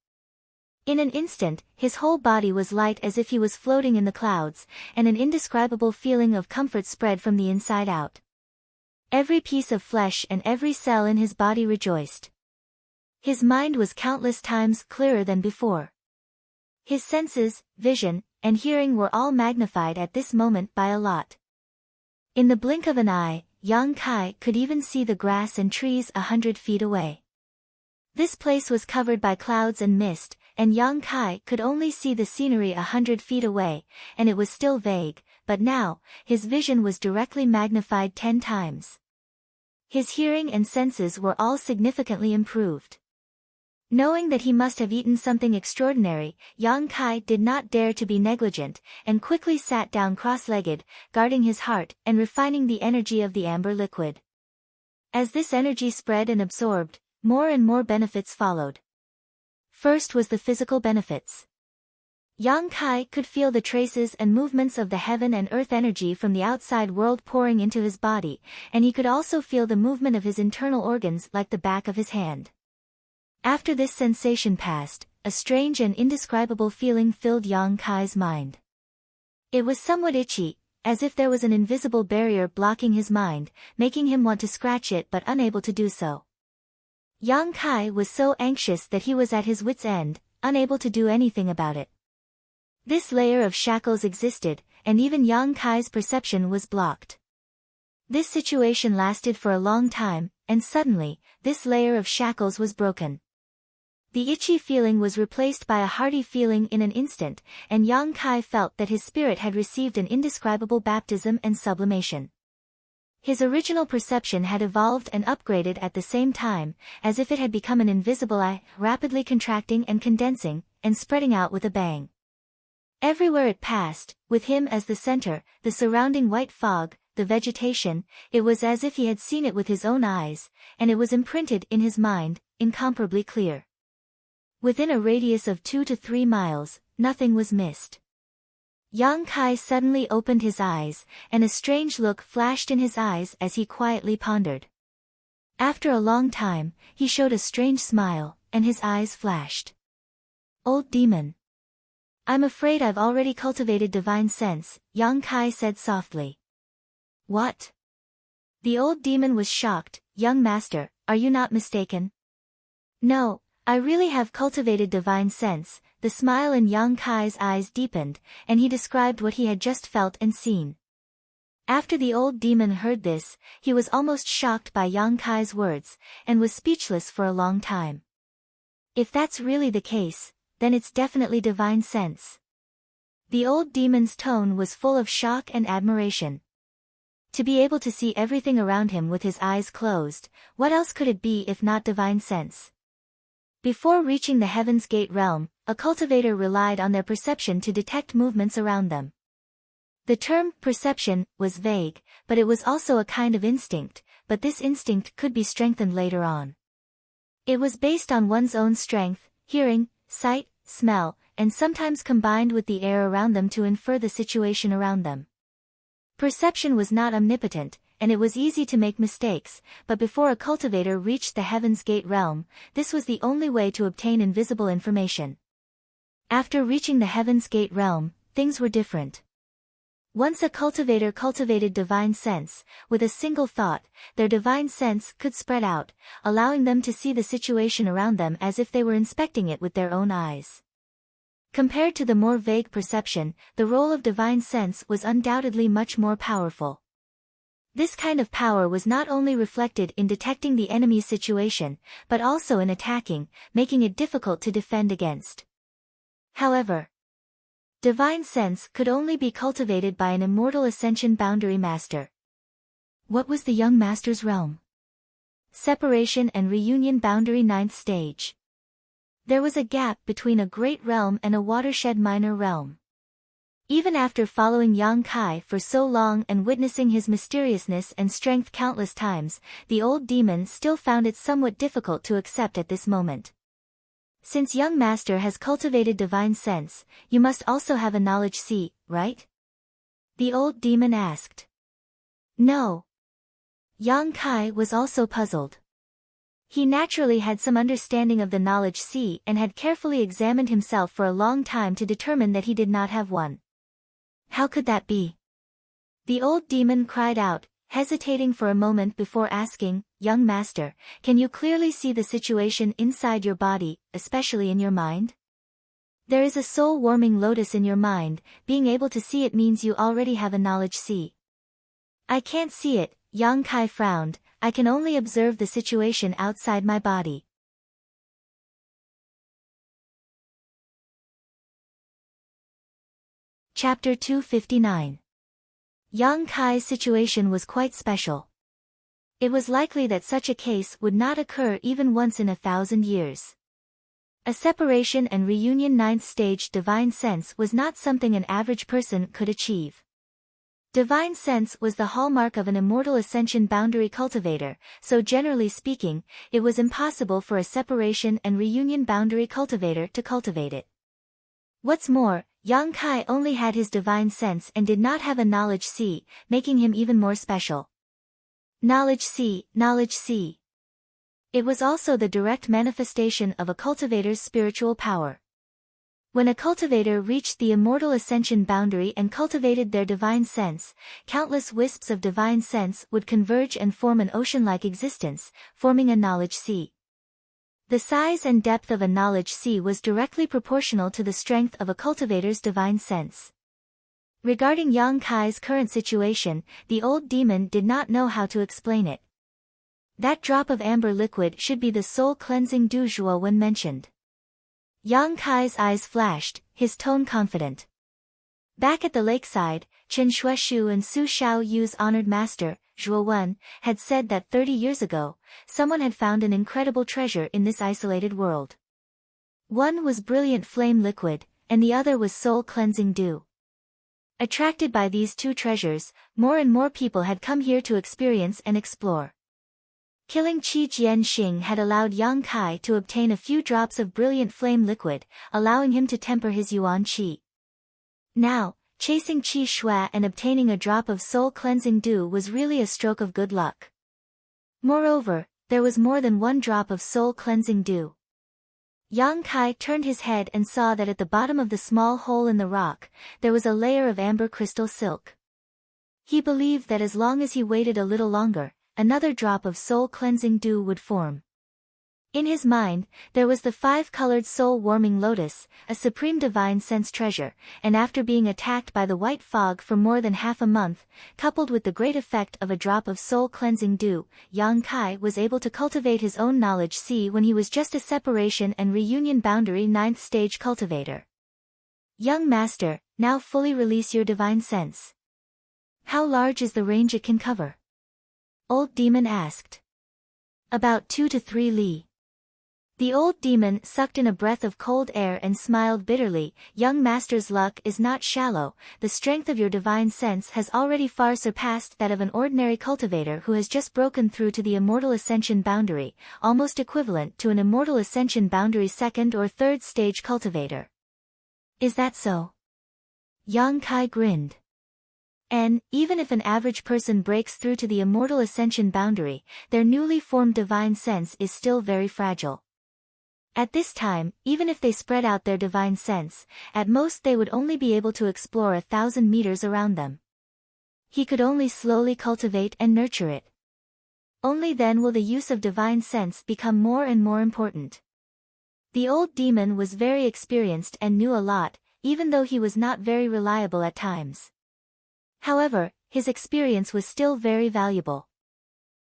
In an instant, his whole body was light as if he was floating in the clouds, and an indescribable feeling of comfort spread from the inside out. Every piece of flesh and every cell in his body rejoiced. His mind was countless times clearer than before. His senses, vision, and hearing were all magnified at this moment by a lot. In the blink of an eye, Yang Kai could even see the grass and trees 100 feet away. This place was covered by clouds and mist, and Yang Kai could only see the scenery 100 feet away, and it was still vague, but now, his vision was directly magnified 10 times. His hearing and senses were all significantly improved. Knowing that he must have eaten something extraordinary, Yang Kai did not dare to be negligent, and quickly sat down cross-legged, guarding his heart and refining the energy of the amber liquid. As this energy spread and absorbed, more and more benefits followed. First was the physical benefits. Yang Kai could feel the traces and movements of the heaven and earth energy from the outside world pouring into his body, and he could also feel the movement of his internal organs like the back of his hand. After this sensation passed, a strange and indescribable feeling filled Yang Kai's mind. It was somewhat itchy, as if there was an invisible barrier blocking his mind, making him want to scratch it but unable to do so. Yang Kai was so anxious that he was at his wit's end, unable to do anything about it. This layer of shackles existed, and even Yang Kai's perception was blocked. This situation lasted for a long time, and suddenly, this layer of shackles was broken. The itchy feeling was replaced by a hearty feeling in an instant, and Yang Kai felt that his spirit had received an indescribable baptism and sublimation. His original perception had evolved and upgraded at the same time, as if it had become an invisible eye, rapidly contracting and condensing, and spreading out with a bang. Everywhere it passed, with him as the center, the surrounding white fog, the vegetation, it was as if he had seen it with his own eyes, and it was imprinted in his mind, incomparably clear. Within a radius of 2 to 3 miles, nothing was missed. Yang Kai suddenly opened his eyes, and a strange look flashed in his eyes as he quietly pondered. After a long time, he showed a strange smile, and his eyes flashed. "Old demon. I'm afraid I've already cultivated divine sense," Yang Kai said softly. "What?" The old demon was shocked. "Young master, are you not mistaken?" "No, I really have cultivated divine sense." The smile in Yang Kai's eyes deepened, and he described what he had just felt and seen. After the old demon heard this, he was almost shocked by Yang Kai's words, and was speechless for a long time. If that's really the case, then it's definitely divine sense. The old demon's tone was full of shock and admiration. To be able to see everything around him with his eyes closed, what else could it be if not divine sense? Before reaching the Heaven's Gate realm, a cultivator relied on their perception to detect movements around them. The term perception was vague, but it was also a kind of instinct, but this instinct could be strengthened later on. It was based on one's own strength, hearing, sight, smell, and sometimes combined with the air around them to infer the situation around them. Perception was not omnipotent, and it was easy to make mistakes, but before a cultivator reached the Heaven's Gate realm, this was the only way to obtain invisible information. After reaching the Heaven's Gate realm, things were different. Once a cultivator cultivated divine sense, with a single thought, their divine sense could spread out, allowing them to see the situation around them as if they were inspecting it with their own eyes. Compared to the more vague perception, the role of divine sense was undoubtedly much more powerful. This kind of power was not only reflected in detecting the enemy's situation, but also in attacking, making it difficult to defend against. However, divine sense could only be cultivated by an immortal ascension boundary master. What was the young master's realm? Separation and Reunion Boundary, ninth stage. There was a gap between a great realm and a watershed minor realm. Even after following Yang Kai for so long and witnessing his mysteriousness and strength countless times, the old demon still found it somewhat difficult to accept at this moment. Since young master has cultivated divine sense, you must also have a knowledge sea, right? The old demon asked. No. Yang Kai was also puzzled. He naturally had some understanding of the knowledge sea and had carefully examined himself for a long time to determine that he did not have one. How could that be? The old demon cried out, hesitating for a moment before asking, Young master, can you clearly see the situation inside your body, especially in your mind? There is a soul-warming lotus in your mind, being able to see it means you already have a knowledge sea. I can't see it, Yang Kai frowned, I can only observe the situation outside my body. Chapter 259. Yang Kai's situation was quite special. It was likely that such a case would not occur even once in 1,000 years. A separation and reunion ninth stage divine sense was not something an average person could achieve. Divine sense was the hallmark of an immortal ascension boundary cultivator, so generally speaking, it was impossible for a separation and reunion boundary cultivator to cultivate it. What's more, Yang Kai only had his divine sense and did not have a knowledge sea, making him even more special. Knowledge sea, knowledge sea. It was also the direct manifestation of a cultivator's spiritual power. When a cultivator reached the immortal ascension boundary and cultivated their divine sense, countless wisps of divine sense would converge and form an ocean-like existence, forming a knowledge sea. The size and depth of a knowledge sea was directly proportional to the strength of a cultivator's divine sense. Regarding Yang Kai's current situation, the old demon did not know how to explain it. That drop of amber liquid should be the soul-cleansing du jour when mentioned. Yang Kai's eyes flashed, his tone confident. Back at the lakeside, Chen Shueshu and Su Xiaoyu's honored master, Zhuo Wen, had said that 30 years ago, someone had found an incredible treasure in this isolated world. One was brilliant flame liquid, and the other was soul-cleansing dew. Attracted by these two treasures, more and more people had come here to experience and explore. Killing Qi Jianxing had allowed Yang Kai to obtain a few drops of brilliant flame liquid, allowing him to temper his yuan qi. Now, chasing Qi Shui and obtaining a drop of soul-cleansing dew was really a stroke of good luck. Moreover, there was more than one drop of soul-cleansing dew. Yang Kai turned his head and saw that at the bottom of the small hole in the rock, there was a layer of amber crystal silk. He believed that as long as he waited a little longer, another drop of soul-cleansing dew would form. In his mind, there was the 5-colored soul-warming lotus, a supreme divine sense treasure, and after being attacked by the white fog for more than half a month, coupled with the great effect of a drop of soul-cleansing dew, Yang Kai was able to cultivate his own knowledge sea when he was just a separation and reunion boundary 9th stage cultivator. Young master, now fully release your divine sense. How large is the range it can cover? Old demon asked. About 2 to 3 li. The old demon sucked in a breath of cold air and smiled bitterly. Young master's luck is not shallow, the strength of your divine sense has already far surpassed that of an ordinary cultivator who has just broken through to the immortal ascension boundary, almost equivalent to an immortal ascension boundary 2nd or 3rd stage cultivator. Is that so? Yang Kai grinned. And, even if an average person breaks through to the immortal ascension boundary, their newly formed divine sense is still very fragile. At this time, even if they spread out their divine sense, at most they would only be able to explore 1,000 meters around them. He could only slowly cultivate and nurture it. Only then will the use of divine sense become more and more important. The old demon was very experienced and knew a lot, even though he was not very reliable at times. However, his experience was still very valuable.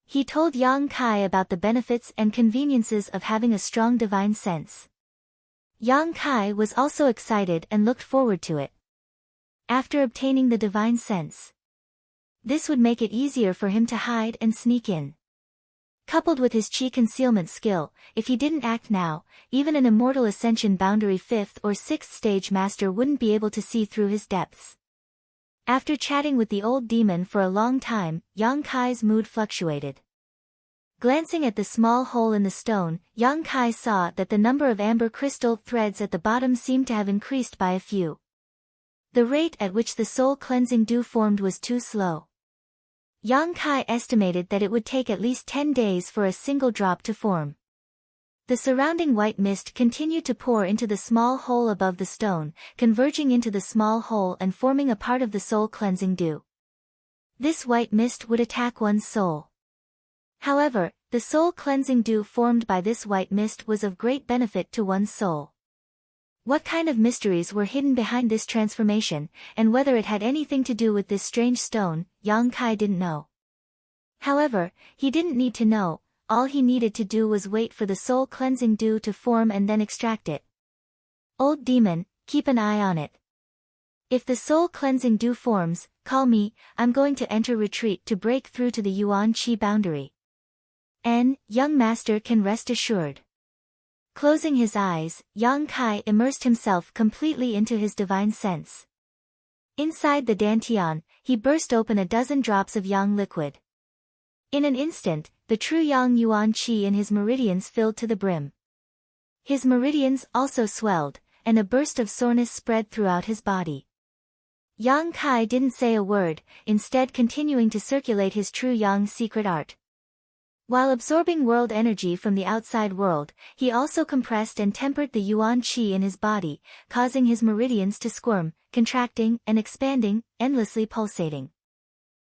He told Yang Kai about the benefits and conveniences of having a strong divine sense. Yang Kai was also excited and looked forward to it. After obtaining the divine sense, this would make it easier for him to hide and sneak in. Coupled with his chi concealment skill, if he didn't act now, even an immortal ascension boundary 5th or 6th stage master wouldn't be able to see through his depths. After chatting with the old demon for a long time, Yang Kai's mood fluctuated. Glancing at the small hole in the stone, Yang Kai saw that the number of amber crystal threads at the bottom seemed to have increased by a few. The rate at which the soul-cleansing dew formed was too slow. Yang Kai estimated that it would take at least 10 days for a single drop to form. The surrounding white mist continued to pour into the small hole above the stone, converging into the small hole and forming a part of the soul-cleansing dew. This white mist would attack one's soul. However, the soul-cleansing dew formed by this white mist was of great benefit to one's soul. What kind of mysteries were hidden behind this transformation, and whether it had anything to do with this strange stone, Yang Kai didn't know. However, he didn't need to know, all he needed to do was wait for the soul-cleansing dew to form and then extract it. Old demon, keep an eye on it. If the soul-cleansing dew forms, call me, I'm going to enter retreat to break through to the Yuan Qi boundary. And, young master can rest assured. Closing his eyes, Yang Kai immersed himself completely into his divine sense. Inside the dantian, he burst open a dozen drops of yang liquid. In an instant, the true yang yuan qi in his meridians filled to the brim. His meridians also swelled, and a burst of soreness spread throughout his body. Yang Kai didn't say a word, instead continuing to circulate his true yang secret art. While absorbing world energy from the outside world, he also compressed and tempered the yuan qi in his body, causing his meridians to squirm, contracting and expanding, endlessly pulsating.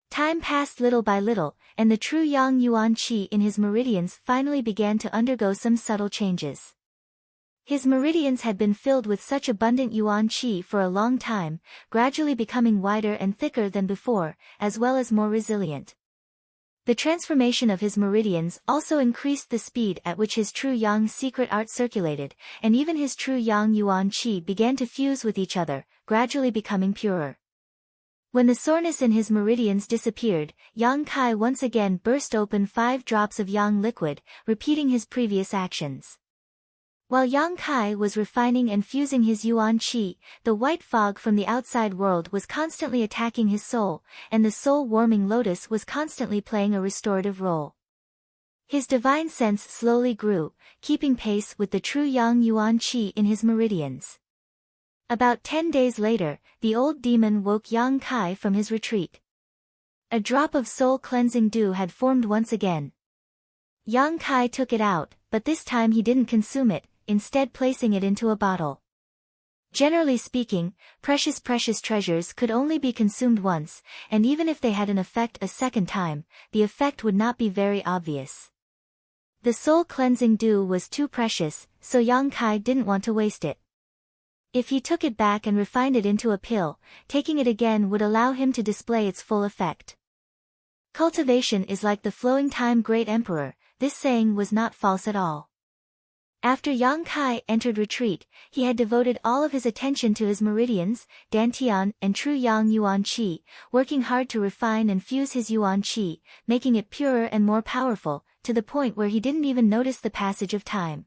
Time passed little by little, and the true yang yuan qi in his meridians finally began to undergo some subtle changes. His meridians had been filled with such abundant yuan qi for a long time, gradually becoming wider and thicker than before, as well as more resilient. The transformation of his meridians also increased the speed at which his true yang secret art circulated, and even his true yang yuan qi began to fuse with each other, gradually becoming purer. When the soreness in his meridians disappeared, Yang Kai once again burst open 5 drops of yang liquid, repeating his previous actions. While Yang Kai was refining and fusing his yuan qi, the white fog from the outside world was constantly attacking his soul, and the soul-warming lotus was constantly playing a restorative role. His divine sense slowly grew, keeping pace with the true yang yuan qi in his meridians. About 10 days later, the old demon woke Yang Kai from his retreat. A drop of soul-cleansing dew had formed once again. Yang Kai took it out, but this time he didn't consume it, instead placing it into a bottle. Generally speaking, precious treasures could only be consumed once, and even if they had an effect a second time, the effect would not be very obvious. The soul-cleansing dew was too precious, so Yang Kai didn't want to waste it. If he took it back and refined it into a pill, taking it again would allow him to display its full effect. Cultivation is like the flowing time great emperor, this saying was not false at all. After Yang Kai entered retreat, he had devoted all of his attention to his meridians, dantian, and true yang yuan qi, working hard to refine and fuse his yuan qi, making it purer and more powerful, to the point where he didn't even notice the passage of time.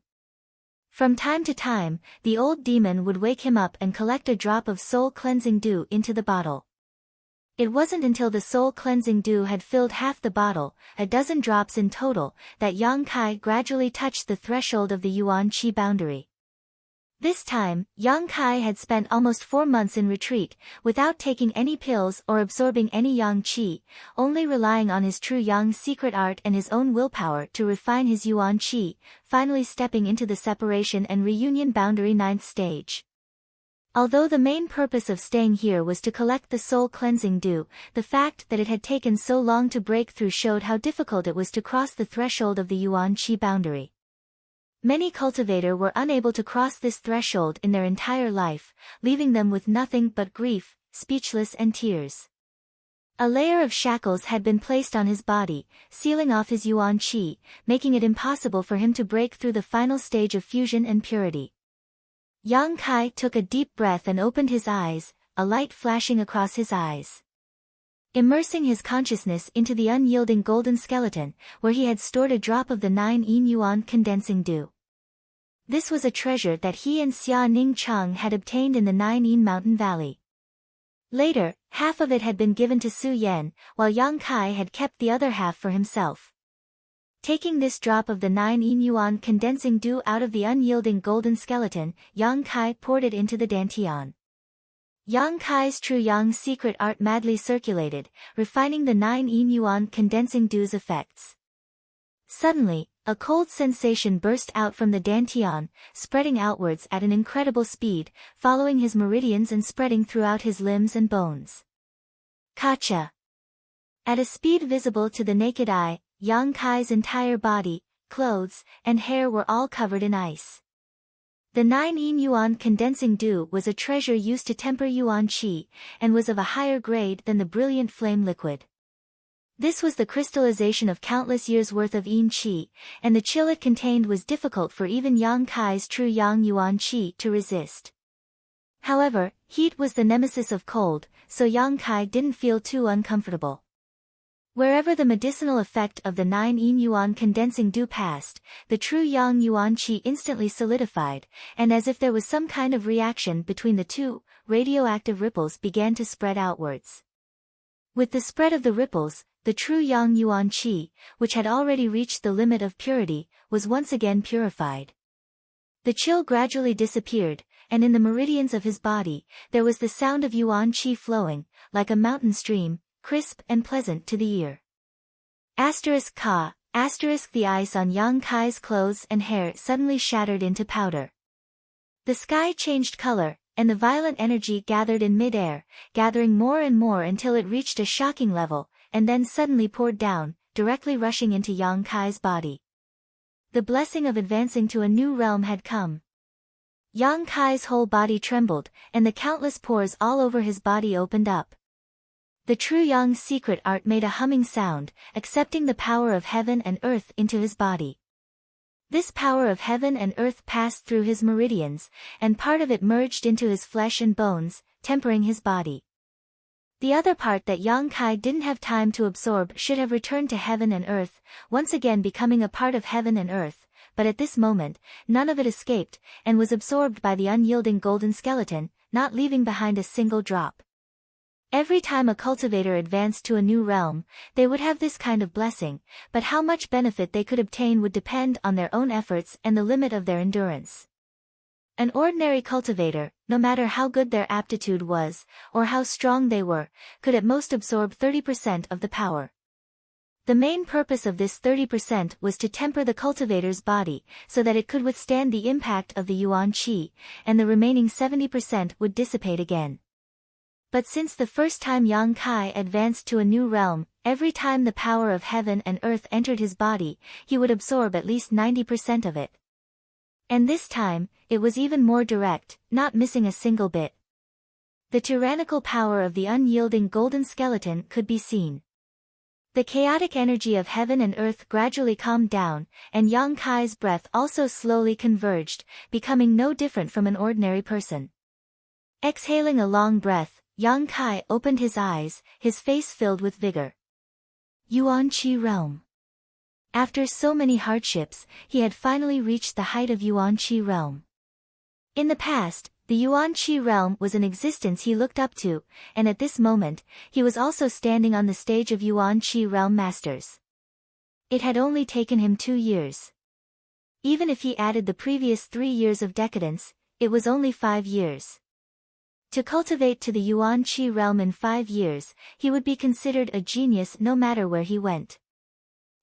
From time to time, the old demon would wake him up and collect a drop of soul-cleansing dew into the bottle. It wasn't until the soul-cleansing dew had filled half the bottle, a dozen drops in total, that Yang Kai gradually touched the threshold of the yuan qi boundary. This time, Yang Kai had spent almost 4 months in retreat, without taking any pills or absorbing any yang qi, only relying on his true yang secret art and his own willpower to refine his yuan qi, finally stepping into the separation and reunion boundary 9th stage. Although the main purpose of staying here was to collect the soul-cleansing dew, the fact that it had taken so long to break through showed how difficult it was to cross the threshold of the yuan qi boundary. Many cultivators were unable to cross this threshold in their entire life, leaving them with nothing but grief, speechless and tears. A layer of shackles had been placed on his body, sealing off his yuan qi, making it impossible for him to break through the final stage of fusion and purity. Yang Kai took a deep breath and opened his eyes, a light flashing across his eyes. immersing his consciousness into the unyielding golden skeleton, where he had stored a drop of the 9 yuan condensing dew. This was a treasure that he and Xia Ning Cheng had obtained in the 9 mountain valley. Later, half of it had been given to Su Yan, while Yang Kai had kept the other half for himself. Taking this drop of the 9 yuan condensing dew out of the unyielding golden skeleton, Yang Kai poured it into the dantian. Yang Kai's true yang secret art madly circulated, refining the 9 yuan condensing dew's effects. Suddenly, a cold sensation burst out from the dantian, spreading outwards at an incredible speed, following his meridians and spreading throughout his limbs and bones. Kacha! At a speed visible to the naked eye, Yang Kai's entire body, clothes, and hair were all covered in ice. The 9 yuan condensing dew was a treasure used to temper yuan qi, and was of a higher grade than the brilliant flame liquid. This was the crystallization of countless years' worth of yin qi, and the chill it contained was difficult for even Yang Kai's true yang yuan qi to resist. However, heat was the nemesis of cold, so Yang Kai didn't feel too uncomfortable. Wherever the medicinal effect of the 9 yuan condensing dew passed, the true yang yuan qi instantly solidified, and as if there was some kind of reaction between the two, radioactive ripples began to spread outwards. With the spread of the ripples, the true yang yuan qi, which had already reached the limit of purity, was once again purified. The chill gradually disappeared, and in the meridians of his body, there was the sound of yuan qi flowing, like a mountain stream, crisp and pleasant to the ear. The ice on Yang Kai's clothes and hair suddenly shattered into powder. The sky changed color, and the violent energy gathered in mid-air, gathering more and more until it reached a shocking level, and then suddenly poured down, directly rushing into Yang Kai's body. The blessing of advancing to a new realm had come. Yang Kai's whole body trembled, and the countless pores all over his body opened up. The true Yang's secret art made a humming sound, accepting the power of heaven and earth into his body. This power of heaven and earth passed through his meridians, and part of it merged into his flesh and bones, tempering his body. The other part that Yang Kai didn't have time to absorb should have returned to heaven and earth, once again becoming a part of heaven and earth, but at this moment, none of it escaped, and was absorbed by the unyielding golden skeleton, not leaving behind a single drop. Every time a cultivator advanced to a new realm, they would have this kind of blessing, but how much benefit they could obtain would depend on their own efforts and the limit of their endurance. An ordinary cultivator, no matter how good their aptitude was, or how strong they were, could at most absorb 30% of the power. The main purpose of this 30% was to temper the cultivator's body, so that it could withstand the impact of the yuan qi, and the remaining 70% would dissipate again. But since the first time Yang Kai advanced to a new realm, every time the power of heaven and earth entered his body, he would absorb at least 90% of it. And this time, it was even more direct, not missing a single bit. The tyrannical power of the unyielding golden skeleton could be seen. The chaotic energy of heaven and earth gradually calmed down, and Yang Kai's breath also slowly converged, becoming no different from an ordinary person. Exhaling a long breath, Yang Kai opened his eyes, his face filled with vigor. Yuan Qi realm. After so many hardships, he had finally reached the height of Yuan Qi realm. In the past, the Yuan Qi realm was an existence he looked up to, and at this moment, he was also standing on the stage of Yuan Qi realm masters. It had only taken him 2 years. Even if he added the previous 3 years of decadence, it was only 5 years. To cultivate to the Yuan Qi realm in 5 years, he would be considered a genius no matter where he went.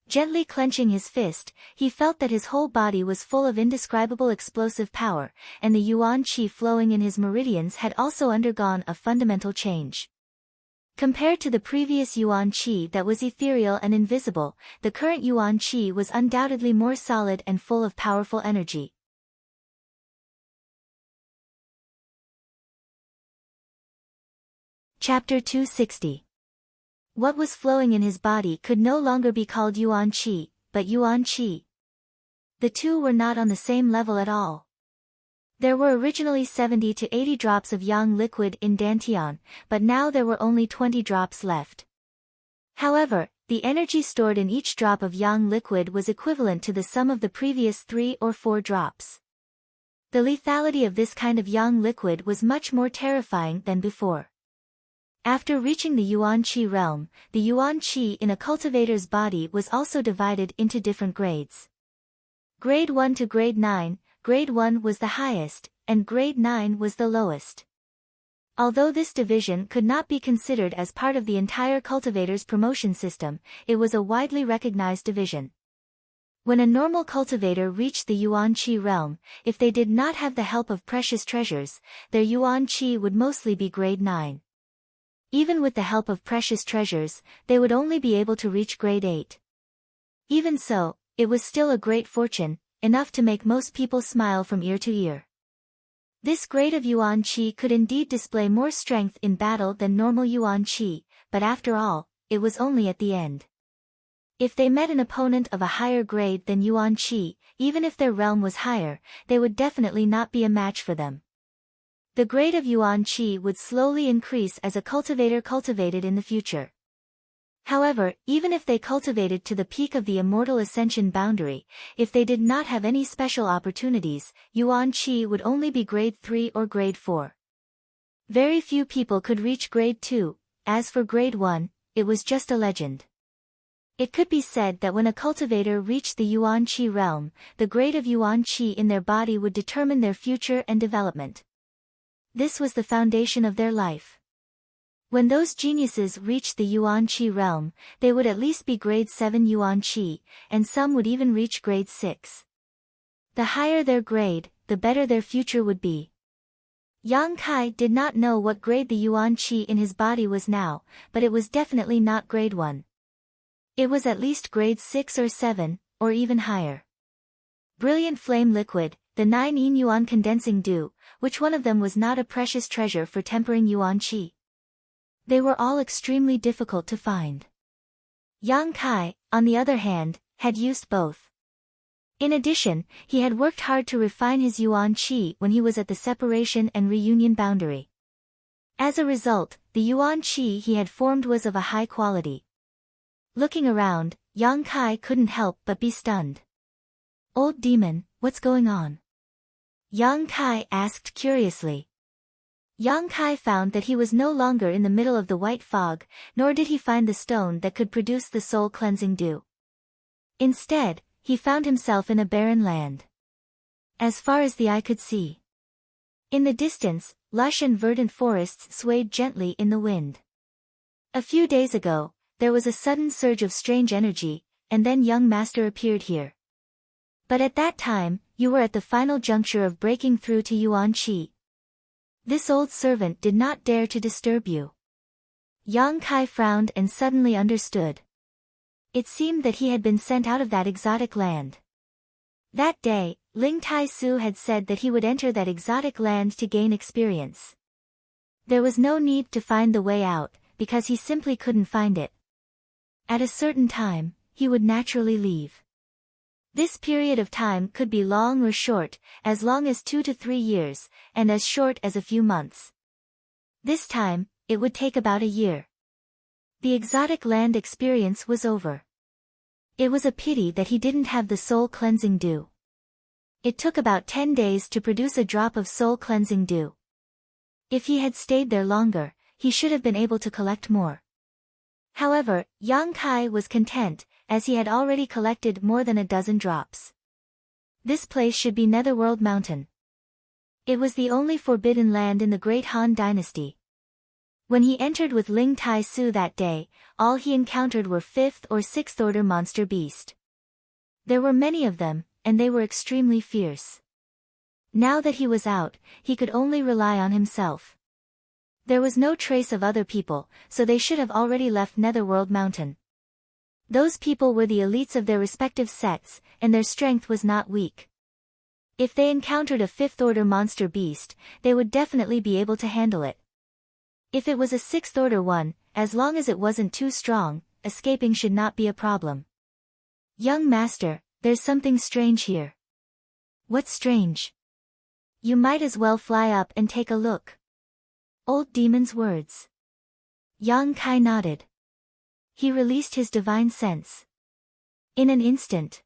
Gently clenching his fist, he felt that his whole body was full of indescribable explosive power, and the Yuan Qi flowing in his meridians had also undergone a fundamental change. Compared to the previous Yuan Qi that was ethereal and invisible, the current Yuan Qi was undoubtedly more solid and full of powerful energy. Chapter 260. What was flowing in his body could no longer be called Yuan Qi, but Yuan Qi. The two were not on the same level at all. There were originally 70 to 80 drops of yang liquid in dantian, but now there were only 20 drops left. However, the energy stored in each drop of yang liquid was equivalent to the sum of the previous 3 or 4 drops. The lethality of this kind of yang liquid was much more terrifying than before. After reaching the yuan qi realm, the yuan qi in a cultivator's body was also divided into different grades. Grade 1 to grade 9, grade 1 was the highest, and grade 9 was the lowest. Although this division could not be considered as part of the entire cultivator's promotion system, it was a widely recognized division. When a normal cultivator reached the yuan qi realm, if they did not have the help of precious treasures, their yuan qi would mostly be grade 9. Even with the help of precious treasures, they would only be able to reach grade 8. Even so, it was still a great fortune, enough to make most people smile from ear to ear. This grade of yuan qi could indeed display more strength in battle than normal yuan qi, but after all, it was only at the end. If they met an opponent of a higher grade than yuan qi, even if their realm was higher, they would definitely not be a match for them. The grade of yuan qi would slowly increase as a cultivator cultivated in the future. However, even if they cultivated to the peak of the immortal ascension boundary, if they did not have any special opportunities, yuan qi would only be grade 3 or grade 4. Very few people could reach grade 2, as for grade 1, it was just a legend. It could be said that when a cultivator reached the yuan qi realm, the grade of yuan qi in their body would determine their future and development. This was the foundation of their life. When those geniuses reached the yuan qi realm, they would at least be grade 7 yuan qi, and some would even reach grade 6. The higher their grade, the better their future would be. Yang Kai did not know what grade the yuan qi in his body was now, but it was definitely not grade 1. It was at least grade 6 or 7, or even higher. Brilliant flame liquid, the 9 yin yuan condensing dew, which one of them was not a precious treasure for tempering yuan qi? They were all extremely difficult to find. Yang Kai, on the other hand, had used both. In addition, he had worked hard to refine his yuan qi when he was at the separation and reunion boundary. As a result, the yuan qi he had formed was of a high quality. Looking around, Yang Kai couldn't help but be stunned. "Old demon, what's going on?" Yang Kai asked curiously. Yang Kai found that he was no longer in the middle of the white fog, nor did he find the stone that could produce the soul-cleansing dew. Instead, he found himself in a barren land. As far as the eye could see. In the distance, lush and verdant forests swayed gently in the wind. A few days ago, there was a sudden surge of strange energy, and then young master appeared here. But at that time, you were at the final juncture of breaking through to yuan qi. This old servant did not dare to disturb you. Yang Kai frowned and suddenly understood. It seemed that he had been sent out of that exotic land. That day, Ling Tai Su had said that he would enter that exotic land to gain experience. There was no need to find the way out, because he simply couldn't find it. At a certain time, he would naturally leave. This period of time could be long or short, as long as 2 to 3 years, and as short as a few months. This time, it would take about a year. The exotic land experience was over. It was a pity that he didn't have the soul-cleansing dew. It took about 10 days to produce a drop of soul-cleansing dew. If he had stayed there longer, he should have been able to collect more. However, Yang Kai was content, as he had already collected more than a dozen drops. This place should be Netherworld Mountain. It was the only forbidden land in the Great Han Dynasty. When he entered with Ling Tai Su that day, all he encountered were 5th or 6th order monster beast. There were many of them, and they were extremely fierce. Now that he was out, he could only rely on himself. There was no trace of other people, so they should have already left Netherworld Mountain. Those people were the elites of their respective sects, and their strength was not weak. If they encountered a 5th order monster beast, they would definitely be able to handle it. If it was a 6th order one, as long as it wasn't too strong, escaping should not be a problem. "Young master, there's something strange here." "What's strange?" "You might as well fly up and take a look." Old demon's words. Yang Kai nodded. he released his divine sense. In an instant,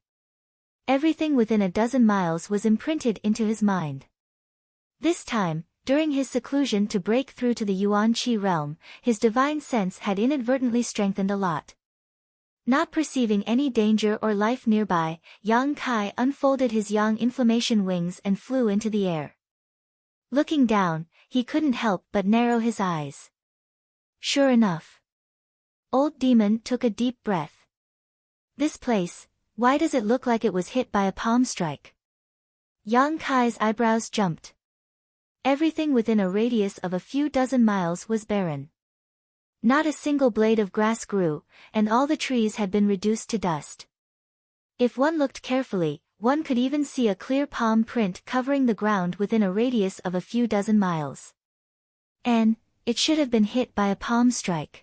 everything within a dozen miles was imprinted into his mind. This time, during his seclusion to break through to the Yuan-Chi realm, his divine sense had inadvertently strengthened a lot. Not perceiving any danger or life nearby, Yang Kai unfolded his yang inflammation wings and flew into the air. Looking down, he couldn't help but narrow his eyes. Sure enough, Old Demon took a deep breath. This place, why does it look like it was hit by a palm strike? Yang Kai's eyebrows jumped. Everything within a radius of a few dozen miles was barren. Not a single blade of grass grew, and all the trees had been reduced to dust. If one looked carefully, one could even see a clear palm print covering the ground within a radius of a few dozen miles. And it should have been hit by a palm strike.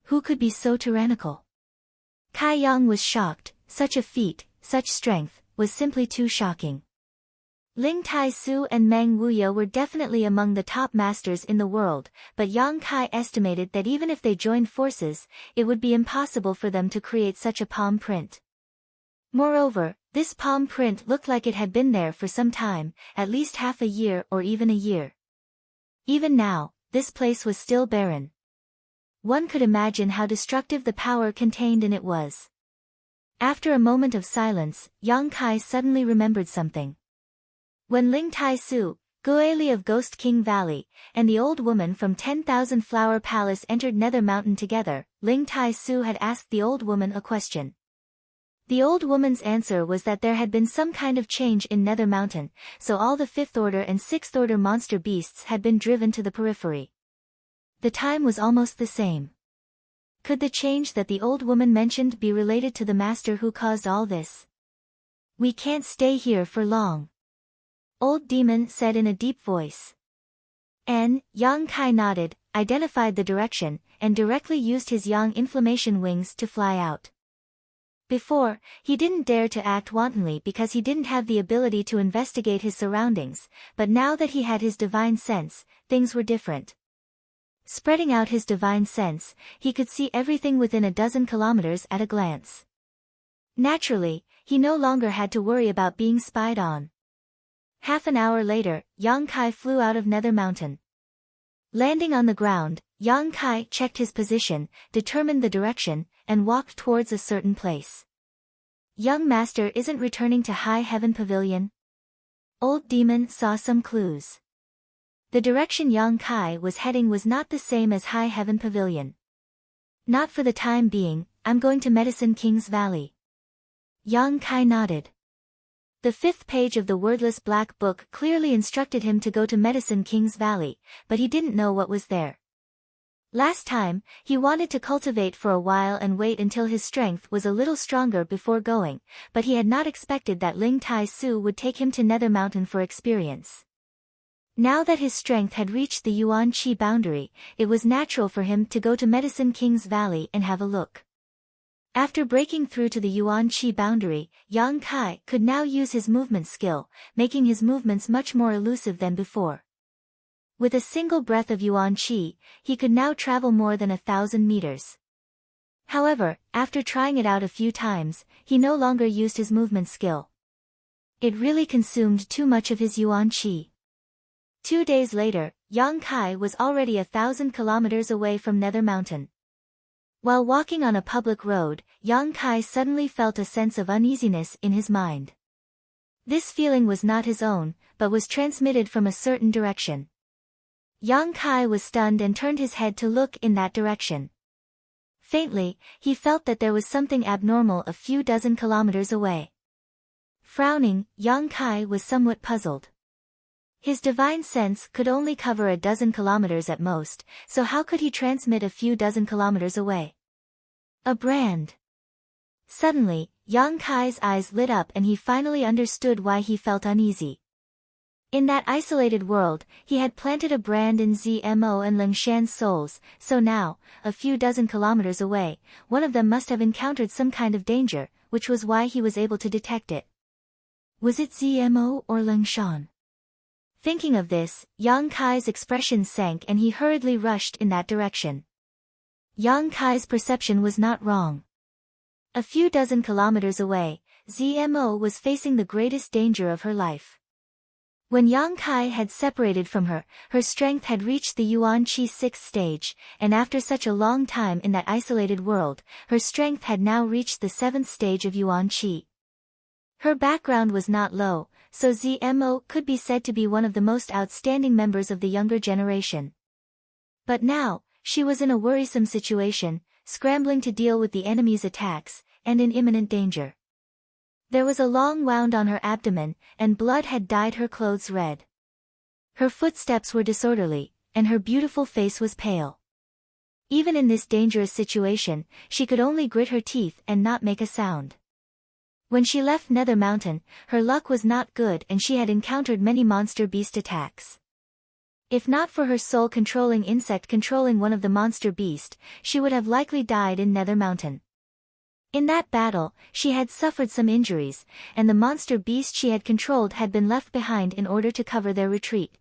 Who could be so tyrannical? Kai Yang was shocked. Such a feat, such strength, was simply too shocking. Ling Tai-su and Meng Wuya were definitely among the top masters in the world, but Yang Kai estimated that even if they joined forces, it would be impossible for them to create such a palm print. Moreover, this palm print looked like it had been there for some time, at least half a year or even a year. Even now, this place was still barren. One could imagine how destructive the power contained in it was. After a moment of silence, Yang Kai suddenly remembered something. When Ling Tai-su, Gueli of Ghost King Valley, and the old woman from 10,000 Flower Palace entered Nether Mountain together, Ling Tai-su had asked the old woman a question. The old woman's answer was that there had been some kind of change in Nether Mountain, so all the 5th order and 6th order monster beasts had been driven to the periphery. The time was almost the same. Could the change that the old woman mentioned be related to the master who caused all this? We can't stay here for long, Old Demon said in a deep voice. Yang Kai nodded, identified the direction, and directly used his yang inflammation wings to fly out. Before, he didn't dare to act wantonly because he didn't have the ability to investigate his surroundings, but now that he had his divine sense, things were different. Spreading out his divine sense, he could see everything within a dozen kilometers at a glance. Naturally, he no longer had to worry about being spied on. Half an hour later, Yang Kai flew out of Nether Mountain. Landing on the ground, Yang Kai checked his position, determined the direction, and walked towards a certain place. Young Master isn't returning to High Heaven Pavilion? Old Demon saw some clues. The direction Yang Kai was heading was not the same as High Heaven Pavilion. Not for the time being, I'm going to Medicine King's Valley. Yang Kai nodded. The 5th page of the wordless black book clearly instructed him to go to Medicine King's Valley, but he didn't know what was there. Last time, he wanted to cultivate for a while and wait until his strength was a little stronger before going, but he had not expected that Ling Tai-su would take him to Nether Mountain for experience. Now that his strength had reached the Yuan-Chi boundary, it was natural for him to go to Medicine King's Valley and have a look. After breaking through to the Yuan-Chi boundary, Yang Kai could now use his movement skill, making his movements much more elusive than before. With a single breath of Yuan-Chi, he could now travel more than 1,000 meters. However, after trying it out a few times, he no longer used his movement skill. It really consumed too much of his Yuan-Chi. 2 days later, Yang Kai was already 1,000 kilometers away from Nether Mountain. While walking on a public road, Yang Kai suddenly felt a sense of uneasiness in his mind. This feeling was not his own, but was transmitted from a certain direction. Yang Kai was stunned and turned his head to look in that direction. Faintly, he felt that there was something abnormal a few dozen kilometers away. Frowning, Yang Kai was somewhat puzzled. His divine sense could only cover a dozen kilometers at most, so how could he transmit a few dozen kilometers away? A brand. Suddenly, Yang Kai's eyes lit up and he finally understood why he felt uneasy. In that isolated world, he had planted a brand in Zmo and Lingshan's souls, so now, a few dozen kilometers away, one of them must have encountered some kind of danger, which was why he was able to detect it. Was it Zmo or Lingshan? Thinking of this, Yang Kai's expression sank and he hurriedly rushed in that direction. Yang Kai's perception was not wrong. A few dozen kilometers away, ZMO was facing the greatest danger of her life. When Yang Kai had separated from her, her strength had reached the Yuan Qi 6th stage, and after such a long time in that isolated world, her strength had now reached the 7th stage of Yuan Qi. Her background was not low, so ZMO could be said to be one of the most outstanding members of the younger generation. But now, she was in a worrisome situation, scrambling to deal with the enemy's attacks, and in imminent danger. There was a long wound on her abdomen, and blood had dyed her clothes red. Her footsteps were disorderly, and her beautiful face was pale. Even in this dangerous situation, she could only grit her teeth and not make a sound. When she left Nether Mountain, her luck was not good and she had encountered many monster beast attacks. If not for her soul-controlling insect controlling one of the monster beast, she would have likely died in Nether Mountain. In that battle, she had suffered some injuries, and the monster beast she had controlled had been left behind in order to cover their retreat.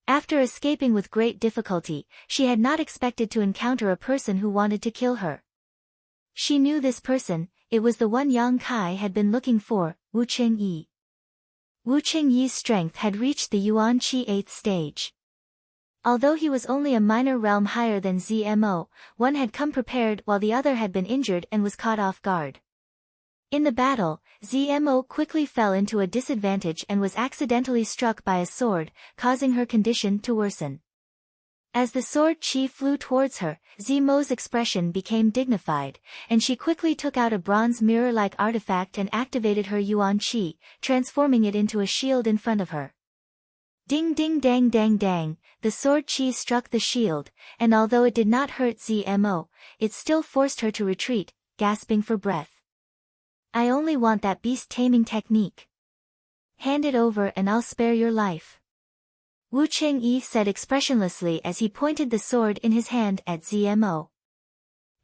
After escaping with great difficulty, she had not expected to encounter a person who wanted to kill her. She knew this person, it was the one Yang Kai had been looking for, Wu Qingyi. Wu Qingyi's strength had reached the Yuan Qi 8th stage. Although he was only a minor realm higher than ZMO, one had come prepared while the other had been injured and was caught off guard. In the battle, ZMO quickly fell into a disadvantage and was accidentally struck by a sword, causing her condition to worsen. As the sword chi flew towards her, ZMO's expression became dignified, and she quickly took out a bronze mirror-like artifact and activated her Yuan Qi, transforming it into a shield in front of her. Ding ding dang dang dang, the sword chi struck the shield, and although it did not hurt ZMO, it still forced her to retreat, gasping for breath. I only want that beast taming technique. Hand it over and I'll spare your life. Wu Qingyi said expressionlessly as he pointed the sword in his hand at ZMO.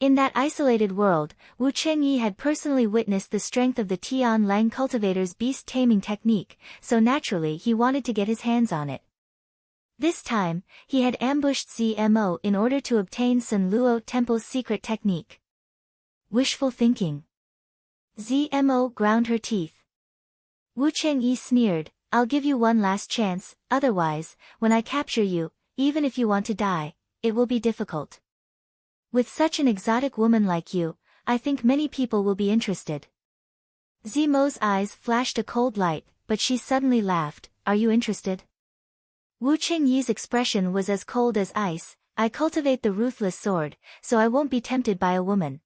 In that isolated world, Wu Qingyi had personally witnessed the strength of the Tian Lang cultivator's beast-taming technique, so naturally he wanted to get his hands on it. This time, he had ambushed ZMO in order to obtain Sun Luo Temple's secret technique. Wishful thinking. ZMO ground her teeth. Wu Qingyi sneered, I'll give you one last chance, otherwise, when I capture you, even if you want to die, it will be difficult. With such an exotic woman like you, I think many people will be interested. ZMO's eyes flashed a cold light, but she suddenly laughed, are you interested? Wu Qingyi's expression was as cold as ice, I cultivate the ruthless sword, so I won't be tempted by a woman.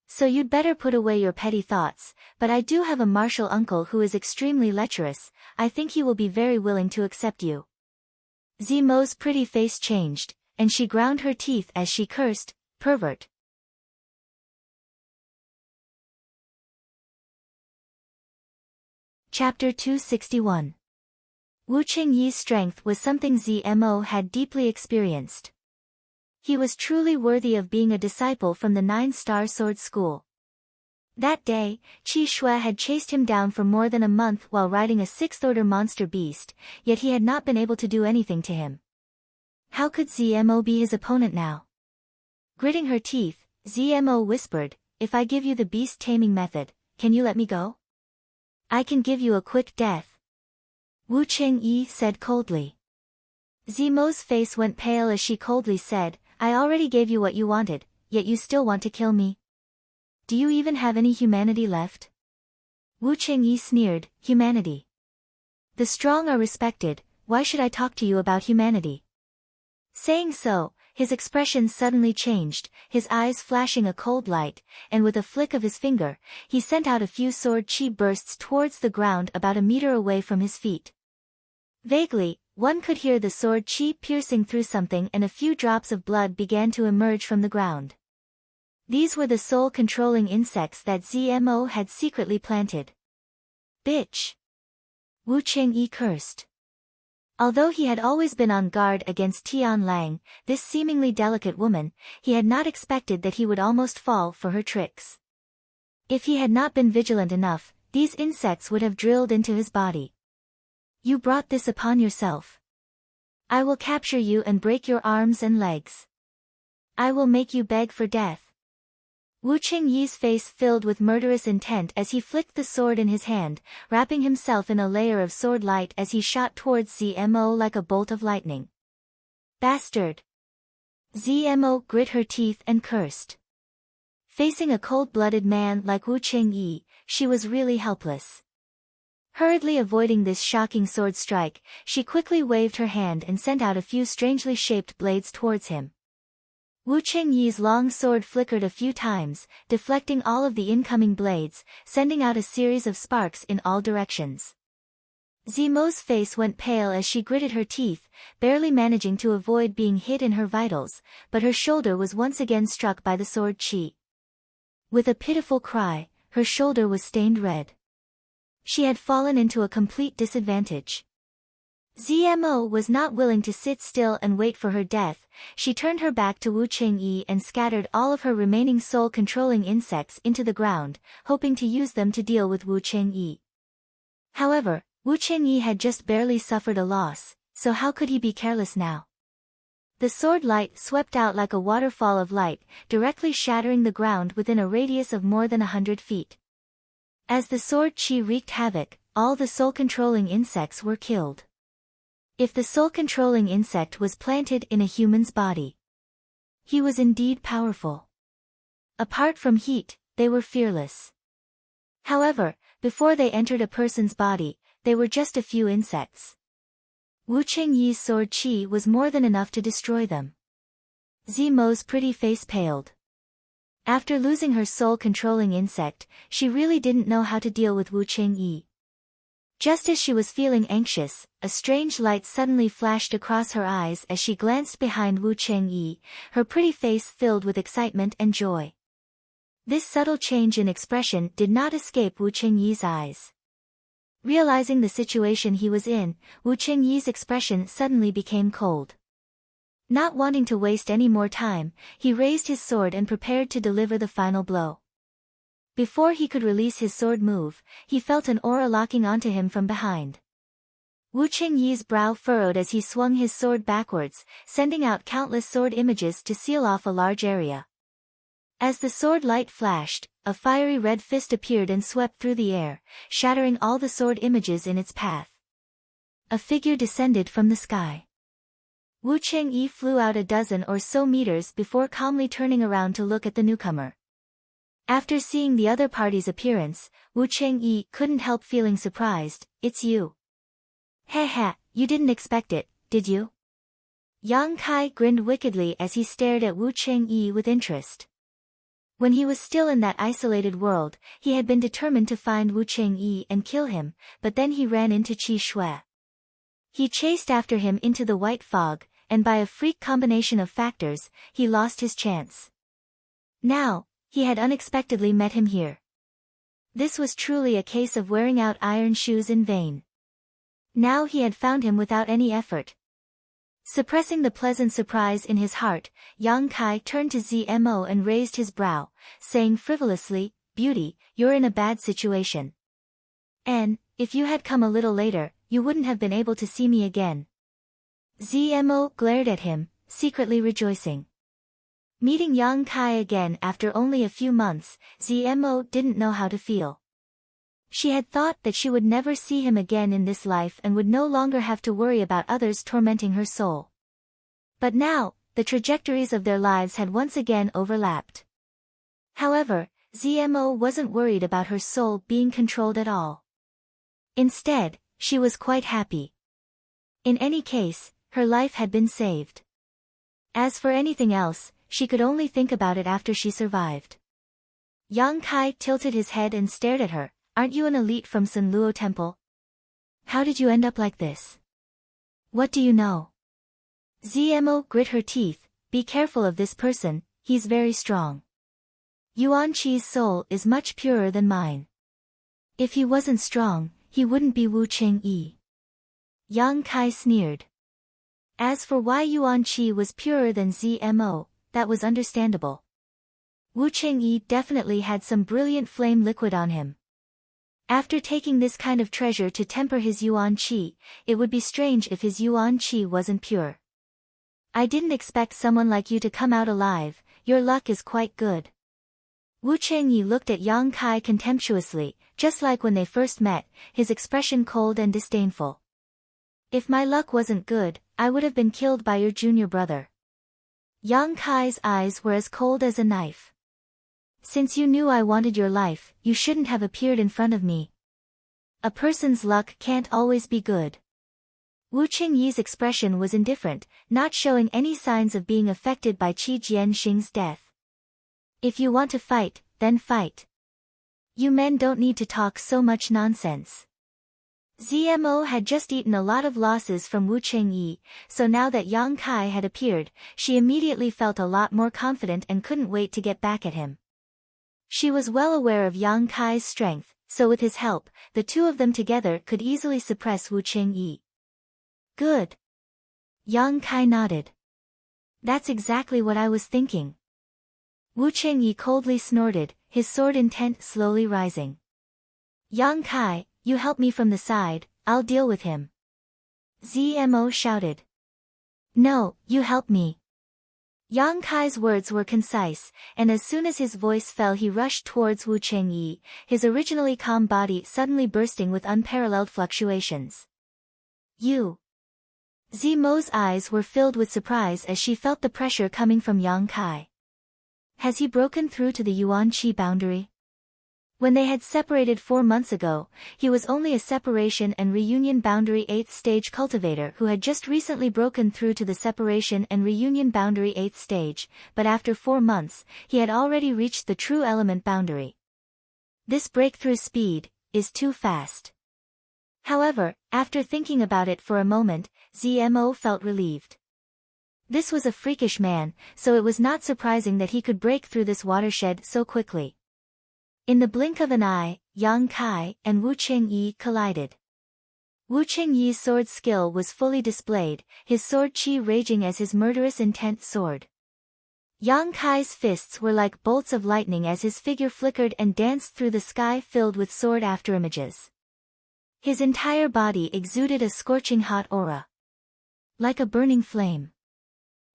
So you'd better put away your petty thoughts, but I do have a martial uncle who is extremely lecherous, I think he will be very willing to accept you. ZMO's pretty face changed, and she ground her teeth as she cursed, pervert. Chapter 261. Wu Qingyi's strength was something ZMO had deeply experienced. He was truly worthy of being a disciple from the 9-star sword school. That day, Qi Shui had chased him down for more than a month while riding a 6th-order monster beast, yet he had not been able to do anything to him. How could ZMO be his opponent now? Gritting her teeth, ZMO whispered, if I give you the beast-taming method, can you let me go? I can give you a quick death. Wu Qingyi said coldly. ZMO's face went pale as she coldly said, I already gave you what you wanted, yet you still want to kill me? Do you even have any humanity left? Wu Qingyi sneered, humanity. The strong are respected, why should I talk to you about humanity? Saying so, his expression suddenly changed, his eyes flashing a cold light, and with a flick of his finger, he sent out a few sword chi bursts towards the ground about a meter away from his feet. Vaguely, one could hear the sword chi piercing through something and a few drops of blood began to emerge from the ground. These were the soul-controlling insects that ZMO had secretly planted. Bitch! Wu Qingyi cursed. Although he had always been on guard against Tian Lang, this seemingly delicate woman, he had not expected that he would almost fall for her tricks. If he had not been vigilant enough, these insects would have drilled into his body. You brought this upon yourself. I will capture you and break your arms and legs. I will make you beg for death. Wu Qingyi's face filled with murderous intent as he flicked the sword in his hand, wrapping himself in a layer of sword light as he shot towards ZMO like a bolt of lightning. Bastard! ZMO grit her teeth and cursed. Facing a cold-blooded man like Wu Qingyi, she was really helpless. Hurriedly avoiding this shocking sword strike, she quickly waved her hand and sent out a few strangely shaped blades towards him. Wu Qingyi's long sword flickered a few times, deflecting all of the incoming blades, sending out a series of sparks in all directions. Zemo's face went pale as she gritted her teeth, barely managing to avoid being hit in her vitals, but her shoulder was once again struck by the sword chi. With a pitiful cry, her shoulder was stained red. She had fallen into a complete disadvantage. ZMO was not willing to sit still and wait for her death. She turned her back to Wu Qingyi and scattered all of her remaining soul-controlling insects into the ground, hoping to use them to deal with Wu Qingyi. However, Wu Qingyi had just barely suffered a loss, so how could he be careless now? The sword light swept out like a waterfall of light, directly shattering the ground within a radius of more than 100 feet. As the sword chi wreaked havoc, all the soul-controlling insects were killed. If the soul-controlling insect was planted in a human's body, he was indeed powerful. Apart from heat, they were fearless. However, before they entered a person's body, they were just a few insects. Wu Qingyi's sword chi was more than enough to destroy them. Zemo's pretty face paled. After losing her soul-controlling insect, she really didn't know how to deal with Wu Qingyi. Just as she was feeling anxious, a strange light suddenly flashed across her eyes as she glanced behind Wu Qingyi, her pretty face filled with excitement and joy. This subtle change in expression did not escape Wu Qingyi's eyes. Realizing the situation he was in, Wu Qingyi's expression suddenly became cold. Not wanting to waste any more time, he raised his sword and prepared to deliver the final blow. Before he could release his sword move, he felt an aura locking onto him from behind. Wu Qingyi's brow furrowed as he swung his sword backwards, sending out countless sword images to seal off a large area. As the sword light flashed, a fiery red fist appeared and swept through the air, shattering all the sword images in its path. A figure descended from the sky. Wu Qingyi flew out a dozen or so meters before calmly turning around to look at the newcomer. After seeing the other party's appearance, Wu Qingyi couldn't help feeling surprised. It's you. Heh, you didn't expect it, did you? Yang Kai grinned wickedly as he stared at Wu Qingyi with interest. When he was still in that isolated world, he had been determined to find Wu Qingyi and kill him, but then he ran into Qi Shui. He chased after him into the white fog, and by a freak combination of factors, he lost his chance. Now, he had unexpectedly met him here. This was truly a case of wearing out iron shoes in vain. Now he had found him without any effort. Suppressing the pleasant surprise in his heart, Yang Kai turned to ZMO and raised his brow, saying frivolously, "Beauty, you're in a bad situation. And, if you had come a little later, you wouldn't have been able to see me again." ZMO glared at him, secretly rejoicing. Meeting Yang Kai again after only a few months, ZMO didn't know how to feel. She had thought that she would never see him again in this life and would no longer have to worry about others tormenting her soul. But now, the trajectories of their lives had once again overlapped. However, ZMO wasn't worried about her soul being controlled at all. Instead, she was quite happy. In any case, her life had been saved. As for anything else, she could only think about it after she survived. Yang Kai tilted his head and stared at her. "Aren't you an elite from Sun Luo Temple? How did you end up like this? What do you know?" ZMO grit her teeth. "Be careful of this person, he's very strong. Yuan Qi's soul is much purer than mine. If he wasn't strong, he wouldn't be Wu Qingyi." Yang Kai sneered. As for why Yuan Qi was purer than ZMO, that was understandable. Wu Qingyi definitely had some brilliant flame liquid on him. After taking this kind of treasure to temper his Yuan Qi, it would be strange if his Yuan Qi wasn't pure. I didn't expect someone like you to come out alive, your luck is quite good. Wu Chengyi looked at Yang Kai contemptuously, just like when they first met, his expression cold and disdainful. If my luck wasn't good, I would have been killed by your junior brother. Yang Kai's eyes were as cold as a knife. Since you knew I wanted your life, you shouldn't have appeared in front of me. A person's luck can't always be good. Wu Qingyi's expression was indifferent, not showing any signs of being affected by Qi Jianxing's death. If you want to fight, then fight. You men don't need to talk so much nonsense. ZMO had just eaten a lot of losses from Wu Qingyi, so now that Yang Kai had appeared, she immediately felt a lot more confident and couldn't wait to get back at him. She was well aware of Yang Kai's strength, so with his help, the two of them together could easily suppress Wu Qingyi. Good. Yang Kai nodded. That's exactly what I was thinking. Wu Qingyi coldly snorted, his sword intent slowly rising. Yang Kai, you help me from the side, I'll deal with him. ZMO shouted. No, you help me. Yang Kai's words were concise, and as soon as his voice fell he rushed towards Wu Qingyi, his originally calm body suddenly bursting with unparalleled fluctuations. You. ZMO's eyes were filled with surprise as she felt the pressure coming from Yang Kai. Has he broken through to the Yuan-Qi boundary? When they had separated 4 months ago, he was only a separation and reunion boundary 8th stage cultivator who had just recently broken through to the separation and reunion boundary 8th stage, but after 4 months, he had already reached the true element boundary. This breakthrough speed is too fast. However, after thinking about it for a moment, ZMO felt relieved. This was a freakish man, so it was not surprising that he could break through this watershed so quickly. In the blink of an eye, Yang Kai and Wu Qingyi collided. Wu Qingyi's sword skill was fully displayed, his sword qi raging as his murderous intent soared. Yang Kai's fists were like bolts of lightning as his figure flickered and danced through the sky filled with sword afterimages. His entire body exuded a scorching hot aura. Like a burning flame.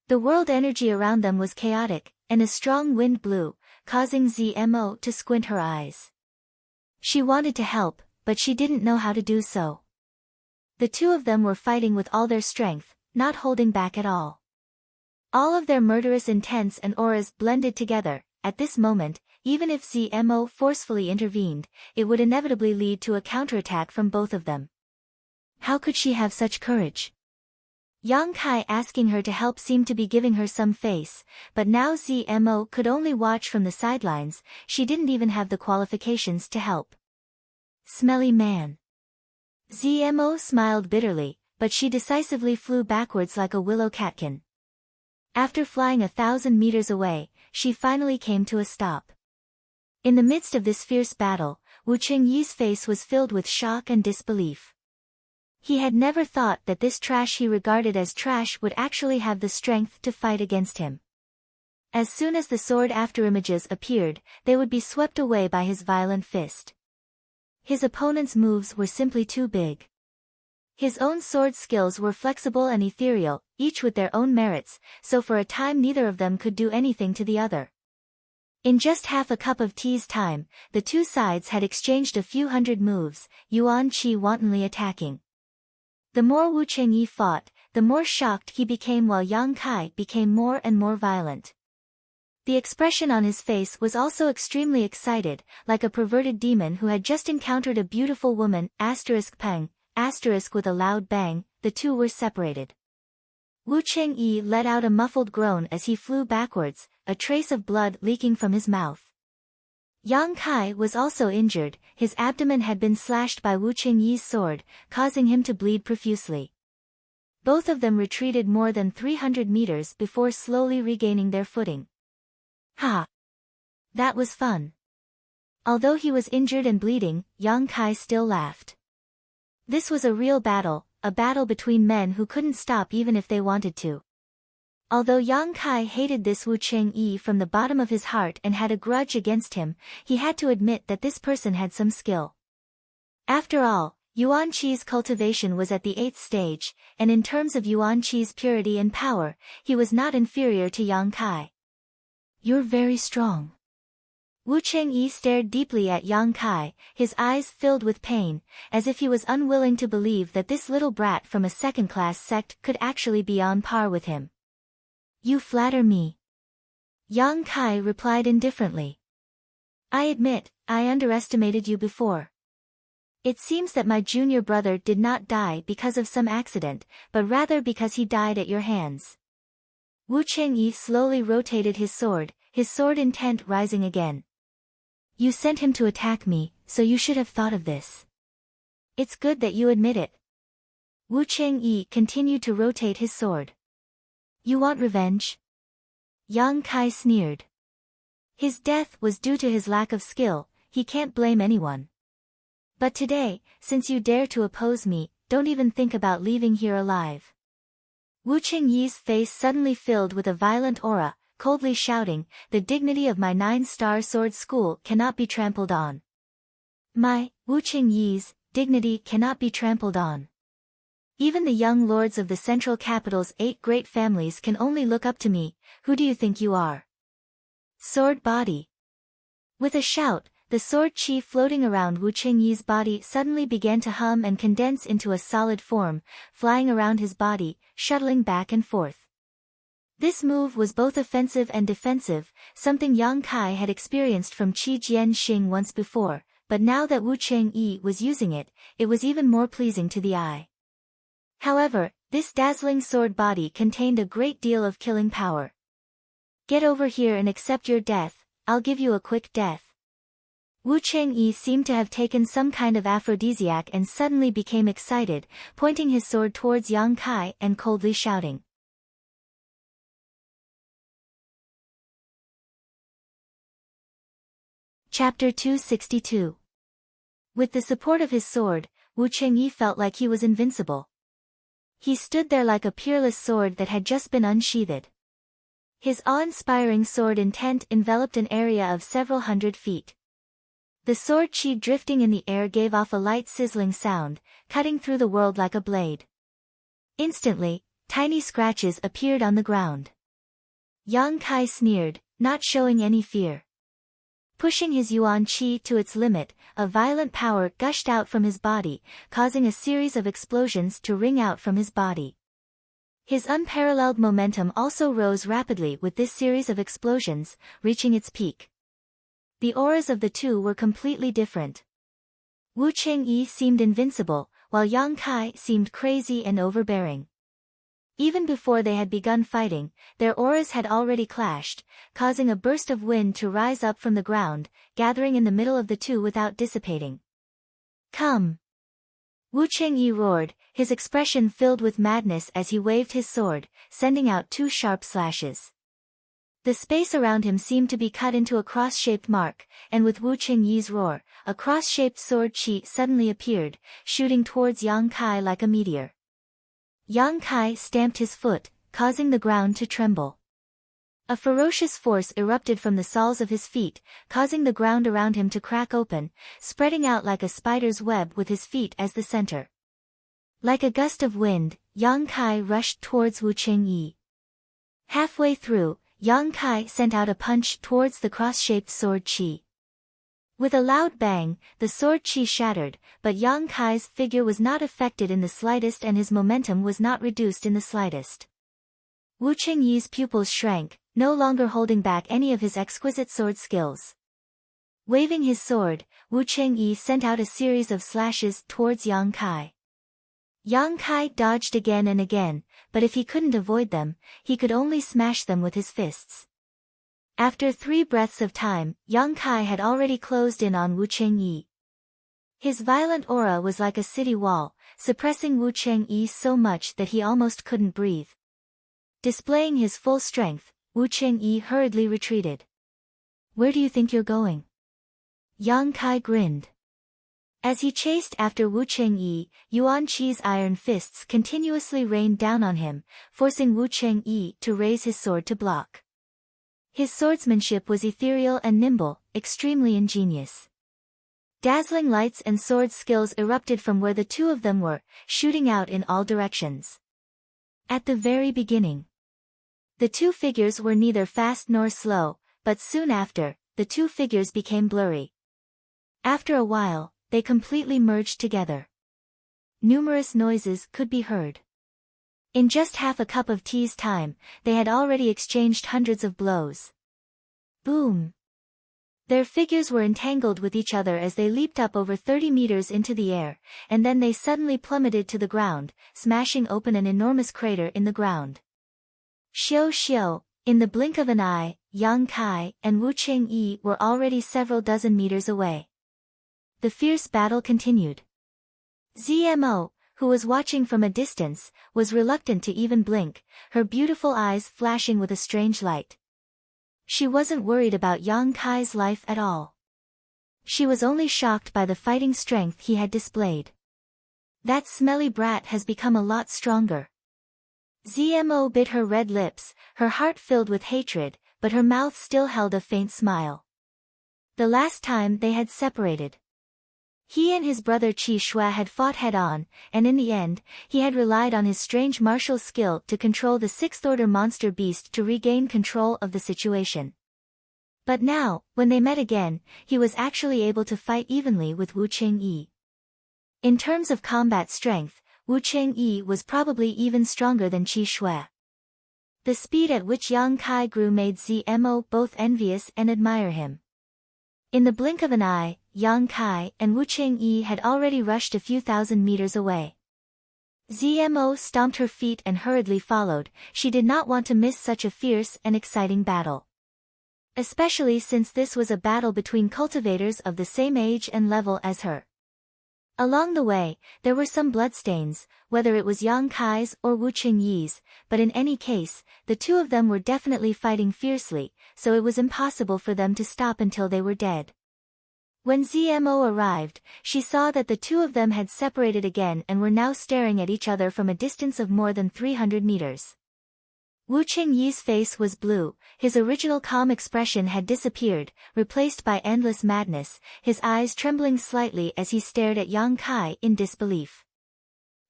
The world energy around them was chaotic, and a strong wind blew, causing ZMO to squint her eyes. She wanted to help, but she didn't know how to do so. The two of them were fighting with all their strength, not holding back at all. All of their murderous intents and auras blended together. At this moment, even if ZMO forcefully intervened, it would inevitably lead to a counterattack from both of them. How could she have such courage? Yang Kai asking her to help seemed to be giving her some face, but now ZMO could only watch from the sidelines, she didn't even have the qualifications to help. Smelly man. ZMO smiled bitterly, but she decisively flew backwards like a willow catkin. After flying 1,000 meters away, she finally came to a stop. In the midst of this fierce battle, Wu Qingyi's face was filled with shock and disbelief. He had never thought that this trash he regarded as trash would actually have the strength to fight against him. As soon as the sword afterimages appeared, they would be swept away by his violent fist. His opponent's moves were simply too big. His own sword skills were flexible and ethereal, each with their own merits, so for a time neither of them could do anything to the other. In just half a cup of tea's time, the two sides had exchanged a few hundred moves, Yuan-Qi wantonly attacking. The more Wu Qingyi fought, the more shocked he became while Yang Kai became more and more violent. The expression on his face was also extremely excited, like a perverted demon who had just encountered a beautiful woman, *peng, with a loud bang, the two were separated. Wu Qingyi let out a muffled groan as he flew backwards, a trace of blood leaking from his mouth. Yang Kai was also injured, his abdomen had been slashed by Wu Qingyi's sword, causing him to bleed profusely. Both of them retreated more than 300 meters before slowly regaining their footing. Ha! That was fun. Although he was injured and bleeding, Yang Kai still laughed. This was a real battle, a battle between men who couldn't stop even if they wanted to. Although Yang Kai hated this Wu Qingyi from the bottom of his heart and had a grudge against him, he had to admit that this person had some skill. After all, Yuan Qi's cultivation was at the 8th stage, and in terms of Yuan Qi's purity and power, he was not inferior to Yang Kai. You're very strong. Wu Chengyi stared deeply at Yang Kai, his eyes filled with pain, as if he was unwilling to believe that this little brat from a second-class sect could actually be on par with him. You flatter me. Yang Kai replied indifferently. I admit, I underestimated you before. It seems that my junior brother did not die because of some accident, but rather because he died at your hands. Wu Chengyi slowly rotated his sword intent rising again. You sent him to attack me, so you should have thought of this. It's good that you admit it. Wu Chengyi continued to rotate his sword. You want revenge? Yang Kai sneered. His death was due to his lack of skill, he can't blame anyone. But today, since you dare to oppose me, don't even think about leaving here alive. Wu Chengyi's face suddenly filled with a violent aura, coldly shouting, the dignity of my 9-star sword school cannot be trampled on. My, Wu Chengyi's, dignity cannot be trampled on. Even the young lords of the central capital's 8 great families can only look up to me, who do you think you are? Sword body. With a shout, the sword chi floating around Wu Chengyi's body suddenly began to hum and condense into a solid form, flying around his body, shuttling back and forth. This move was both offensive and defensive, something Yang Kai had experienced from Qi Jianxing once before, but now that Wu Chengyi was using it, it was even more pleasing to the eye. However, this dazzling sword body contained a great deal of killing power. Get over here and accept your death, I'll give you a quick death. Wu Chengyi seemed to have taken some kind of aphrodisiac and suddenly became excited, pointing his sword towards Yang Kai and coldly shouting. Chapter 262. With the support of his sword, Wu Chengyi felt like he was invincible. He stood there like a peerless sword that had just been unsheathed. His awe-inspiring sword intent enveloped an area of several hundred feet. The sword chi drifting in the air gave off a light sizzling sound, cutting through the world like a blade. Instantly, tiny scratches appeared on the ground. Yang Kai sneered, not showing any fear. Pushing his yuan qi to its limit, a violent power gushed out from his body, causing a series of explosions to ring out from his body. His unparalleled momentum also rose rapidly with this series of explosions, reaching its peak. The auras of the two were completely different. Wu Chengyi seemed invincible, while Yang Kai seemed crazy and overbearing. Even before they had begun fighting, their auras had already clashed, causing a burst of wind to rise up from the ground, gathering in the middle of the two without dissipating. Come! Wu Chengyi roared, his expression filled with madness as he waved his sword, sending out 2 sharp slashes. The space around him seemed to be cut into a cross-shaped mark, and with Wu Chengyi's roar, a cross-shaped sword chi suddenly appeared, shooting towards Yang Kai like a meteor. Yang Kai stamped his foot, causing the ground to tremble. A ferocious force erupted from the soles of his feet, causing the ground around him to crack open, spreading out like a spider's web with his feet as the center. Like a gust of wind, Yang Kai rushed towards Wu Chengyi. Halfway through, Yang Kai sent out a punch towards the cross-shaped sword chi. With a loud bang, the sword chi shattered, but Yang Kai's figure was not affected in the slightest and his momentum was not reduced in the slightest. Wu Chengyi's pupils shrank, no longer holding back any of his exquisite sword skills. Waving his sword, Wu Chengyi sent out a series of slashes towards Yang Kai. Yang Kai dodged again and again, but if he couldn't avoid them, he could only smash them with his fists. After 3 breaths of time, Yang Kai had already closed in on Wu Chengyi. His violent aura was like a city wall, suppressing Wu Chengyi so much that he almost couldn't breathe. Displaying his full strength, Wu Chengyi hurriedly retreated. Where do you think you're going? Yang Kai grinned. As he chased after Wu Chengyi, Yuan Qi's iron fists continuously rained down on him, forcing Wu Chengyi to raise his sword to block. His swordsmanship was ethereal and nimble, extremely ingenious. Dazzling lights and sword skills erupted from where the two of them were, shooting out in all directions. At the very beginning, the two figures were neither fast nor slow, but soon after, the two figures became blurry. After a while, they completely merged together. Numerous noises could be heard. In just half a cup of tea's time, they had already exchanged hundreds of blows. Boom! Their figures were entangled with each other as they leaped up over 30 meters into the air, and then they suddenly plummeted to the ground, smashing open an enormous crater in the ground. Xiao Xiao, in the blink of an eye, Yang Kai and Wu Chengyi were already several dozen meters away. The fierce battle continued. ZMO, who was watching from a distance, was reluctant to even blink, her beautiful eyes flashing with a strange light. She wasn't worried about Yang Kai's life at all. She was only shocked by the fighting strength he had displayed. That smelly brat has become a lot stronger. ZMO bit her red lips, her heart filled with hatred, but her mouth still held a faint smile. The last time they had separated, he and his brother Qi Shui had fought head-on, and in the end, he had relied on his strange martial skill to control the sixth-order monster beast to regain control of the situation. But now, when they met again, he was actually able to fight evenly with Wu Chengyi. In terms of combat strength, Wu Chengyi was probably even stronger than Qi Shui. The speed at which Yang Kai grew made ZMO both envious and admire him. In the blink of an eye, Yang Kai and Wu Chengyi had already rushed a few thousand meters away. ZMO stomped her feet and hurriedly followed. She did not want to miss such a fierce and exciting battle. Especially since this was a battle between cultivators of the same age and level as her. Along the way, there were some bloodstains, whether it was Yang Kai's or Wu Chengyi's, but in any case, the two of them were definitely fighting fiercely, so it was impossible for them to stop until they were dead. When ZMO arrived, she saw that the two of them had separated again and were now staring at each other from a distance of more than 300 meters. Wu Chengyi's face was blue, his original calm expression had disappeared, replaced by endless madness, his eyes trembling slightly as he stared at Yang Kai in disbelief.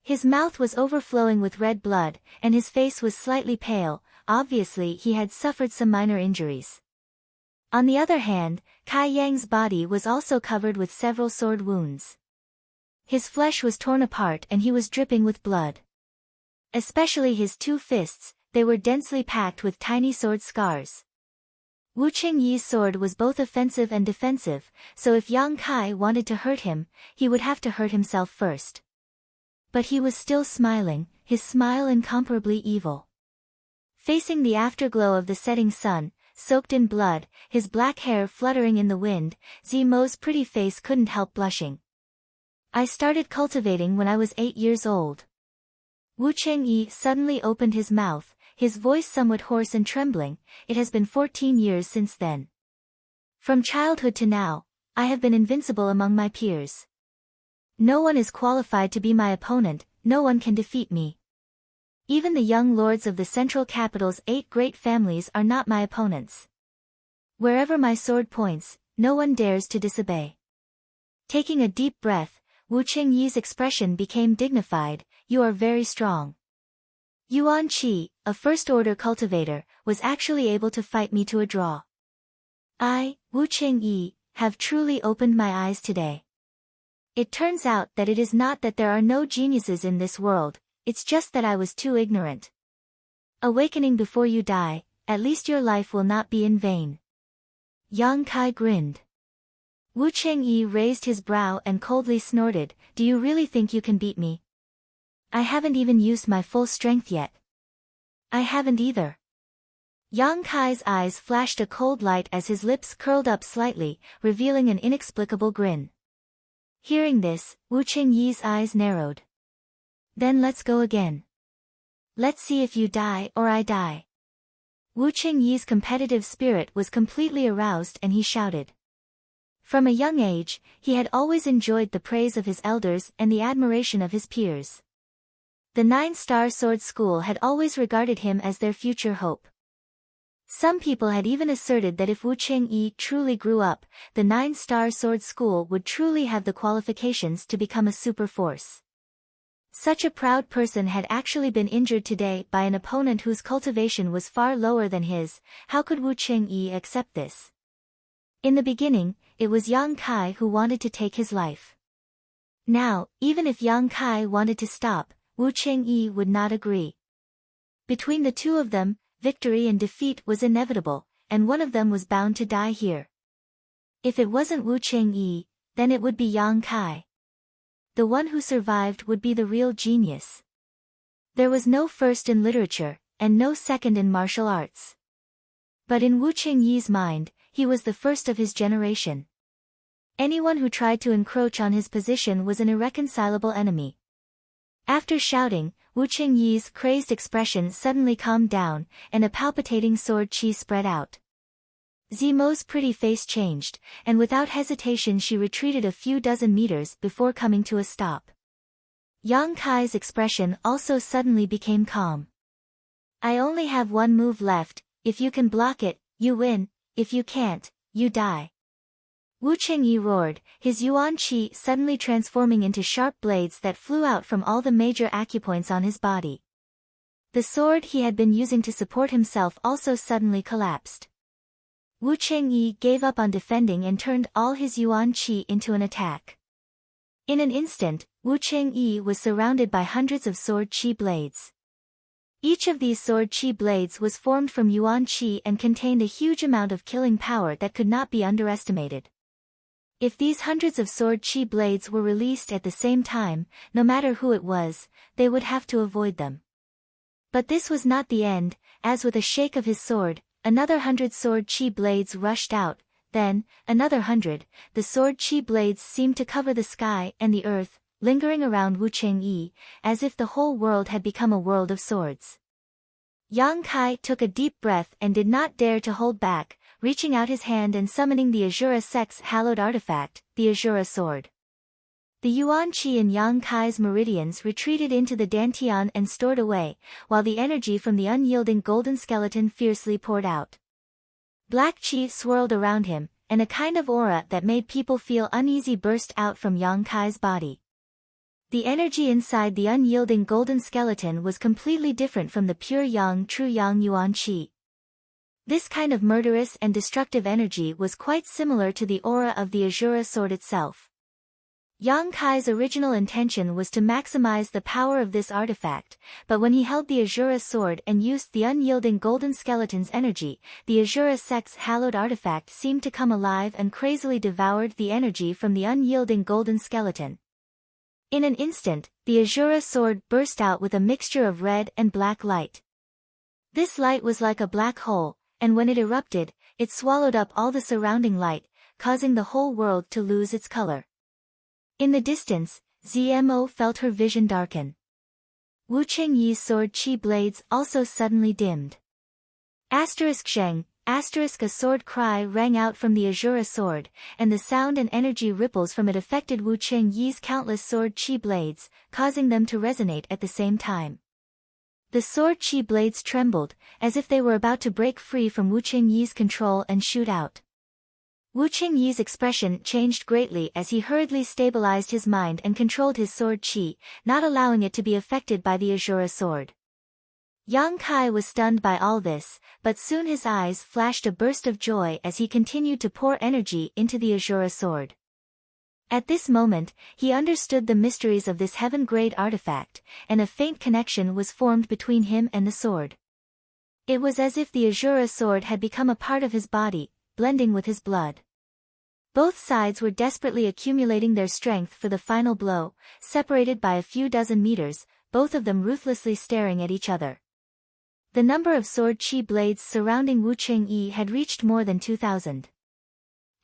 His mouth was overflowing with red blood, and his face was slightly pale, obviously he had suffered some minor injuries. On the other hand, Kai Yang's body was also covered with several sword wounds. His flesh was torn apart and he was dripping with blood. Especially his two fists, they were densely packed with tiny sword scars. Wu Chengyi's sword was both offensive and defensive, so if Yang Kai wanted to hurt him, he would have to hurt himself first. But he was still smiling, his smile incomparably evil. Facing the afterglow of the setting sun, soaked in blood, his black hair fluttering in the wind, ZMO's pretty face couldn't help blushing. I started cultivating when I was 8 years old. Wu Chengyi suddenly opened his mouth, his voice somewhat hoarse and trembling. It has been 14 years since then. From childhood to now, I have been invincible among my peers. No one is qualified to be my opponent, no one can defeat me. Even the young lords of the central capital's 8 great families are not my opponents. Wherever my sword points, no one dares to disobey. Taking a deep breath, Wu Chengyi's expression became dignified. You are very strong. Yuan Qi, a first-order cultivator, was actually able to fight me to a draw. I, Wu Chengyi, have truly opened my eyes today. It turns out that it is not that there are no geniuses in this world, it's just that I was too ignorant. Awakening before you die, at least your life will not be in vain. Yang Kai grinned. Wu Chengyi raised his brow and coldly snorted, do you really think you can beat me? I haven't even used my full strength yet. I haven't either. Yang Kai's eyes flashed a cold light as his lips curled up slightly, revealing an inexplicable grin. Hearing this, Wu Chengyi's eyes narrowed. Then let's go again. Let's see if you die or I die. Wu Chengyi's competitive spirit was completely aroused and he shouted. From a young age, he had always enjoyed the praise of his elders and the admiration of his peers. The 9-star sword school had always regarded him as their future hope. Some people had even asserted that if Wu Chengyi truly grew up, the 9-star sword school would truly have the qualifications to become a super force. Such a proud person had actually been injured today by an opponent whose cultivation was far lower than his. How could Wu Chengyi accept this? In the beginning, it was Yang Kai who wanted to take his life. Now, even if Yang Kai wanted to stop, Wu Chengyi would not agree. Between the two of them, victory and defeat was inevitable, and one of them was bound to die here. If it wasn't Wu Chengyi, then it would be Yang Kai. The one who survived would be the real genius. There was no first in literature, and no second in martial arts. But in Wu Chengyi's mind, he was the first of his generation. Anyone who tried to encroach on his position was an irreconcilable enemy. After shouting, Wu Chengyi's crazed expression suddenly calmed down, and a palpitating sword chi spread out. Zimo's pretty face changed, and without hesitation she retreated a few dozen meters before coming to a stop. Yang Kai's expression also suddenly became calm. I only have one move left. If you can block it, you win. If you can't, you die. Wu Chengyi roared, his yuan qi suddenly transforming into sharp blades that flew out from all the major acupoints on his body. The sword he had been using to support himself also suddenly collapsed. Wu Chengyi gave up on defending and turned all his yuan qi into an attack. In an instant, Wu Chengyi was surrounded by hundreds of sword qi blades. Each of these sword qi blades was formed from yuan qi and contained a huge amount of killing power that could not be underestimated. If these hundreds of sword qi blades were released at the same time, no matter who it was, they would have to avoid them. But this was not the end, as with a shake of his sword, another 100 sword qi blades rushed out, then, another 100, the sword qi blades seemed to cover the sky and the earth, lingering around Wu Chengyi, as if the whole world had become a world of swords. Yang Kai took a deep breath and did not dare to hold back, reaching out his hand and summoning the Azura Sect's hallowed artifact, the Azura Sword. The yuan qi in Yang Kai's meridians retreated into the dantian and stored away, while the energy from the unyielding golden skeleton fiercely poured out. Black qi swirled around him, and a kind of aura that made people feel uneasy burst out from Yang Kai's body. The energy inside the unyielding golden skeleton was completely different from the pure yang true yang yuan qi. This kind of murderous and destructive energy was quite similar to the aura of the Azura Sword itself. Yang Kai's original intention was to maximize the power of this artifact, but when he held the Azura Sword and used the unyielding golden skeleton's energy, the Azura Sect's hallowed artifact seemed to come alive and crazily devoured the energy from the unyielding golden skeleton. In an instant, the Azura Sword burst out with a mixture of red and black light. This light was like a black hole, and when it erupted, it swallowed up all the surrounding light, causing the whole world to lose its color. In the distance, Zmo felt her vision darken. Wu Chengyi's sword qi blades also suddenly dimmed. Zheng, a sword cry rang out from the Azura Sword, and the sound and energy ripples from it affected Wu Chengyi's countless sword qi blades, causing them to resonate at the same time. The sword qi blades trembled, as if they were about to break free from Wu Chengyi's control and shoot out. Wu Chengyi's expression changed greatly as he hurriedly stabilized his mind and controlled his sword qi, not allowing it to be affected by the Azura Sword. Yang Kai was stunned by all this, but soon his eyes flashed a burst of joy as he continued to pour energy into the Azura Sword. At this moment, he understood the mysteries of this heaven-grade artifact, and a faint connection was formed between him and the sword. It was as if the Azura Sword had become a part of his body, blending with his blood. Both sides were desperately accumulating their strength for the final blow, separated by a few dozen meters, both of them ruthlessly staring at each other. The number of sword qi blades surrounding Wu Chengyi had reached more than 2,000.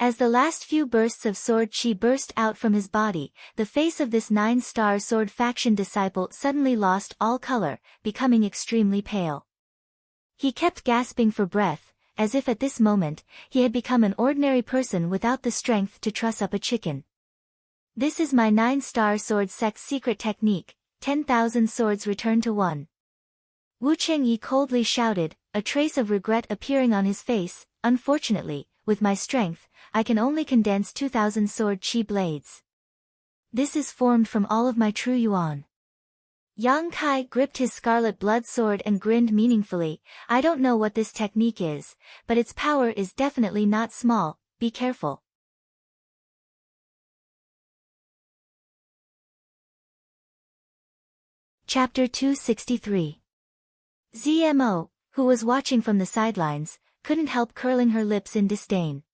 As the last few bursts of sword qi burst out from his body, the face of this 9-star sword faction disciple suddenly lost all color, becoming extremely pale. He kept gasping for breath, as if at this moment, he had become an ordinary person without the strength to truss up a chicken. This is my 9-star sword sect's secret technique, 10,000 swords return to one. Wu Chengyi coldly shouted, a trace of regret appearing on his face. Unfortunately, with my strength, I can only condense 2,000 sword chi blades. This is formed from all of my true yuan. Yang Kai gripped his scarlet blood sword and grinned meaningfully. I don't know what this technique is, but its power is definitely not small. Be careful. Chapter 263. ZMO, who was watching from the sidelines, couldn't help curling her lips in disdain.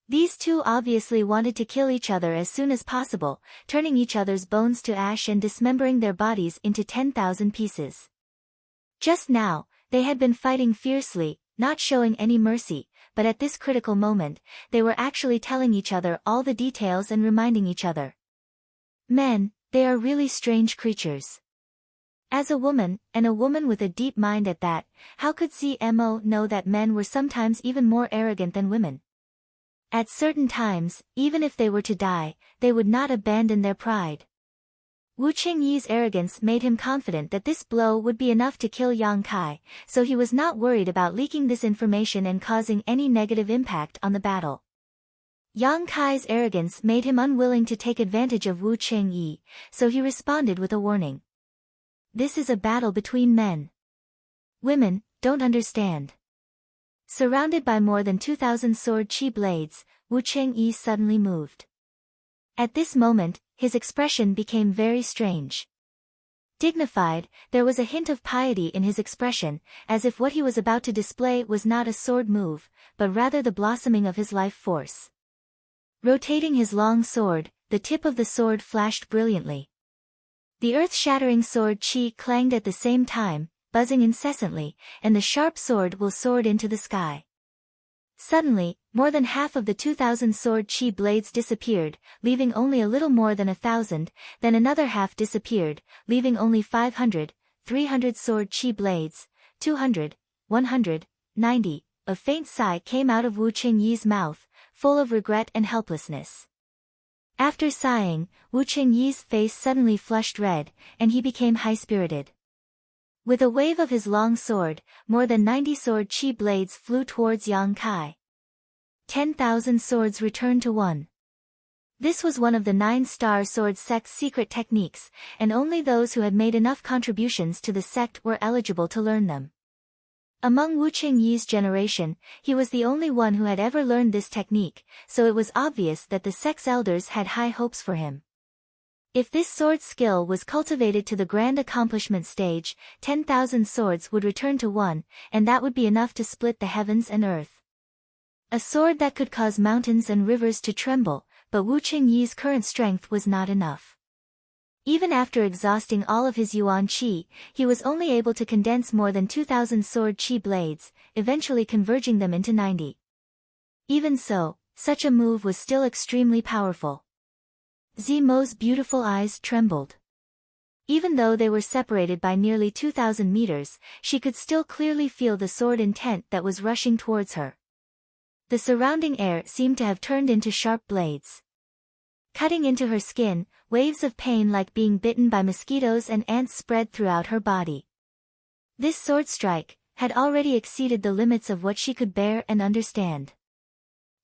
These two obviously wanted to kill each other as soon as possible, turning each other's bones to ash and dismembering their bodies into 10,000 pieces. Just now, they had been fighting fiercely, not showing any mercy, but at this critical moment, they were actually telling each other all the details and reminding each other. Men, they are really strange creatures. As a woman, and a woman with a deep mind at that, how could ZMO know that men were sometimes even more arrogant than women? At certain times, even if they were to die, they would not abandon their pride. Wu Qingyi's arrogance made him confident that this blow would be enough to kill Yang Kai, so he was not worried about leaking this information and causing any negative impact on the battle. Yang Kai's arrogance made him unwilling to take advantage of Wu Qingyi, so he responded with a warning. This is a battle between men. Women don't understand. Surrounded by more than 2,000 sword chi blades, Wu Qingyi suddenly moved. At this moment, his expression became very strange. Dignified, there was a hint of piety in his expression, as if what he was about to display was not a sword move, but rather the blossoming of his life force. Rotating his long sword, the tip of the sword flashed brilliantly. The earth-shattering sword chi clanged at the same time, buzzing incessantly, and the sharp sword will soared into the sky. Suddenly, more than half of the 2,000 sword chi blades disappeared, leaving only a little more than 1,000, then another half disappeared, leaving only 500, 300 sword chi blades, 200, 100, 90. A faint sigh came out of Wu Qingyi's mouth, full of regret and helplessness. After sighing, Wu Qingyi's face suddenly flushed red, and he became high-spirited. With a wave of his long sword, more than 90 sword chi blades flew towards Yang Kai. 10,000 swords returned to one. This was one of the 9-star sword sect's secret techniques, and only those who had made enough contributions to the sect were eligible to learn them. Among Wu Qingyi's generation, he was the only one who had ever learned this technique, so it was obvious that the sect's elders had high hopes for him. If this sword skill was cultivated to the grand accomplishment stage, 10,000 swords would return to one, and that would be enough to split the heavens and earth. A sword that could cause mountains and rivers to tremble, but Wu Qingyi's current strength was not enough. Even after exhausting all of his yuan qi, he was only able to condense more than 2,000 sword qi blades, eventually converging them into 90. Even so, such a move was still extremely powerful. Zimo's beautiful eyes trembled. Even though they were separated by nearly 2,000 meters, she could still clearly feel the sword intent that was rushing towards her. The surrounding air seemed to have turned into sharp blades. Cutting into her skin, waves of pain like being bitten by mosquitoes and ants spread throughout her body. This sword strike had already exceeded the limits of what she could bear and understand.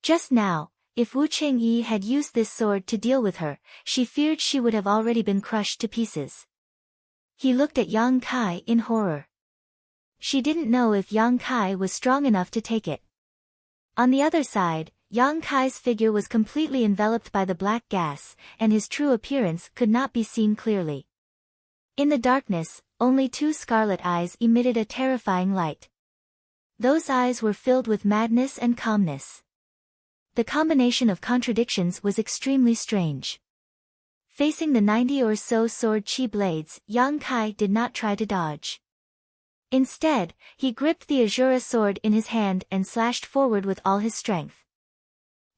Just now, if Wu Qingyi had used this sword to deal with her, she feared she would have already been crushed to pieces. He looked at Yang Kai in horror. She didn't know if Yang Kai was strong enough to take it. On the other side, Yang Kai's figure was completely enveloped by the black gas, and his true appearance could not be seen clearly. In the darkness, only 2 scarlet eyes emitted a terrifying light. Those eyes were filled with madness and calmness. The combination of contradictions was extremely strange. Facing the 90 or so sword chi blades, Yang Kai did not try to dodge. Instead, he gripped the Azura sword in his hand and slashed forward with all his strength.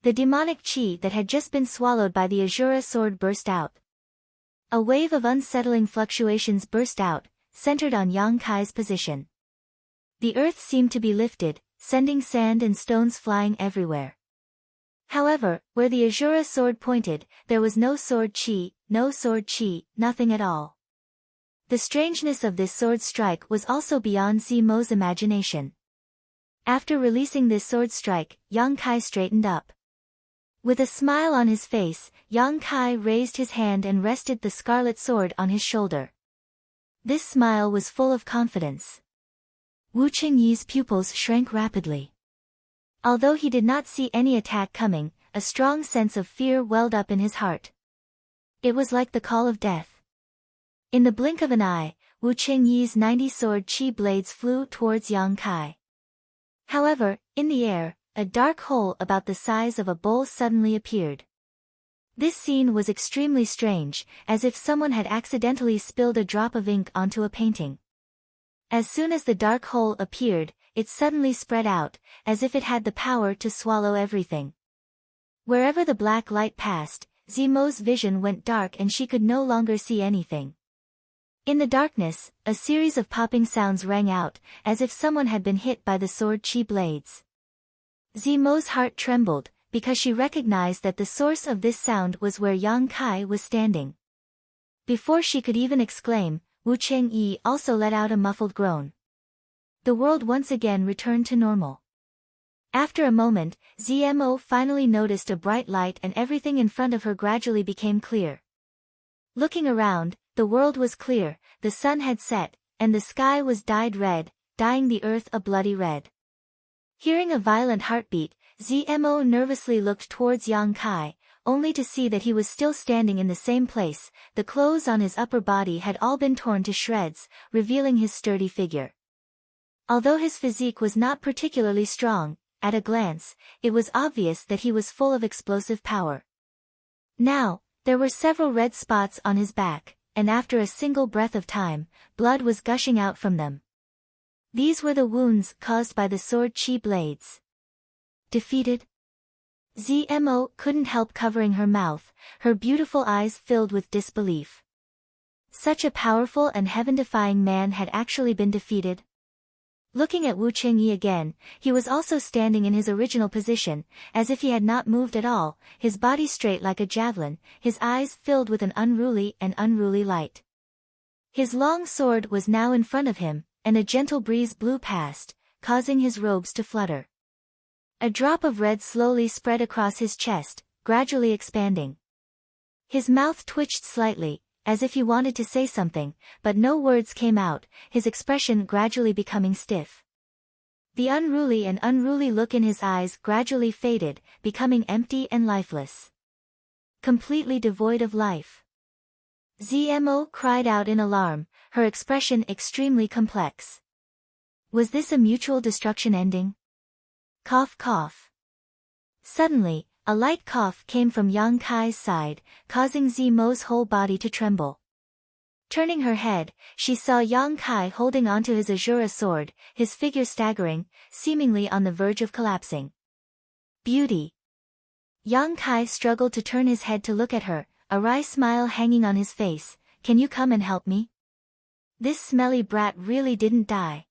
The demonic chi that had just been swallowed by the Azura sword burst out. A wave of unsettling fluctuations burst out, centered on Yang Kai's position. The earth seemed to be lifted, sending sand and stones flying everywhere. However, where the Azura sword pointed, there was no sword chi, nothing at all. The strangeness of this sword strike was also beyond Zemo's imagination. After releasing this sword strike, Yang Kai straightened up. With a smile on his face, Yang Kai raised his hand and rested the scarlet sword on his shoulder. This smile was full of confidence. Wu Qingyi's pupils shrank rapidly. Although he did not see any attack coming, a strong sense of fear welled up in his heart. It was like the call of death. In the blink of an eye, Wu Qingyi's 90 sword chi blades flew towards Yang Kai. However, in the air, a dark hole about the size of a bowl suddenly appeared. This scene was extremely strange, as if someone had accidentally spilled a drop of ink onto a painting. As soon as the dark hole appeared, it suddenly spread out, as if it had the power to swallow everything. Wherever the black light passed, Zemo's vision went dark and she could no longer see anything. In the darkness, a series of popping sounds rang out, as if someone had been hit by the sword chi blades. Zemo's heart trembled, because she recognized that the source of this sound was where Yang Kai was standing. Before she could even exclaim, Wu Qingyi also let out a muffled groan. The world once again returned to normal. After a moment, Zemo finally noticed a bright light and everything in front of her gradually became clear. Looking around, the world was clear, the sun had set, and the sky was dyed red, dyeing the earth a bloody red. Hearing a violent heartbeat, Zemo nervously looked towards Yang Kai, only to see that he was still standing in the same place. The clothes on his upper body had all been torn to shreds, revealing his sturdy figure. Although his physique was not particularly strong, at a glance, it was obvious that he was full of explosive power. Now, there were several red spots on his back, and after a single breath of time, blood was gushing out from them. These were the wounds caused by the sword chi blades. Defeated? Zemo couldn't help covering her mouth, her beautiful eyes filled with disbelief. Such a powerful and heaven-defying man had actually been defeated? Looking at Wu Qingyi again, he was also standing in his original position, as if he had not moved at all, his body straight like a javelin, his eyes filled with an unruly light. His long sword was now in front of him, and a gentle breeze blew past, causing his robes to flutter. A drop of red slowly spread across his chest, gradually expanding. His mouth twitched slightly, as if he wanted to say something, but no words came out, his expression gradually becoming stiff. The unruly look in his eyes gradually faded, becoming empty and lifeless. Completely devoid of life. Zemo cried out in alarm, her expression extremely complex. Was this a mutual destruction ending? Cough cough. Suddenly, a light cough came from Yang Kai's side, causing Zemo's whole body to tremble. Turning her head, she saw Yang Kai holding onto his Azura sword, his figure staggering, seemingly on the verge of collapsing. Beauty. Yang Kai struggled to turn his head to look at her, a wry smile hanging on his face. Can you come and help me? This smelly brat really didn't die.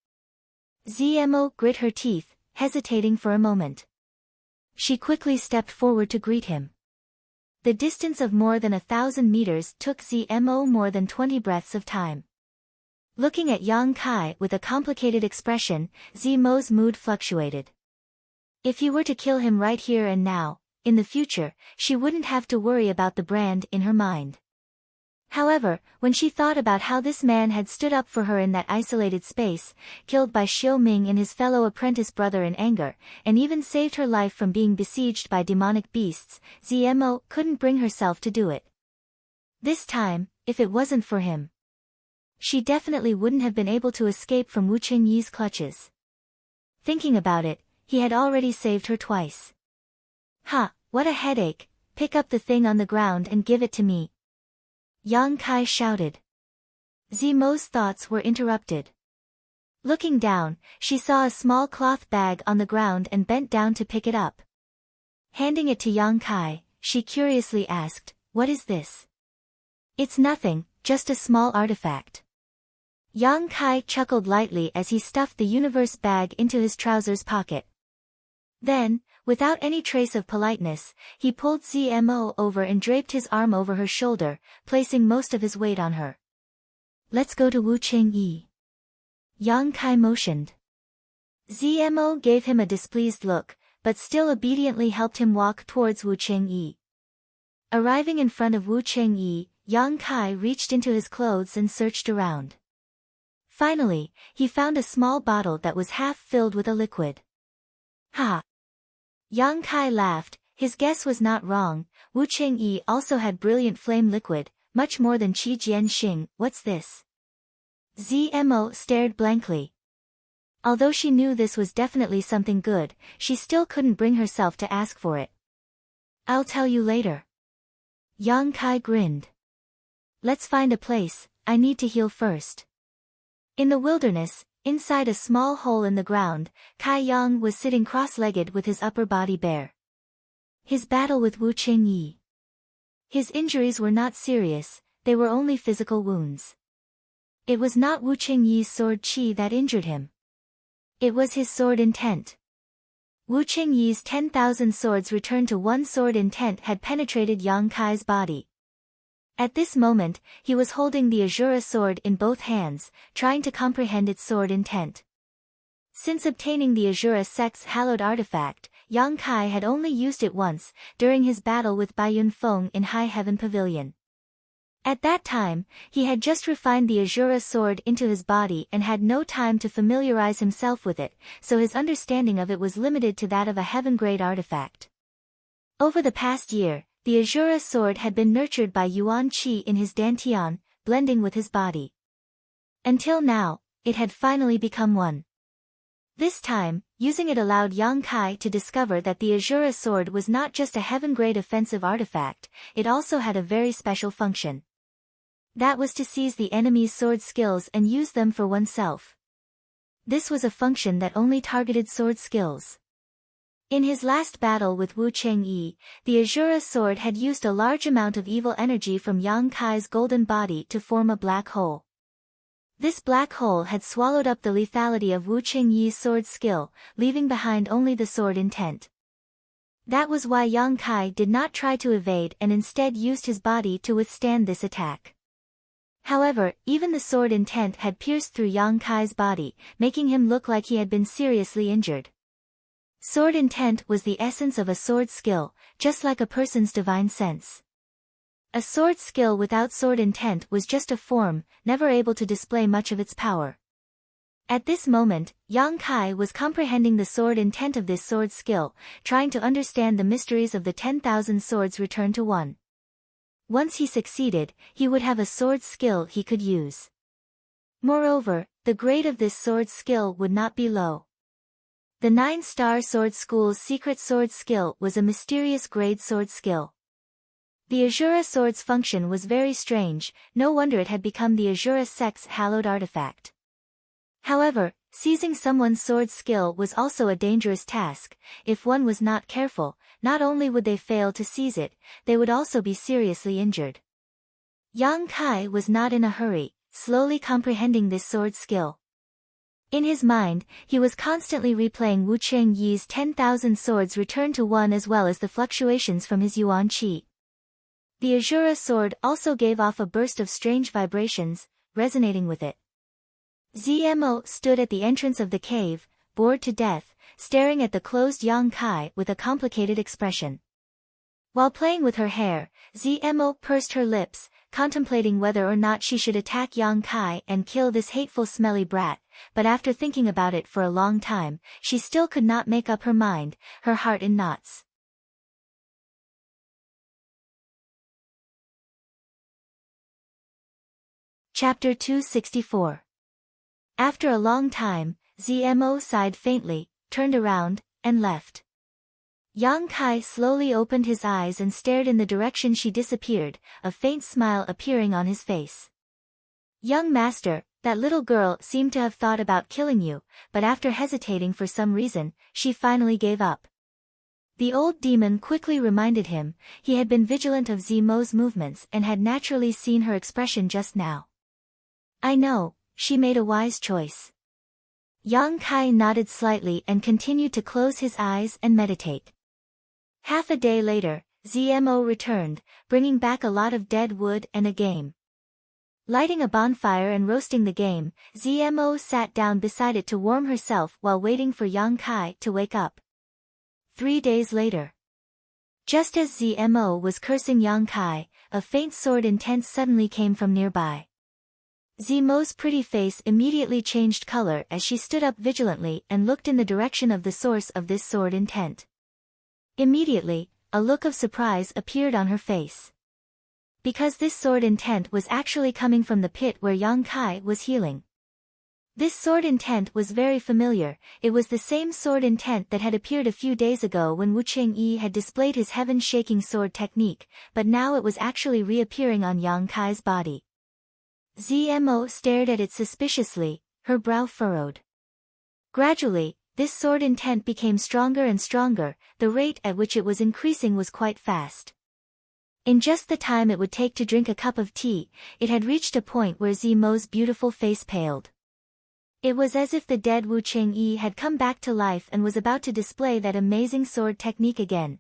Zemo grit her teeth, hesitating for a moment. She quickly stepped forward to greet him. The distance of more than 1,000 meters took Zemo more than 20 breaths of time. Looking at Yang Kai with a complicated expression, Zemo's mood fluctuated. If he were to kill him right here and now, in the future, she wouldn't have to worry about the brand in her mind. However, when she thought about how this man had stood up for her in that isolated space, killed by Xiao Ming and his fellow apprentice brother in anger, and even saved her life from being besieged by demonic beasts, Zemo couldn't bring herself to do it. This time, if it wasn't for him, she definitely wouldn't have been able to escape from Wu Qingyi's clutches. Thinking about it, he had already saved her twice. Ha, what a headache, pick up the thing on the ground and give it to me. Yang Kai shouted. Zemo's thoughts were interrupted. Looking down, she saw a small cloth bag on the ground and bent down to pick it up. Handing it to Yang Kai, she curiously asked, "What is this?" "It's nothing, just a small artifact." Yang Kai chuckled lightly as he stuffed the universe bag into his trousers pocket. Then, without any trace of politeness, he pulled Zemo over and draped his arm over her shoulder, placing most of his weight on her. Let's go to Wu Changyi. Yang Kai motioned. Zmo gave him a displeased look, but still obediently helped him walk towards Wu Changyi. Arriving in front of Wu Changyi, Yang Kai reached into his clothes and searched around. Finally, he found a small bottle that was half filled with a liquid. Ha! Yang Kai laughed. His guess was not wrong. Wu Changyi also had brilliant flame liquid, much more than Qi Jianxing. What's this? Zmo stared blankly. Although she knew this was definitely something good, she still couldn't bring herself to ask for it. I'll tell you later. Yang Kai grinned. Let's find a place, I need to heal first. In the wilderness, inside a small hole in the ground, Kai Yang was sitting cross-legged with his upper body bare. His battle with Wu Changyi. His injuries were not serious, they were only physical wounds. It was not Wu Changyi's sword Qi that injured him. It was his sword intent. Wu Changyi's 10,000 swords returned to one sword intent had penetrated Yang Kai's body. At this moment, he was holding the Azura sword in both hands, trying to comprehend its sword intent. Since obtaining the Azura Sect's hallowed artifact, Yang Kai had only used it once, during his battle with Baiyun Feng in High Heaven Pavilion. At that time, he had just refined the Azura sword into his body and had no time to familiarize himself with it, so his understanding of it was limited to that of a heaven-grade artifact. Over the past year, the Azura sword had been nurtured by Yuan Qi in his dantian, blending with his body. Until now, it had finally become one. This time, using it allowed Yang Kai to discover that the Azura sword was not just a heaven-grade offensive artifact, it also had a very special function. That was to seize the enemy's sword skills and use them for oneself. This was a function that only targeted sword skills. In his last battle with Wu Changyi, the Azura sword had used a large amount of evil energy from Yang Kai's golden body to form a black hole. This black hole had swallowed up the lethality of Wu Changyi's sword skill, leaving behind only the sword intent. That was why Yang Kai did not try to evade and instead used his body to withstand this attack. However, even the sword intent had pierced through Yang Kai's body, making him look like he had been seriously injured. Sword intent was the essence of a sword skill, just like a person's divine sense. A sword skill without sword intent was just a form, never able to display much of its power. At this moment, Yang Kai was comprehending the sword intent of this sword skill, trying to understand the mysteries of the 10,000 swords returned to one. Once he succeeded, he would have a sword skill he could use. Moreover, the grade of this sword skill would not be low. The 9-star sword school's secret sword skill was a mysterious grade sword skill. The Azura sword's function was very strange, no wonder it had become the Azura sect's hallowed artifact. However, seizing someone's sword skill was also a dangerous task. If one was not careful, not only would they fail to seize it, they would also be seriously injured. Yang Kai was not in a hurry, slowly comprehending this sword skill. In his mind, he was constantly replaying Wu Changyi's 10,000 swords returned to one as well as the fluctuations from his Yuan Qi. The Azura sword also gave off a burst of strange vibrations, resonating with it. Zmo stood at the entrance of the cave, bored to death, staring at the closed Yang Kai with a complicated expression. While playing with her hair, Zmo pursed her lips, contemplating whether or not she should attack Yang Kai and kill this hateful smelly brat, but after thinking about it for a long time, she still could not make up her mind, her heart in knots. Chapter 264. After a long time, Zmo sighed faintly, turned around, and left. Yang Kai slowly opened his eyes and stared in the direction she disappeared, a faint smile appearing on his face. Young master, that little girl seemed to have thought about killing you, but after hesitating for some reason, she finally gave up. The old demon quickly reminded him, he had been vigilant of Zmo's movements and had naturally seen her expression just now. I know, she made a wise choice. Yang Kai nodded slightly and continued to close his eyes and meditate. Half a day later, Zmo returned, bringing back a lot of dead wood and a game. Lighting a bonfire and roasting the game, Zmo sat down beside it to warm herself while waiting for Yang Kai to wake up. 3 days later. Just as Zmo was cursing Yang Kai, a faint sword intent suddenly came from nearby. Zmo's pretty face immediately changed color as she stood up vigilantly and looked in the direction of the source of this sword intent. Immediately, a look of surprise appeared on her face. Because this sword intent was actually coming from the pit where Yang Kai was healing. This sword intent was very familiar. It was the same sword intent that had appeared a few days ago when Wu Changyi had displayed his heaven-shaking sword technique, but now it was actually reappearing on Yang Kai's body. Zmo stared at it suspiciously, her brow furrowed. Gradually, this sword intent became stronger and stronger. The rate at which it was increasing was quite fast. In just the time it would take to drink a cup of tea, it had reached a point where Zmo's beautiful face paled. It was as if the dead Wu Changyi had come back to life and was about to display that amazing sword technique again.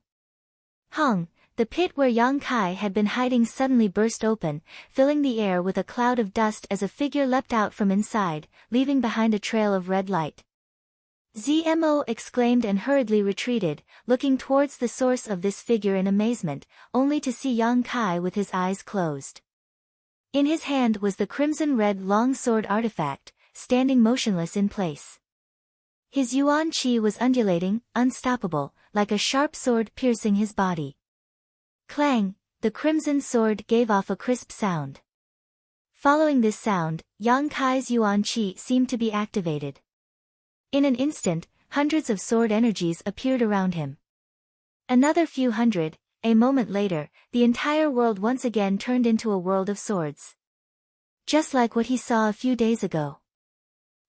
Hung! The pit where Yang Kai had been hiding suddenly burst open, filling the air with a cloud of dust as a figure leapt out from inside, leaving behind a trail of red light. Zmo exclaimed and hurriedly retreated, looking towards the source of this figure in amazement, only to see Yang Kai with his eyes closed. In his hand was the crimson-red long sword artifact, standing motionless in place. His yuan qi was undulating, unstoppable, like a sharp sword piercing his body. Clang! The crimson sword gave off a crisp sound. Following this sound, Yang Kai's yuan qi seemed to be activated. In an instant, hundreds of sword energies appeared around him. Another few hundred, a moment later, the entire world once again turned into a world of swords. Just like what he saw a few days ago.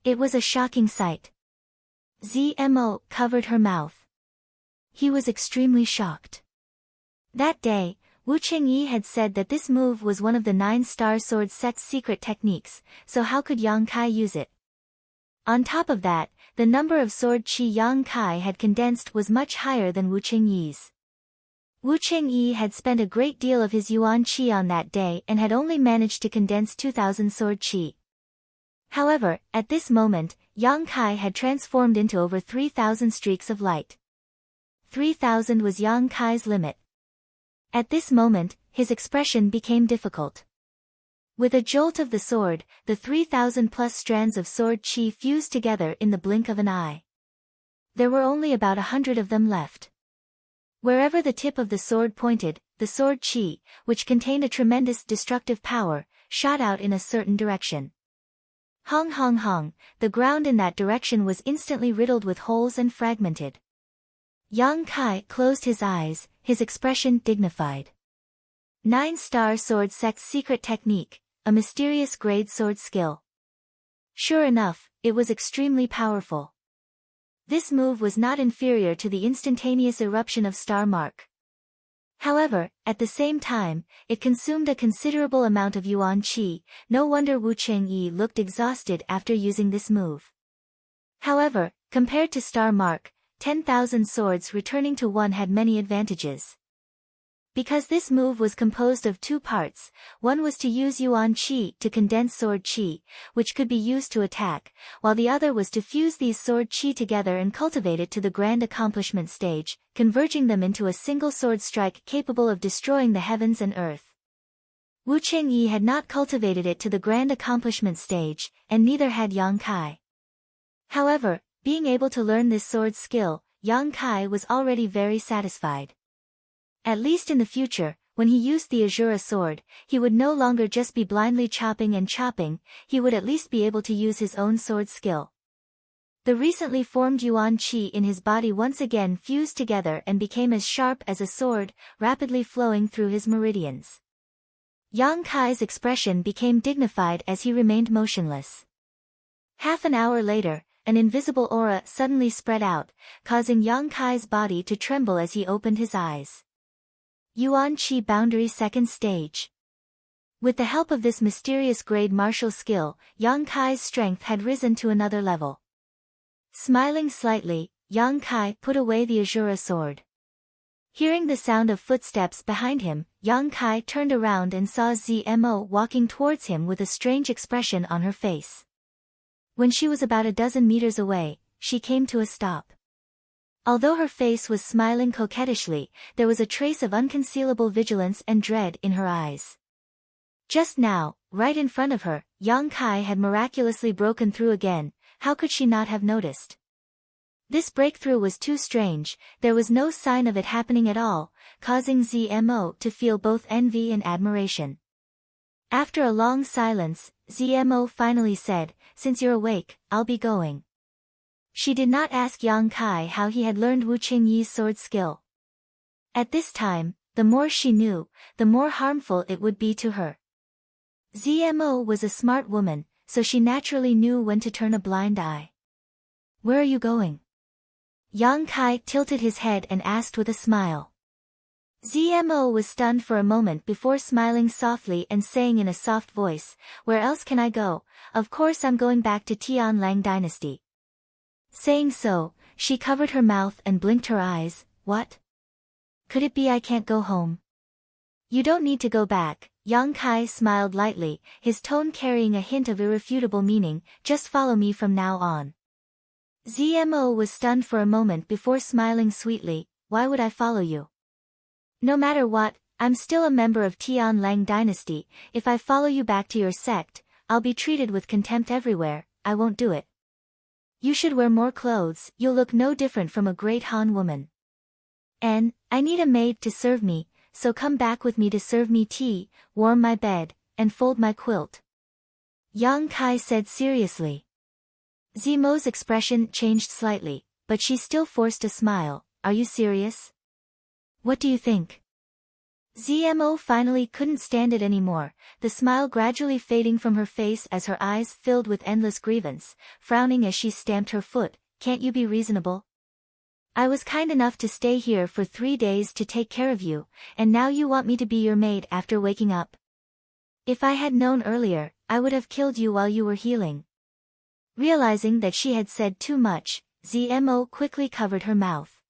It was a shocking sight. Zmo covered her mouth. He was extremely shocked. That day, Wu Changyi had said that this move was one of the 9-star sword sect's secret techniques, so how could Yang Kai use it? On top of that, the number of sword qi Yang Kai had condensed was much higher than Wu Changyi's. Wu Changyi had spent a great deal of his yuan qi on that day and had only managed to condense 2,000 sword qi. However, at this moment, Yang Kai had transformed into over 3,000 streaks of light. 3,000 was Yang Kai's limit. At this moment, his expression became difficult. With a jolt of the sword, the 3,000-plus strands of sword qi fused together in the blink of an eye. There were only about 100 of them left. Wherever the tip of the sword pointed, the sword qi, which contained a tremendous destructive power, shot out in a certain direction. Hong hong hong, the ground in that direction was instantly riddled with holes and fragmented. Yang Kai closed his eyes, his expression dignified. 9-star sword sect's secret technique, a mysterious grade sword skill. Sure enough, it was extremely powerful. This move was not inferior to the instantaneous eruption of Star Mark. However, at the same time, it consumed a considerable amount of yuan qi. No wonder Wu Changyi looked exhausted after using this move. However, compared to Star Mark, 10,000 swords returning to one had many advantages. Because this move was composed of 2 parts, one was to use yuan qi to condense sword qi, which could be used to attack, while the other was to fuse these sword qi together and cultivate it to the grand accomplishment stage, converging them into a single sword strike capable of destroying the heavens and earth. Wu Changyi had not cultivated it to the grand accomplishment stage, and neither had Yang Kai. However, being able to learn this sword skill, Yang Kai was already very satisfied. At least in the future, when he used the Azura sword, he would no longer just be blindly chopping and chopping, he would at least be able to use his own sword skill. The recently formed yuan qi in his body once again fused together and became as sharp as a sword, rapidly flowing through his meridians. Yang Kai's expression became dignified as he remained motionless. Half an hour later, an invisible aura suddenly spread out, causing Yang Kai's body to tremble as he opened his eyes. Yuan Qi Boundary Second Stage. With the help of this mysterious grade martial skill, Yang Kai's strength had risen to another level. Smiling slightly, Yang Kai put away the Azura sword. Hearing the sound of footsteps behind him, Yang Kai turned around and saw Zmo walking towards him with a strange expression on her face. When she was about a dozen meters away, she came to a stop. Although her face was smiling coquettishly, there was a trace of unconcealable vigilance and dread in her eyes. Just now, right in front of her, Yang Kai had miraculously broken through again. How could she not have noticed? This breakthrough was too strange, there was no sign of it happening at all, causing Zmo to feel both envy and admiration. After a long silence, Zmo finally said, "Since you're awake, I'll be going." She did not ask Yang Kai how he had learned Wu Qingyi's sword skill. At this time, the more she knew, the more harmful it would be to her. Zmo was a smart woman, so she naturally knew when to turn a blind eye. "Where are you going?" Yang Kai tilted his head and asked with a smile. Zmo was stunned for a moment before smiling softly and saying in a soft voice, "Where else can I go? Of course I'm going back to Tianlang Dynasty." Saying so, she covered her mouth and blinked her eyes. "What? Could it be I can't go home?" "You don't need to go back," Yang Kai smiled lightly, his tone carrying a hint of irrefutable meaning, "just follow me from now on." Zmo was stunned for a moment before smiling sweetly. "Why would I follow you? No matter what, I'm still a member of Tianlang Dynasty. If I follow you back to your sect, I'll be treated with contempt everywhere. I won't do it. You should wear more clothes, you'll look no different from a great Han woman. And, I need a maid to serve me, so come back with me to serve me tea, warm my bed, and fold my quilt," Yang Kai said seriously. Zmo's expression changed slightly, but she still forced a smile. "Are you serious? What do you think?" Zmo finally couldn't stand it anymore, the smile gradually fading from her face as her eyes filled with endless grievance, frowning as she stamped her foot. "Can't you be reasonable? I was kind enough to stay here for 3 days to take care of you, and now you want me to be your maid after waking up? If I had known earlier, I would have killed you while you were healing." Realizing that she had said too much, Zmo quickly covered her mouth.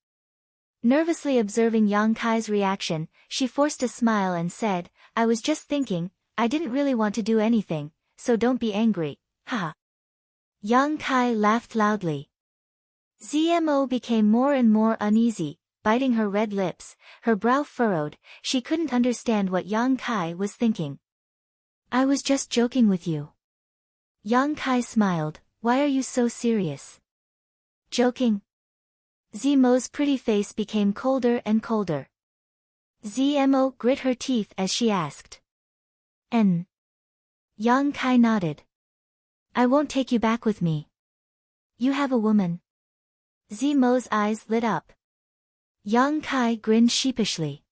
Nervously observing Yang Kai's reaction, she forced a smile and said, "I was just thinking, I didn't really want to do anything, so don't be angry, haha." Yang Kai laughed loudly. Zmo became more and more uneasy, biting her red lips, her brow furrowed. She couldn't understand what Yang Kai was thinking. "I was just joking with you." Yang Kai smiled. "Why are you so serious?" "Joking?" Zmo's pretty face became colder and colder. Zmo grit her teeth as she asked. "N." Yang Kai nodded. "I won't take you back with me. You have a woman." Zmo's eyes lit up. Yang Kai grinned sheepishly.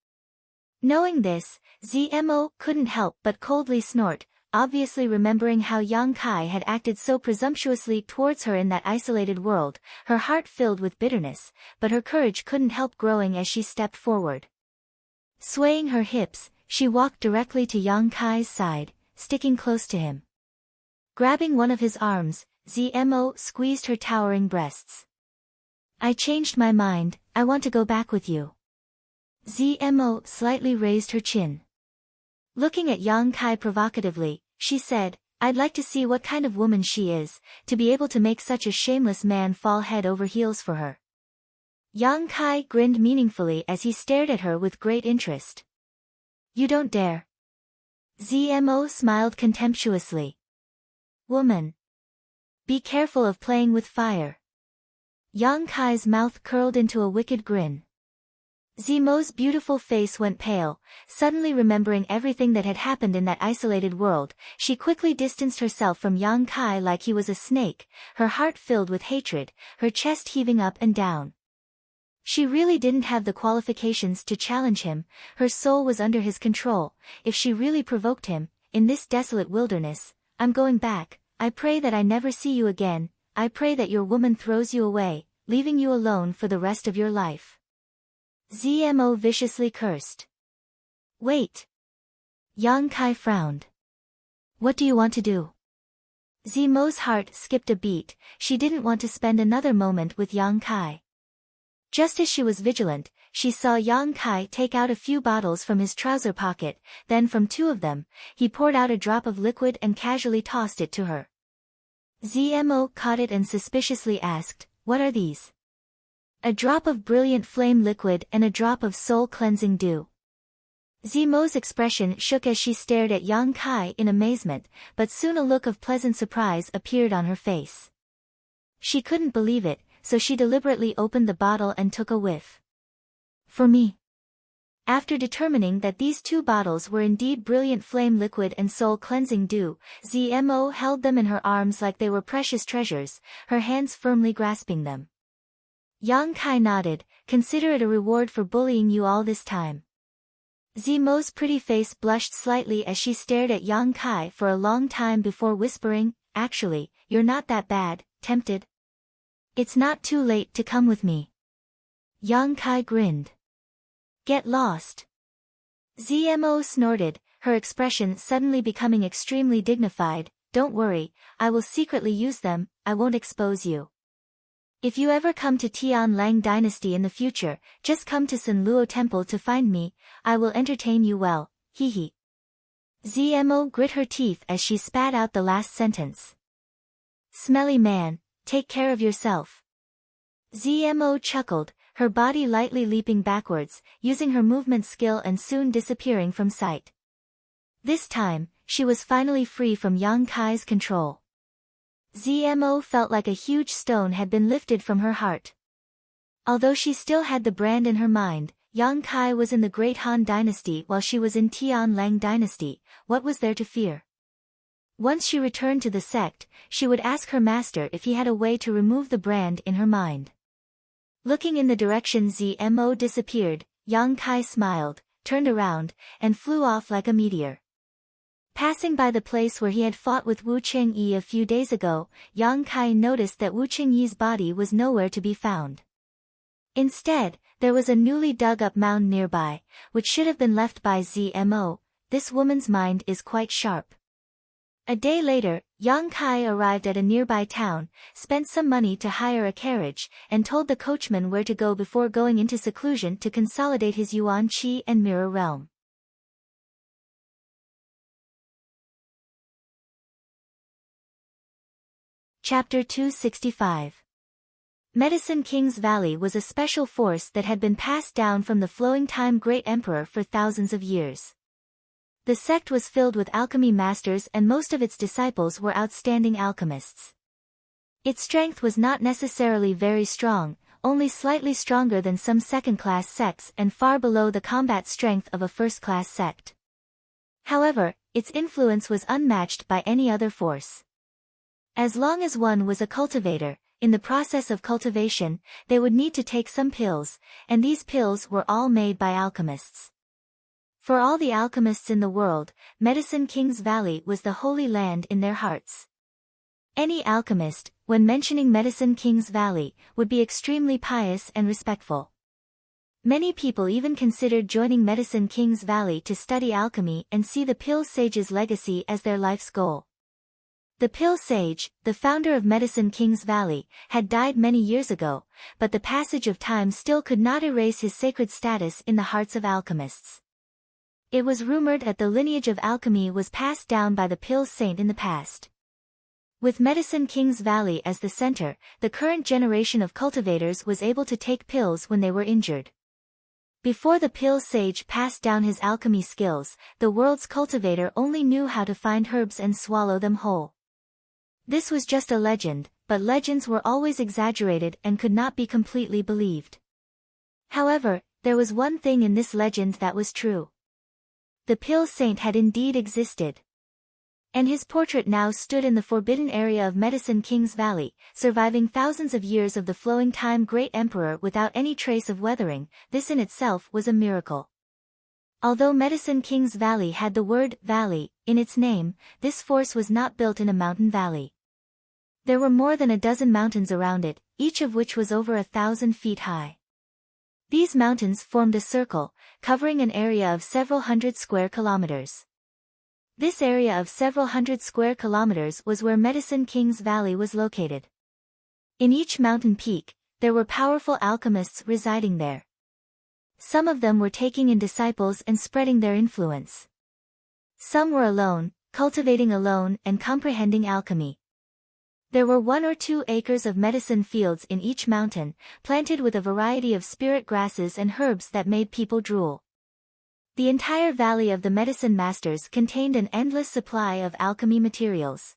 Knowing this, Zmo couldn't help but coldly snort, obviously remembering how Yang Kai had acted so presumptuously towards her in that isolated world, her heart filled with bitterness, but her courage couldn't help growing as she stepped forward. Swaying her hips, she walked directly to Yang Kai's side, sticking close to him. Grabbing one of his arms, Zmo squeezed her towering breasts. "I changed my mind, I want to go back with you." Zmo slightly raised her chin. Looking at Yang Kai provocatively, she said, "I'd like to see what kind of woman she is, to be able to make such a shameless man fall head over heels for her." Yang Kai grinned meaningfully as he stared at her with great interest. "You don't dare." Zmo smiled contemptuously. "Woman. Be careful of playing with fire." Yang Kai's mouth curled into a wicked grin. Zmo's beautiful face went pale, suddenly remembering everything that had happened in that isolated world. She quickly distanced herself from Yang Kai like he was a snake, her heart filled with hatred, her chest heaving up and down. She really didn't have the qualifications to challenge him, her soul was under his control. If she really provoked him, in this desolate wilderness, "I'm going back, I pray that I never see you again, I pray that your woman throws you away, leaving you alone for the rest of your life." Zmo viciously cursed. "Wait." Yang Kai frowned. "What do you want to do?" Zmo's heart skipped a beat, she didn't want to spend another moment with Yang Kai. Just as she was vigilant, she saw Yang Kai take out a few bottles from his trouser pocket, then from two of them, he poured out a drop of liquid and casually tossed it to her. Zmo caught it and suspiciously asked, "What are these?" "A drop of brilliant flame liquid and a drop of soul-cleansing dew." Zmo's expression shook as she stared at Yang Kai in amazement, but soon a look of pleasant surprise appeared on her face. She couldn't believe it, so she deliberately opened the bottle and took a whiff. "For me." After determining that these two bottles were indeed brilliant flame liquid and soul-cleansing dew, Zmo held them in her arms like they were precious treasures, her hands firmly grasping them. Yang Kai nodded. "Consider it a reward for bullying you all this time." Zmo's pretty face blushed slightly as she stared at Yang Kai for a long time before whispering, "Actually, you're not that bad, tempted? It's not too late to come with me." Yang Kai grinned. "Get lost." Zmo snorted, her expression suddenly becoming extremely dignified. "Don't worry, I will secretly use them, I won't expose you. If you ever come to Tian Lang Dynasty in the future, just come to Sun Luo Temple to find me, I will entertain you well, hee hee." Zmo grit her teeth as she spat out the last sentence. "Smelly man, take care of yourself." Zmo chuckled, her body lightly leaping backwards, using her movement skill and soon disappearing from sight. This time, she was finally free from Yang Kai's control. Zmo felt like a huge stone had been lifted from her heart. Although she still had the brand in her mind, Yang Kai was in the Great Han Dynasty while she was in Tian Lang Dynasty. What was there to fear? Once she returned to the sect, she would ask her master if he had a way to remove the brand in her mind. Looking in the direction Zmo disappeared, Yang Kai smiled, turned around, and flew off like a meteor. Passing by the place where he had fought with Wu Chengyi a few days ago, Yang Kai noticed that Wu Chengyi's body was nowhere to be found. Instead, there was a newly dug-up mound nearby, which should have been left by Zmo. This woman's mind is quite sharp. A day later, Yang Kai arrived at a nearby town, spent some money to hire a carriage, and told the coachman where to go before going into seclusion to consolidate his Yuan Qi and Mirror Realm. Chapter 265. Medicine King's Valley was a special force that had been passed down from the Flowing Time Great Emperor for thousands of years. The sect was filled with alchemy masters and most of its disciples were outstanding alchemists. Its strength was not necessarily very strong, only slightly stronger than some second-class sects and far below the combat strength of a first-class sect. However, its influence was unmatched by any other force. As long as one was a cultivator, in the process of cultivation, they would need to take some pills, and these pills were all made by alchemists. For all the alchemists in the world, Medicine King's Valley was the holy land in their hearts. Any alchemist, when mentioning Medicine King's Valley, would be extremely pious and respectful. Many people even considered joining Medicine King's Valley to study alchemy and see the Pill Sage's legacy as their life's goal. The Pill Sage, the founder of Medicine King's Valley, had died many years ago, but the passage of time still could not erase his sacred status in the hearts of alchemists. It was rumored that the lineage of alchemy was passed down by the Pill Saint in the past. With Medicine King's Valley as the center, the current generation of cultivators was able to take pills when they were injured. Before the Pill Sage passed down his alchemy skills, the world's cultivator only knew how to find herbs and swallow them whole. This was just a legend, but legends were always exaggerated and could not be completely believed. However, there was one thing in this legend that was true. The Pill Saint had indeed existed. And his portrait now stood in the forbidden area of Medicine King's Valley, surviving thousands of years of the Flowing Time Great Emperor without any trace of weathering. This in itself was a miracle. Although Medicine King's Valley had the word valley in its name, this force was not built in a mountain valley. There were more than a dozen mountains around it, each of which was over 1,000 feet high. These mountains formed a circle, covering an area of several hundred square kilometers. This area of several hundred square kilometers was where Medicine King's Valley was located. In each mountain peak, There were powerful alchemists residing there. Some of them were taking in disciples and spreading their influence. Some were alone, cultivating alone and comprehending alchemy. There were 1 or 2 acres of medicine fields in each mountain, planted with a variety of spirit grasses and herbs that made people drool. The entire valley of the medicine masters contained an endless supply of alchemy materials.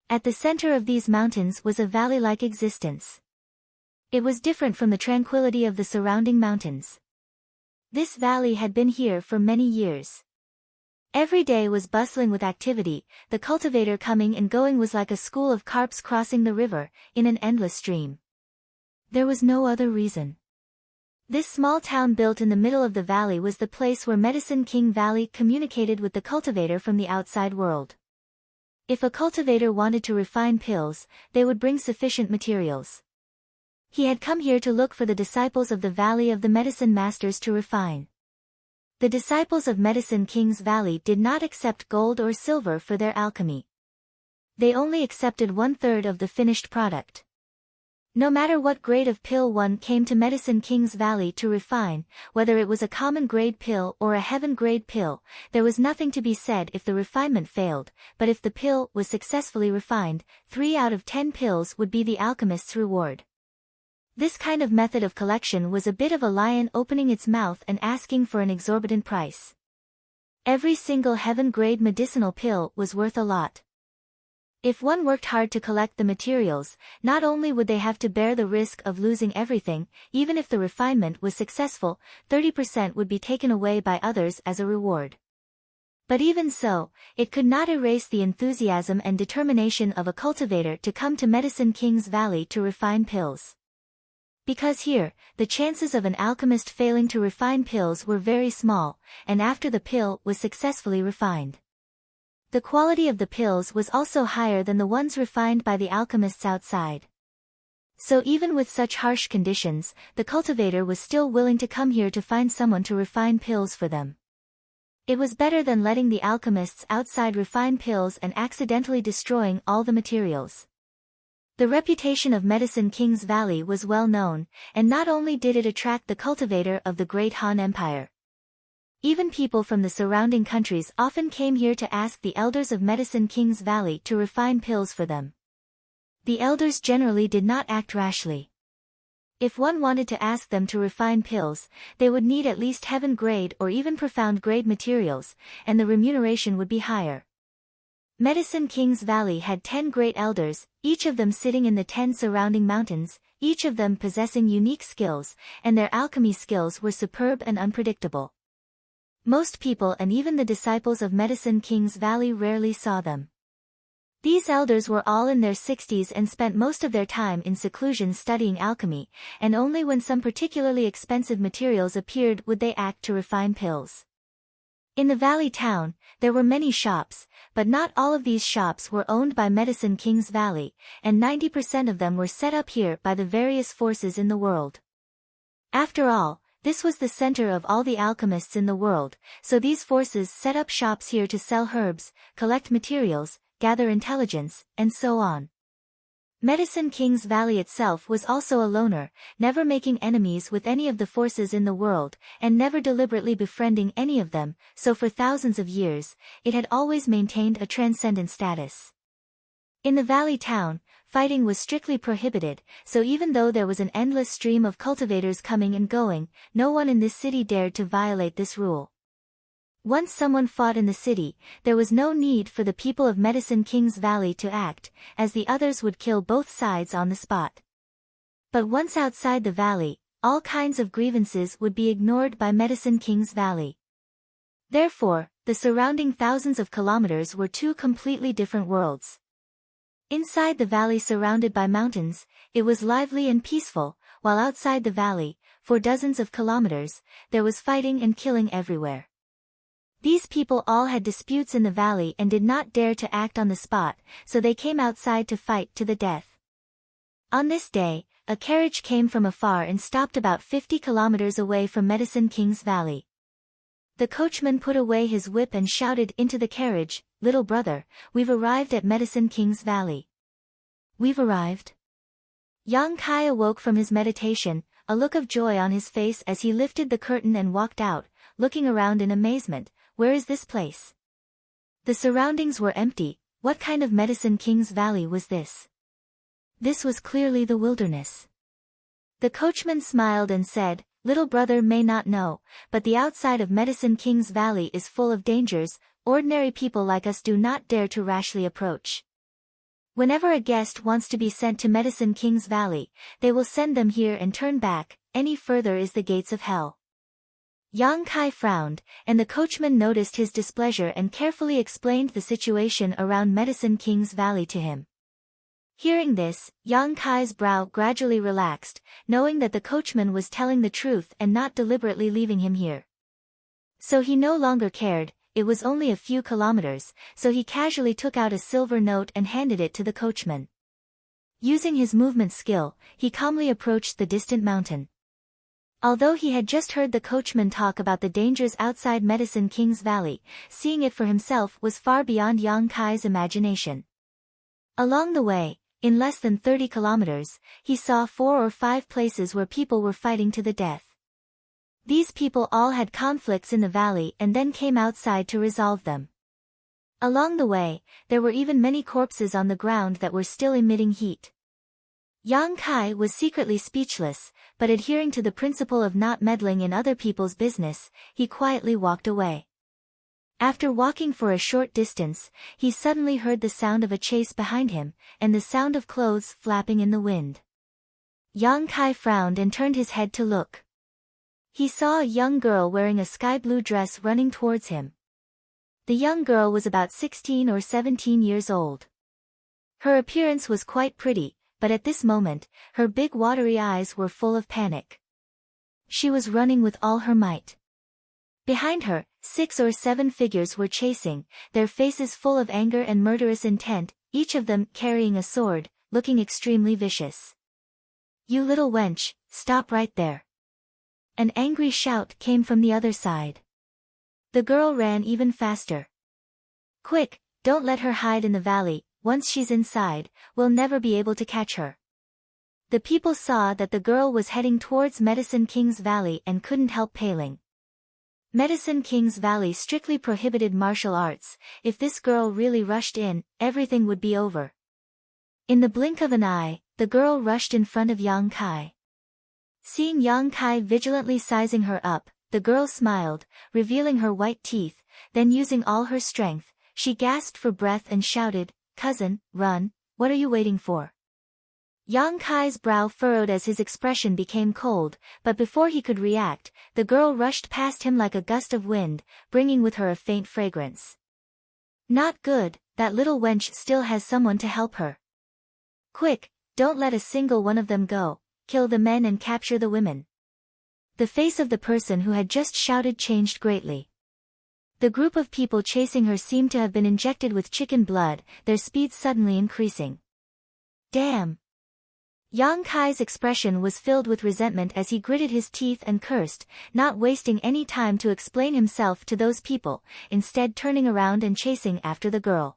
At the center of these mountains was a valley-like existence. It was different from the tranquility of the surrounding mountains. This valley had been here for many years. Every day was bustling with activity, the cultivator coming and going was like a school of carps crossing the river, in an endless stream. There was no other reason. This small town built in the middle of the valley was the place where Medicine King Valley communicated with the cultivator from the outside world. If a cultivator wanted to refine pills, they would bring sufficient materials. He had come here to look for the disciples of the Valley of the Medicine Masters to refine. The disciples of Medicine King's Valley did not accept gold or silver for their alchemy. They only accepted 1/3 of the finished product. No matter what grade of pill one came to Medicine King's Valley to refine, whether it was a common grade pill or a heaven grade pill, there was nothing to be said if the refinement failed, but if the pill was successfully refined, 3 out of 10 pills would be the alchemist's reward. This kind of method of collection was a bit of a lion opening its mouth and asking for an exorbitant price. Every single heaven grade medicinal pill was worth a lot. If one worked hard to collect the materials, not only would they have to bear the risk of losing everything, even if the refinement was successful, 30% would be taken away by others as a reward. But even so, it could not erase the enthusiasm and determination of a cultivator to come to Medicine King's Valley to refine pills. Because here, the chances of an alchemist failing to refine pills were very small, and after the pill was successfully refined, the quality of the pills was also higher than the ones refined by the alchemists outside. So even with such harsh conditions, the cultivator was still willing to come here to find someone to refine pills for them. It was better than letting the alchemists outside refine pills and accidentally destroying all the materials. The reputation of Medicine King's Valley was well known, and not only did it attract the cultivator of the Great Han Empire. Even people from the surrounding countries often came here to ask the elders of Medicine King's Valley to refine pills for them. The elders generally did not act rashly. If one wanted to ask them to refine pills, they would need at least heaven grade or even profound grade materials, and the remuneration would be higher. Medicine King's Valley had 10 great elders, each of them sitting in the 10 surrounding mountains, each of them possessing unique skills, and their alchemy skills were superb and unpredictable. Most people and even the disciples of Medicine King's Valley rarely saw them. These elders were all in their 60s and spent most of their time in seclusion studying alchemy, and only when some particularly expensive materials appeared would they act to refine pills. In the valley town, there were many shops, but not all of these shops were owned by Medicine King's Valley, and 90% of them were set up here by the various forces in the world. After all, this was the center of all the alchemists in the world, so these forces set up shops here to sell herbs, collect materials, gather intelligence, and so on. Medicine King's Valley itself was also a loner, never making enemies with any of the forces in the world, and never deliberately befriending any of them, so for thousands of years, it had always maintained a transcendent status. In the valley town, fighting was strictly prohibited, so even though there was an endless stream of cultivators coming and going, no one in this city dared to violate this rule. Once someone fought in the city, there was no need for the people of Medicine King's Valley to act, as the others would kill both sides on the spot. But once outside the valley, all kinds of grievances would be ignored by Medicine King's Valley. Therefore, the surrounding thousands of kilometers were 2 completely different worlds. Inside the valley surrounded by mountains, it was lively and peaceful, while outside the valley, for dozens of kilometers, there was fighting and killing everywhere. These people all had disputes in the valley and did not dare to act on the spot, so they came outside to fight to the death. On this day, a carriage came from afar and stopped about 50 kilometers away from Medicine King's Valley. The coachman put away his whip and shouted into the carriage, "Little brother, we've arrived at Medicine King's Valley." "We've arrived? Yang Kai awoke from his meditation, a look of joy on his face as he lifted the curtain and walked out, looking around in amazement. Where is this place? The surroundings were empty. What kind of Medicine King's Valley was this? This was clearly the wilderness. The coachman smiled and said, "Little brother may not know, but the outside of Medicine King's Valley is full of dangers. Ordinary people like us do not dare to rashly approach. Whenever a guest wants to be sent to Medicine King's Valley, they will send them here and turn back. Any further is the gates of hell." Yang Kai frowned, and the coachman noticed his displeasure and carefully explained the situation around Medicine King's Valley to him. Hearing this, Yang Kai's brow gradually relaxed, knowing that the coachman was telling the truth and not deliberately leaving him here. So he no longer cared. It was only a few kilometers, so he casually took out a silver note and handed it to the coachman. Using his movement skill, he calmly approached the distant mountain. Although he had just heard the coachman talk about the dangers outside Medicine King's Valley, seeing it for himself was far beyond Yang Kai's imagination. Along the way, in less than 30 kilometers, he saw 4 or 5 places where people were fighting to the death. These people all had conflicts in the valley and then came outside to resolve them. Along the way, there were even many corpses on the ground that were still emitting heat. Yang Kai was secretly speechless, but adhering to the principle of not meddling in other people's business, he quietly walked away. After walking for a short distance, he suddenly heard the sound of a chase behind him, and the sound of clothes flapping in the wind. Yang Kai frowned and turned his head to look. He saw a young girl wearing a sky-blue dress running towards him. The young girl was about 16 or 17 years old. Her appearance was quite pretty, but at this moment, her big watery eyes were full of panic. She was running with all her might. Behind her, 6 or 7 figures were chasing, their faces full of anger and murderous intent, each of them carrying a sword, looking extremely vicious. "You little wench, stop right there." An angry shout came from the other side. The girl ran even faster. "Quick, don't let her hide in the valley. Once she's inside, we'll never be able to catch her." The people saw that the girl was heading towards Medicine King's Valley and couldn't help paling. Medicine King's Valley strictly prohibited martial arts. If this girl really rushed in, everything would be over. In the blink of an eye, the girl rushed in front of Yang Kai. Seeing Yang Kai vigilantly sizing her up, the girl smiled, revealing her white teeth, then using all her strength, she gasped for breath and shouted, "Cousin, run, what are you waiting for?" Yang Kai's brow furrowed as his expression became cold, but before he could react, the girl rushed past him like a gust of wind, bringing with her a faint fragrance. "Not good, that little wench still has someone to help her. Quick, don't let a single one of them go, kill the men and capture the women." The face of the person who had just shouted changed greatly. The group of people chasing her seemed to have been injected with chicken blood, their speed suddenly increasing. "Damn!" Yang Kai's expression was filled with resentment as he gritted his teeth and cursed, not wasting any time to explain himself to those people, instead turning around and chasing after the girl.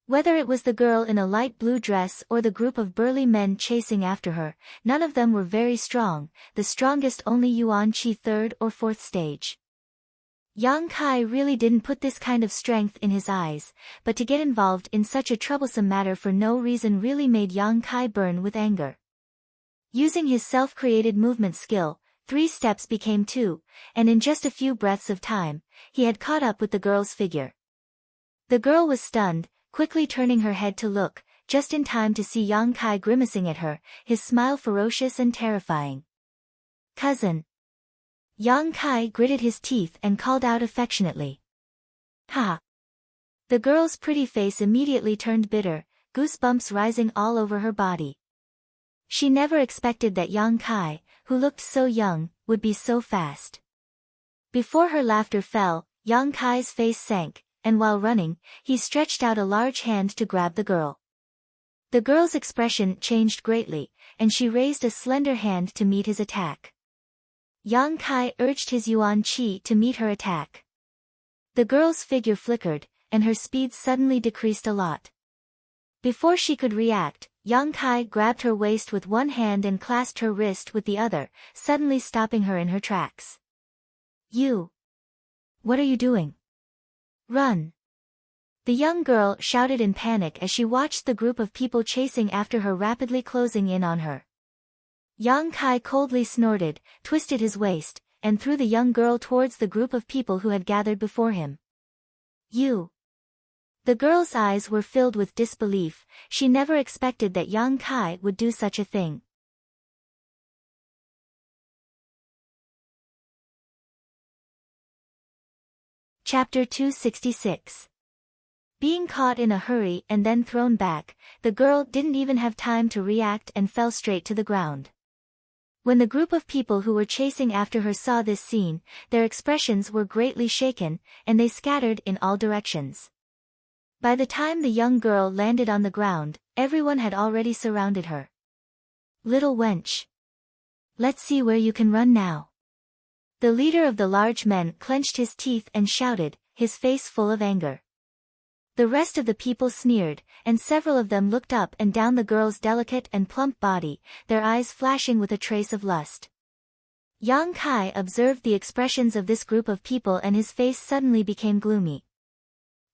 Whether it was the girl in a light blue dress or the group of burly men chasing after her, none of them were very strong, the strongest only Yuan Qi 3rd or 4th stage. Yang Kai really didn't put this kind of strength in his eyes, but to get involved in such a troublesome matter for no reason really made Yang Kai burn with anger. Using his self-created movement skill, 3 steps became 2, and in just a few breaths of time, he had caught up with the girl's figure. The girl was stunned, quickly turning her head to look, just in time to see Yang Kai grimacing at her, his smile ferocious and terrifying. "Cousin." Yang Kai gritted his teeth and called out affectionately. "Ha!" The girl's pretty face immediately turned bitter, goosebumps rising all over her body. She never expected that Yang Kai, who looked so young, would be so fast. Before her laughter fell, Yang Kai's face sank, and while running, he stretched out a large hand to grab the girl. The girl's expression changed greatly, and she raised a slender hand to meet his attack. Yang Kai urged his Yuan Qi to meet her attack. The girl's figure flickered, and her speed suddenly decreased a lot. Before she could react, Yang Kai grabbed her waist with one hand and clasped her wrist with the other, suddenly stopping her in her tracks. You! What are you doing? Run! The young girl shouted in panic as she watched the group of people chasing after her rapidly closing in on her. Yang Kai coldly snorted, twisted his waist, and threw the young girl towards the group of people who had gathered before him. You! The girl's eyes were filled with disbelief. She never expected that Yang Kai would do such a thing. Chapter 266. Being caught in a hurry and then thrown back, the girl didn't even have time to react and fell straight to the ground. When the group of people who were chasing after her saw this scene, their expressions were greatly shaken, and they scattered in all directions. By the time the young girl landed on the ground, everyone had already surrounded her. Little wench! Let's see where you can run now. The leader of the large men clenched his teeth and shouted, his face full of anger. The rest of the people sneered, and several of them looked up and down the girl's delicate and plump body, their eyes flashing with a trace of lust. Yang Kai observed the expressions of this group of people and his face suddenly became gloomy.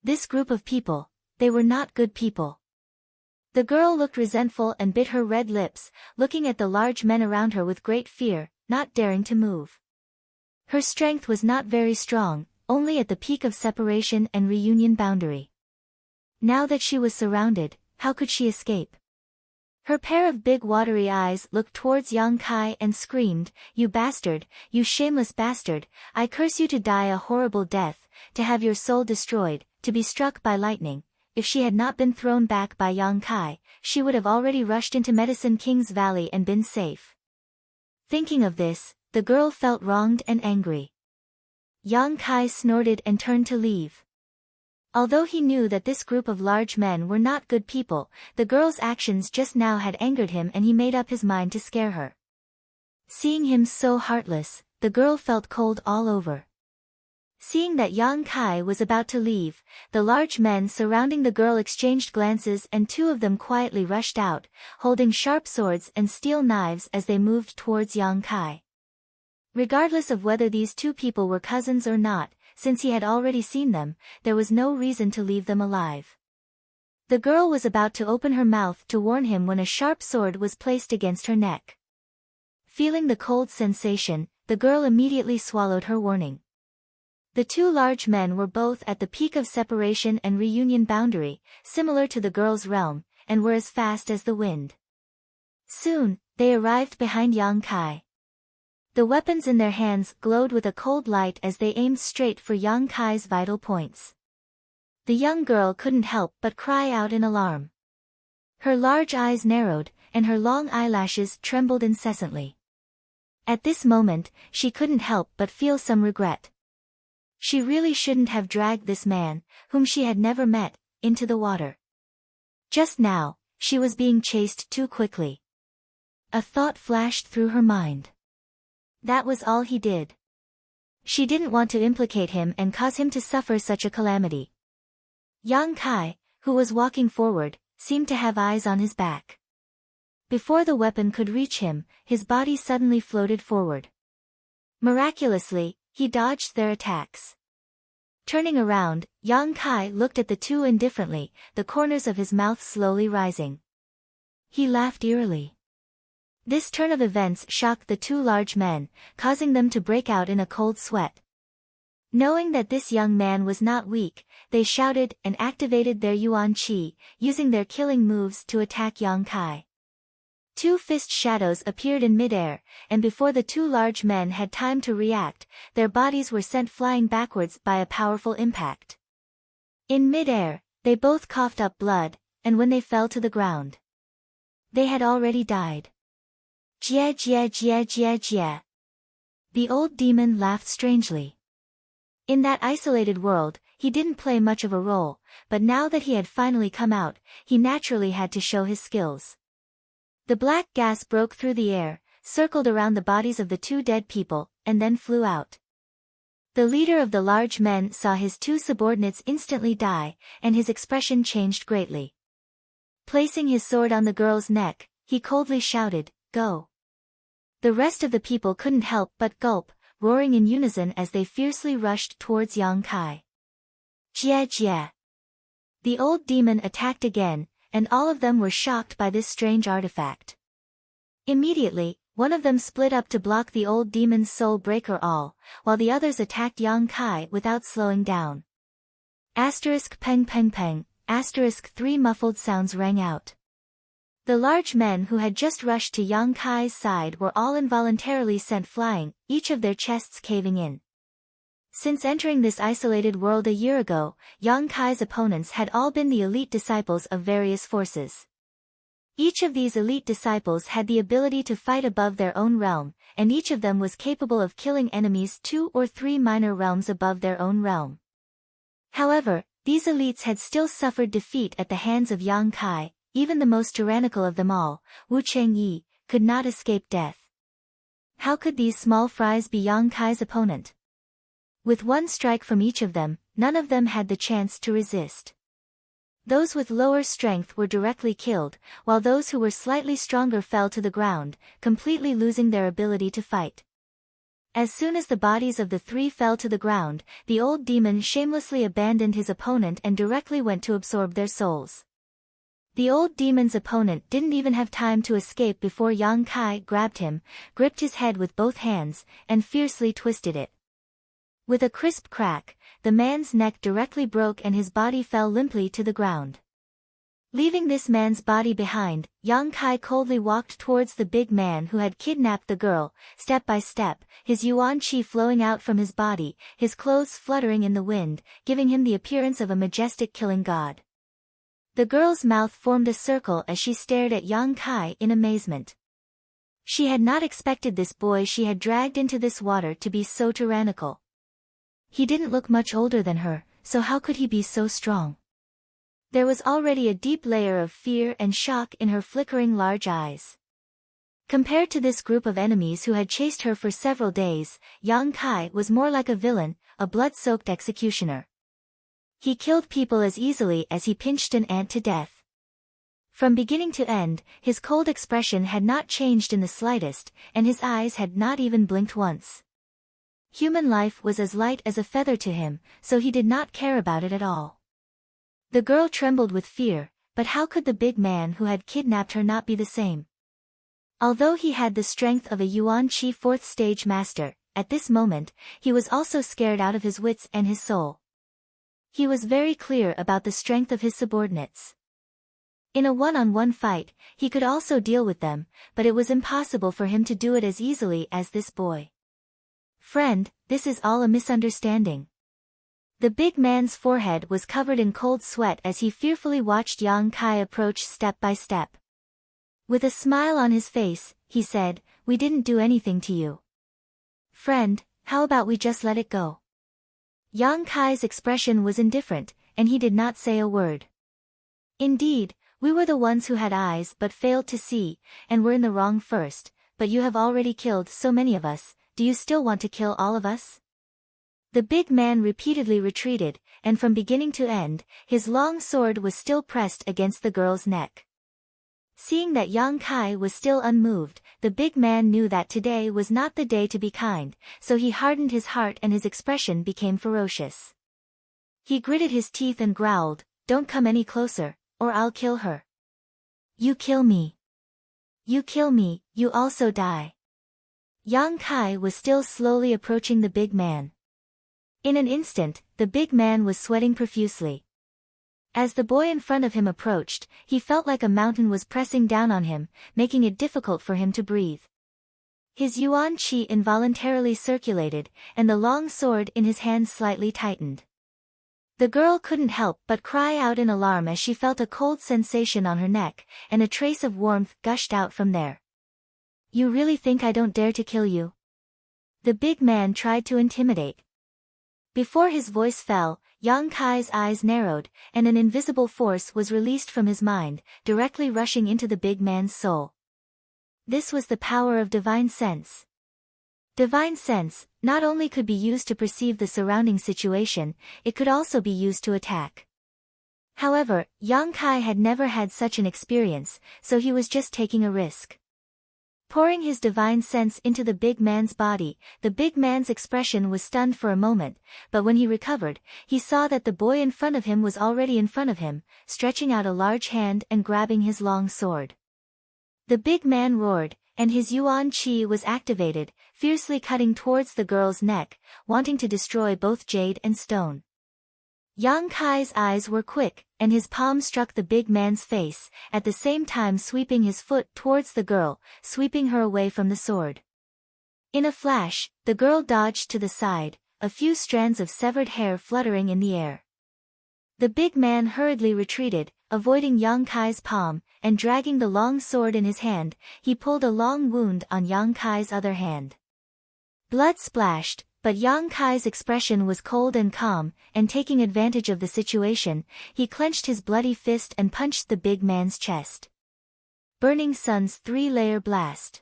This group of people, they were not good people. The girl looked resentful and bit her red lips, looking at the large men around her with great fear, not daring to move. Her strength was not very strong, only at the peak of separation and reunion boundary. Now that she was surrounded, how could she escape? Her pair of big watery eyes looked towards Yang Kai and screamed, "You bastard, you shameless bastard, I curse you to die a horrible death, to have your soul destroyed, to be struck by lightning." If she had not been thrown back by Yang Kai, she would have already rushed into Medicine King's Valley and been safe. Thinking of this, the girl felt wronged and angry. Yang Kai snorted and turned to leave. Although he knew that this group of large men were not good people, the girl's actions just now had angered him and he made up his mind to scare her. Seeing him so heartless, the girl felt cold all over. Seeing that Yang Kai was about to leave, the large men surrounding the girl exchanged glances and two of them quietly rushed out, holding sharp swords and steel knives as they moved towards Yang Kai. Regardless of whether these two people were cousins or not, since he had already seen them, there was no reason to leave them alive. The girl was about to open her mouth to warn him when a sharp sword was placed against her neck. Feeling the cold sensation, the girl immediately swallowed her warning. The two large men were both at the peak of separation and reunion boundary, similar to the girl's realm, and were as fast as the wind. Soon, they arrived behind Yang Kai. The weapons in their hands glowed with a cold light as they aimed straight for Yang Kai's vital points. The young girl couldn't help but cry out in alarm. Her large eyes narrowed, and her long eyelashes trembled incessantly. At this moment, she couldn't help but feel some regret. She really shouldn't have dragged this man, whom she had never met, into the water. Just now, she was being chased too quickly. A thought flashed through her mind. That was all he did. She didn't want to implicate him and cause him to suffer such a calamity. Yang Kai, who was walking forward, seemed to have eyes on his back. Before the weapon could reach him, his body suddenly floated forward. Miraculously, he dodged their attacks. Turning around, Yang Kai looked at the two indifferently, the corners of his mouth slowly rising. He laughed eerily. This turn of events shocked the two large men, causing them to break out in a cold sweat. Knowing that this young man was not weak, they shouted and activated their Yuan Qi, using their killing moves to attack Yang Kai. Two fist shadows appeared in midair, and before the two large men had time to react, their bodies were sent flying backwards by a powerful impact. In midair, they both coughed up blood, and when they fell to the ground, they had already died. Jie jie jie jie jie. The old demon laughed strangely. In that isolated world, he didn't play much of a role, but now that he had finally come out, he naturally had to show his skills. The black gas broke through the air, circled around the bodies of the two dead people, and then flew out. The leader of the large men saw his two subordinates instantly die, and his expression changed greatly. Placing his sword on the girl's neck, he coldly shouted, "Go!" The rest of the people couldn't help but gulp, roaring in unison as they fiercely rushed towards Yang Kai. Jie Jie! The old demon attacked again, and all of them were shocked by this strange artifact. Immediately, one of them split up to block the old demon's soul breaker all, while the others attacked Yang Kai without slowing down. Asterisk peng peng peng, asterisk 3 muffled sounds rang out. The large men who had just rushed to Yang Kai's side were all involuntarily sent flying, each of their chests caving in. Since entering this isolated world a year ago, Yang Kai's opponents had all been the elite disciples of various forces. Each of these elite disciples had the ability to fight above their own realm, and each of them was capable of killing enemies 2 or 3 minor realms above their own realm. However, these elites had still suffered defeat at the hands of Yang Kai. Even the most tyrannical of them all, Wu Chengyi, could not escape death. How could these small fries be Yang Kai's opponent? With one strike from each of them, none of them had the chance to resist. Those with lower strength were directly killed, while those who were slightly stronger fell to the ground, completely losing their ability to fight. As soon as the bodies of the 3 fell to the ground, the old demon shamelessly abandoned his opponent and directly went to absorb their souls. The old demon's opponent didn't even have time to escape before Yang Kai grabbed him, gripped his head with both hands, and fiercely twisted it. With a crisp crack, the man's neck directly broke and his body fell limply to the ground. Leaving this man's body behind, Yang Kai coldly walked towards the big man who had kidnapped the girl, step by step, his yuan qi flowing out from his body, his clothes fluttering in the wind, giving him the appearance of a majestic killing god. The girl's mouth formed a circle as she stared at Yang Kai in amazement. She had not expected this boy she had dragged into this water to be so tyrannical. He didn't look much older than her, so how could he be so strong? There was already a deep layer of fear and shock in her flickering large eyes. Compared to this group of enemies who had chased her for several days, Yang Kai was more like a villain, a blood-soaked executioner. He killed people as easily as he pinched an ant to death. From beginning to end, his cold expression had not changed in the slightest, and his eyes had not even blinked once. Human life was as light as a feather to him, so he did not care about it at all. The girl trembled with fear, but how could the big man who had kidnapped her not be the same? Although he had the strength of a Yuan Qi 4th stage master, at this moment, he was also scared out of his wits and his soul. He was very clear about the strength of his subordinates. In a one-on-one fight, he could also deal with them, but it was impossible for him to do it as easily as this boy. Friend, this is all a misunderstanding. The big man's forehead was covered in cold sweat as he fearfully watched Yang Kai approach step by step. With a smile on his face, he said, "We didn't do anything to you. Friend, how about we just let it go?" Yang Kai's expression was indifferent, and he did not say a word. "Indeed, we were the ones who had eyes but failed to see, and were in the wrong first, but you have already killed so many of us, do you still want to kill all of us?" The big man repeatedly retreated, and from beginning to end, his long sword was still pressed against the girl's neck. Seeing that Yang Kai was still unmoved, the big man knew that today was not the day to be kind, so he hardened his heart and his expression became ferocious. He gritted his teeth and growled, "Don't come any closer, or I'll kill her. You kill me. You kill me, you also die." Yang Kai was still slowly approaching the big man. In an instant, the big man was sweating profusely. As the boy in front of him approached, he felt like a mountain was pressing down on him, making it difficult for him to breathe. His yuan qi involuntarily circulated, and the long sword in his hand slightly tightened. The girl couldn't help but cry out in alarm as she felt a cold sensation on her neck, and a trace of warmth gushed out from there. "You really think I don't dare to kill you?" The big man tried to intimidate. Before his voice fell, Yang Kai's eyes narrowed, and an invisible force was released from his mind, directly rushing into the big man's soul. This was the power of divine sense. Divine sense not only could be used to perceive the surrounding situation, it could also be used to attack. However, Yang Kai had never had such an experience, so he was just taking a risk. Pouring his divine sense into the big man's body, the big man's expression was stunned for a moment, but when he recovered, he saw that the boy in front of him was already in front of him, stretching out a large hand and grabbing his long sword. The big man roared, and his yuan qi was activated, fiercely cutting towards the girl's neck, wanting to destroy both jade and stone. Yang Kai's eyes were quick, and his palm struck the big man's face, at the same time sweeping his foot towards the girl, sweeping her away from the sword. In a flash, the girl dodged to the side, a few strands of severed hair fluttering in the air. The big man hurriedly retreated, avoiding Yang Kai's palm, and dragging the long sword in his hand, he pulled a long wound on Yang Kai's other hand. Blood splashed, but Yang Kai's expression was cold and calm, and taking advantage of the situation, he clenched his bloody fist and punched the big man's chest. Burning Sun's 3-layer blast.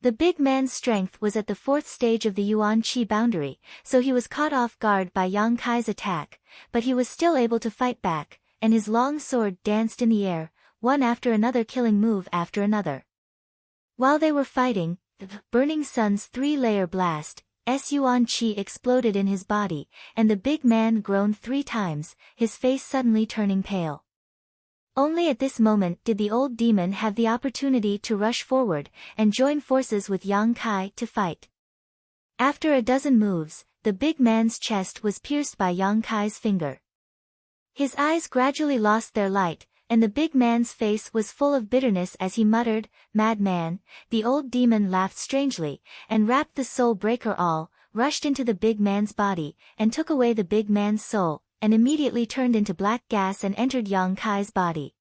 The big man's strength was at the 4th stage of the Yuan Qi boundary, so he was caught off guard by Yang Kai's attack, but he was still able to fight back, and his long sword danced in the air, one after another, killing move after another. While they were fighting, the Burning Sun's 3-layer blast, Yuan Qi exploded in his body, and the big man groaned 3 times, his face suddenly turning pale. Only at this moment did the old demon have the opportunity to rush forward, and join forces with Yang Kai to fight. After a dozen moves, the big man's chest was pierced by Yang Kai's finger. His eyes gradually lost their light, and the big man's face was full of bitterness as he muttered, "Madman." The old demon laughed strangely, and wrapped the soul breaker all, rushed into the big man's body, and took away the big man's soul, and immediately turned into black gas and entered Yang Kai's body.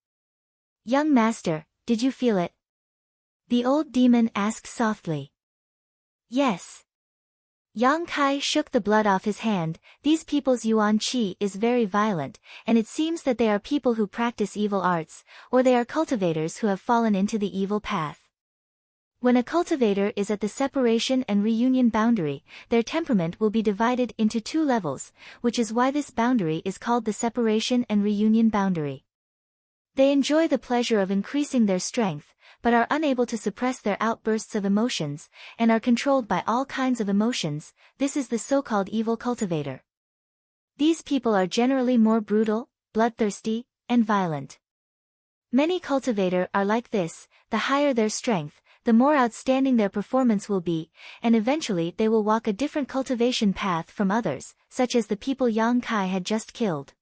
"Young master, did you feel it?" the old demon asked softly. "Yes." Yang Kai shook the blood off his hand. These people's Yuan Qi is very violent, and it seems that they are people who practice evil arts, or they are cultivators who have fallen into the evil path. When a cultivator is at the separation and reunion boundary, their temperament will be divided into 2 levels, which is why this boundary is called the separation and reunion boundary. They enjoy the pleasure of increasing their strength, but are unable to suppress their outbursts of emotions, and are controlled by all kinds of emotions. This is the so-called evil cultivator. These people are generally more brutal, bloodthirsty, and violent. Many cultivators are like this. The higher their strength, the more outstanding their performance will be, and eventually they will walk a different cultivation path from others, such as the people Yang Kai had just killed.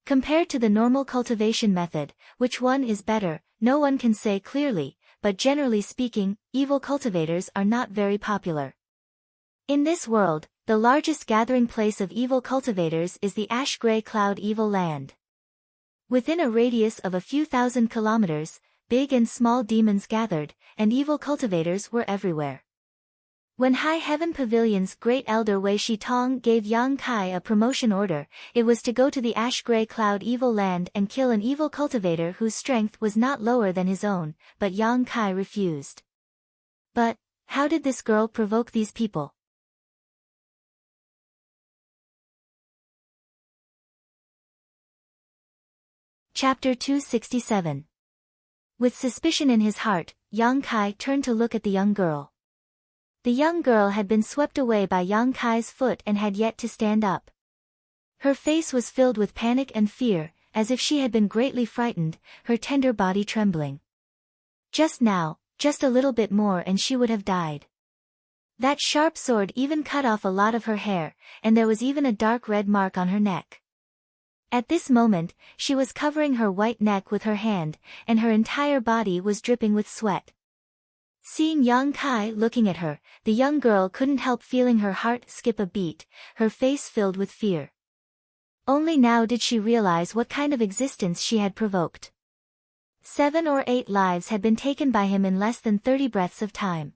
Compared to the normal cultivation method, which one is better, no one can say clearly, but generally speaking, evil cultivators are not very popular. In this world, the largest gathering place of evil cultivators is the ash-gray cloud evil land. Within a radius of a few thousand kilometers, big and small demons gathered, and evil cultivators were everywhere. When High Heaven Pavilion's great elder Wei Shitong gave Yang Kai a promotion order, it was to go to the ash-gray cloud evil land and kill an evil cultivator whose strength was not lower than his own, but Yang Kai refused. But, how did this girl provoke these people? Chapter 267. With suspicion in his heart, Yang Kai turned to look at the young girl. The young girl had been swept away by Yang Kai's foot and had yet to stand up. Her face was filled with panic and fear, as if she had been greatly frightened, her tender body trembling. Just now, just a little bit more and she would have died. That sharp sword even cut off a lot of her hair, and there was even a dark red mark on her neck. At this moment, she was covering her white neck with her hand, and her entire body was dripping with sweat. Seeing Yang Kai looking at her, the young girl couldn't help feeling her heart skip a beat, her face filled with fear. Only now did she realize what kind of existence she had provoked. 7 or 8 lives had been taken by him in less than 30 breaths of time.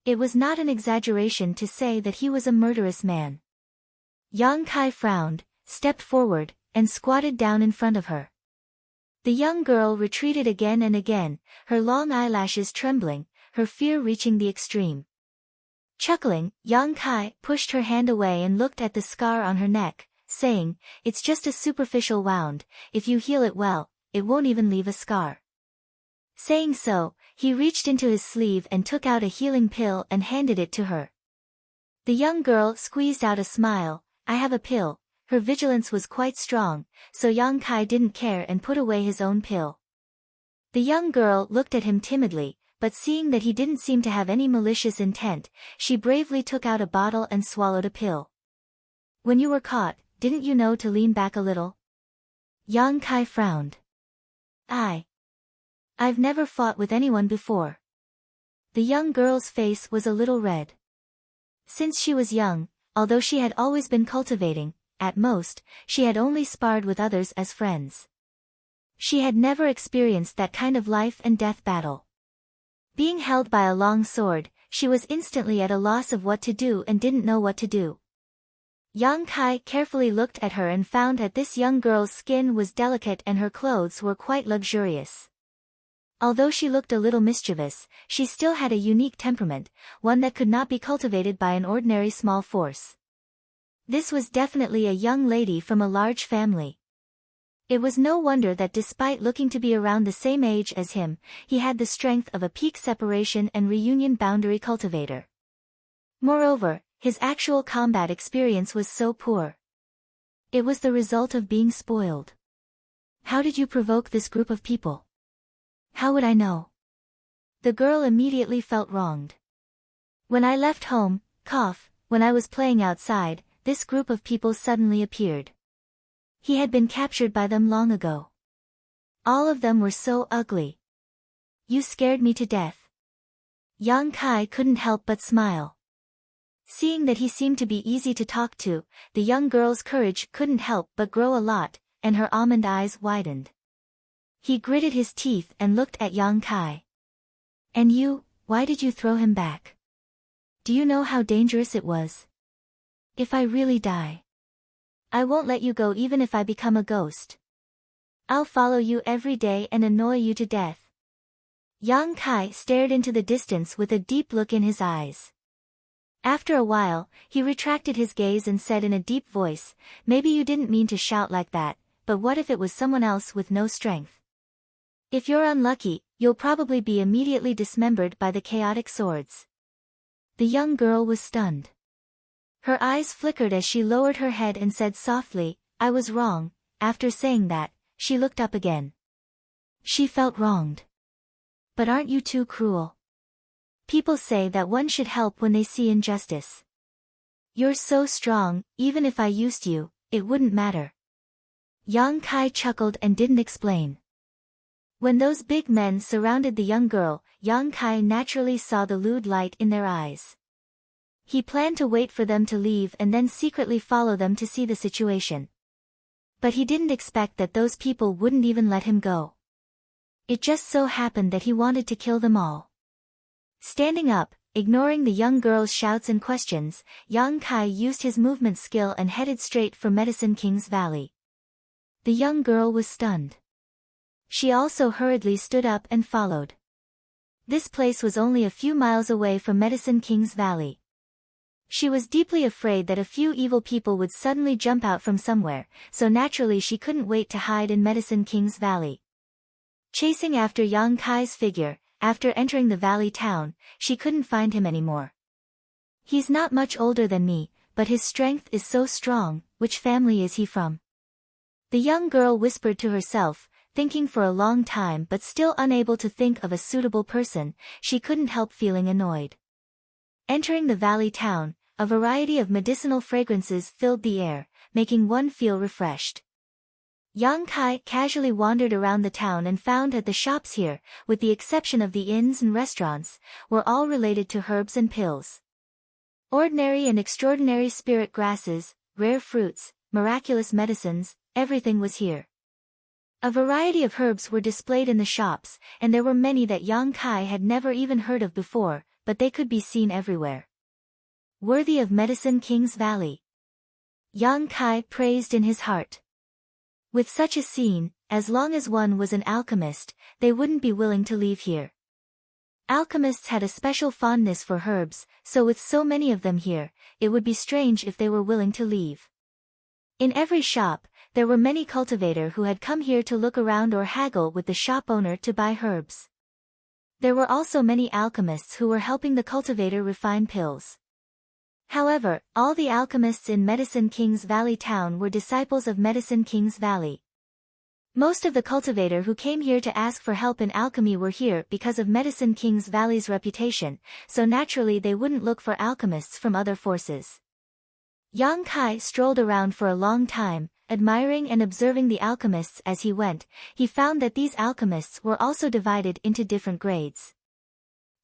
It was not an exaggeration to say that he was a murderous man. Yang Kai frowned, stepped forward, and squatted down in front of her. The young girl retreated again and again, her long eyelashes trembling, her fear reaching the extreme. Chuckling, Yang Kai pushed her hand away and looked at the scar on her neck, saying, "It's just a superficial wound, if you heal it well, it won't even leave a scar." Saying so, he reached into his sleeve and took out a healing pill and handed it to her. The young girl squeezed out a smile. "I have a pill." Her vigilance was quite strong, so Yang Kai didn't care and put away his own pill. The young girl looked at him timidly, but seeing that he didn't seem to have any malicious intent, she bravely took out a bottle and swallowed a pill. "When you were caught, didn't you know to lean back a little?" Yang Kai frowned. I've never fought with anyone before." The young girl's face was a little red. Since she was young, although she had always been cultivating, at most, she had only sparred with others as friends. She had never experienced that kind of life and death battle. Being held by a long sword, she was instantly at a loss of what to do and didn't know what to do. Yang Kai carefully looked at her and found that this young girl's skin was delicate and her clothes were quite luxurious. Although she looked a little mischievous, she still had a unique temperament, one that could not be cultivated by an ordinary small force. This was definitely a young lady from a large family. It was no wonder that despite looking to be around the same age as him, he had the strength of a peak separation and reunion boundary cultivator. Moreover, his actual combat experience was so poor. It was the result of being spoiled. "How did you provoke this group of people?" "How would I know?" The girl immediately felt wronged. "When I left home, when I was playing outside, this group of people suddenly appeared. He had been captured by them long ago. All of them were so ugly. You scared me to death." Yang Kai couldn't help but smile. Seeing that he seemed to be easy to talk to, the young girl's courage couldn't help but grow a lot, and her almond eyes widened. He gritted his teeth and looked at Yang Kai. "And you, why did you throw him back? Do you know how dangerous it was? If I really die, I won't let you go even if I become a ghost. I'll follow you every day and annoy you to death." Yang Kai stared into the distance with a deep look in his eyes. After a while, he retracted his gaze and said in a deep voice, "Maybe you didn't mean to shout like that, but what if it was someone else with no strength? If you're unlucky, you'll probably be immediately dismembered by the chaotic swords." The young girl was stunned. Her eyes flickered as she lowered her head and said softly, "I was wrong." After saying that, she looked up again. She felt wronged. "But aren't you too cruel? People say that one should help when they see injustice. You're so strong, even if I used you, it wouldn't matter." Yang Kai chuckled and didn't explain. When those big men surrounded the young girl, Yang Kai naturally saw the lewd light in their eyes. He planned to wait for them to leave and then secretly follow them to see the situation. But he didn't expect that those people wouldn't even let him go. It just so happened that he wanted to kill them all. Standing up, ignoring the young girl's shouts and questions, Yang Kai used his movement skill and headed straight for Medicine King's Valley. The young girl was stunned. She also hurriedly stood up and followed. This place was only a few miles away from Medicine King's Valley. She was deeply afraid that a few evil people would suddenly jump out from somewhere, so naturally she couldn't wait to hide in Medicine King's Valley. Chasing after Yang Kai's figure, after entering the valley town, she couldn't find him anymore. "He's not much older than me, but his strength is so strong. Which family is he from?" The young girl whispered to herself, thinking for a long time but still unable to think of a suitable person. She couldn't help feeling annoyed. Entering the valley town, a variety of medicinal fragrances filled the air, making one feel refreshed. Yang Kai casually wandered around the town and found that the shops here, with the exception of the inns and restaurants, were all related to herbs and pills. Ordinary and extraordinary spirit grasses, rare fruits, miraculous medicines, everything was here. A variety of herbs were displayed in the shops, and there were many that Yang Kai had never even heard of before, but they could be seen everywhere. Worthy of Medicine King's Valley, Yang Kai praised in his heart. With such a scene, as long as one was an alchemist, they wouldn't be willing to leave here. Alchemists had a special fondness for herbs, so with so many of them here, it would be strange if they were willing to leave. In every shop, there were many cultivators who had come here to look around or haggle with the shop owner to buy herbs. There were also many alchemists who were helping the cultivator refine pills. However, all the alchemists in Medicine King's Valley town were disciples of Medicine King's Valley. Most of the cultivators who came here to ask for help in alchemy were here because of Medicine King's Valley's reputation, so naturally they wouldn't look for alchemists from other forces. Yang Kai strolled around for a long time, admiring and observing the alchemists as he went. He found that these alchemists were also divided into different grades.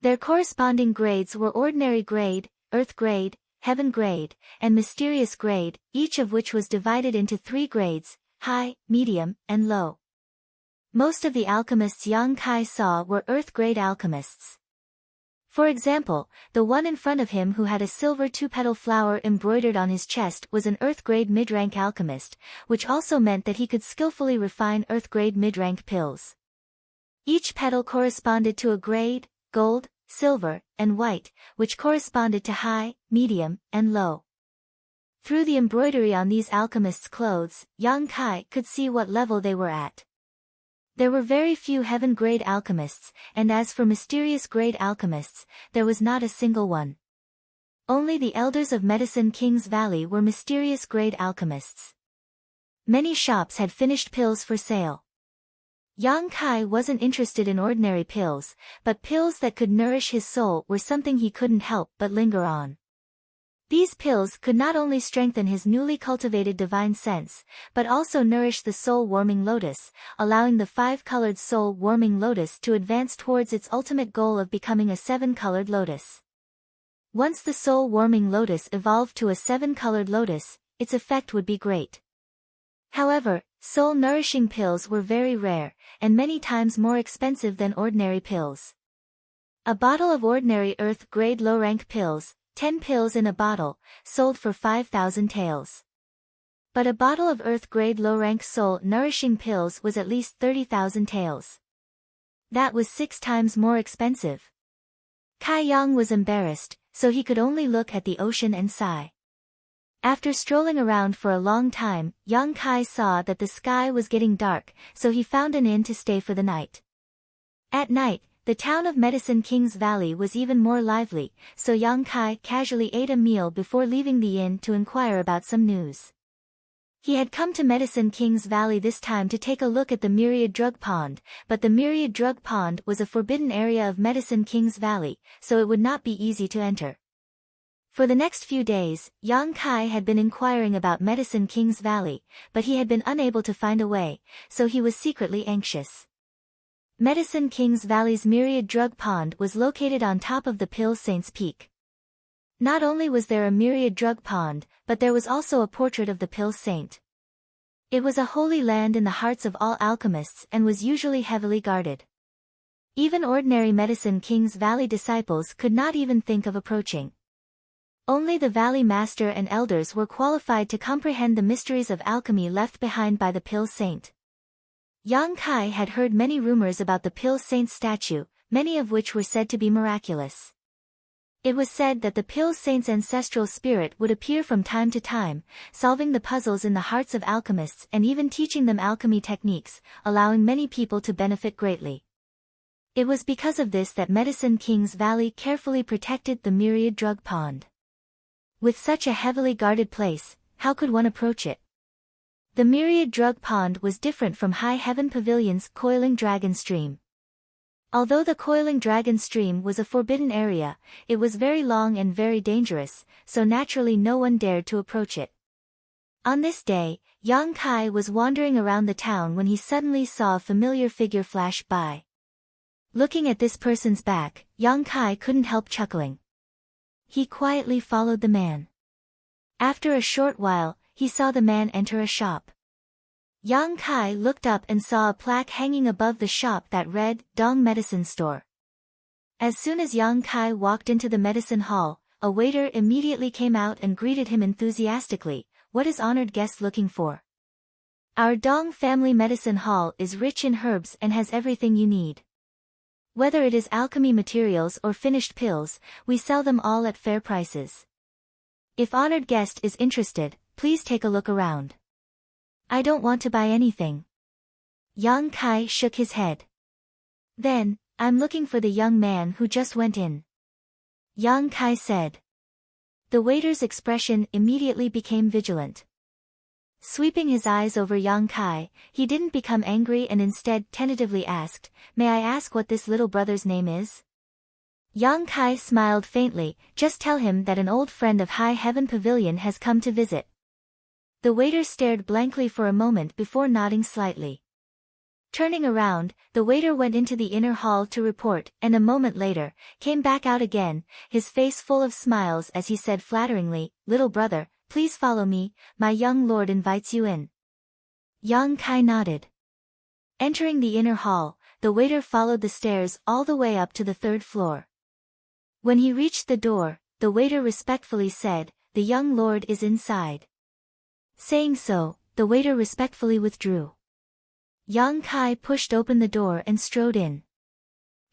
Their corresponding grades were ordinary grade, earth grade, heaven grade, and mysterious grade, each of which was divided into 3 grades, high, medium, and low. Most of the alchemists Yang Kai saw were earth grade alchemists. For example, the one in front of him who had a silver 2-petal flower embroidered on his chest was an earth-grade mid-rank alchemist, which also meant that he could skillfully refine earth-grade mid-rank pills. Each petal corresponded to a grade, gold, silver, and white, which corresponded to high, medium, and low. Through the embroidery on these alchemists' clothes, Yang Kai could see what level they were at. There were very few heaven-grade alchemists, and as for mysterious-grade alchemists, there was not a single one. Only the elders of Medicine King's Valley were mysterious-grade alchemists. Many shops had finished pills for sale. Yang Kai wasn't interested in ordinary pills, but pills that could nourish his soul were something he couldn't help but linger on. These pills could not only strengthen his newly cultivated divine sense, but also nourish the soul-warming lotus, allowing the 5-colored soul-warming lotus to advance towards its ultimate goal of becoming a 7-colored lotus. Once the soul-warming lotus evolved to a 7-colored lotus, its effect would be great. However, soul-nourishing pills were very rare, and many times more expensive than ordinary pills. A bottle of ordinary earth-grade low-rank pills, 10 pills in a bottle, sold for 5,000 taels. But a bottle of earth-grade low-rank soul-nourishing pills was at least 30,000 taels. That was 6 times more expensive. Kai Yang was embarrassed, so he could only look at the ocean and sigh. After strolling around for a long time, Yang Kai saw that the sky was getting dark, so he found an inn to stay for the night. At night, the town of Medicine King's Valley was even more lively, so Yang Kai casually ate a meal before leaving the inn to inquire about some news. He had come to Medicine King's Valley this time to take a look at the Myriad Drug Pond, but the Myriad Drug Pond was a forbidden area of Medicine King's Valley, so it would not be easy to enter. For the next few days, Yang Kai had been inquiring about Medicine King's Valley, but he had been unable to find a way, so he was secretly anxious. Medicine King's Valley's Myriad Drug Pond was located on top of the Pill Saint's Peak. Not only was there a Myriad Drug Pond, but there was also a portrait of the Pill Saint. It was a holy land in the hearts of all alchemists and was usually heavily guarded. Even ordinary Medicine King's Valley disciples could not even think of approaching. Only the Valley Master and Elders were qualified to comprehend the mysteries of alchemy left behind by the Pill Saint. Yang Kai had heard many rumors about the Pill Saint's statue, many of which were said to be miraculous. It was said that the Pill Saint's ancestral spirit would appear from time to time, solving the puzzles in the hearts of alchemists and even teaching them alchemy techniques, allowing many people to benefit greatly. It was because of this that Medicine King's Valley carefully protected the Myriad Drug Pond. With such a heavily guarded place, how could one approach it? The Myriad Drug Pond was different from High Heaven Pavilion's Coiling Dragon Stream. Although the Coiling Dragon Stream was a forbidden area, it was very long and very dangerous, so naturally no one dared to approach it. On this day, Yang Kai was wandering around the town when he suddenly saw a familiar figure flash by. Looking at this person's back, Yang Kai couldn't help chuckling. He quietly followed the man. After a short while, he saw the man enter a shop. Yang Kai looked up and saw a plaque hanging above the shop that read, Dong Medicine Store. As soon as Yang Kai walked into the medicine hall, a waiter immediately came out and greeted him enthusiastically. What is honored guest looking for? Our Dong Family Medicine Hall is rich in herbs and has everything you need. Whether it is alchemy materials or finished pills, we sell them all at fair prices. If honored guest is interested, please take a look around. I don't want to buy anything. Yang Kai shook his head. Then, I'm looking for the young man who just went in. Yang Kai said. The waiter's expression immediately became vigilant. Sweeping his eyes over Yang Kai, he didn't become angry and instead tentatively asked, May I ask what this little brother's name is? Yang Kai smiled faintly, Just tell him that an old friend of High Heaven Pavilion has come to visit. The waiter stared blankly for a moment before nodding slightly. Turning around, the waiter went into the inner hall to report, and a moment later, came back out again, his face full of smiles as he said flatteringly, Little brother, please follow me, my young lord invites you in. Yang Kai nodded. Entering the inner hall, the waiter followed the stairs all the way up to the 3rd floor. When he reached the door, the waiter respectfully said, The young lord is inside. Saying so, the waiter respectfully withdrew. Yang Kai pushed open the door and strode in.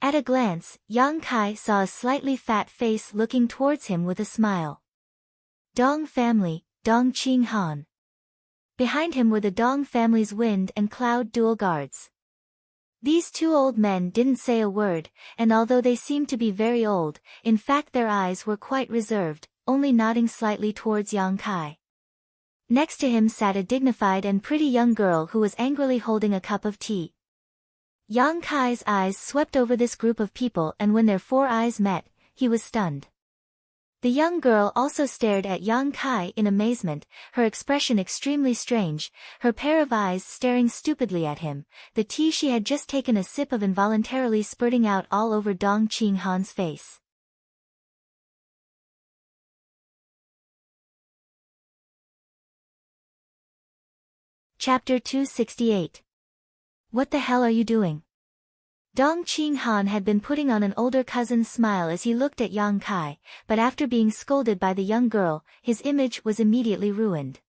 At a glance, Yang Kai saw a slightly fat face looking towards him with a smile. Dong family, Dong Qing Han. Behind him were the Dong family's wind and cloud dual guards. These two old men didn't say a word, and although they seemed to be very old, in fact their eyes were quite reserved, only nodding slightly towards Yang Kai. Next to him sat a dignified and pretty young girl who was angrily holding a cup of tea. Yang Kai's eyes swept over this group of people and when their 4 eyes met, he was stunned. The young girl also stared at Yang Kai in amazement, her expression extremely strange, her pair of eyes staring stupidly at him, the tea she had just taken a sip of involuntarily spurting out all over Dong Qing Han's face. Chapter 268. What the hell are you doing? Dong Qing Han had been putting on an older cousin's smile as he looked at Yang Kai, but after being scolded by the young girl, his image was immediately ruined.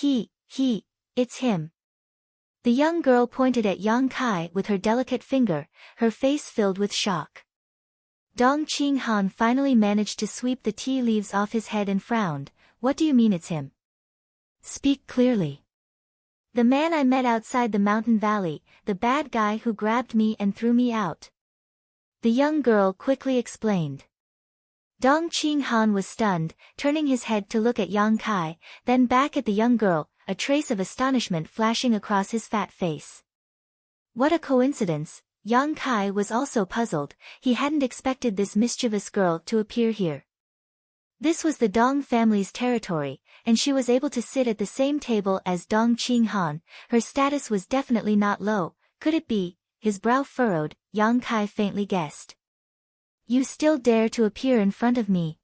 It's him. The young girl pointed at Yang Kai with her delicate finger, her face filled with shock. Dong Qing Han finally managed to sweep the tea leaves off his head and frowned, What do you mean it's him? Speak clearly. The man I met outside the mountain valley, the bad guy who grabbed me and threw me out. The young girl quickly explained. Dong Qing Han was stunned, turning his head to look at Yang Kai, then back at the young girl, a trace of astonishment flashing across his fat face. What a coincidence, Yang Kai was also puzzled, he hadn't expected this mischievous girl to appear here. This was the Dong family's territory, and she was able to sit at the same table as Dong Qing Han, her status was definitely not low, could it be? His brow furrowed, Yang Kai faintly guessed. You still dare to appear in front of me?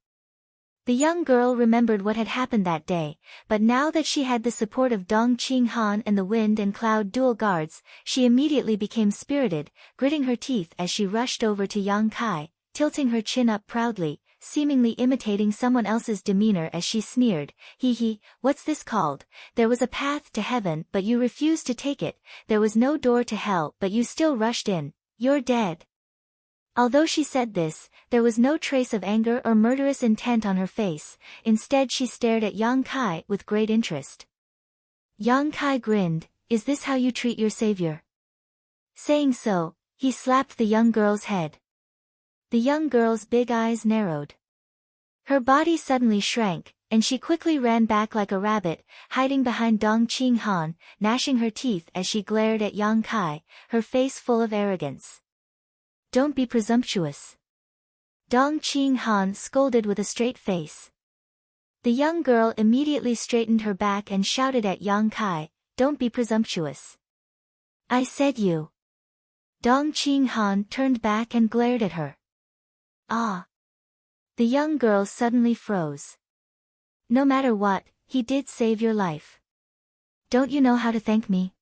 The young girl remembered what had happened that day, but now that she had the support of Dong Qing Han and the wind and cloud dual guards, she immediately became spirited, gritting her teeth as she rushed over to Yang Kai, tilting her chin up proudly, seemingly imitating someone else's demeanor as she sneered, What's this called? There was a path to heaven but you refused to take it, there was no door to hell but you still rushed in, you're dead. Although she said this, there was no trace of anger or murderous intent on her face, instead she stared at Yang Kai with great interest. Yang Kai grinned, Is this how you treat your savior? Saying so, he slapped the young girl's head. The young girl's big eyes narrowed. Her body suddenly shrank, and she quickly ran back like a rabbit, hiding behind Dong Qing Han, gnashing her teeth as she glared at Yang Kai, her face full of arrogance. Don't be presumptuous. Dong Qing Han scolded with a straight face. The young girl immediately straightened her back and shouted at Yang Kai, Don't be presumptuous. I said you. Dong Qing Han turned back and glared at her. Ah. The young girl suddenly froze. No matter what, he did save your life. Don't you know how to thank me?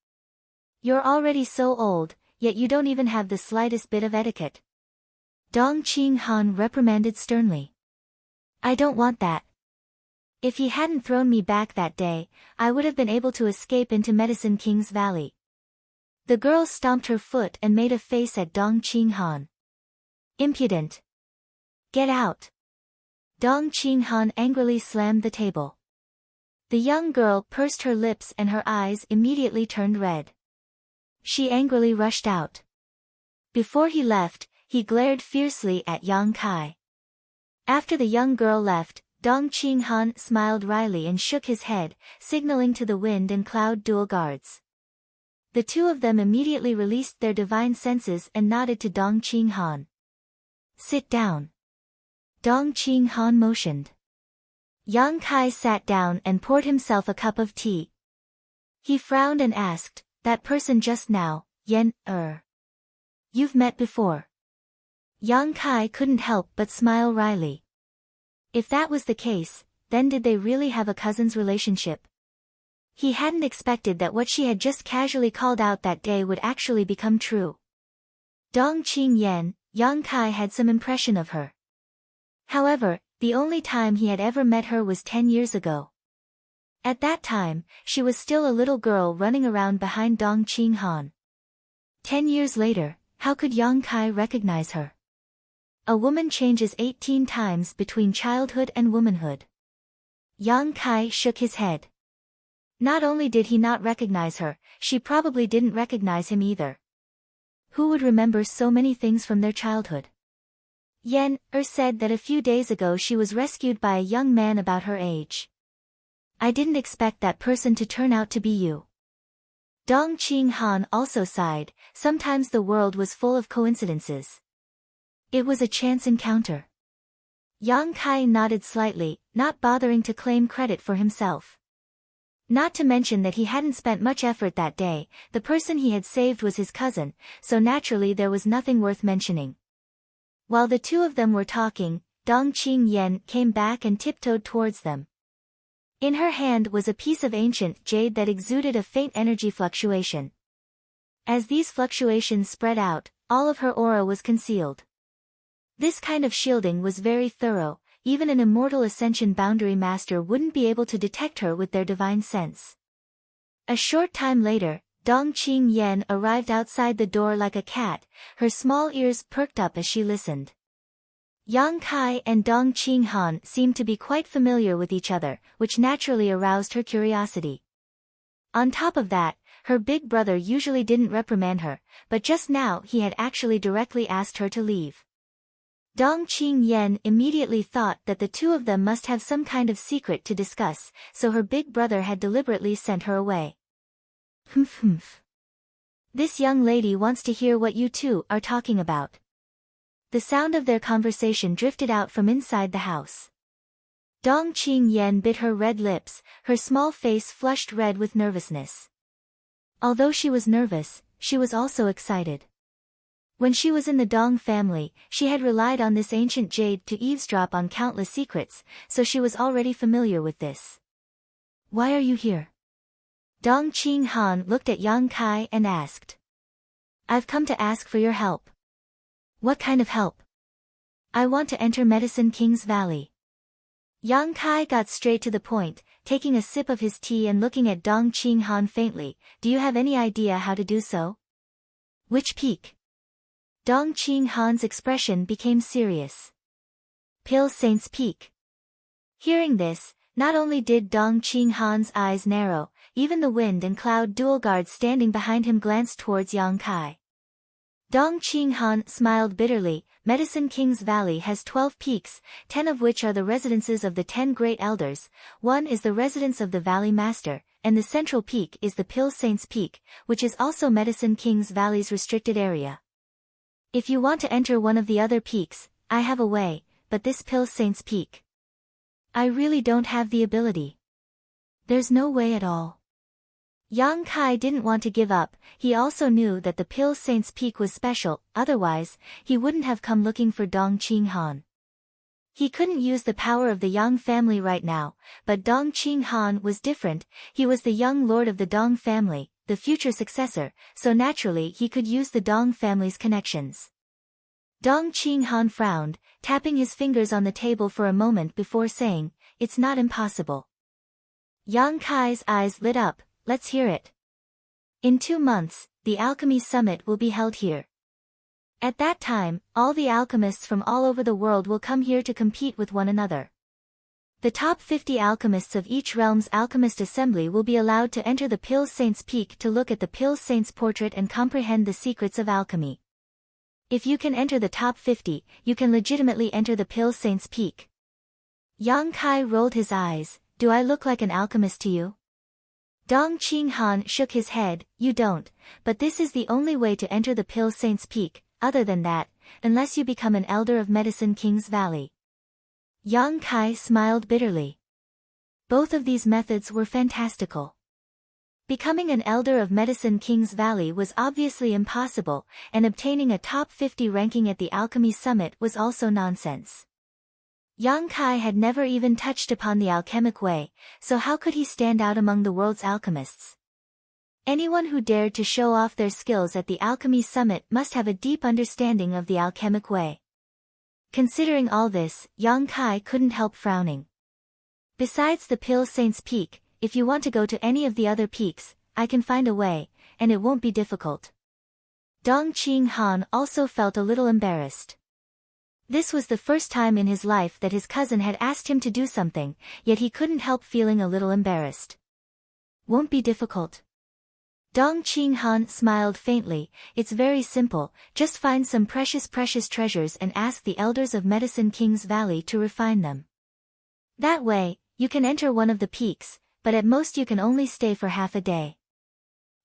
You're already so old, yet you don't even have the slightest bit of etiquette. Dong Qing Han reprimanded sternly. I don't want that. If he hadn't thrown me back that day, I would have been able to escape into Medicine King's Valley. The girl stomped her foot and made a face at Dong Qing Han. Impudent. Get out. Dong Qing Han angrily slammed the table. The young girl pursed her lips and her eyes immediately turned red. She angrily rushed out. Before he left, he glared fiercely at Yang Kai. After the young girl left, Dong Qinghan smiled wryly and shook his head, signaling to the wind and cloud dual guards. The two of them immediately released their divine senses and nodded to Dong Qinghan. Sit down. Dong Qinghan motioned. Yang Kai sat down and poured himself a cup of tea. He frowned and asked, that person just now, Yen, you've met before. Yang Kai couldn't help but smile wryly. If that was the case, then did they really have a cousin's relationship? He hadn't expected that what she had just casually called out that day would actually become true. Dong Qing Yen, Yang Kai had some impression of her. However, the only time he had ever met her was 10 years ago. At that time, she was still a little girl running around behind Dong Qinghan. 10 years later, how could Yang Kai recognize her? A woman changes 18 times between childhood and womanhood. Yang Kai shook his head. Not only did he not recognize her, she probably didn't recognize him either. Who would remember so many things from their childhood? Yen said that a few days ago she was rescued by a young man about her age. I didn't expect that person to turn out to be you. Dong Qinghan also sighed, sometimes the world was full of coincidences. It was a chance encounter. Yang Kai nodded slightly, not bothering to claim credit for himself. Not to mention that he hadn't spent much effort that day, the person he had saved was his cousin, so naturally there was nothing worth mentioning. While the two of them were talking, Dong Qing Yen came back and tiptoed towards them. In her hand was a piece of ancient jade that exuded a faint energy fluctuation. As these fluctuations spread out, all of her aura was concealed. This kind of shielding was very thorough. Even an immortal Ascension Boundary Master wouldn't be able to detect her with their divine sense. A short time later, Dong Qing Yen arrived outside the door like a cat, her small ears perked up as she listened. Yang Kai and Dong Qinghan seemed to be quite familiar with each other, which naturally aroused her curiosity. On top of that, her big brother usually didn't reprimand her, but just now he had actually directly asked her to leave. Dong Qing Yen immediately thought that the two of them must have some kind of secret to discuss, so her big brother had deliberately sent her away. Humph. This young lady wants to hear what you two are talking about. The sound of their conversation drifted out from inside the house. Dong Qing Yen bit her red lips, her small face flushed red with nervousness. Although she was nervous, she was also excited. When she was in the Dong family, she had relied on this ancient jade to eavesdrop on countless secrets, so she was already familiar with this. Why are you here? Dong Qinghan looked at Yang Kai and asked. I've come to ask for your help. What kind of help? I want to enter Medicine King's Valley. Yang Kai got straight to the point, taking a sip of his tea and looking at Dong Qinghan faintly. Do you have any idea how to do so? Which peak? Dong Qinghan's expression became serious. Pill Saint's Peak. Hearing this, not only did Dong Qinghan's eyes narrow, even the wind and cloud dual guards standing behind him glanced towards Yang Kai. Dong Qinghan smiled bitterly. Medicine King's Valley has 12 peaks, 10 of which are the residences of the 10 great elders, 1 is the residence of the Valley Master, and the central peak is the Pill Saint's Peak, which is also Medicine King's Valley's restricted area. If you want to enter one of the other peaks, I have a way, but this Pill Saint's Peak. I really don't have the ability. There's no way at all. Yang Kai didn't want to give up, he also knew that the Pill Saint's Peak was special, otherwise, he wouldn't have come looking for Dong Qinghan. He couldn't use the power of the Yang family right now, but Dong Qinghan was different, he was the young lord of the Dong family, the future successor, so naturally he could use the Dong family's connections. Dong Qinghan frowned, tapping his fingers on the table for a moment before saying, it's not impossible. Yang Kai's eyes lit up, let's hear it. In 2 months, the Alchemy Summit will be held here. At that time, all the alchemists from all over the world will come here to compete with one another. The top 50 alchemists of each realm's alchemist assembly will be allowed to enter the Pale Saint's Peak to look at the Pale Saint's portrait and comprehend the secrets of alchemy. If you can enter the top 50, you can legitimately enter the Pale Saint's Peak. Yang Kai rolled his eyes. Do I look like an alchemist to you? Dong Qinghan shook his head. You don't, but this is the only way to enter the Pale Saint's Peak, other than that, unless you become an elder of Medicine King's Valley. Yang Kai smiled bitterly. Both of these methods were fantastical. Becoming an elder of Medicine King's Valley was obviously impossible, and obtaining a top 50 ranking at the Alchemy Summit was also nonsense. Yang Kai had never even touched upon the alchemic way, so how could he stand out among the world's alchemists? Anyone who dared to show off their skills at the Alchemy Summit must have a deep understanding of the alchemic way. Considering all this, Yang Kai couldn't help frowning. Besides the Pale Saint's Peak, if you want to go to any of the other peaks, I can find a way, and it won't be difficult. Dong Qinghan also felt a little embarrassed. This was the first time in his life that his cousin had asked him to do something, yet he couldn't help feeling a little embarrassed. Won't be difficult. Dong Qinghan smiled faintly. It's very simple, just find some precious treasures and ask the elders of Medicine King's Valley to refine them. That way, you can enter one of the peaks, but at most you can only stay for half a day.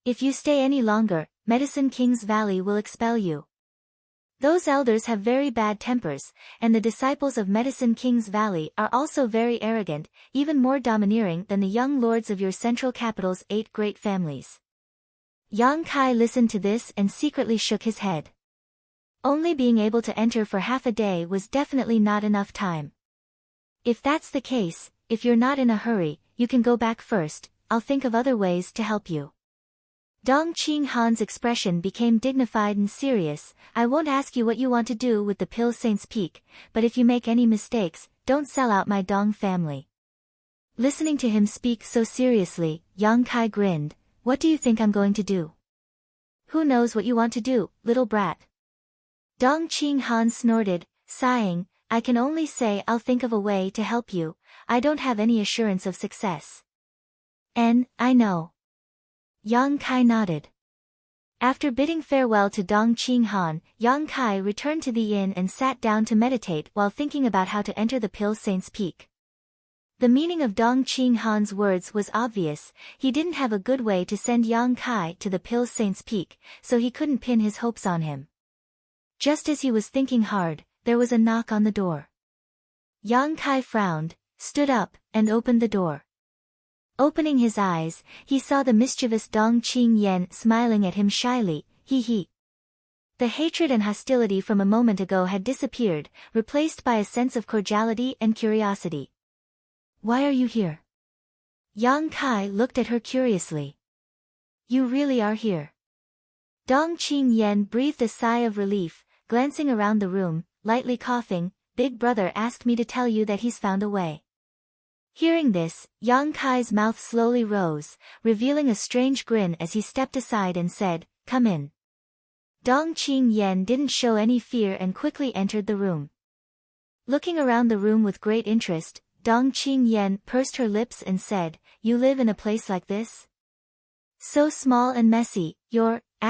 If you stay any longer, Medicine King's Valley will expel you. Those elders have very bad tempers, and the disciples of Medicine King's Valley are also very arrogant, even more domineering than the young lords of your central capital's 8 great families. Yang Kai listened to this and secretly shook his head. Only being able to enter for half a day was definitely not enough time. If that's the case, if you're not in a hurry, you can go back first, I'll think of other ways to help you. Dong Qinghan's expression became dignified and serious. I won't ask you what you want to do with the Pale Saint's Peak, but if you make any mistakes, don't sell out my Dong family. Listening to him speak so seriously, Yang Kai grinned. What do you think I'm going to do? Who knows what you want to do, little brat? Dong Qinghan snorted, sighing. I can only say I'll think of a way to help you. I don't have any assurance of success. I know. Yang Kai nodded. After bidding farewell to Dong Qinghan, Yang Kai returned to the inn and sat down to meditate while thinking about how to enter the Pale Saint's Peak. The meaning of Dong Qinghan's words was obvious. He didn't have a good way to send Yang Kai to the Pale Saint's Peak, so he couldn't pin his hopes on him. Just as he was thinking hard, there was a knock on the door. Yang Kai frowned, stood up, and opened the door. Opening his eyes, he saw the mischievous Dong Qingyan smiling at him shyly. He. The hatred and hostility from a moment ago had disappeared, replaced by a sense of cordiality and curiosity. Why are you here? Yang Kai looked at her curiously. You really are here? Dong Qingyan breathed a sigh of relief, glancing around the room, lightly coughing. Big brother asked me to tell you that he's found a way. Hearing this, Yang Kai's mouth slowly rose, revealing a strange grin as he stepped aside and said, Come in. Dong Qingyan didn't show any fear and quickly entered the room. Looking around the room with great interest, Dong Qingyan pursed her lips and said, You live in a place like this? So small and messy, you're, ***.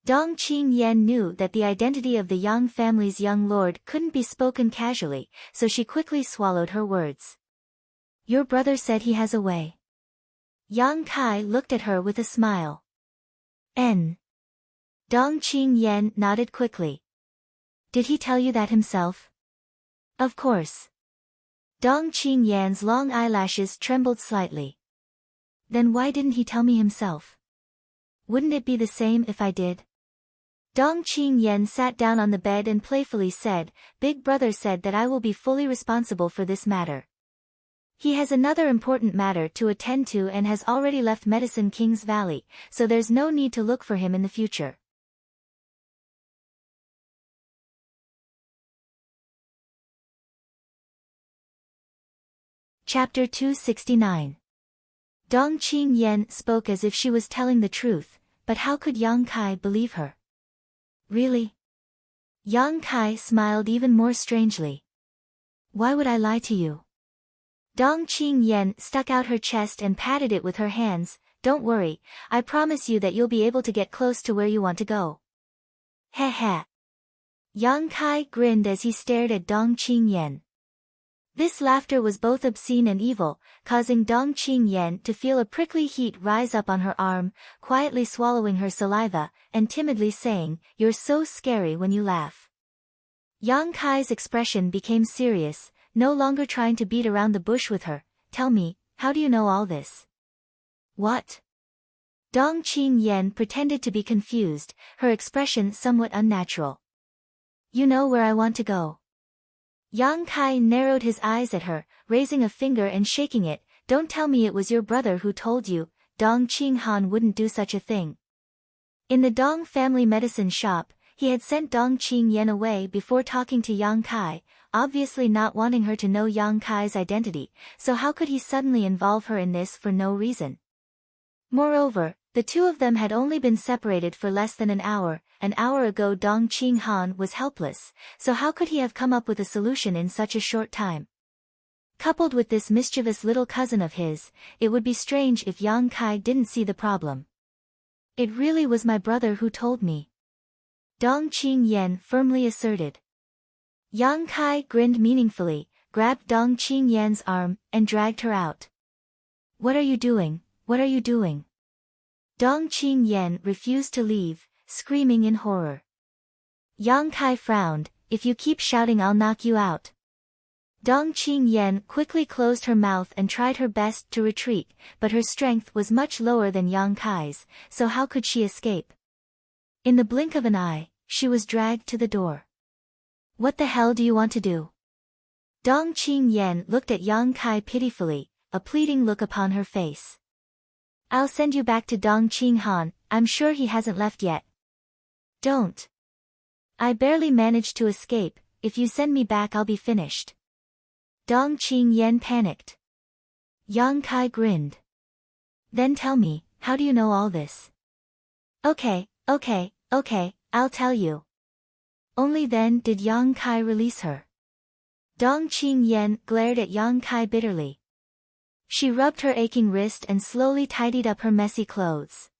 Dong Qingyan knew that the identity of the Yang family's young lord couldn't be spoken casually, so she quickly swallowed her words. Your brother said he has a way. Yang Kai looked at her with a smile. Dong Qingyan nodded quickly. Did he tell you that himself? Of course. Dong Qingyan's long eyelashes trembled slightly. Then why didn't he tell me himself? Wouldn't it be the same if I did? Dong Qingyan sat down on the bed and playfully said, Big brother said that I will be fully responsible for this matter. He has another important matter to attend to and has already left Medicine King's Valley, so there's no need to look for him in the future. Chapter 269. Dong Qingyan spoke as if she was telling the truth, but how could Yang Kai believe her? Really? Yang Kai smiled even more strangely. Why would I lie to you? Dong Qingyan stuck out her chest and patted it with her hands. Don't worry, I promise you that you'll be able to get close to where you want to go. Heh heh. Yang Kai grinned as he stared at Dong Qingyan. This laughter was both obscene and evil, causing Dong Qingyan to feel a prickly heat rise up on her arm, quietly swallowing her saliva, and timidly saying, "You're so scary when you laugh." Yang Kai's expression became serious, no longer trying to beat around the bush with her. "Tell me, how do you know all this?" "What?" Dong Qingyan pretended to be confused, her expression somewhat unnatural. "You know where I want to go." Yang Kai narrowed his eyes at her, raising a finger and shaking it. "Don't tell me it was your brother who told you. Dong Qinghan wouldn't do such a thing." In the Dong family medicine shop, he had sent Dong Qingyan away before talking to Yang Kai, obviously not wanting her to know Yang Kai's identity, so how could he suddenly involve her in this for no reason? Moreover, the two of them had only been separated for less than an hour. An hour ago Dong Qinghan was helpless, so how could he have come up with a solution in such a short time? Coupled with this mischievous little cousin of his, it would be strange if Yang Kai didn't see the problem. "It really was my brother who told me," Dong Qingyan firmly asserted. Yang Kai grinned meaningfully, grabbed Dong Qingyan's arm, and dragged her out. "What are you doing? What are you doing?" Dong Qingyan refused to leave, screaming in horror. Yang Kai frowned. "If you keep shouting I'll knock you out." Dong Qingyan quickly closed her mouth and tried her best to retreat, but her strength was much lower than Yang Kai's, so how could she escape? In the blink of an eye, she was dragged to the door. "What the hell do you want to do?" Dong Qingyan looked at Yang Kai pitifully, a pleading look upon her face. "I'll send you back to Dong Qinghan, I'm sure he hasn't left yet." "Don't. I barely managed to escape, if you send me back I'll be finished." Dong Qingyan panicked. Yang Kai grinned. "Then tell me, how do you know all this?" Okay, I'll tell you." Only then did Yang Kai release her. Dong Qingyan glared at Yang Kai bitterly. She rubbed her aching wrist and slowly tidied up her messy clothes.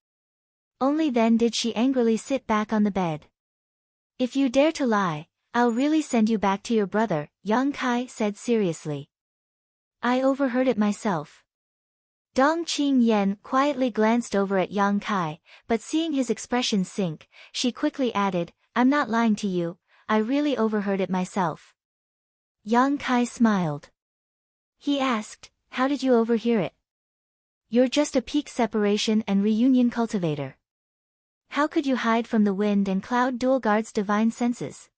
Only then did she angrily sit back on the bed. "If you dare to lie, I'll really send you back to your brother," Yang Kai said seriously. "I overheard it myself." Dong Qingyan quietly glanced over at Yang Kai, but seeing his expression sink, she quickly added, "I'm not lying to you, I really overheard it myself." Yang Kai smiled. He asked, "How did you overhear it?" "You're just a peak separation and reunion cultivator. How could you hide from the wind and cloud dual guard's divine senses?"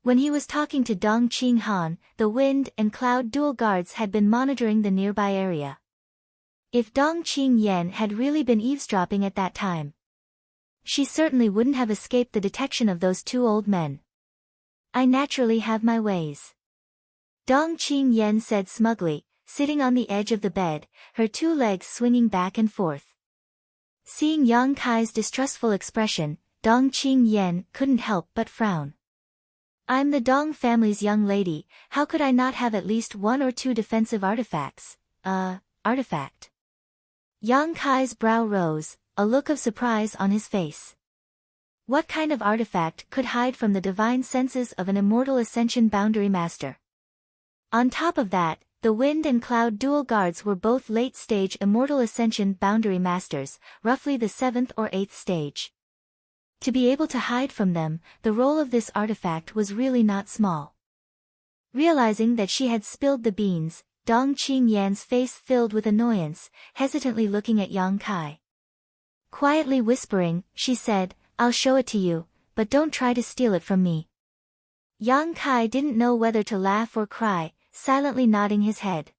When he was talking to Dong Qinghan, the wind and cloud dual guards had been monitoring the nearby area. If Dong Qingyan had really been eavesdropping at that time, she certainly wouldn't have escaped the detection of those two old men. "I naturally have my ways," Dong Qingyan said smugly, sitting on the edge of the bed, her two legs swinging back and forth. Seeing Yang Kai's distrustful expression, Dong Qingyan couldn't help but frown. "I'm the Dong family's young lady, how could I not have at least one or two defensive artifacts?" Artifact?" Yang Kai's brow rose, a look of surprise on his face. What kind of artifact could hide from the divine senses of an immortal ascension boundary master? On top of that, the wind and cloud dual guards were both late-stage immortal ascension boundary masters, roughly the 7th or 8th stage. To be able to hide from them, the role of this artifact was really not small. Realizing that she had spilled the beans, Dong Qingyan's face filled with annoyance, hesitantly looking at Yang Kai. Quietly whispering, she said, "I'll show it to you, but don't try to steal it from me." Yang Kai didn't know whether to laugh or cry, silently nodding his head.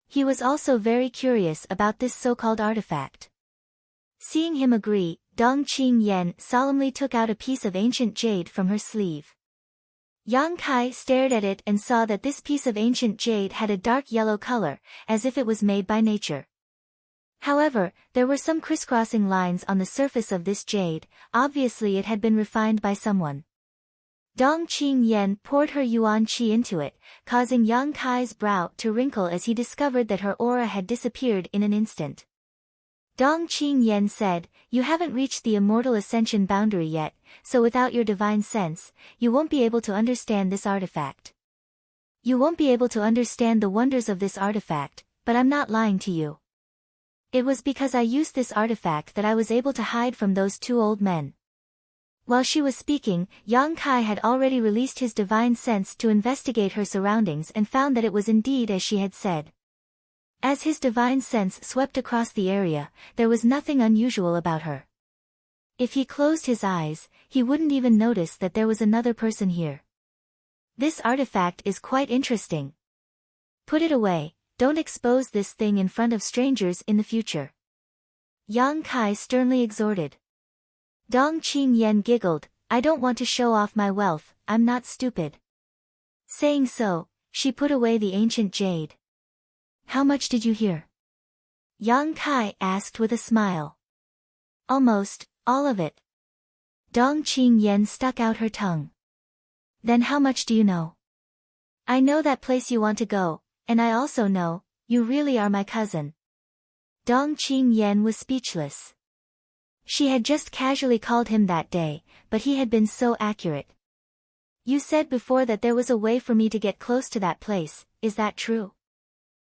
He was also very curious about this so-called artifact. Seeing him agree, Dong Qingyan solemnly took out a piece of ancient jade from her sleeve. Yang Kai stared at it and saw that this piece of ancient jade had a dark yellow color, as if it was made by nature. However, there were some crisscrossing lines on the surface of this jade, obviously it had been refined by someone. Dong Qingyan poured her yuan qi into it, causing Yang Kai's brow to wrinkle as he discovered that her aura had disappeared in an instant. Dong Qingyan said, "You haven't reached the immortal ascension boundary yet, so without your divine sense, you won't be able to understand this artifact. You won't be able to understand the wonders of this artifact, but I'm not lying to you. It was because I used this artifact that I was able to hide from those two old men." While she was speaking, Yang Kai had already released his divine sense to investigate her surroundings and found that it was indeed as she had said. As his divine sense swept across the area, there was nothing unusual about her. If he closed his eyes, he wouldn't even notice that there was another person here. This artifact is quite interesting. Put it away, don't expose this thing in front of strangers in the future. Yang Kai sternly exhorted. Dong Qingyan giggled, "I don't want to show off my wealth, I'm not stupid." Saying so, she put away the ancient jade. "How much did you hear?" Yang Kai asked with a smile. "Almost, all of it." Dong Qingyan stuck out her tongue. "Then how much do you know?" "I know that place you want to go, and I also know, you really are my cousin." Dong Qingyan was speechless. She had just casually called him that day, but he had been so accurate. "You said before that there was a way for me to get close to that place, is that true?"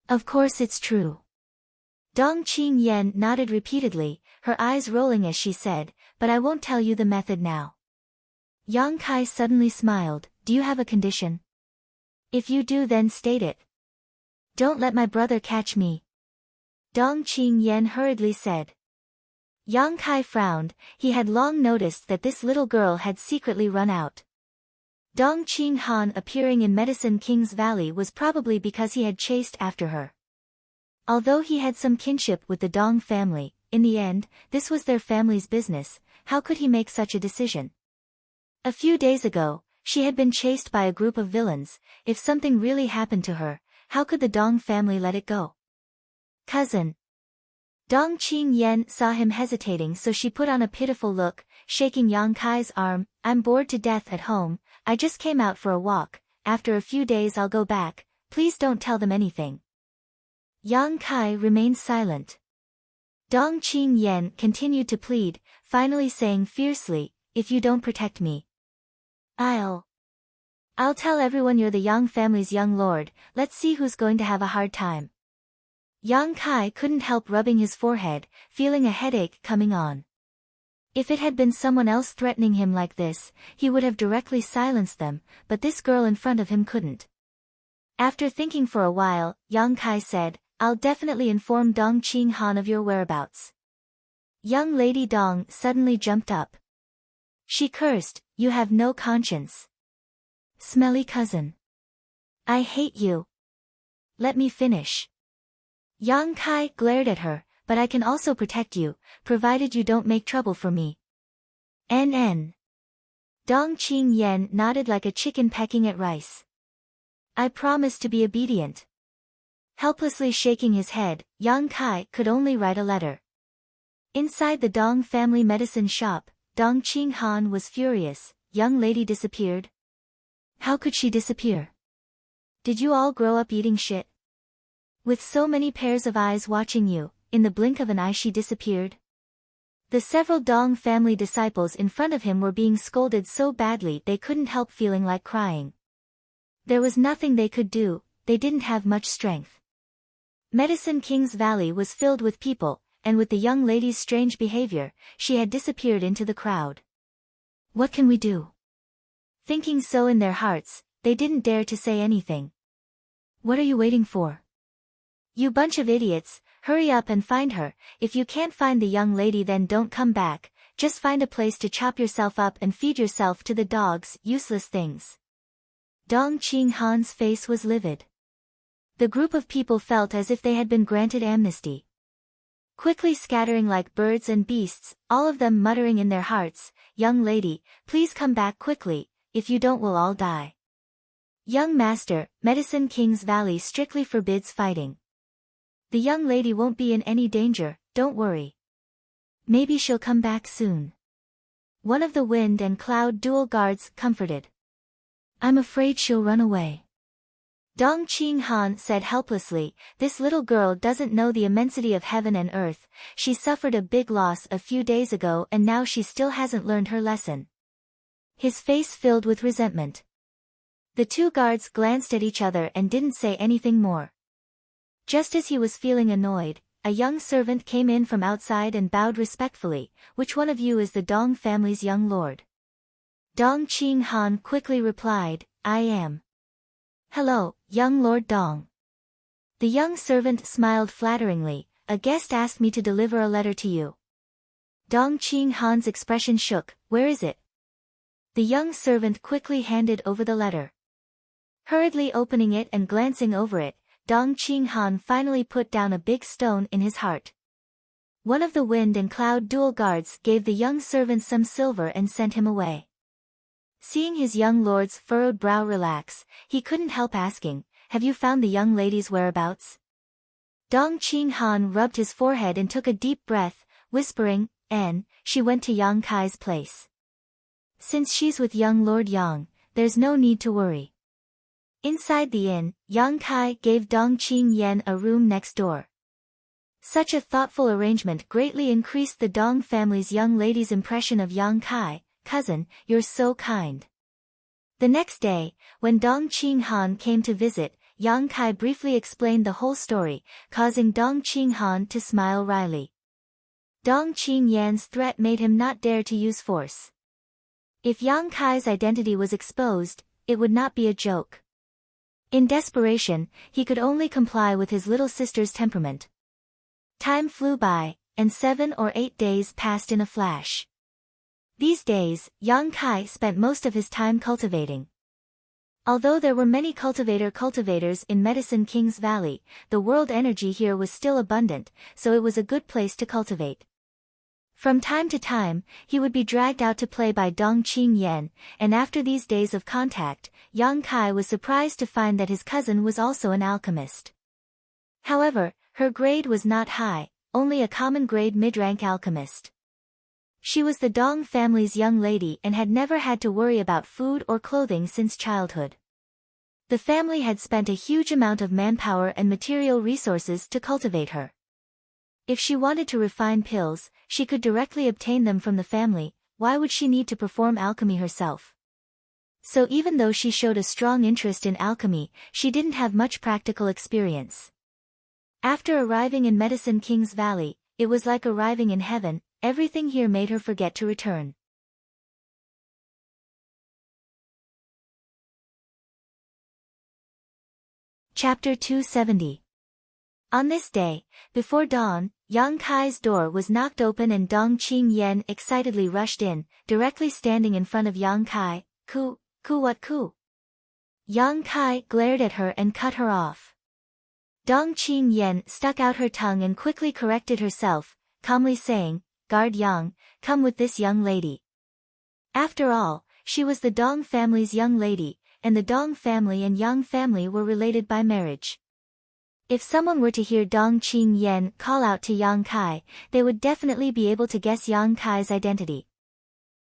"Of course it's true." Dong Qingyan nodded repeatedly, her eyes rolling as she said, "But I won't tell you the method now." Yang Kai suddenly smiled, "Do you have a condition?" "If you do then state it." "Don't let my brother catch me," Dong Qingyan hurriedly said. Yang Kai frowned, he had long noticed that this little girl had secretly run out. Dong Qinghan appearing in Medicine King's Valley was probably because he had chased after her. Although he had some kinship with the Dong family, in the end, this was their family's business, how could he make such a decision? A few days ago, she had been chased by a group of villains. If something really happened to her, how could the Dong family let it go? "Cousin." Dong Qingyan saw him hesitating, so she put on a pitiful look, shaking Yang Kai's arm, "I'm bored to death at home, I just came out for a walk, after a few days I'll go back, please don't tell them anything." Yang Kai remained silent. Dong Qingyan continued to plead, finally saying fiercely, "If you don't protect me, I'll tell everyone you're the Yang family's young lord, let's see who's going to have a hard time." Yang Kai couldn't help rubbing his forehead, feeling a headache coming on. If it had been someone else threatening him like this, he would have directly silenced them, but this girl in front of him couldn't. After thinking for a while, Yang Kai said, "I'll definitely inform Dong Qinghan of your whereabouts." Young Lady Dong suddenly jumped up. She cursed, "You have no conscience. Smelly cousin. I hate you. Let me finish." Yang Kai glared at her, "But I can also protect you, provided you don't make trouble for me." NN. Dong Qingyan nodded like a chicken pecking at rice. "I promise to be obedient." Helplessly shaking his head, Yang Kai could only write a letter. Inside the Dong family medicine shop, Dong Qinghan was furious. Young lady disappeared? How could she disappear? Did you all grow up eating shit? With so many pairs of eyes watching you, in the blink of an eye she disappeared? The several Dong family disciples in front of him were being scolded so badly they couldn't help feeling like crying. There was nothing they could do, they didn't have much strength. Medicine King's Valley was filled with people, and with the young lady's strange behavior, she had disappeared into the crowd. What can we do? Thinking so in their hearts, they didn't dare to say anything. What are you waiting for? You bunch of idiots, hurry up and find her. If you can't find the young lady then don't come back, just find a place to chop yourself up and feed yourself to the dogs, useless things. Dong Qinghan's face was livid. The group of people felt as if they had been granted amnesty. Quickly scattering like birds and beasts, all of them muttering in their hearts, "Young lady, please come back quickly, if you don't we'll all die." Young master, Medicine King's Valley strictly forbids fighting. The young lady won't be in any danger, don't worry. Maybe she'll come back soon. One of the Wind and Cloud dual guards comforted. I'm afraid she'll run away. Dong Qing Han said helplessly, this little girl doesn't know the immensity of heaven and earth, she suffered a big loss a few days ago and now she still hasn't learned her lesson. His face filled with resentment. The two guards glanced at each other and didn't say anything more. Just as he was feeling annoyed, a young servant came in from outside and bowed respectfully, which one of you is the Dong family's young lord? Dong Qing Han quickly replied, I am. Hello, young Lord Dong. The young servant smiled flatteringly, a guest asked me to deliver a letter to you. Dong Qing Han's expression shook, where is it? The young servant quickly handed over the letter. Hurriedly opening it and glancing over it, Dong Qing Han finally put down a big stone in his heart. One of the wind and cloud dual guards gave the young servant some silver and sent him away. Seeing his young lord's furrowed brow relax, he couldn't help asking, have you found the young lady's whereabouts? Dong Qing Han rubbed his forehead and took a deep breath, whispering, she went to Yang Kai's place. Since she's with young Lord Yang, there's no need to worry. Inside the inn, Yang Kai gave Dong Qing Yan a room next door. Such a thoughtful arrangement greatly increased the Dong family's young lady's impression of Yang Kai. Cousin, you're so kind. The next day, when Dong Qing Han came to visit, Yang Kai briefly explained the whole story, causing Dong Qing Han to smile wryly. Dong Qing Yan's threat made him not dare to use force. If Yang Kai's identity was exposed, it would not be a joke. In desperation, he could only comply with his little sister's temperament. Time flew by, and 7 or 8 days passed in a flash. These days, Yang Kai spent most of his time cultivating. Although there were many cultivators in Medicine King's Valley, the world energy here was still abundant, so it was a good place to cultivate. From time to time, he would be dragged out to play by Dong Qing Yan, and after these days of contact, Yang Kai was surprised to find that his cousin was also an alchemist. However, her grade was not high, only a common grade mid-rank alchemist. She was the Dong family's young lady and had never had to worry about food or clothing since childhood. The family had spent a huge amount of manpower and material resources to cultivate her. If she wanted to refine pills, she could directly obtain them from the family, why would she need to perform alchemy herself? So even though she showed a strong interest in alchemy, she didn't have much practical experience. After arriving in Medicine King's Valley, it was like arriving in heaven. Everything here made her forget to return. Chapter 270. On this day, before dawn, Yang Kai's door was knocked open and Dong Qing Yan excitedly rushed in, directly standing in front of Yang Kai. Ku what ku? Yang Kai glared at her and cut her off. Dong Qing Yan stuck out her tongue and quickly corrected herself, calmly saying, Guard Yang, come with this young lady. After all, she was the Dong family's young lady, and the Dong family and Yang family were related by marriage. If someone were to hear Dong Qing Yan call out to Yang Kai, they would definitely be able to guess Yang Kai's identity.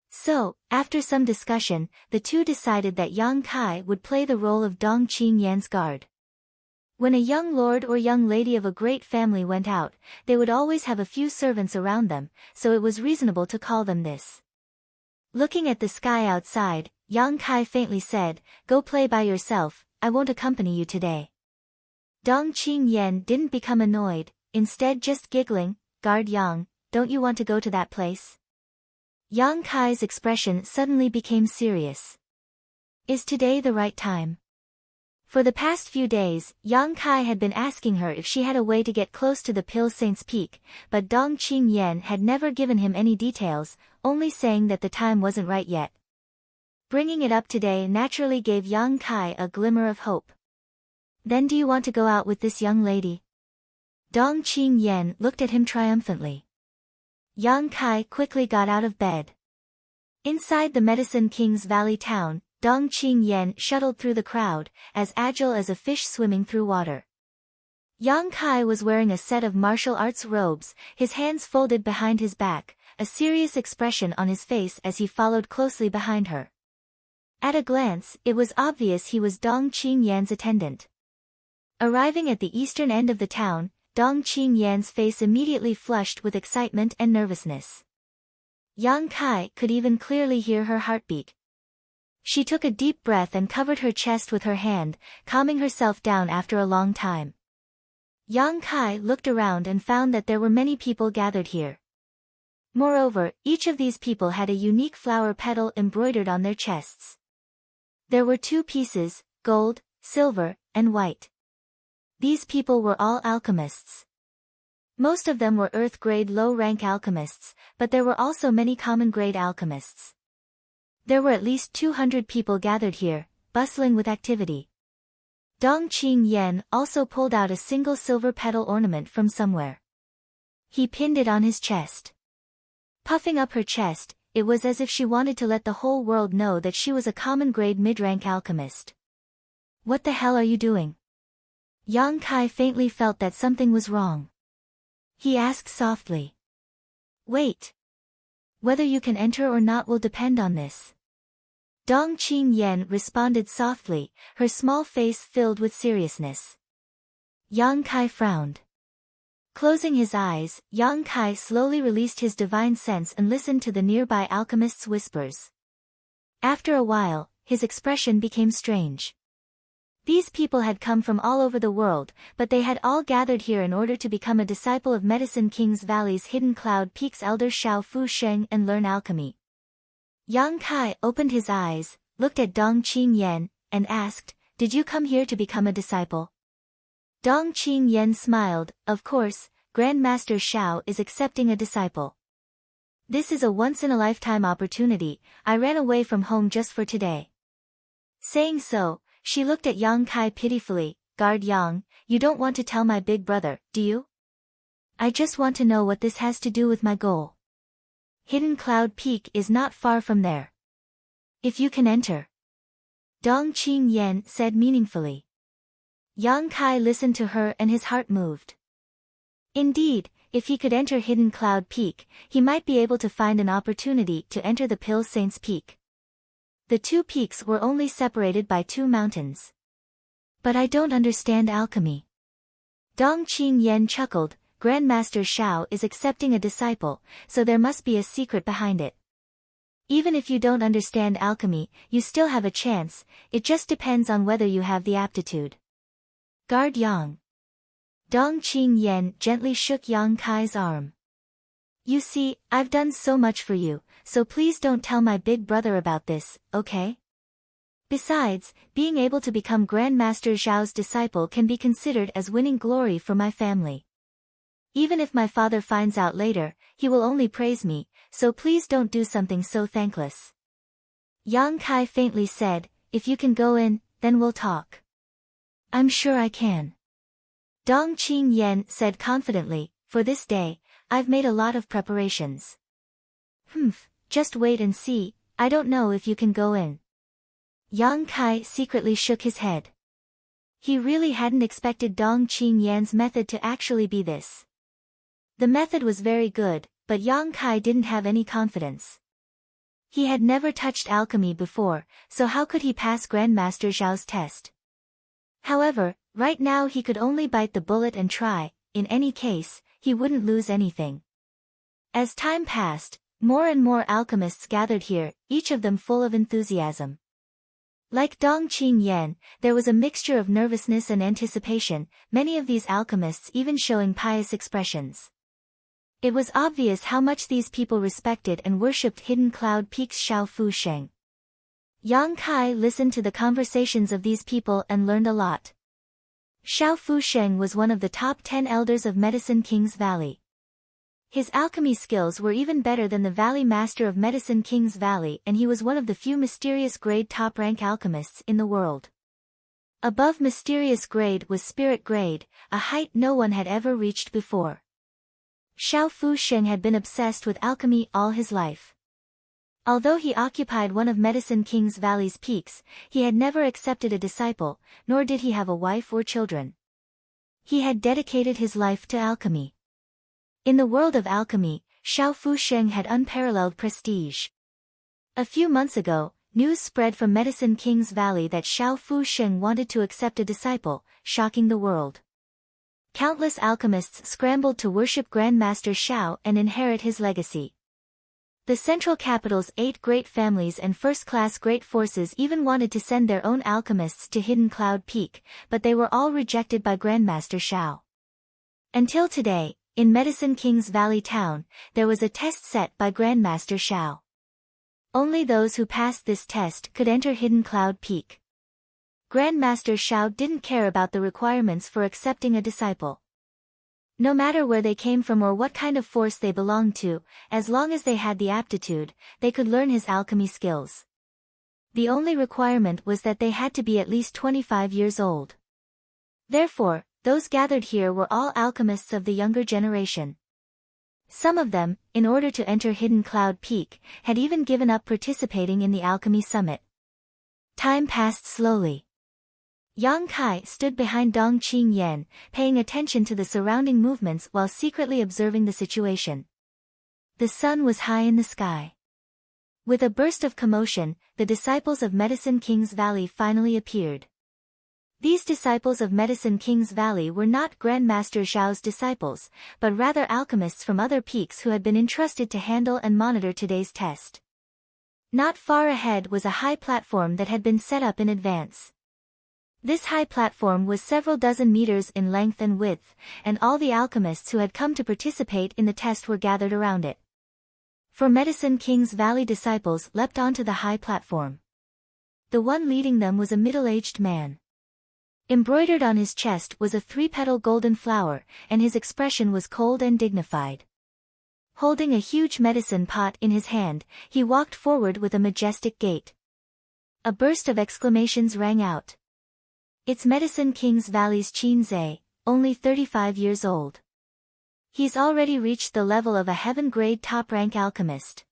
So, after some discussion, the two decided that Yang Kai would play the role of Dong Qing Yan's guard. When a young lord or young lady of a great family went out, they would always have a few servants around them, so it was reasonable to call them this. Looking at the sky outside, Yang Kai faintly said, Go play by yourself, I won't accompany you today. Dong Qing Yan didn't become annoyed, instead just giggling, Guard Yang, don't you want to go to that place? Yang Kai's expression suddenly became serious. Is today the right time? For the past few days, Yang Kai had been asking her if she had a way to get close to the Pill Saint's Peak, but Dong Qing Yan had never given him any details, only saying that the time wasn't right yet. Bringing it up today naturally gave Yang Kai a glimmer of hope. Then do you want to go out with this young lady? Dong Qing Yan looked at him triumphantly. Yang Kai quickly got out of bed. Inside the Medicine King's Valley town, Dong Qing Yan shuttled through the crowd, as agile as a fish swimming through water. Yang Kai was wearing a set of martial arts robes, his hands folded behind his back, a serious expression on his face as he followed closely behind her. At a glance, it was obvious he was Dong Qingyan's attendant. Arriving at the eastern end of the town, Dong Qingyan's face immediately flushed with excitement and nervousness. Yang Kai could even clearly hear her heartbeat. She took a deep breath and covered her chest with her hand, calming herself down after a long time. Yang Kai looked around and found that there were many people gathered here. Moreover, each of these people had a unique flower petal embroidered on their chests. There were 2 pieces, gold, silver, and white. These people were all alchemists. Most of them were earth-grade low-rank alchemists, but there were also many common-grade alchemists. There were at least 200 people gathered here, bustling with activity. Dong Qingyan also pulled out a single silver petal ornament from somewhere. He pinned it on his chest. Puffing up her chest, it was as if she wanted to let the whole world know that she was a common-grade mid-rank alchemist. "What the hell are you doing?" Yang Kai faintly felt that something was wrong. He asked softly. "Wait. Whether you can enter or not will depend on this." Dong Qingyan responded softly, her small face filled with seriousness. Yang Kai frowned. Closing his eyes, Yang Kai slowly released his divine sense and listened to the nearby alchemist's whispers. After a while, his expression became strange. These people had come from all over the world, but they had all gathered here in order to become a disciple of Medicine King's Valley's Hidden Cloud Peak's elder Xiao Fu Sheng and learn alchemy. Yang Kai opened his eyes, looked at Dong Qingyan, and asked, "Did you come here to become a disciple?" Dong Qingyan smiled. "Of course, Grandmaster Xiao is accepting a disciple. This is a once-in-a-lifetime opportunity. I ran away from home just for today." Saying so, she looked at Yang Kai pitifully. "Guard Yang, you don't want to tell my big brother, do you?" "I just want to know what this has to do with my goal. Hidden Cloud Peak is not far from there. If you can enter." Dong Qingyan said meaningfully. Yang Kai listened to her and his heart moved. Indeed, if he could enter Hidden Cloud Peak, he might be able to find an opportunity to enter the Pill Saints Peak. The 2 peaks were only separated by 2 mountains. "But I don't understand alchemy." Dong Qingyan chuckled. "Grandmaster Xiao is accepting a disciple, so there must be a secret behind it. Even if you don't understand alchemy, you still have a chance, it just depends on whether you have the aptitude. Guard Yang." Dong Qingyan gently shook Yang Kai's arm. "You see, I've done so much for you, so please don't tell my big brother about this, okay? Besides, being able to become Grandmaster Zhao's disciple can be considered as winning glory for my family. Even if my father finds out later, he will only praise me, so please don't do something so thankless." Yang Kai faintly said, "If you can go in, then we'll talk." "I'm sure I can." Dong Qingyan said confidently, "For this day, I've made a lot of preparations." Just wait and see, I don't know if you can go in." Yang Kai secretly shook his head. He really hadn't expected Dong Qingyan's method to actually be this. The method was very good, but Yang Kai didn't have any confidence. He had never touched alchemy before, so how could he pass Grandmaster Zhao's test? However, right now he could only bite the bullet and try. In any case, he wouldn't lose anything. As time passed, more and more alchemists gathered here, each of them full of enthusiasm. Like Dong Qingyan, there was a mixture of nervousness and anticipation, many of these alchemists even showing pious expressions. It was obvious how much these people respected and worshipped Hidden Cloud Peak's Xiao Fu Sheng. Yang Kai listened to the conversations of these people and learned a lot. Xiao Fu Sheng was one of the top 10 elders of Medicine King's Valley. His alchemy skills were even better than the Valley Master of Medicine King's Valley, and he was one of the few mysterious grade top-rank alchemists in the world. Above mysterious grade was spirit grade, a height no one had ever reached before. Xiao Fu Sheng had been obsessed with alchemy all his life. Although he occupied one of Medicine King's Valley's peaks, he had never accepted a disciple, nor did he have a wife or children. He had dedicated his life to alchemy. In the world of alchemy, Xiao Fu Sheng had unparalleled prestige. A few months ago, news spread from Medicine King's Valley that Xiao Fu Sheng wanted to accept a disciple, shocking the world. Countless alchemists scrambled to worship Grandmaster Xiao and inherit his legacy. The central capital's 8 great families and first-class great forces even wanted to send their own alchemists to Hidden Cloud Peak, but they were all rejected by Grandmaster Xiao. Until today, in Medicine King's Valley town, there was a test set by Grandmaster Xiao. Only those who passed this test could enter Hidden Cloud Peak. Grandmaster Xiao didn't care about the requirements for accepting a disciple. No matter where they came from or what kind of force they belonged to, as long as they had the aptitude, they could learn his alchemy skills. The only requirement was that they had to be at least 25 years old. Therefore, those gathered here were all alchemists of the younger generation. Some of them, in order to enter Hidden Cloud Peak, had even given up participating in the Alchemy Summit. Time passed slowly. Yang Kai stood behind Dong Qing Yan, paying attention to the surrounding movements while secretly observing the situation. The sun was high in the sky. With a burst of commotion, the disciples of Medicine King's Valley finally appeared. These disciples of Medicine King's Valley were not Grandmaster Zhao's disciples, but rather alchemists from other peaks who had been entrusted to handle and monitor today's test. Not far ahead was a high platform that had been set up in advance. This high platform was several dozen meters in length and width, and all the alchemists who had come to participate in the test were gathered around it. For Medicine King's Valley disciples leapt onto the high platform. The one leading them was a middle-aged man. Embroidered on his chest was a 3-petal golden flower, and his expression was cold and dignified. Holding a huge medicine pot in his hand, he walked forward with a majestic gait. A burst of exclamations rang out. It's Medicine King's Valley's Qin Zhe, only 35 years old. He's already reached the level of a heaven-grade top-rank alchemist.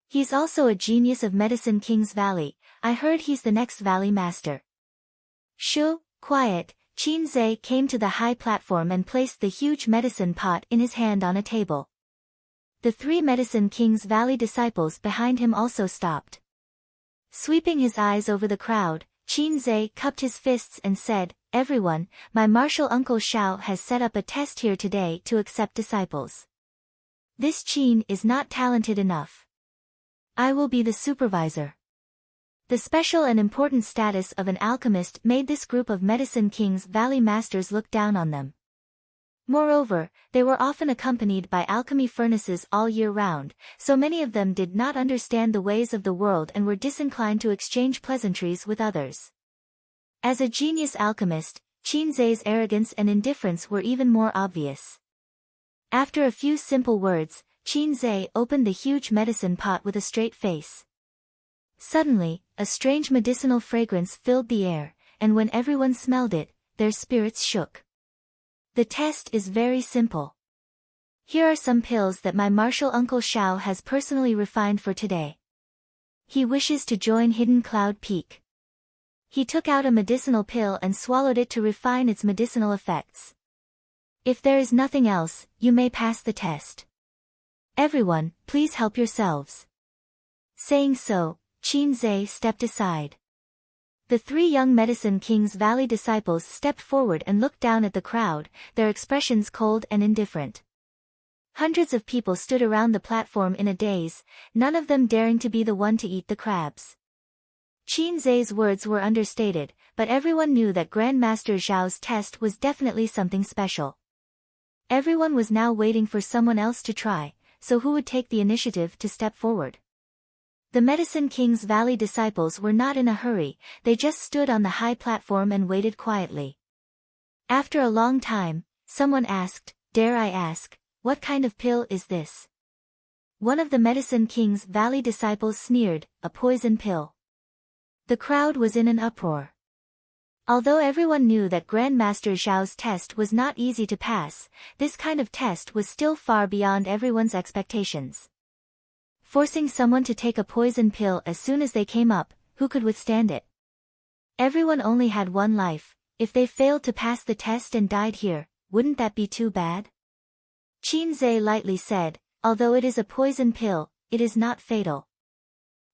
He's also a genius of Medicine King's Valley. I heard he's the next Valley Master. Shoo, quiet. Qin Zhe came to the high platform and placed the huge medicine pot in his hand on a table. The 3 Medicine King's Valley disciples behind him also stopped. Sweeping his eyes over the crowd, Qin Zhe cupped his fists and said, "Everyone, my martial uncle Xiao has set up a test here today to accept disciples. This Qin is not talented enough. I will be the supervisor." The special and important status of an alchemist made this group of Medicine King's Valley masters look down on them. Moreover, they were often accompanied by alchemy furnaces all year round, so many of them did not understand the ways of the world and were disinclined to exchange pleasantries with others. As a genius alchemist, Qin Zhe's arrogance and indifference were even more obvious. After a few simple words, Qin Zhe opened the huge medicine pot with a straight face. Suddenly, a strange medicinal fragrance filled the air, and when everyone smelled it, their spirits shook. The test is very simple. Here are some pills that my martial uncle Xiao has personally refined for today. He wishes to join Hidden Cloud Peak. He took out a medicinal pill and swallowed it to refine its medicinal effects. If there is nothing else, you may pass the test. Everyone, please help yourselves. Saying so, Qin Zhe stepped aside. The 3 young Medicine King's Valley disciples stepped forward and looked down at the crowd, their expressions cold and indifferent. Hundreds of people stood around the platform in a daze, none of them daring to be the one to eat the crabs. Qin Zhe's words were understated, but everyone knew that Grandmaster Zhao's test was definitely something special. Everyone was now waiting for someone else to try, so who would take the initiative to step forward? The Medicine King's Valley disciples were not in a hurry, they just stood on the high platform and waited quietly. After a long time, someone asked, "Dare I ask, what kind of pill is this?" One of the Medicine King's Valley disciples sneered, "A poison pill." The crowd was in an uproar. Although everyone knew that Grandmaster Zhao's test was not easy to pass, this kind of test was still far beyond everyone's expectations. Forcing someone to take a poison pill as soon as they came up, who could withstand it? Everyone only had one life. If they failed to pass the test and died here, wouldn't that be too bad? Qin Zhe lightly said, "Although it is a poison pill, it is not fatal."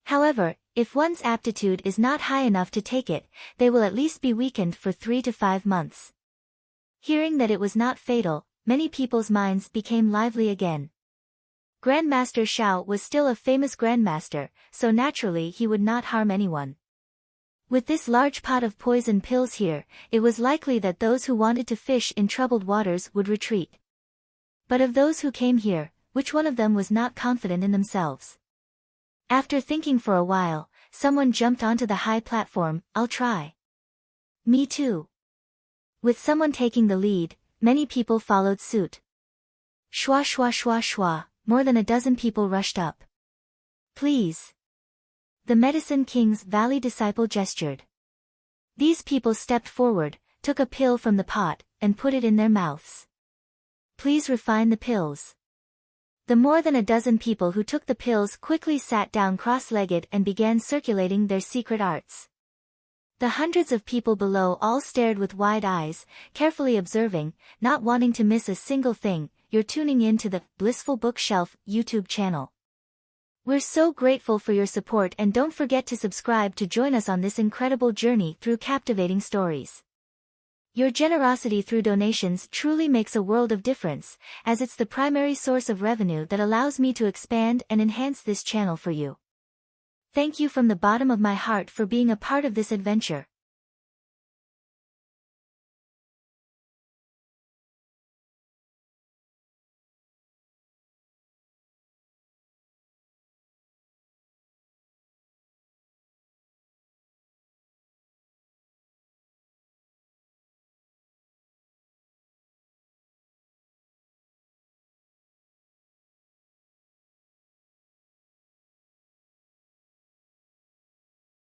However, if one's aptitude is not high enough to take it, they will at least be weakened for 3 to 5 months. Hearing that it was not fatal, many people's minds became lively again. Grandmaster Xiao was still a famous grandmaster, so naturally he would not harm anyone. With this large pot of poison pills here, it was likely that those who wanted to fish in troubled waters would retreat. But of those who came here, which one of them was not confident in themselves? After thinking for a while, someone jumped onto the high platform. "I'll try." "Me too." With someone taking the lead, many people followed suit. Shwa shwa shwa shwa, more than a dozen people rushed up. "Please." The Medicine King's Valley disciple gestured. These people stepped forward, took a pill from the pot, and put it in their mouths. "Please refine the pills." The more than a dozen people who took the pills quickly sat down cross-legged and began circulating their secret arts. The hundreds of people below all stared with wide eyes, carefully observing, not wanting to miss a single thing. You're tuning in to the Blissful Bookshelf YouTube channel. We're so grateful for your support, and don't forget to subscribe to join us on this incredible journey through captivating stories. Your generosity through donations truly makes a world of difference, as it's the primary source of revenue that allows me to expand and enhance this channel for you. Thank you from the bottom of my heart for being a part of this adventure.